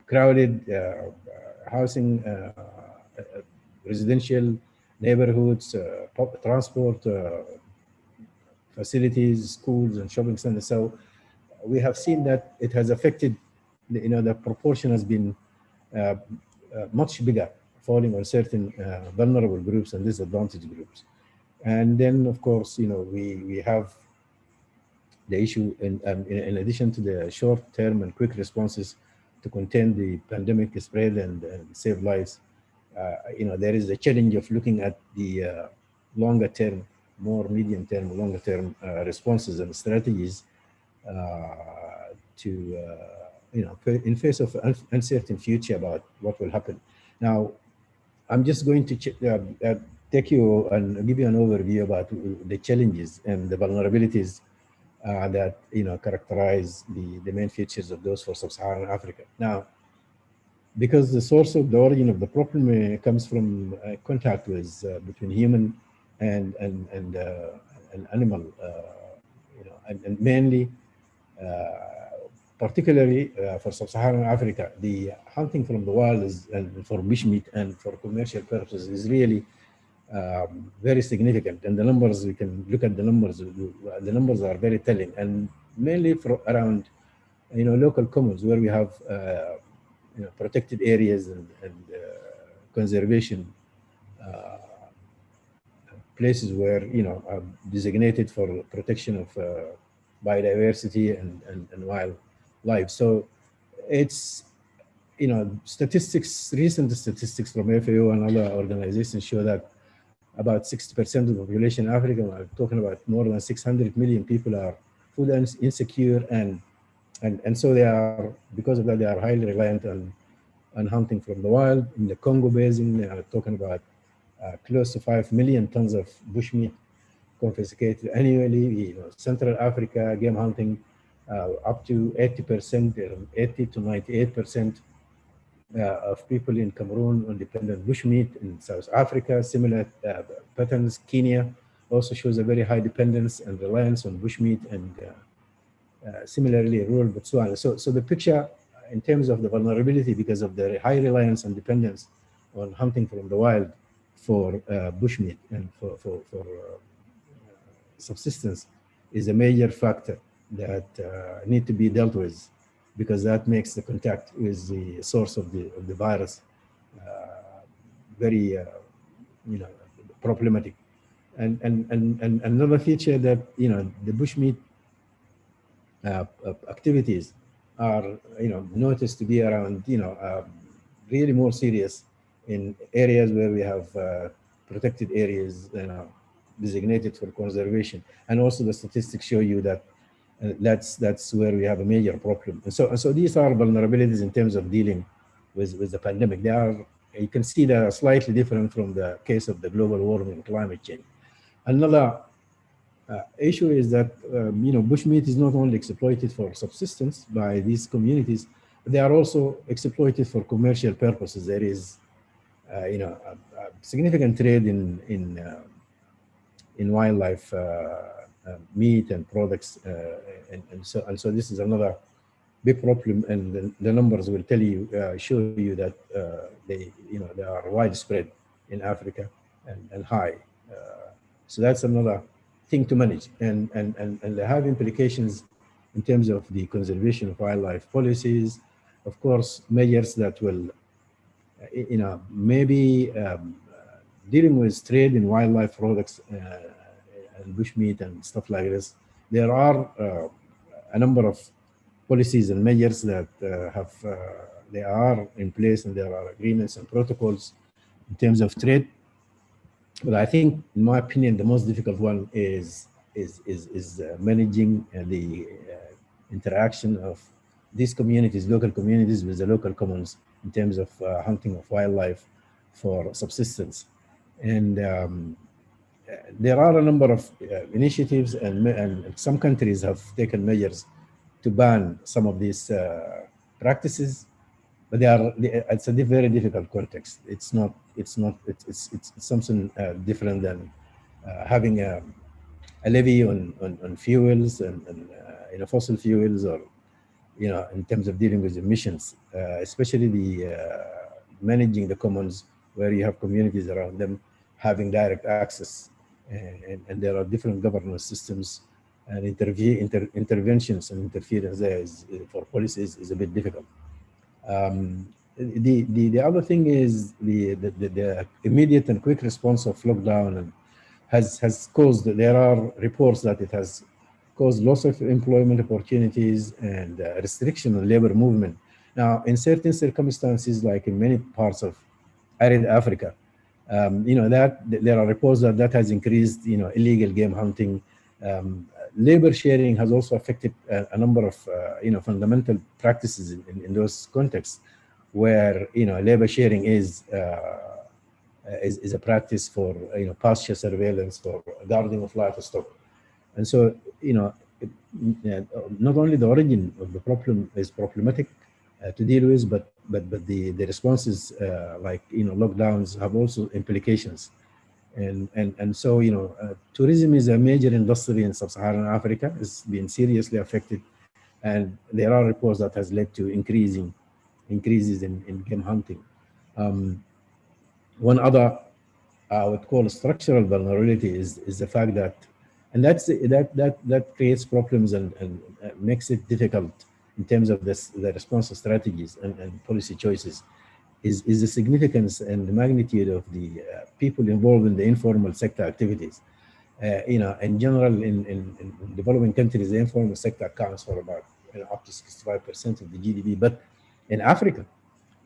crowded housing, residential neighborhoods, transport facilities, schools, and shopping centers. So we have seen that it has affected, the proportion has been much bigger, falling on certain vulnerable groups and disadvantaged groups. And then, of course, we have the issue in addition to the short-term and quick responses to contain the pandemic spread and save lives. There is a challenge of looking at the longer-term, more medium-term, longer-term responses and strategies to, in face of uncertain future about what will happen. Now, I'm just going to take you and give you an overview about the challenges and the vulnerabilities that characterize the main features of those for sub-Saharan Africa. Now, because the source of the origin of the problem comes from contact with between human and animal, and mainly, particularly for sub-Saharan Africa, the hunting from the wild and for bushmeat and for commercial purposes is really very significant. And the numbers, we can look at the numbers are very telling, and mainly for around local commons where we have protected areas and conservation places where are designated for protection of biodiversity and wildlife. So it's recent statistics from FAO and other organizations show that about 60% of the population in Africa, we're talking about more than 600 million people, are food insecure, and so they are, because of that, they are highly reliant on hunting from the wild. In the Congo Basin, they are talking about close to 5 million tons of bushmeat confiscated annually. Central Africa, game hunting up to 80%, 80 to 98%. of people in Cameroon on dependent bushmeat. In South Africa, similar patterns. Kenya also shows a very high dependence and reliance on bushmeat, and similarly rural Botswana. So the picture in terms of the vulnerability because of the high reliance and dependence on hunting from the wild for bushmeat and for subsistence is a major factor that need to be dealt with, because that makes the contact with the source of the virus very problematic. And another feature that the bushmeat activities are noticed to be around really more serious in areas where we have protected areas designated for conservation, and also the statistics show you that that's where we have a major problem. And so these are vulnerabilities in terms of dealing with the pandemic. They are, you can see, they are slightly different from the case of the global warming and climate change. Another issue is that bushmeat is not only exploited for subsistence by these communities, but they are also exploited for commercial purposes. There is a significant trade in wildlife meat and products, and so this is another big problem, and the numbers will tell you, show you that they are widespread in Africa and high. So that's another thing to manage, and they have implications in terms of the conservation of wildlife policies. Of course, measures that will, maybe dealing with trade in wildlife products and bushmeat and stuff like this. There are a number of policies and measures that they are in place, and there are agreements and protocols in terms of trade. But I think, in my opinion, the most difficult one is managing the interaction of these communities, local communities, with the local commons in terms of hunting of wildlife for subsistence. And there are a number of initiatives, and some countries have taken measures to ban some of these practices, but it's a very difficult context. It's something different than having a levy on fuels and fossil fuels, or in terms of dealing with emissions, especially the managing the commons where you have communities around them having direct access, and there are different governance systems, and interventions and interference there for policies is a bit difficult. The other thing is the immediate and quick response of lockdown, and has caused, there are reports that it has caused loss of employment opportunities and restriction on labor movement. Now, in certain circumstances, like in many parts of arid Africa, that there are reports that has increased, illegal game hunting. Labor sharing has also affected a number of, fundamental practices in those contexts, where labor sharing is a practice for pasture surveillance, for guarding of livestock, and so not only the origin of the problem is problematic to deal with, but the responses like lockdowns have also implications, and so tourism is a major industry in sub-Saharan Africa. It's been seriously affected, and there are reports that has led to increases in game hunting. One other I would call a structural vulnerability is the fact that, and that creates problems and makes it difficult in terms of the response strategies and policy choices, is the significance and the magnitude of the people involved in the informal sector activities. In general, in developing countries, the informal sector accounts for about up to 65% of the GDP. But in Africa,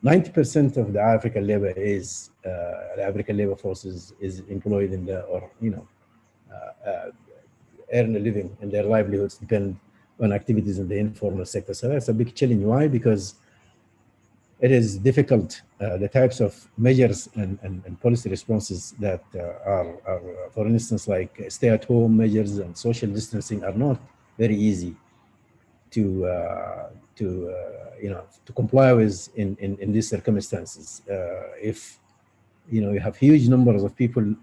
90% of the African labor is the African labor force is employed in earn a living, and their livelihoods depend on activities in the informal sector. So that's a big challenge. Why? Because it is difficult. The types of measures and policy responses that are, for instance, like stay-at-home measures and social distancing, are not very easy to comply with in these circumstances. If you have huge numbers of people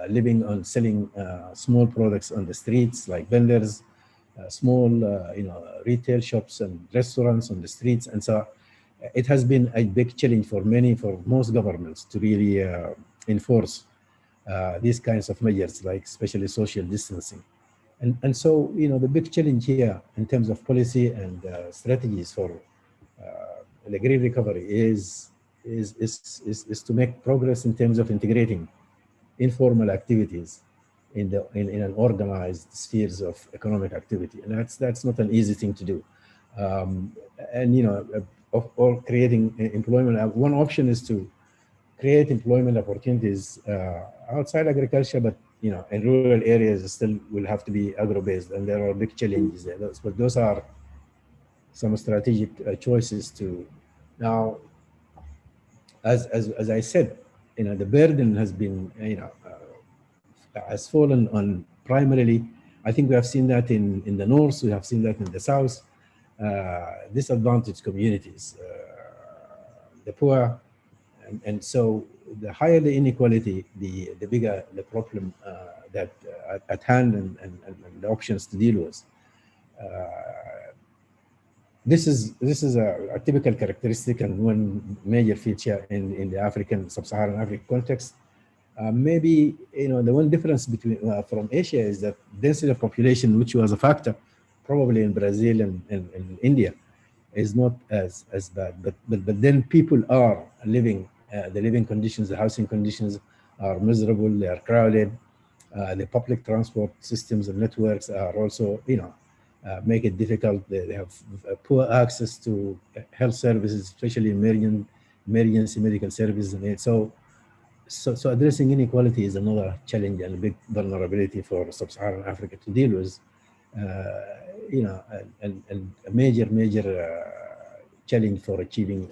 living on selling small products on the streets, like vendors, small retail shops and restaurants on the streets, and so it has been a big challenge for most governments to really enforce these kinds of measures, like especially social distancing. And so, the big challenge here in terms of policy and strategies for the green recovery is to make progress in terms of integrating informal activities in an organized spheres of economic activity, and that's not an easy thing to do. Or creating employment. One option is to create employment opportunities outside agriculture, but in rural areas still will have to be agro-based, and there are big challenges there. But those are some strategic choices to now. As I said, the burden has been has fallen on primarily. I think we have seen that in the north. We have seen that in the south. Disadvantaged communities, the poor. And so the higher the inequality, the bigger the problem that at hand and the options to deal with. This is a typical characteristic and one major feature in the African, sub-Saharan African context. Maybe the one difference between from Asia is that density of population, which was a factor probably in Brazil and India, is not as bad. But then people are living. The living conditions, the housing conditions are miserable. They are crowded. The public transport systems and networks are also, make it difficult. They have poor access to health services, especially emergency medical services. And so addressing inequality is another challenge and a big vulnerability for sub-Saharan Africa to deal with. And a major challenge for achieving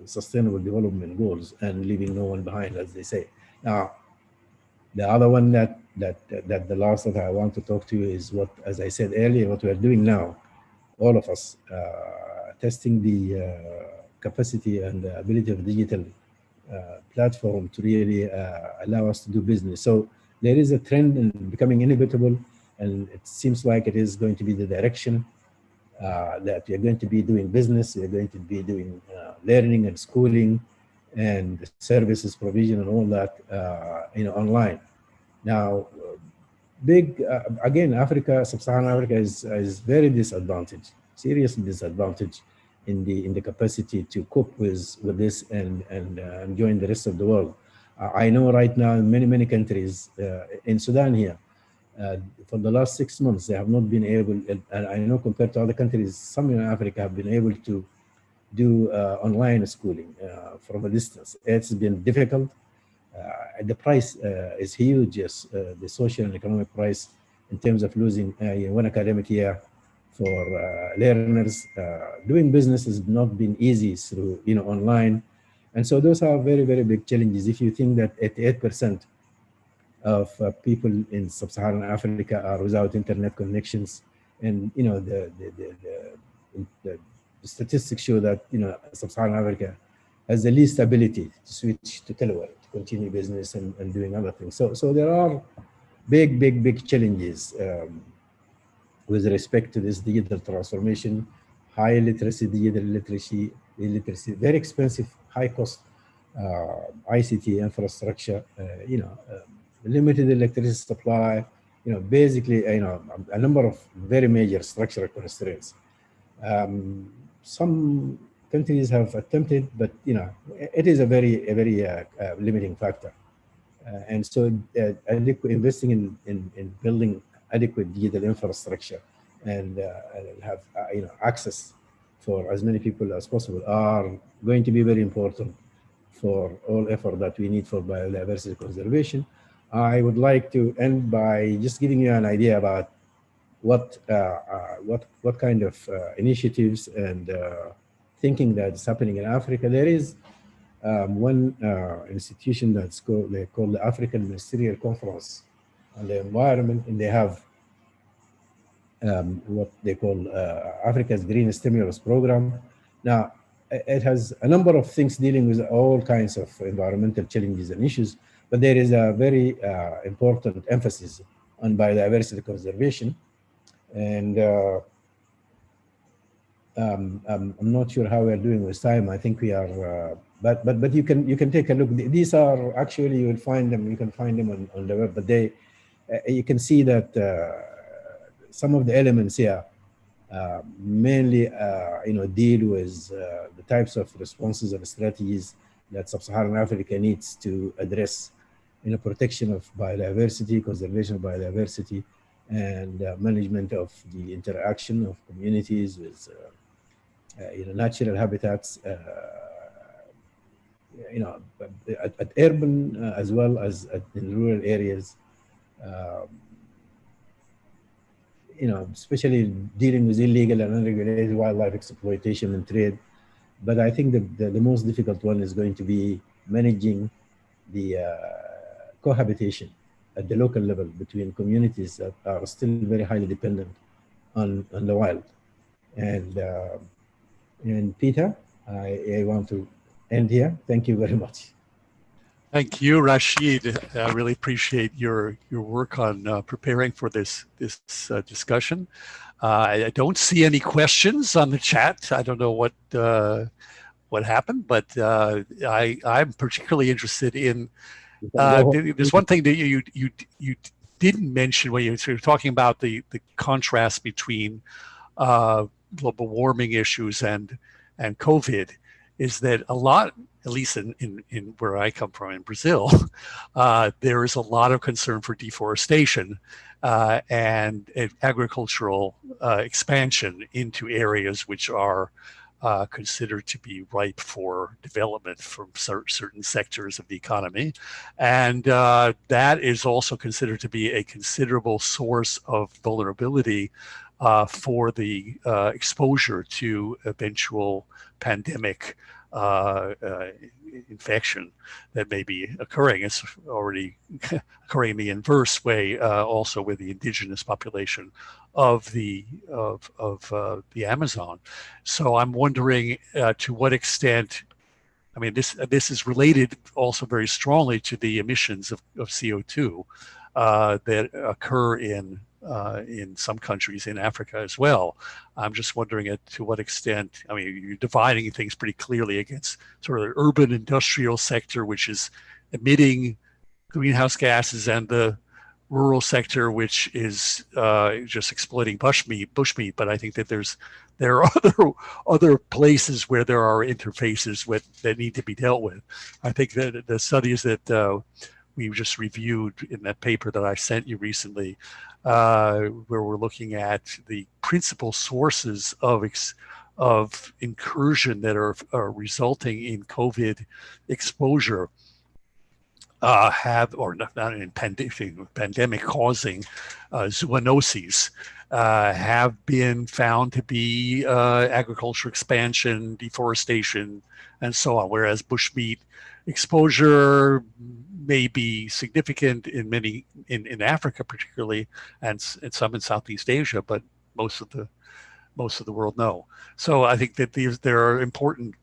sustainable development goals and leaving no one behind, as they say. Now, the other one that the last that I want to talk to you is what, as I said earlier, what we are doing now, all of us, testing the capacity and the ability of digital platform to really allow us to do business. So there is a trend in becoming inevitable, and it seems like it is going to be the direction that we are going to be doing business, we are going to be doing learning and schooling and services provision and all that online. Now, again, Africa, sub-Saharan Africa is very disadvantaged, seriously disadvantaged in the capacity to cope with this and join the rest of the world. I know right now in many countries in Sudan here, for the last 6 months, they have not been able, and I know compared to other countries, some in Africa have been able to do online schooling from a distance. It's been difficult. The price is huge, yes, the social and economic price in terms of losing one academic year for learners. Doing business has not been easy through online. And so those are very, very big challenges. If you think that 88% of people in sub-Saharan Africa are without internet connections, and the statistics show that sub-Saharan Africa has the least ability to switch to telework, to continue business and doing other things. So there are big challenges with respect to this digital transformation, high literacy, digital literacy, very expensive, high cost ICT infrastructure, limited electricity supply, basically, a number of very major structural constraints. Some countries have attempted, but it is a very limiting factor. And so, investing in building adequate digital infrastructure and have access for as many people as possible are going to be very important for all effort that we need for biodiversity conservation. I would like to end by just giving you an idea about what kind of initiatives and thinking that's happening in Africa. There is one institution that's called the African Ministerial Conference on the Environment, and they have what they call Africa's Green Stimulus Program. Now, it has a number of things dealing with all kinds of environmental challenges and issues, but there is a very important emphasis on biodiversity conservation. And I'm not sure how we are doing with time. I think we are, but you can take a look. These are actually, you will find them. You can find them on the web. But they, you can see that some of the elements here mainly, deal with the types of responses and strategies that Sub-Saharan Africa needs to address, protection of biodiversity, conservation of biodiversity, and management of the interaction of communities with, natural habitats, at urban as well as in rural areas. Especially dealing with illegal and unregulated wildlife exploitation and trade. But I think the most difficult one is going to be managing the cohabitation at the local level between communities that are still very highly dependent on the wild. And Peter, I want to end here. Thank you very much. Thank you, Rashid. I really appreciate your work on preparing for this discussion. I don't see any questions on the chat. I don't know what happened, but I'm particularly interested in. There's one thing that you didn't mention when you were talking about the contrast between global warming issues and COVID, is that a lot, at least in where I come from in Brazil, there is a lot of concern for deforestation and agricultural expansion into areas which are considered to be ripe for development from certain sectors of the economy. And that is also considered to be a considerable source of vulnerability for the exposure to eventual pandemic infection that may be occurring. It's already occurring in the inverse way, also with the indigenous population of the Amazon. So I'm wondering to what extent. I mean, this is related also very strongly to the emissions of CO2 that occur in some countries in Africa as well. I'm just wondering to what extent, I mean, you're dividing things pretty clearly against sort of the urban industrial sector, which is emitting greenhouse gases, and the rural sector, which is just exploiting bushmeat. But I think that there are other places where there are interfaces that need to be dealt with. I think that the studies that we just reviewed in that paper that I sent you recently, where we're looking at the principal sources of incursion that are resulting in COVID exposure, not in pandemic causing zoonoses, have been found to be agriculture expansion, deforestation, and so on. Whereas bushmeat exposure may be significant in Africa particularly, and some in Southeast Asia, but most of the world no. So I think that there are important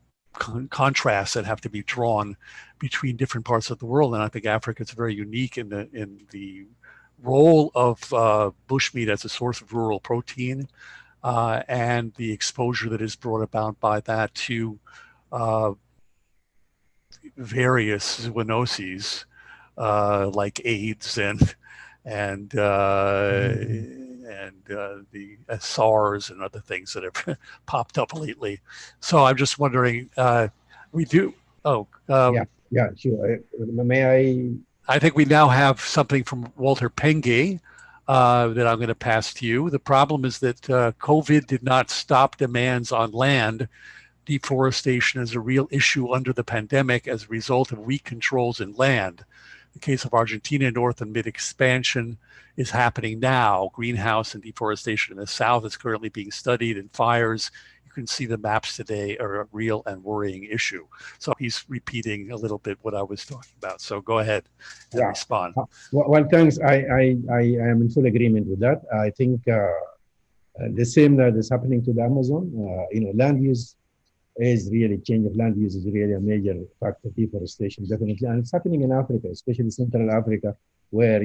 contrasts that have to be drawn between different parts of the world, and I think Africa is very unique in the role of bushmeat as a source of rural protein, and the exposure that is brought about by that to various zoonoses like AIDS and the SARS and other things that have popped up lately. So I'm just wondering, we do. Yeah, sure. May I think we now have something from Walter Penge that I'm going to pass to you. The problem is that COVID did not stop demands on land. Deforestation is a real issue under the pandemic as a result of weak controls in land. The case of Argentina, north and mid expansion is happening now. Greenhouse and deforestation in the south is currently being studied, and fires, you can see the maps today, are a real and worrying issue. So he's repeating a little bit what I was talking about. So go ahead and respond. Well, thanks. I am in full agreement with that. I think The same that is happening to the Amazon. Land use is really, change of land use is really a major factor, deforestation, definitely. And it's happening in Africa, especially Central Africa, where,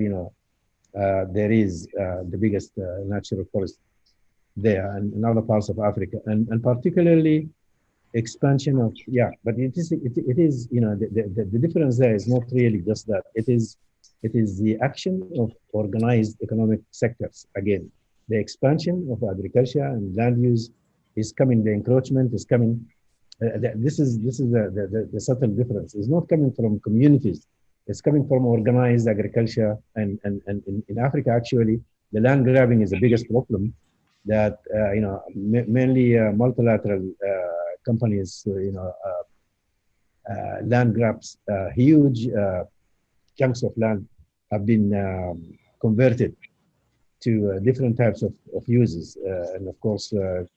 there is the biggest natural forest there, and in other parts of Africa. And particularly expansion of, but it is, the difference there is not really just that. It is the action of organized economic sectors. Again, the expansion of agriculture and land use is coming, the encroachment is coming. This is the subtle difference. It's not coming from communities. It's coming from organized agriculture. And in Africa, actually, the land grabbing is the biggest problem that, mainly multilateral companies, land grabs, huge chunks of land have been converted to different types of uses, and of course,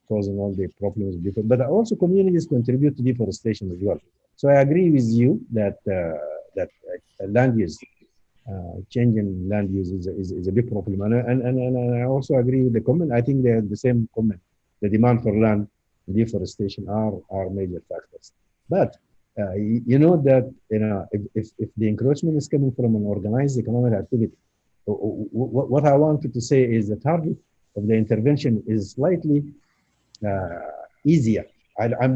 causing all the problems. But also communities contribute to deforestation as well. So I agree with you that land use, change in land use is a big problem. And I also agree with the comment. I think they're the same comment. The demand for land and deforestation are major factors. But that if the encroachment is coming from an organized economic activity, what I wanted to say is the target of the intervention is slightly easier. I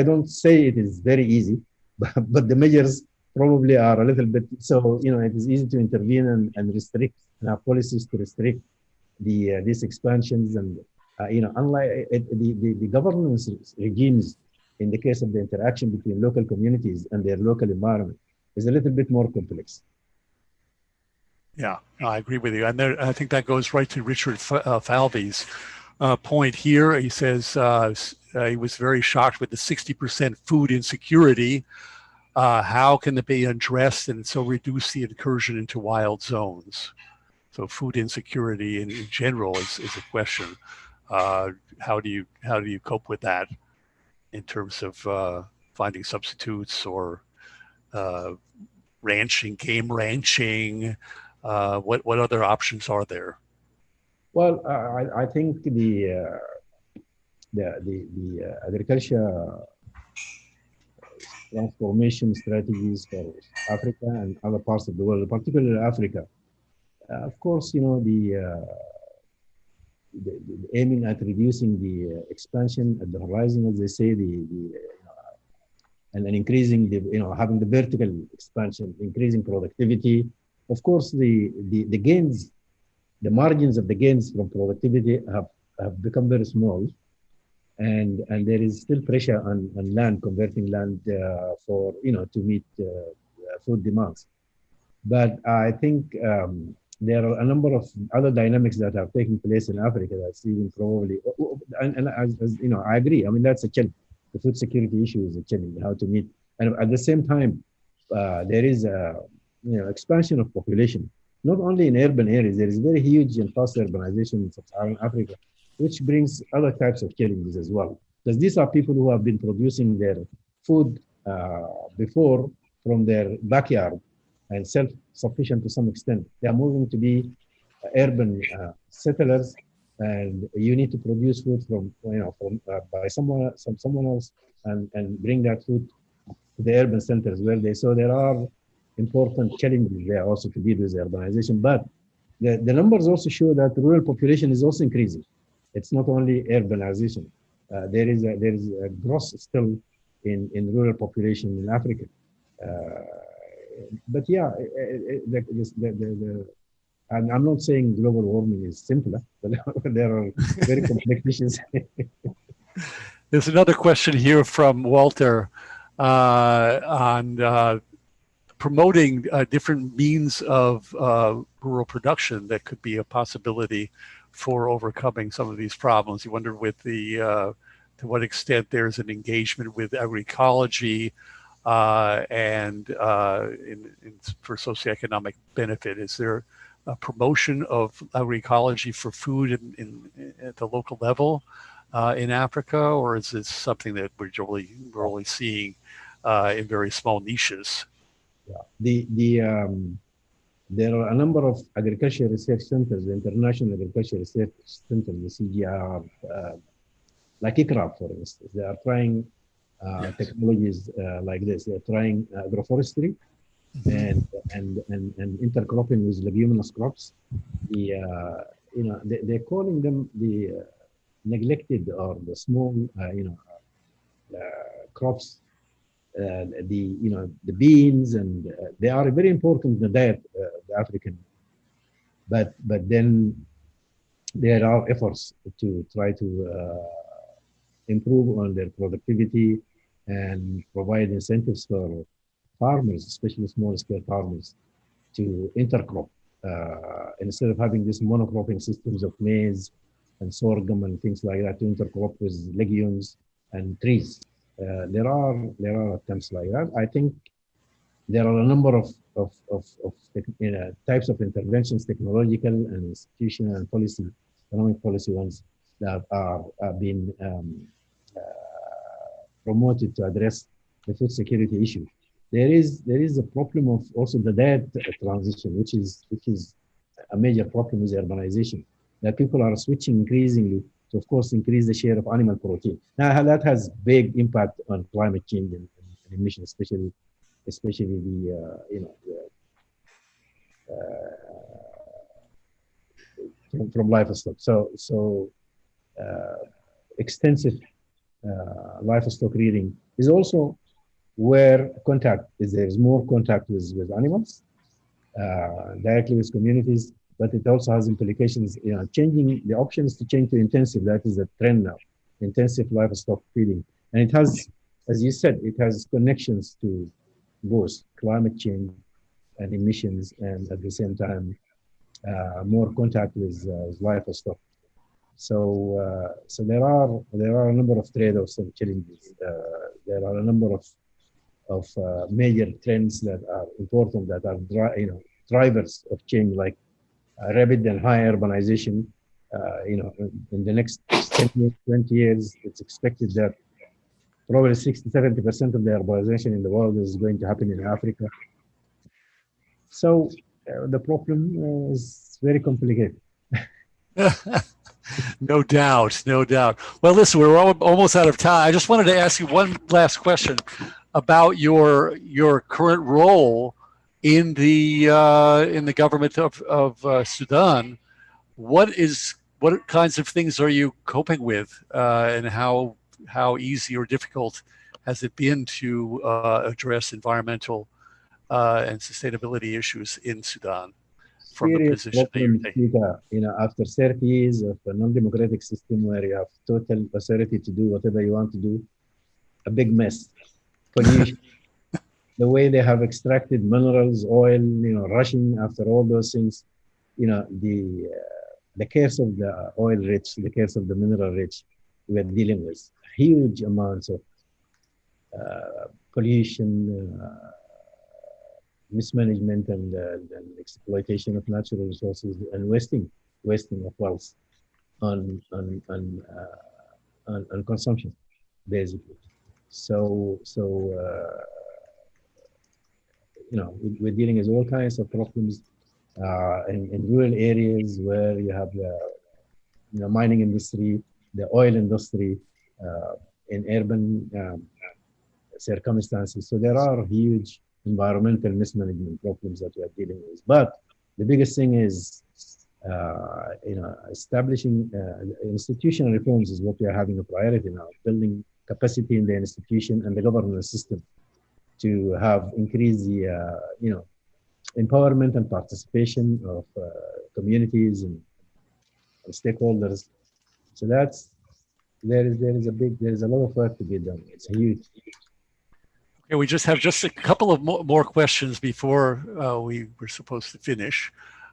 don't say it is very easy, but the measures probably are a little bit. So it is easy to intervene and restrict, and have policies to restrict these expansions. And unlike the governance regimes, in the case of the interaction between local communities and their local environment, is a little bit more complex. Yeah, I agree with you. And I think that goes right to Richard Falvey's point here. He says he was very shocked with the 60% food insecurity. How can it be addressed and so reduce the incursion into wild zones? So food insecurity in general is a question. How do you cope with that in terms of finding substitutes or ranching, game ranching? What other options are there? Well, I think the agriculture transformation strategies for Africa and other parts of the world, particularly Africa, of course, the aiming at reducing the expansion at the horizon, as they say, and increasing having the vertical expansion, increasing productivity. Of course, the gains, the margins of the gains from productivity have become very small, and there is still pressure on land, converting land for to meet food demands. But I think there are a number of other dynamics that are taking place in Africa that's even probably, and as I agree. I mean, that's a challenge. The food security issue is a challenge. How to meet, and at the same time, there is a expansion of population, not only in urban areas. There is very huge and fast urbanization in sub-Saharan Africa, which brings other types of challenges as well. Because these are people who have been producing their food before from their backyard and self-sufficient to some extent. They are moving to be urban settlers, and you need to produce food from by someone else and bring that food to the urban centers where they. So there are important challenges there also to deal with urbanization. But the numbers also show that the rural population is also increasing. It's not only urbanization. There is a growth still in rural population in Africa. But yeah, I'm not saying global warming is simpler, but there are very complex issues. There's another question here from Walter on promoting different means of rural production that could be a possibility for overcoming some of these problems. You wonder with to what extent there's an engagement with agroecology and for socioeconomic benefit. Is there a promotion of agroecology for food at the local level in Africa, or is this something that we're only seeing in very small niches? Yeah. There are a number of agriculture research centers, the International Agriculture Research Center, the CGR, like ICRAP, for instance. They are trying technologies like this. They're trying agroforestry and intercropping with leguminous crops. They're calling them the neglected or the small, crops. The beans, and they are very important in the diet, the African. But then there are efforts to try to improve on their productivity and provide incentives for farmers, especially small-scale farmers, to intercrop instead of having these monocropping systems of maize and sorghum and things like that, to intercrop with legumes and trees. There are attempts like that. I think there are a number of types of interventions, technological and institutional and policy, economic policy ones, that are being promoted to address the food security issue. There is a problem of also the diet transition, which is a major problem with urbanization, that people are switching increasingly to, of course, increase the share of animal protein. Now that has big impact on climate change and emissions, especially from livestock. So extensive livestock rearing is also where there's more contact with animals, directly with communities, but it also has implications, changing the options to change to intensive. That is the trend now, intensive livestock feeding. And it has, as you said, it has connections to both climate change and emissions, and at the same time, more contact with livestock. So there are a number of trade-offs and challenges. There are a number of major trends that are important, that are drivers of change, like rapid and high urbanization. In the next 10 years, 20 years, it's expected that probably 60-70% of the urbanization in the world is going to happen in Africa. So the problem is very complicated. No doubt. Well, listen, we're almost out of time. I just wanted to ask you one last question about your current role in the government of Sudan. What kinds of things are you coping with, and how easy or difficult has it been to address environmental and sustainability issues in Sudan from the position that you're taking? After 30 years of a non-democratic system where you have total authority to do whatever you want to do, a big mess. Pollution, the way they have extracted minerals, oil, rushing after all those things, the curse of the oil rich, the curse of the mineral rich, we're dealing with huge amounts of pollution, mismanagement, and exploitation of natural resources, and wasting of wealth on consumption, basically. So we're dealing with all kinds of problems in rural areas where you have the mining industry, the oil industry, in urban circumstances. So there are huge environmental mismanagement problems that we are dealing with. But the biggest thing is, establishing institutional reforms is what we are having a priority now, building capacity in the institution and the governance system to have increased the, empowerment and participation of communities and stakeholders. So there is a lot of work to be done. It's huge. Okay, we just have a couple of more questions before we were supposed to finish.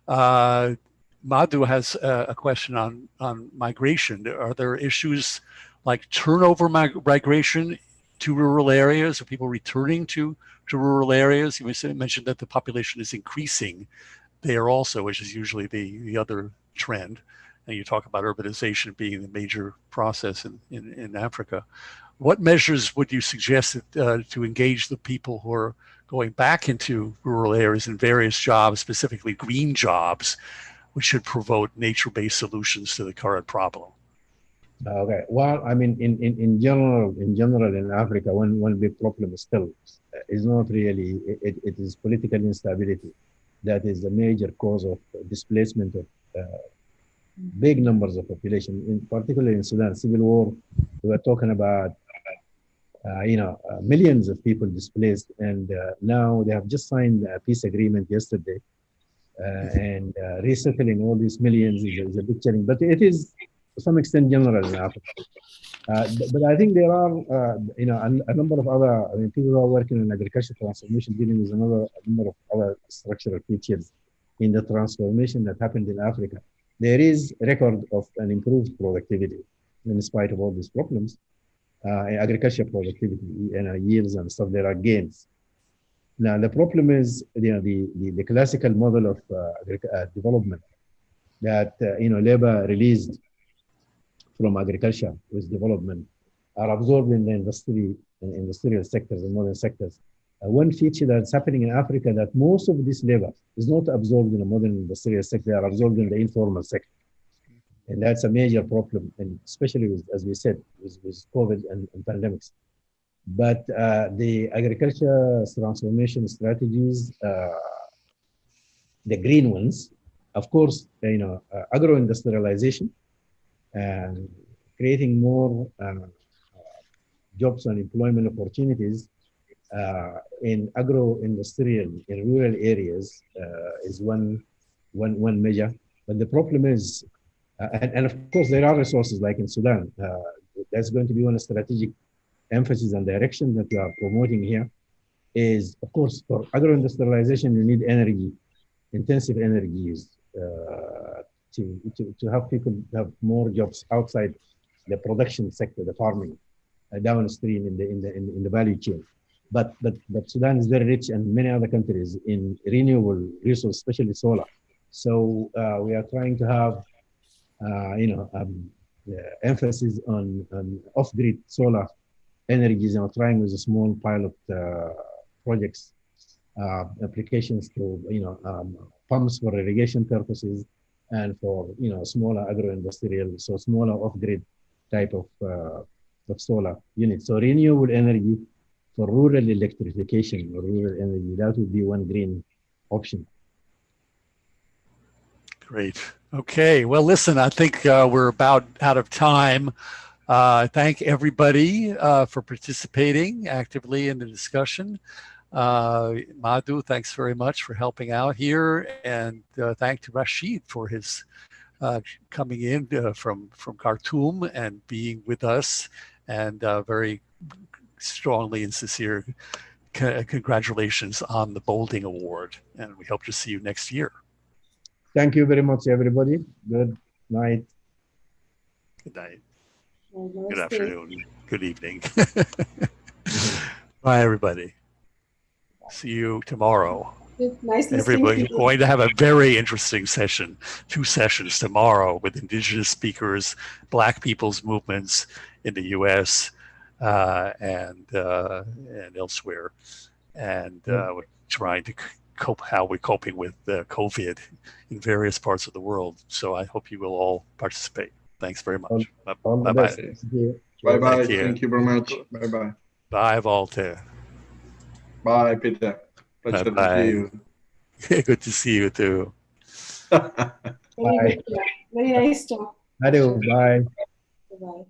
Madhu has a question on migration. Are there issues like turnover migration to rural areas? Are people returning to rural areas? You mentioned that the population is increasing there also, which is usually the other trend. and you talk about urbanization being the major process in Africa. What measures would you suggest to engage the people who are going back into rural areas in various jobs, specifically green jobs, which should promote nature-based solutions to the current problem? Okay. Well, I mean, in general, in Africa, one big problem still is not really, it is political instability. That is the major cause of displacement of big numbers of population, particularly in Sudan. Civil war, we were talking about, millions of people displaced, and now they have just signed a peace agreement yesterday, and resettling all these millions is a big challenge. But it is, to some extent, general in Africa. But I think there are, a number of other, people who are working in agricultural transformation dealing with a number of other structural features in the transformation that happened in Africa. There is a record of an improved productivity in spite of all these problems. Agricultural productivity, yields and stuff, there are gains. Now, the problem is, the classical model of development that, labor released from agriculture with development are absorbed in the industrial sectors and modern sectors. One feature that's happening in Africa, that most of this labor is not absorbed in the modern industrial sector, they are absorbed in the informal sector. And that's a major problem, and especially with, as we said, with COVID and pandemics. But the agriculture transformation strategies, the green ones, of course, agro-industrialization, and creating more jobs and employment opportunities in agro-industrial, in rural areas is one measure. But the problem is, and of course, there are resources like in Sudan. That's going to be one strategic emphasis and direction that we are promoting here is, of course, for agro-industrialization, you need energy, intensive energy use to have people have more jobs outside the production sector, the farming, downstream in the value chain. But Sudan is very rich, and many other countries, in renewable resources, especially solar. So we are trying to have emphasis on off-grid solar energies, and trying with a small pilot projects, applications to pumps for irrigation purposes, and for smaller agro-industrial, so smaller off-grid type of solar units. So renewable energy for rural electrification or rural energy, that would be one green option. Great. Okay. Well, listen, I think we're about out of time. Thank everybody for participating actively in the discussion. Madhu, thanks very much for helping out here, and thank to Rashid for his coming in from Khartoum and being with us, and very strongly and sincere congratulations on the Bolding Award, and we hope to see you next year. Thank you very much, everybody. Good night. Good night. Good afternoon. Good evening. Bye, everybody. See you tomorrow. Nice Everybody's going to have a very interesting session, 2 sessions tomorrow with indigenous speakers, Black people's movements in the U.S. And elsewhere, and we're trying to cope how we're coping with COVID in various parts of the world. So I hope you will all participate. Thanks very much. Bye-bye. Bye-bye. Thank you very much. Bye-bye. Bye, Walter. Bye, Peter. Pleasure to see you. Good to see you too. Very nice talk. Bye. Bye-bye.